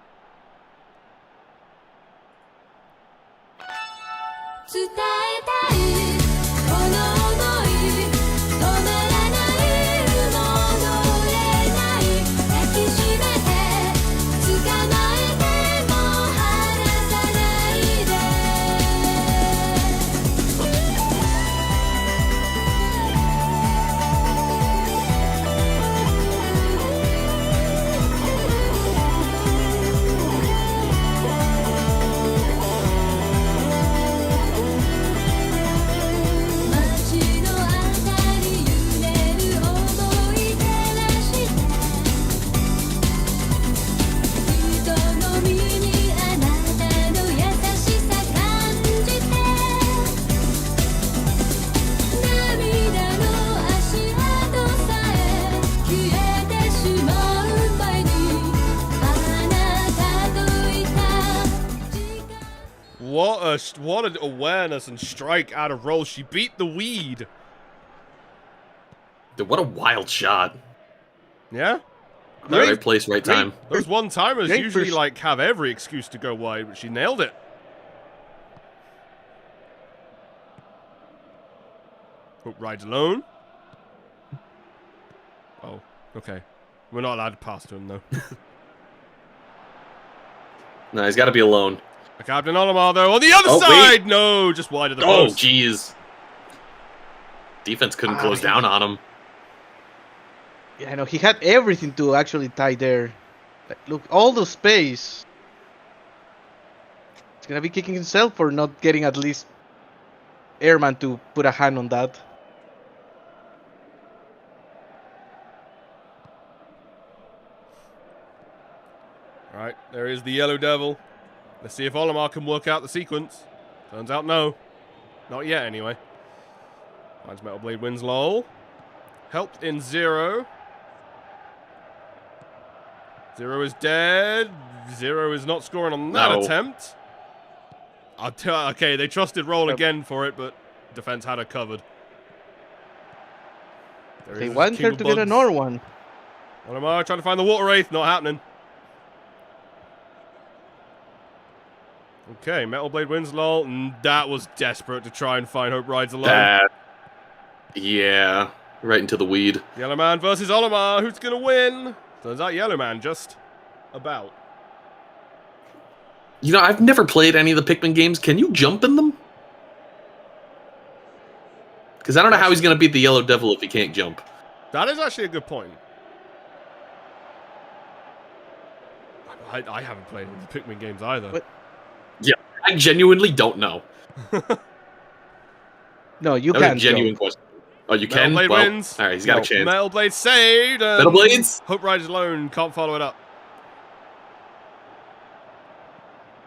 what an awareness and strike out of roll. She beat the weed.
Dude, what a wild shot.
Yeah?
Right place, right time.
Those one-timers
Great
usually,
first-
like, have every excuse to go wide, but she nailed it. Hope rides alone. Oh, okay. We're not allowed to pass to him, though.
No, he's got to be alone.
Captain Olimar, though, on the other side! Wait. No, just wide of the
Oh,
post.
jeez. Defense couldn't close down on him.
Yeah, I know. He had everything to actually tie there. Like, look, all the space. He's going to be kicking himself for not getting at least Airman to put a hand on that.
Right, there is the Yellow Devil. Let's see if Olimar can work out the sequence. Turns out no. Not yet, anyway. Finds Metal Blade Winslow. Helped in Zero. Zero is dead. Zero is not scoring on that attempt. Okay, they trusted Roll again for it, but defense had her covered.
They want her to get another one.
Olimar trying to find the Water Wraith. Not happening. Okay, Metal Blade Winslow. That was desperate to try and find Hope Rides alone.
Yeah, right into the weed.
Yellow Man versus Olimar. Who's going to win? Turns out Yellow Man just about.
You know, I've never played any of the Pikmin games. Can you jump in them? Because I don't know how he's going to beat the Yellow Devil if he can't jump.
That is actually a good point. I haven't played the Pikmin games either.
What?
Yeah, I genuinely don't know.
No, you
That was a
can't
genuine
jump.
question. Oh, you
Metal
can?
Blade
Well,
wins.
all right, he's got a chance.
Metal Blade saved.
Metal Blades?
Hope Riders alone can't follow it up.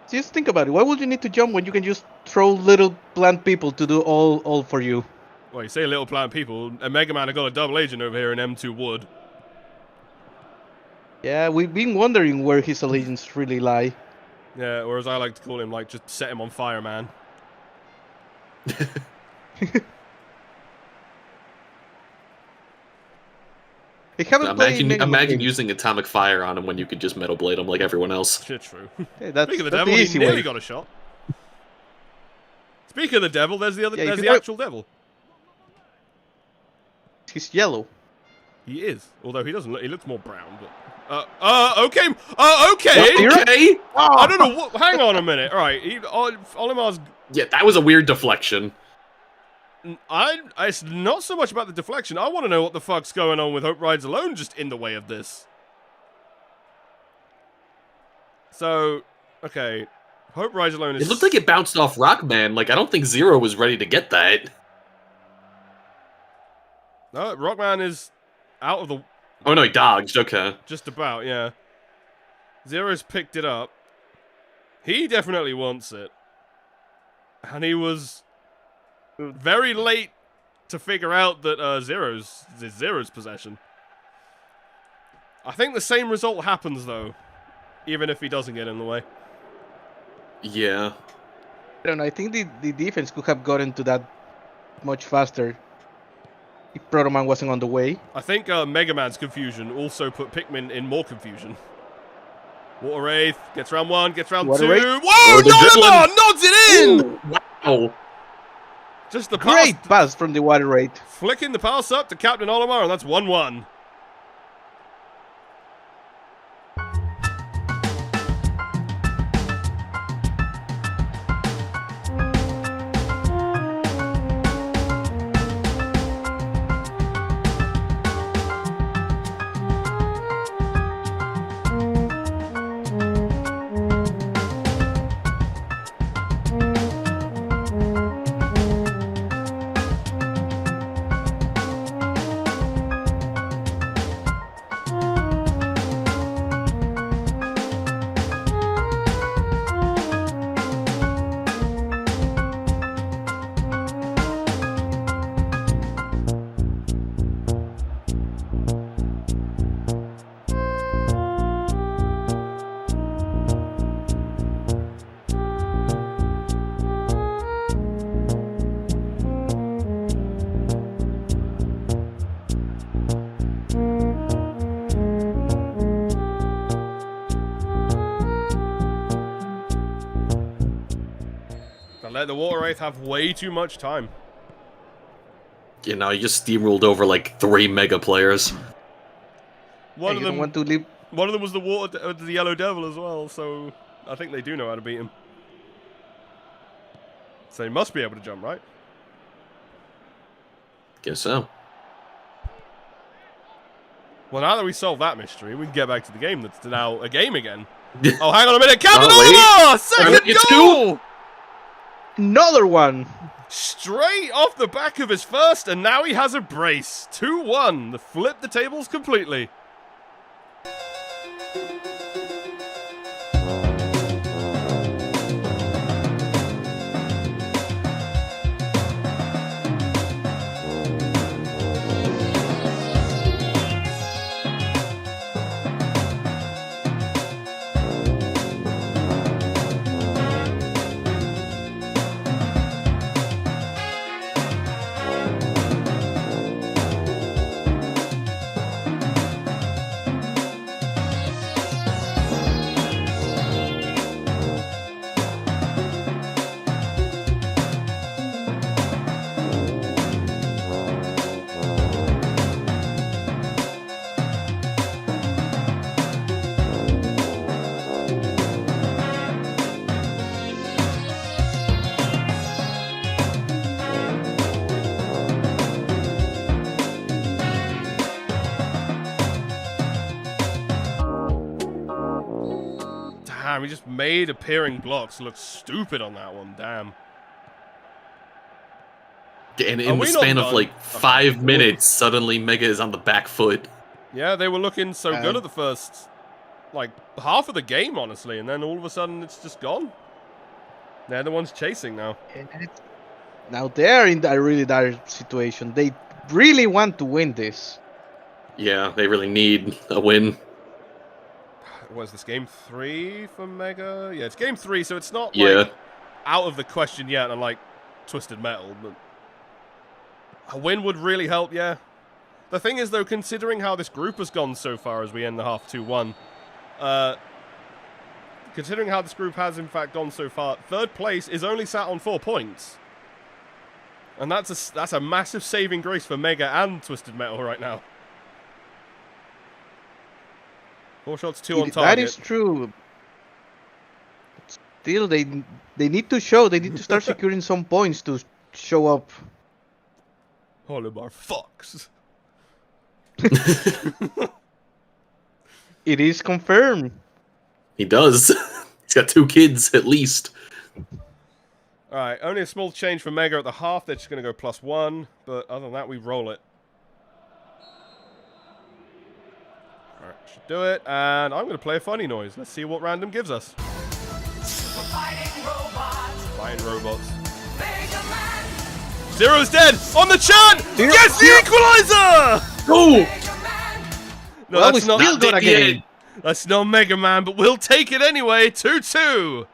Just think about it. Why would you need to jump when you can just throw little plant people to do all for you?
Well, you say little plant people. And Mega Man have got a double agent over here in M2 Wood.
Yeah, we've been wondering where his allegiance really lie.
Yeah, or as I like to call him, like, just set him on fire, man.
Imagine using atomic fire on him when you could just Metal Blade him like everyone else.
Shit, true.
Hey, that's
Speaking of the
the
devil,
easy
he nearly
way.
got a shot. Speaking of the devil, there's the other.
Yeah,
there's
you
the
can-
actual devil.
He's yellow.
He is, although he doesn't look. He looks more brown, but. Okay. Okay.
Okay.
I don't know what. Hang on a minute. All right. Olimar's.
Yeah, that was a weird deflection.
It's not so much about the deflection. I want to know what the fuck's going on with Hope Rides Alone just in the way of this. So, okay. Hope Rides Alone is...
It looked like it bounced off Rockman. Like, I don't think Zero was ready to get that.
No, Rockman is out of the...
Oh, no, he dodged. Okay.
Just about, yeah. Zero's picked it up. He definitely wants it. And he was very late to figure out that Zero's possession. I think the same result happens, though. Even if he doesn't get in the way.
Yeah.
I don't know. I think the defense could have gotten to that much faster if Proto Man wasn't on the way.
I think Mega Man's confusion also put Pikmin in more confusion. Water Wraith gets round one, gets round
Water
two.
Wraith.
Whoa! Olimar nods it in!
Ooh, wow.
Just the
Great pass from the Water Wraith.
Flicking the pass up to Captain Olimar, and that's 1-1. Let the Water Wraith have way too much time.
You know, you just steamrolled over like 3 Mega players.
One of them
want to leave.
One of them was the Yellow Devil as well, so I think they do know how to beat him. So he must be able to jump, right?
Guess so.
Well, now that we solved that mystery, we can get back to the game that's now a game again. Oh, hang on a minute. Captain Olimar! Second goal!
Another one!
Straight off the back of his first, and now he has a brace. 2-1. The flip the tables completely. Damn, he just made appearing blocks look stupid on that one. Damn.
And in the span of like 5 minutes, suddenly Mega is on the back foot.
Yeah, they were looking so good at the first, like, half of the game, honestly, and then all of a sudden it's just gone. They're the ones chasing now.
Now they're in a really dire situation. They really want to win this.
Yeah, they really need a win.
Was this game 3 for Mega? Yeah, it's game 3, so it's not like out of the question yet, unlike Twisted Metal, but a win would really help, yeah. The thing is, though, considering how this group has gone so far as we end the half 2-1, considering how this group has, in fact, gone so far, third place is only sat on 4 points. And that's a massive saving grace for Mega and Twisted Metal right now. 4 shots, 2 on target.
That is true. Still, they need to show. They need to start securing some points to show up.
Olimar fucks.
It is confirmed.
He does. He's got 2 kids, at least.
Alright, only a small change for Mega at the half. They're just going to go +1. But other than that, we roll it. Alright, should do it. And I'm going to play a funny noise. Let's see what random gives us. Fighting robots. Zero's dead! On the chan! Gets the equalizer!
Oh!
No,
well,
that's not
still got a game.
That's not Mega Man, but we'll take it anyway. 2-2.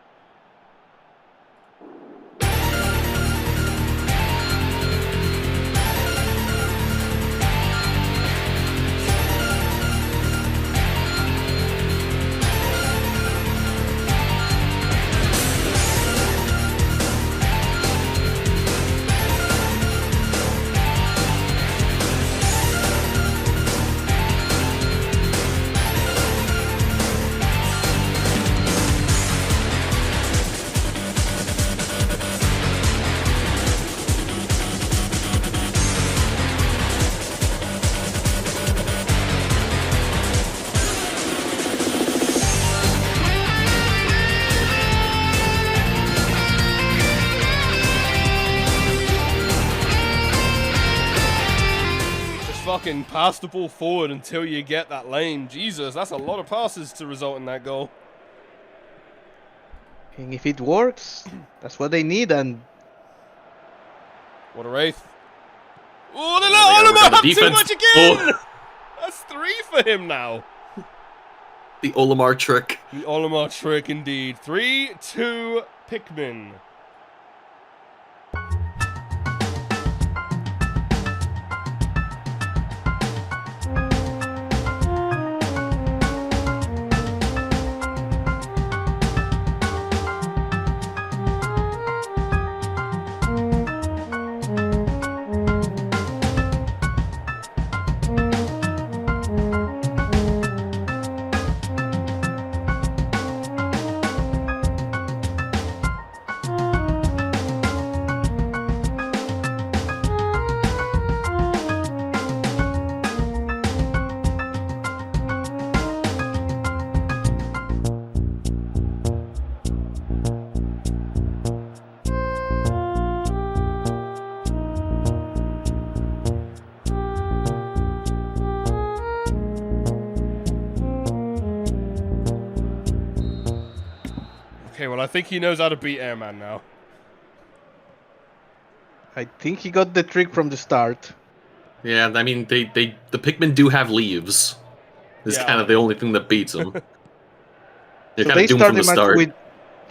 Fucking pass the ball forward until you get that lane. Jesus, that's a lot of passes to result in that goal.
And if it works, that's what they need. And
what a wraith! Oh, they let Olimar have too much again. That's 3 for him now.
The Olimar trick.
The Olimar trick, indeed. 3-2 Pikmin. Okay, well, I think he knows how to beat Airman now.
I think he got the trick from the start.
Yeah, I mean, the Pikmin do have leaves. It's
Yeah.
kind of the only thing that beats them. They're
So
kind
they
of doomed
start
from
the
the
match
start.
with,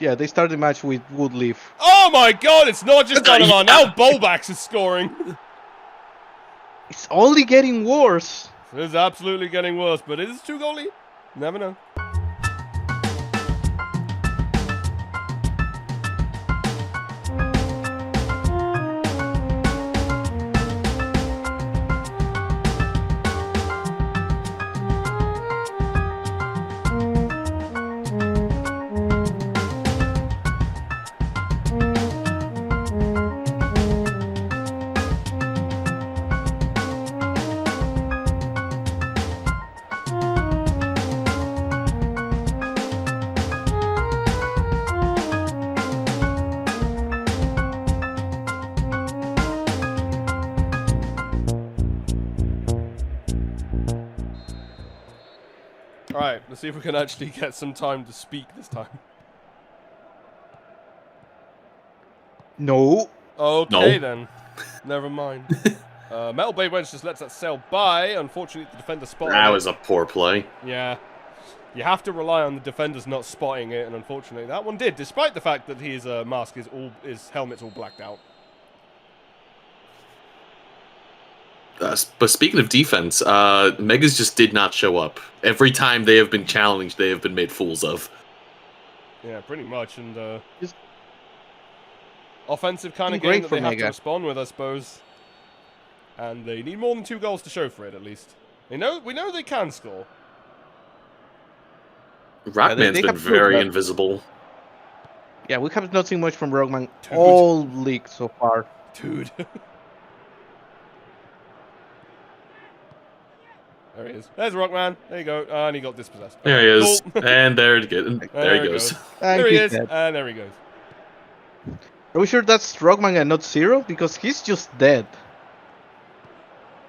yeah, they start the match with Woodleaf.
Oh my god, it's not just Donovan. Now Bolbax is scoring.
It's only getting worse.
It is absolutely getting worse, but it is 2-goal lead. Never know. Alright, let's see if we can actually get some time to speak this time.
No.
Okay then. Never mind. Metal Blade Wench just lets that sail by. Unfortunately, the defender spotted
That
it.
was a poor play.
Yeah. You have to rely on the defenders not spotting it, and unfortunately that one did, despite the fact that his mask is his helmet's all blacked out.
But speaking of defense, Megas just did not show up. Every time they have been challenged, they have been made fools of.
Yeah, pretty much, and offensive kind of
Great
game that
for
they have to
Mega.
respond with, I suppose. And they need more than 2 goals to show for it, at least. We know they can score.
Rockman's
they
been
have proved
very
that.
invisible.
Yeah, we have not seen much from Rockman all league so far.
Dude. There he is. There's Rockman. There you go. And he got dispossessed.
There he is.
Cool.
And there it there he goes.
There he is.
Dead.
And there he goes.
Are we sure that's Rockman and not Zero? Because he's just dead.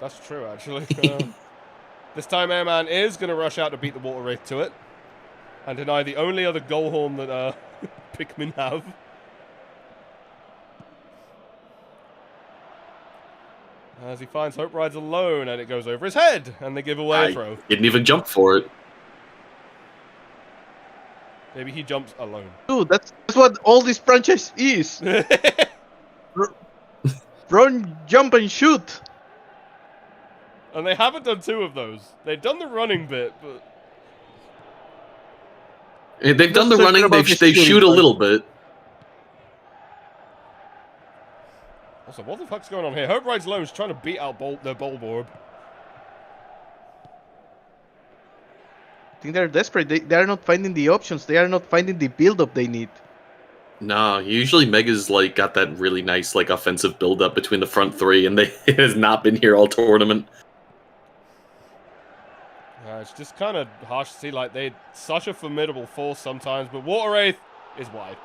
That's true, actually. This time Airman is going to rush out to beat the Water Wraith to it. And deny the only other goal horn that Pikmin have. As he finds Hope Rides alone, and it goes over his head, and they give away a throw.
Didn't even jump for it.
Maybe he jumps alone.
Dude, that's what all this franchise is. Run, jump, and shoot.
And they haven't done 2 of those. They've done the running bit, but...
They've done the
so
running,
good
they
about the
shoot
shooting
a
part.
little bit.
Also, what the fuck's going on here? Hope Rides Alone is trying to beat out the Bulborb.
I think they're desperate. They are not finding the options. They are not finding the build-up they need.
No, usually Mega's like got that really nice like offensive build-up between the front 3, and it has not been here all tournament.
It's just kind of harsh to see, like, they're such a formidable force sometimes, but Water Wraith is wide.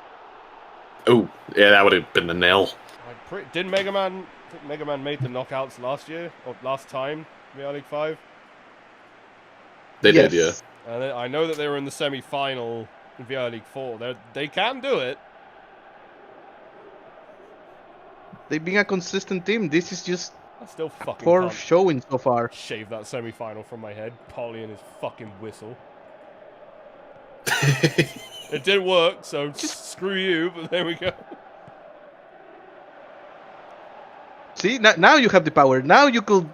Oh, yeah, that would have been the nail.
Didn't Mega Man... I think Mega Man made the knockouts last year, or last time, VR League 5.
They did, yeah.
And I know that they were in the semi-final in VR League 4. They can do it.
They've been a consistent team. This is just
I still fucking
poor
can't
showing so far.
shave that semi-final from my head. Polly and his fucking whistle. It didn't work, so just screw you, but there we go.
See, now you have the power. Now you could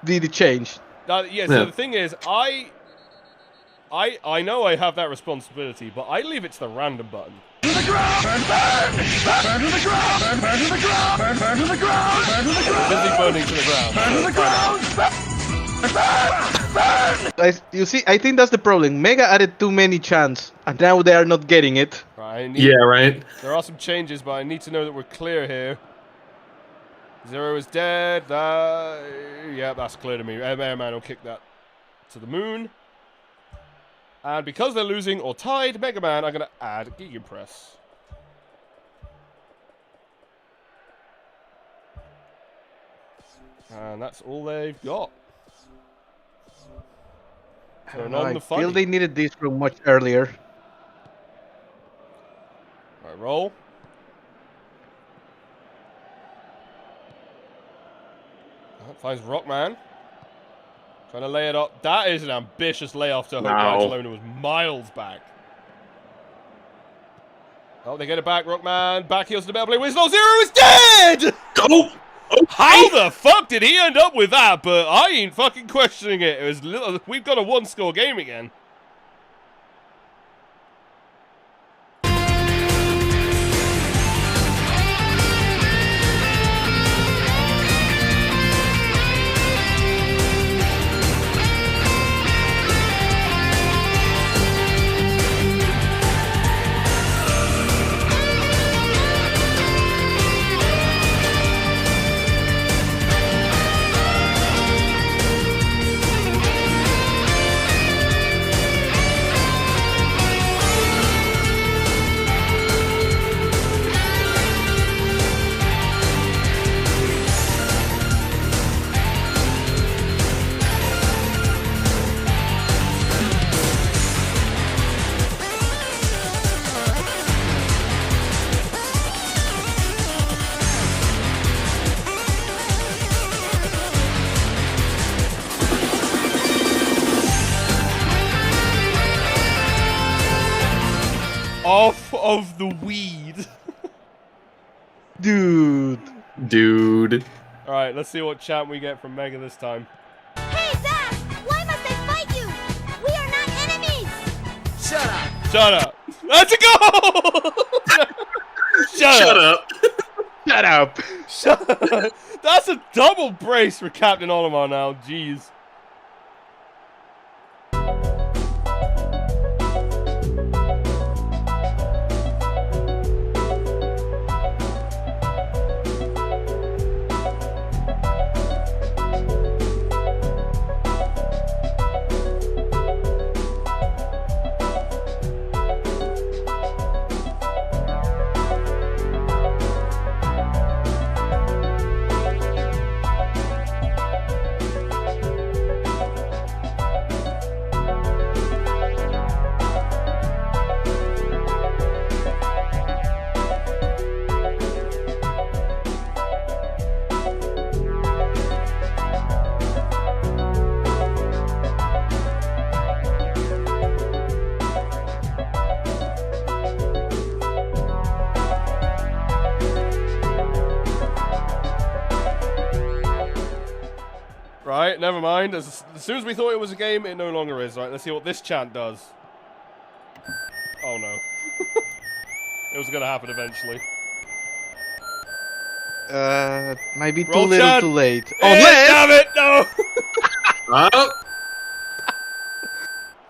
be the change.
Yeah, so the thing is, I know I have that responsibility, but I leave it to the random button.
Burn to the ground! Burn to the ground! Burn to the ground! Burn to the ground! Burn to the ground!
Busy burning to the ground.
Burn to the ground!
You see, I think that's the problem. Mega added too many chants, and now they are not getting it.
Right,
Yeah, right.
There are some changes, but I need to know that we're clear here. Zero is dead. Yeah, that's clear to me. Airman will kick that to the moon. And because they're losing or tied, Mega Man are going to add Gegenpress. And that's all they've got.
I feel they needed this from much earlier.
Alright, roll. Finds Rockman. Trying to lay it up. That is an ambitious layoff to hope Barcelona was miles back. Oh, they get it back. Rockman. Back heels to the middle play. Whistle. Zero is dead!
Oh!
How the fuck did he end up with that? But I ain't fucking questioning it. It was we've got a one-score game again. Off of the weed.
Dude.
Alright, let's see what champ we get from Mega this time.
Hey, Zach! Why must I fight you? We are not enemies!
Shut up!
Shut up! That's a goal! Shut up!
Shut up!
Shut up! That's a double brace for Captain Olimar now, jeez. Right, never mind. As soon as we thought it was a game, it no longer is. Right, let's see what this chant does. Oh no. It was gonna happen eventually.
Might be too
Roll
little
chant.
too late.
Hey, damn it, no!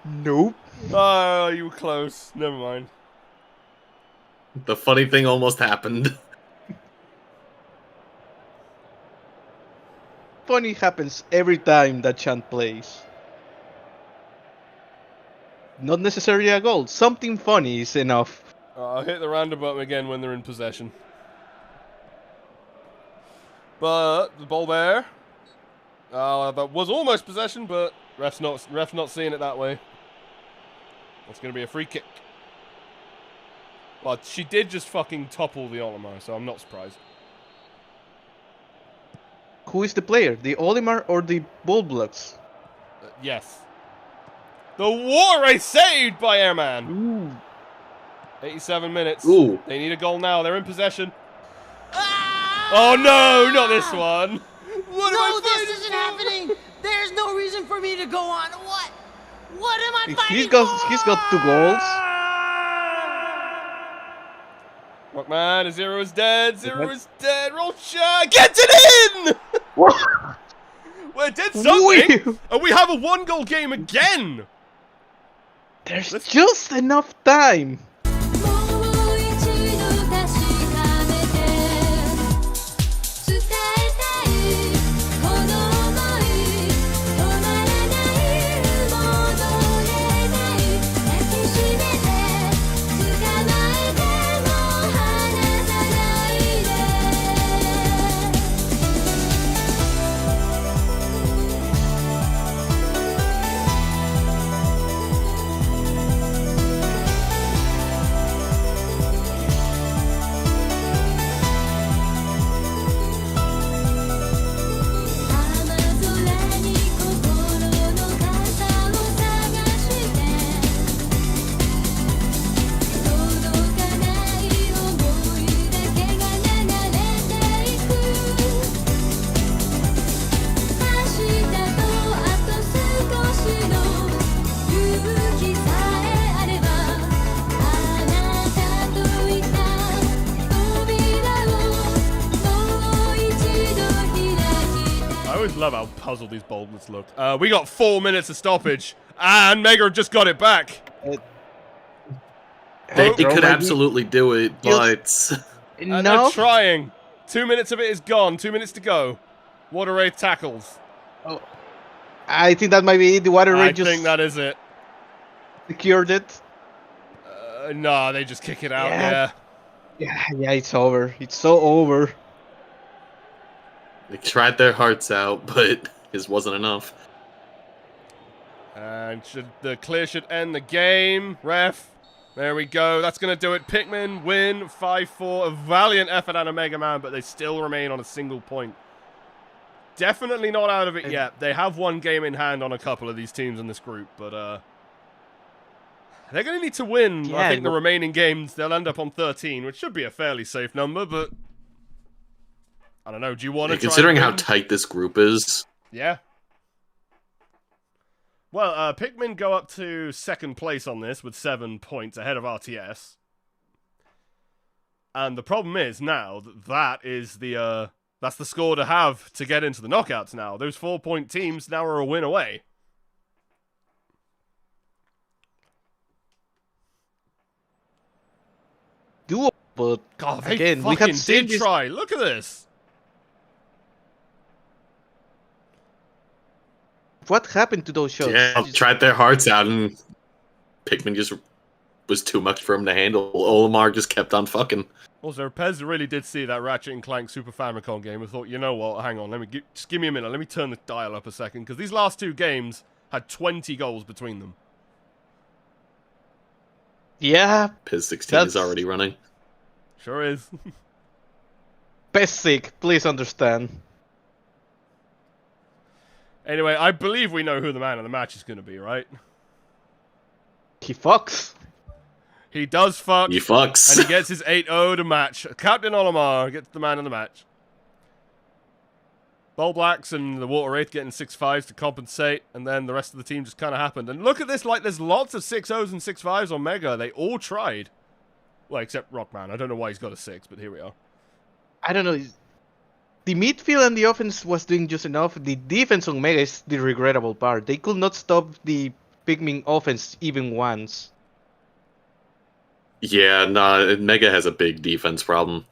Nope.
Oh, you were close. Never mind.
The funny thing almost happened.
Funny happens every time that chant plays. Not necessarily a goal. Something funny is enough.
I'll hit the random button again when they're in possession. But the ball there. That was almost possession, but ref's not seeing it that way. That's gonna be a free kick. But she did just fucking topple the Olimar, so I'm not surprised.
Who is the player? The Olimar or the Bullblocks?
Yes. The water race saved by Airman.
Ooh.
87 minutes.
Ooh.
They need a goal now. They're in possession. Oh no, not this one. What am I fighting
this isn't happening. There's no reason for me to go on. What? What am I fighting
He's got 2 goals.
Rockman, Zero is dead. Zero is dead. Roll shot. Gets it in! Well, it did something. And we have a 1-goal game again.
There's just enough time.
Love how puzzled these boulders look. We got 4 minutes of stoppage, and Mega just got it back.
They could absolutely do it, but...
And they're trying. 2 minutes of it is gone. 2 minutes to go. Water Wraith tackles.
Oh, I think that might be the Water Wraith.
I think that is it.
Secured it.
No, they just kick it out.
Yeah, it's over. It's so over.
They tried their hearts out, but it wasn't enough.
And the clear should end the game. Ref. There we go. That's going to do it. Pikmin win 5-4. A valiant effort out of Mega Man, but they still remain on a single point. Definitely not out of it yet. They have one game in hand on a couple of these teams in this group, but they're going to need to win. I think the remaining games, they'll end up on 13, which should be a fairly safe number, but I don't know. Do you want to try
considering how tight this group is?
Yeah. Well, Pikmin go up to second place on this with 7 points ahead of RTS. And the problem is now that is the that's the score to have to get into the knockouts now. Those 4-point teams now are a win away.
Doable, but
God, they
again,
fucking
we have seen
did try. Look at this.
What happened to those shots?
Yeah, tried their hearts out, and Pikmin just was too much for him to handle. Olimar just kept on fucking.
Also, Pez really did see that Ratchet and Clank Super Famicom game and thought, you know what, hang on, just give me a minute, let me turn the dial up a second, because these last two games had 20 goals between them.
Yeah.
Pez 16 is already running.
Sure is.
Basic, please understand.
Anyway, I believe we know who the man of the match is going to be, right?
He fucks.
He does fuck.
He fucks.
And he gets his 8-0 to match. Captain Olimar gets the man of the match. Bull Blacks and the Water Wraith getting 6-5s to compensate, and then the rest of the team just kind of happened. And look at this, like, there's lots of 6-0s and 6-5s on Mega. They all tried. Well, except Rockman. I don't know why he's got a 6, but here we are.
I don't know. The midfield and the offense was doing just enough. The defense on Mega is the regrettable part. They could not stop the Pikmin offense even once.
Yeah, nah, Mega has a big defense problem.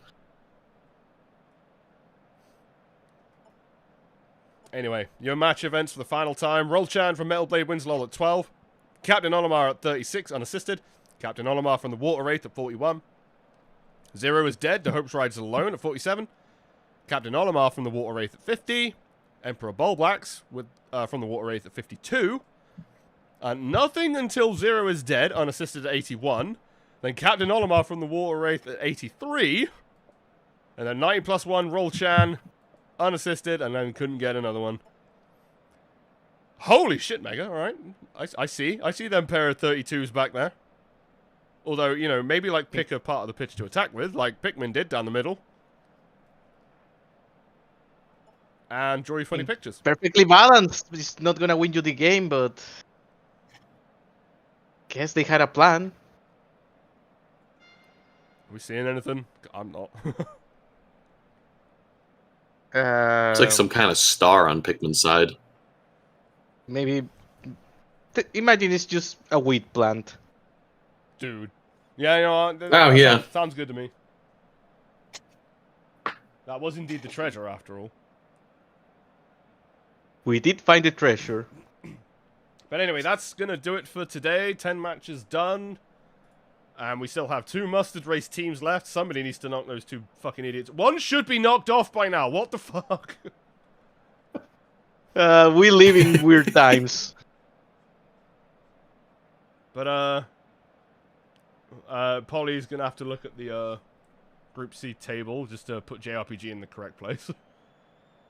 Anyway, your match events for the final time. Roll-chan from Metal Blade wins LOL at 12. Captain Olimar at 36, unassisted. Captain Olimar from the Water Wraith at 41. Zero is dead. The Hopes rides alone at 47. Captain Olimar from the Water Wraith at 50. Emperor Bull Blacks with, from the Water Wraith at 52. Nothing until Zero is dead, unassisted at 81. Then Captain Olimar from the Water Wraith at 83. And then 90+1 Roll-chan, unassisted, and then couldn't get another one. Holy shit, Mega, alright. I see them pair of 32s back there. Although, you know, maybe like pick a part of the pitch to attack with, like Pikmin did down the middle. And draw you funny pictures.
Perfectly balanced. It's not gonna win you the game, but guess they had a plan.
Are we seeing anything? I'm not.
It's like some kind of star on Pikmin's side.
Maybe. Imagine it's just a wheat plant.
Dude. Yeah, you know.
Oh, yeah.
Sounds good to me. That was indeed the treasure, after all.
We did find the treasure.
But anyway, that's going to do it for today. 10 matches done. And we still have 2 Mustard Race teams left. Somebody needs to knock those 2 fucking idiots. One should be knocked off by now. What the fuck?
We live in weird times.
But, Polly's going to have to look at the Group C table just to put JRPG in the correct place.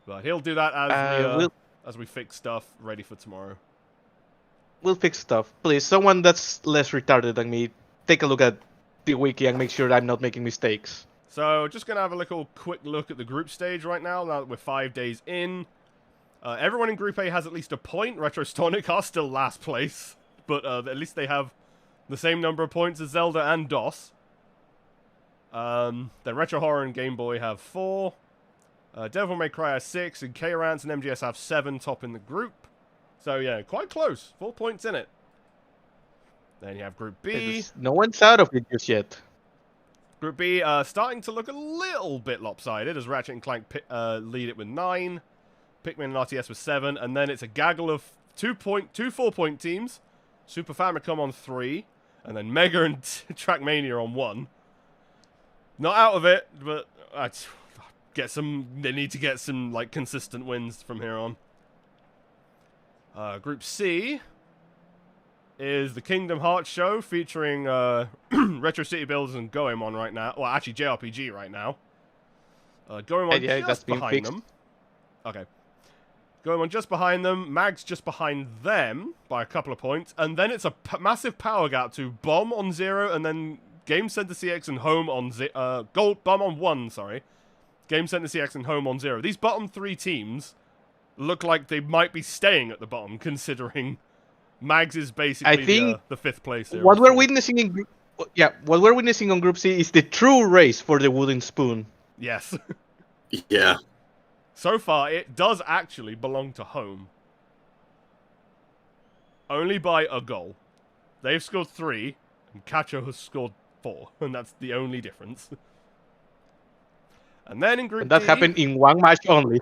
But he'll do that as we fix stuff ready for tomorrow.
We'll fix stuff. Please, someone that's less retarded than me, take a look at the wiki and make sure I'm not making mistakes.
So, just going to have a little quick look at the group stage right now that we're 5 days in. Everyone in Group A has at least a point. Retrostonic are still last place, but at least they have the same number of points as Zelda and DOS. Then Retro Horror and Game Boy have 4. Devil May Cry has 6, and K-Rance and MGS have 7 top in the group. So yeah, quite close. 4 points in it. Then you have Group B.
No one's out of it just yet.
Group B starting to look a little bit lopsided as Ratchet and Clank lead it with 9. Pikmin and RTS with 7. And then it's a gaggle of 2 4-point teams. Super Famicom on 3. And then Mega and Trackmania on 1. Not out of it, but they need to get some like consistent wins from here on. Group C is the Kingdom Hearts show featuring Retro City Builders and Goemon right now. Well, actually JRPG right now. Goemon just behind them. Okay. Goemon just behind them. Mag's just behind them by a couple of points. And then it's a massive power gap to Bomb on 0 and then Game Center CX and Home on Bomb on 1, sorry. Game Center CX and Home on 0. These bottom 3 teams look like they might be staying at the bottom, considering Mags is basically the 5th place here.
What we're witnessing on Group C is the true race for the wooden spoon.
Yes.
Yeah.
So far, it does actually belong to Home. Only by a goal. They've scored 3, and Cacho has scored 4, and that's the only difference. And then in Group D...
that happened in 1 match only.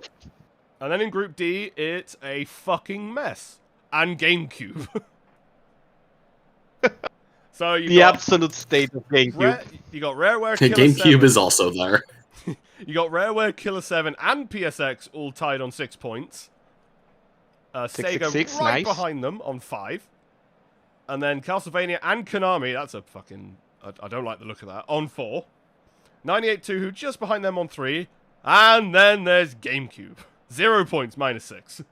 And then in Group D, it's a fucking mess. And GameCube. So you got
absolute state of GameCube.
You got Rareware Killer
GameCube
7.
is also there.
You got Rareware Killer 7 and PSX all tied on 6 points. Sega
6,
right
nice.
behind them on 5. And then Castlevania and Konami, that's a fucking... I don't like the look of that, on 4. 98-2, just behind them on 3. And then there's GameCube. 0 points, -6.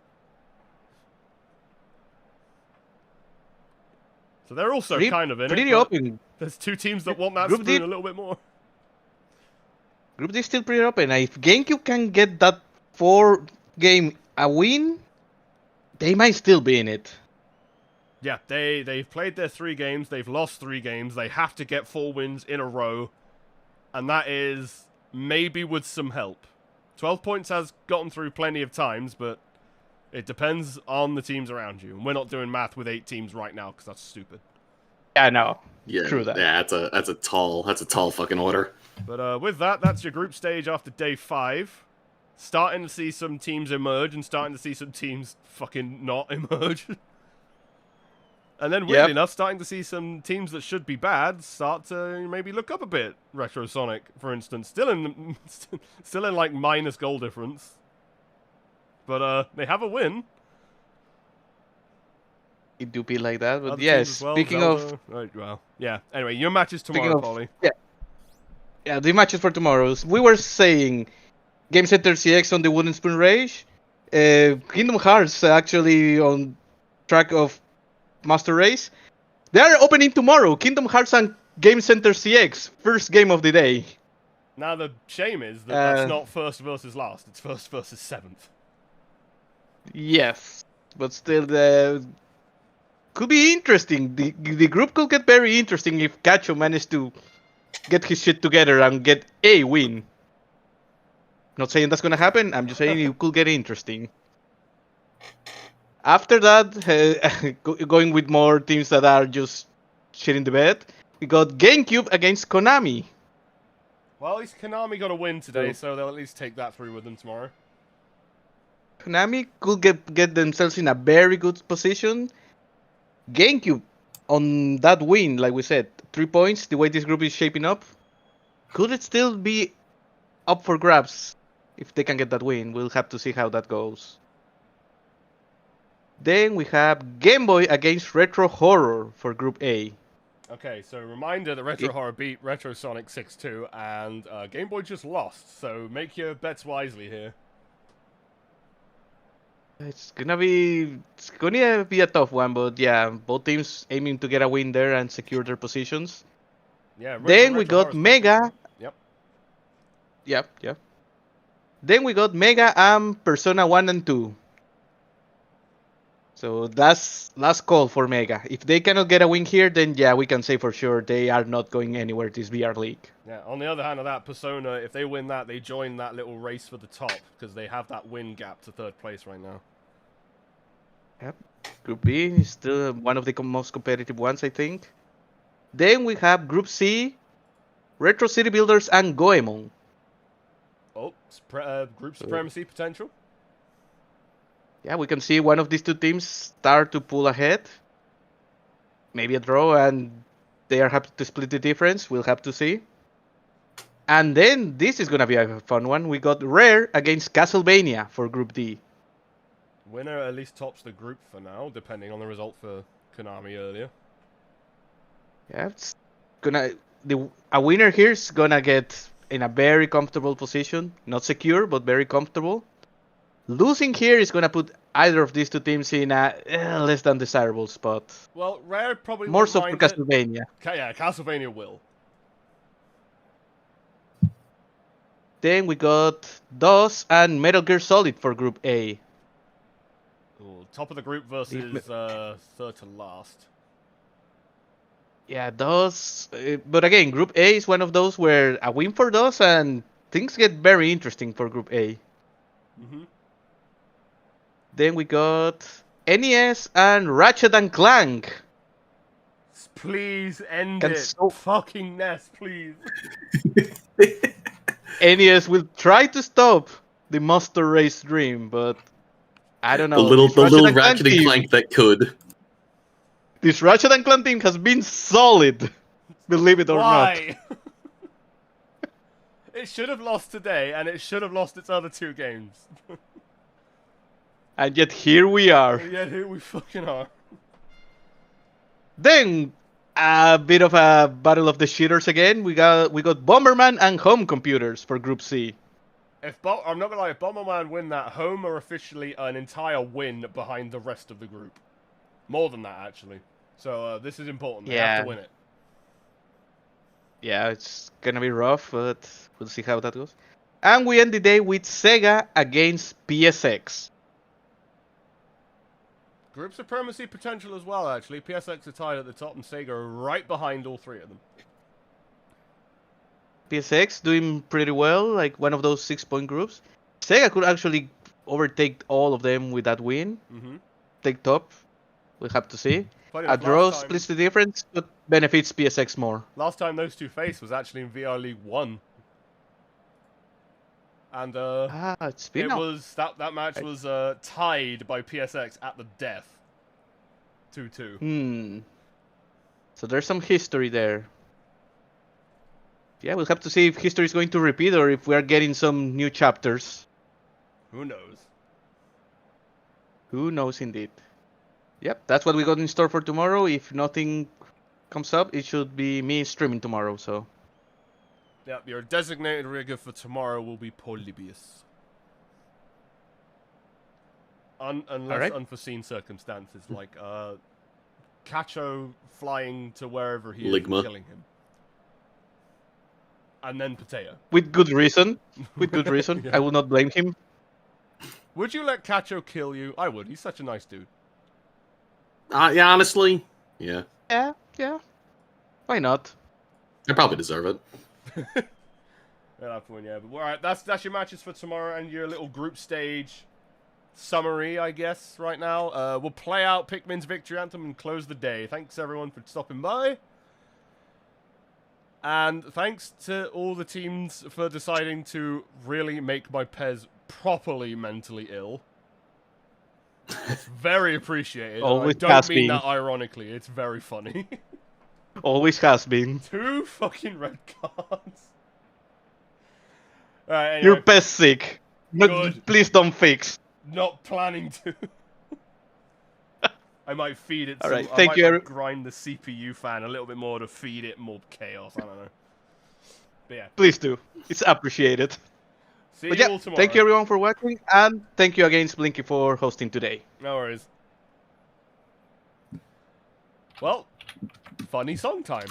So they're also kind of in
pretty
it.
Open.
There's 2 teams that want that
Group
spoon
D-
a little bit more.
Group D is still pretty open. If GameCube can get that 4 game a win, they might still be in it.
Yeah, they've played their 3 games. They've lost 3 games. They have to get 4 wins in a row. And that is maybe with some help. 12 points has gotten through plenty of times, but it depends on the teams around you. And we're not doing math with 8 teams right now because that's stupid.
Yeah, no.
Yeah,
True that.
Yeah, that's a tall fucking order.
But with that, that's your group stage after day 5. Starting to see some teams emerge and starting to see some teams fucking not emerge. And then, weirdly enough, starting to see some teams that should be bad start to maybe look up a bit. Retro Sonic, for instance, still in like minus goal difference, but they have a win.
It do be like that, but
Other
yes.
teams as well,
Speaking
Zelda.
of,
Right, well, yeah. Anyway, your match is tomorrow, Polly.
yeah, the matches for tomorrow. We were saying Game Center CX on the Wooden Spoon Rage, Kingdom Hearts actually on track of Master Race. They are opening tomorrow. Kingdom Hearts and Game Center CX, first game of the day.
Now the shame is that that's not first versus last. It's first versus 7th.
Yes, but still, could be interesting. The group could get very interesting if Cacho managed to get his shit together and get a win. Not saying that's gonna happen. I'm just saying it could get interesting. After that, going with more teams that are just shit in the bed, we got GameCube against Konami.
Well, at least Konami got a win today, so they'll at least take that through with them tomorrow.
Konami could get themselves in a very good position. GameCube, on that win, like we said, 3 points, the way this group is shaping up, could it still be up for grabs if they can get that win? We'll have to see how that goes. Then we have Game Boy against Retro Horror for Group A.
Okay, so reminder that Retro Horror beat Retro Sonic 6-2, and Game Boy just lost, so make your bets wisely here.
It's gonna be a tough one, but yeah, both teams aiming to get a win there and secure their positions.
Yeah.
Then we got Mega.
Yep.
Yep. Then we got Mega and Persona 1 and 2. So that's last call for Mega. If they cannot get a win here, then yeah, we can say for sure they are not going anywhere this VR League.
Yeah, on the other hand of that, Persona, if they win that, they join that little race for the top because they have that win gap to third place right now.
Yep. Group B is still one of the most competitive ones, I think. Then we have Group C, Retro City Builders and Goemon.
Oh, group supremacy potential.
Yeah, we can see one of these two teams start to pull ahead. Maybe a draw, and they are happy to split the difference. We'll have to see. And then this is going to be a fun one. We got Rare against Castlevania for Group D.
Winner at least tops the group for now, depending on the result for Konami earlier.
Yeah, it's gonna a winner here is gonna get in a very comfortable position. Not secure, but very comfortable. Losing here is gonna put either of these two teams in a less than desirable spot.
Well, Rare probably
More
won't
so for
mind
Castlevania.
Yeah, Castlevania will.
Then we got DOS and Metal Gear Solid for Group A.
Ooh, top of the group versus third to last.
Yeah, DOS. But again, Group A is one of those where a win for DOS and things get very interesting for Group A.
Mm-hmm.
Then we got NES and Ratchet and Clank.
Please end
Can
it. Fucking NES, please.
NES will try to stop the Monster Race dream, but I don't know.
The little
This
Ratchet and
team-
Clank that could.
This Ratchet and Clank team has been solid, believe it or
Why? It should have lost today, and it should have lost its other two games.
not. And yet here we are.
Yeah, here we fucking are.
Then a bit of a battle of the cheaters again. We got Bomberman and Home Computers for Group C.
I'm not gonna lie, if Bomberman win that, Home are officially an entire win behind the rest of the group. More than that, actually. So this is important. They have to win it.
Yeah, it's gonna be rough, but we'll see how that goes. And we end the day with Sega against PSX.
Group supremacy potential as well, actually. PSX are tied at the top, and Sega are right behind all three of them.
PSX doing pretty well, like one of those 6-point groups. Sega could actually overtake all of them with that win.
Mm-hmm.
Take top. We'll have to see.
Funny
A
enough,
draw
last time-
splits the difference, but benefits PSX more.
Last time those two faced was actually in VR League 1. And
it's been
it
a-
was that match was tied by PSX at the death. 2-2.
So there's some history there. Yeah, we'll have to see if history is going to repeat or if we are getting some new chapters.
Who knows?
Who knows indeed. Yep, that's what we got in store for tomorrow. If nothing comes up, it should be me streaming tomorrow, so.
Yep, your designated rigger for tomorrow will be Polybius. Unless unforeseen circumstances, like Cacho flying to wherever he is and
Ligma.
killing him. And then Pateo.
With good reason. With good reason.
Yeah.
I will not blame him.
Would you let Cacho kill you? I would. He's such a nice dude.
Yeah, honestly, yeah.
Yeah. Why not?
I probably deserve it.
Yeah, that point, yeah. But alright, that's your matches for tomorrow and your little group stage summary, I guess, right now. We'll play out Pikmin's victory anthem and close the day. Thanks everyone for stopping by. And thanks to all the teams for deciding to really make my Pez properly mentally ill. It's very appreciated.
Always
I don't
has
mean
been.
that ironically. It's very funny.
Always has been.
2 fucking red cards. Alright, anyway.
You're pest sick. No,
Good.
please don't fix.
Not planning to. I might feed it some.
Alright,
I
thank
might
you,
like
every-
grind the CPU fan a little bit more to feed it more chaos. I don't know. But yeah.
Please do. It's appreciated.
See
But
you
yeah,
all tomorrow.
thank you everyone for watching, and thank you again, Blinky, for hosting today.
No worries. Well, funny song time.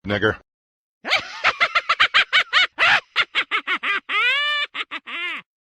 nigger.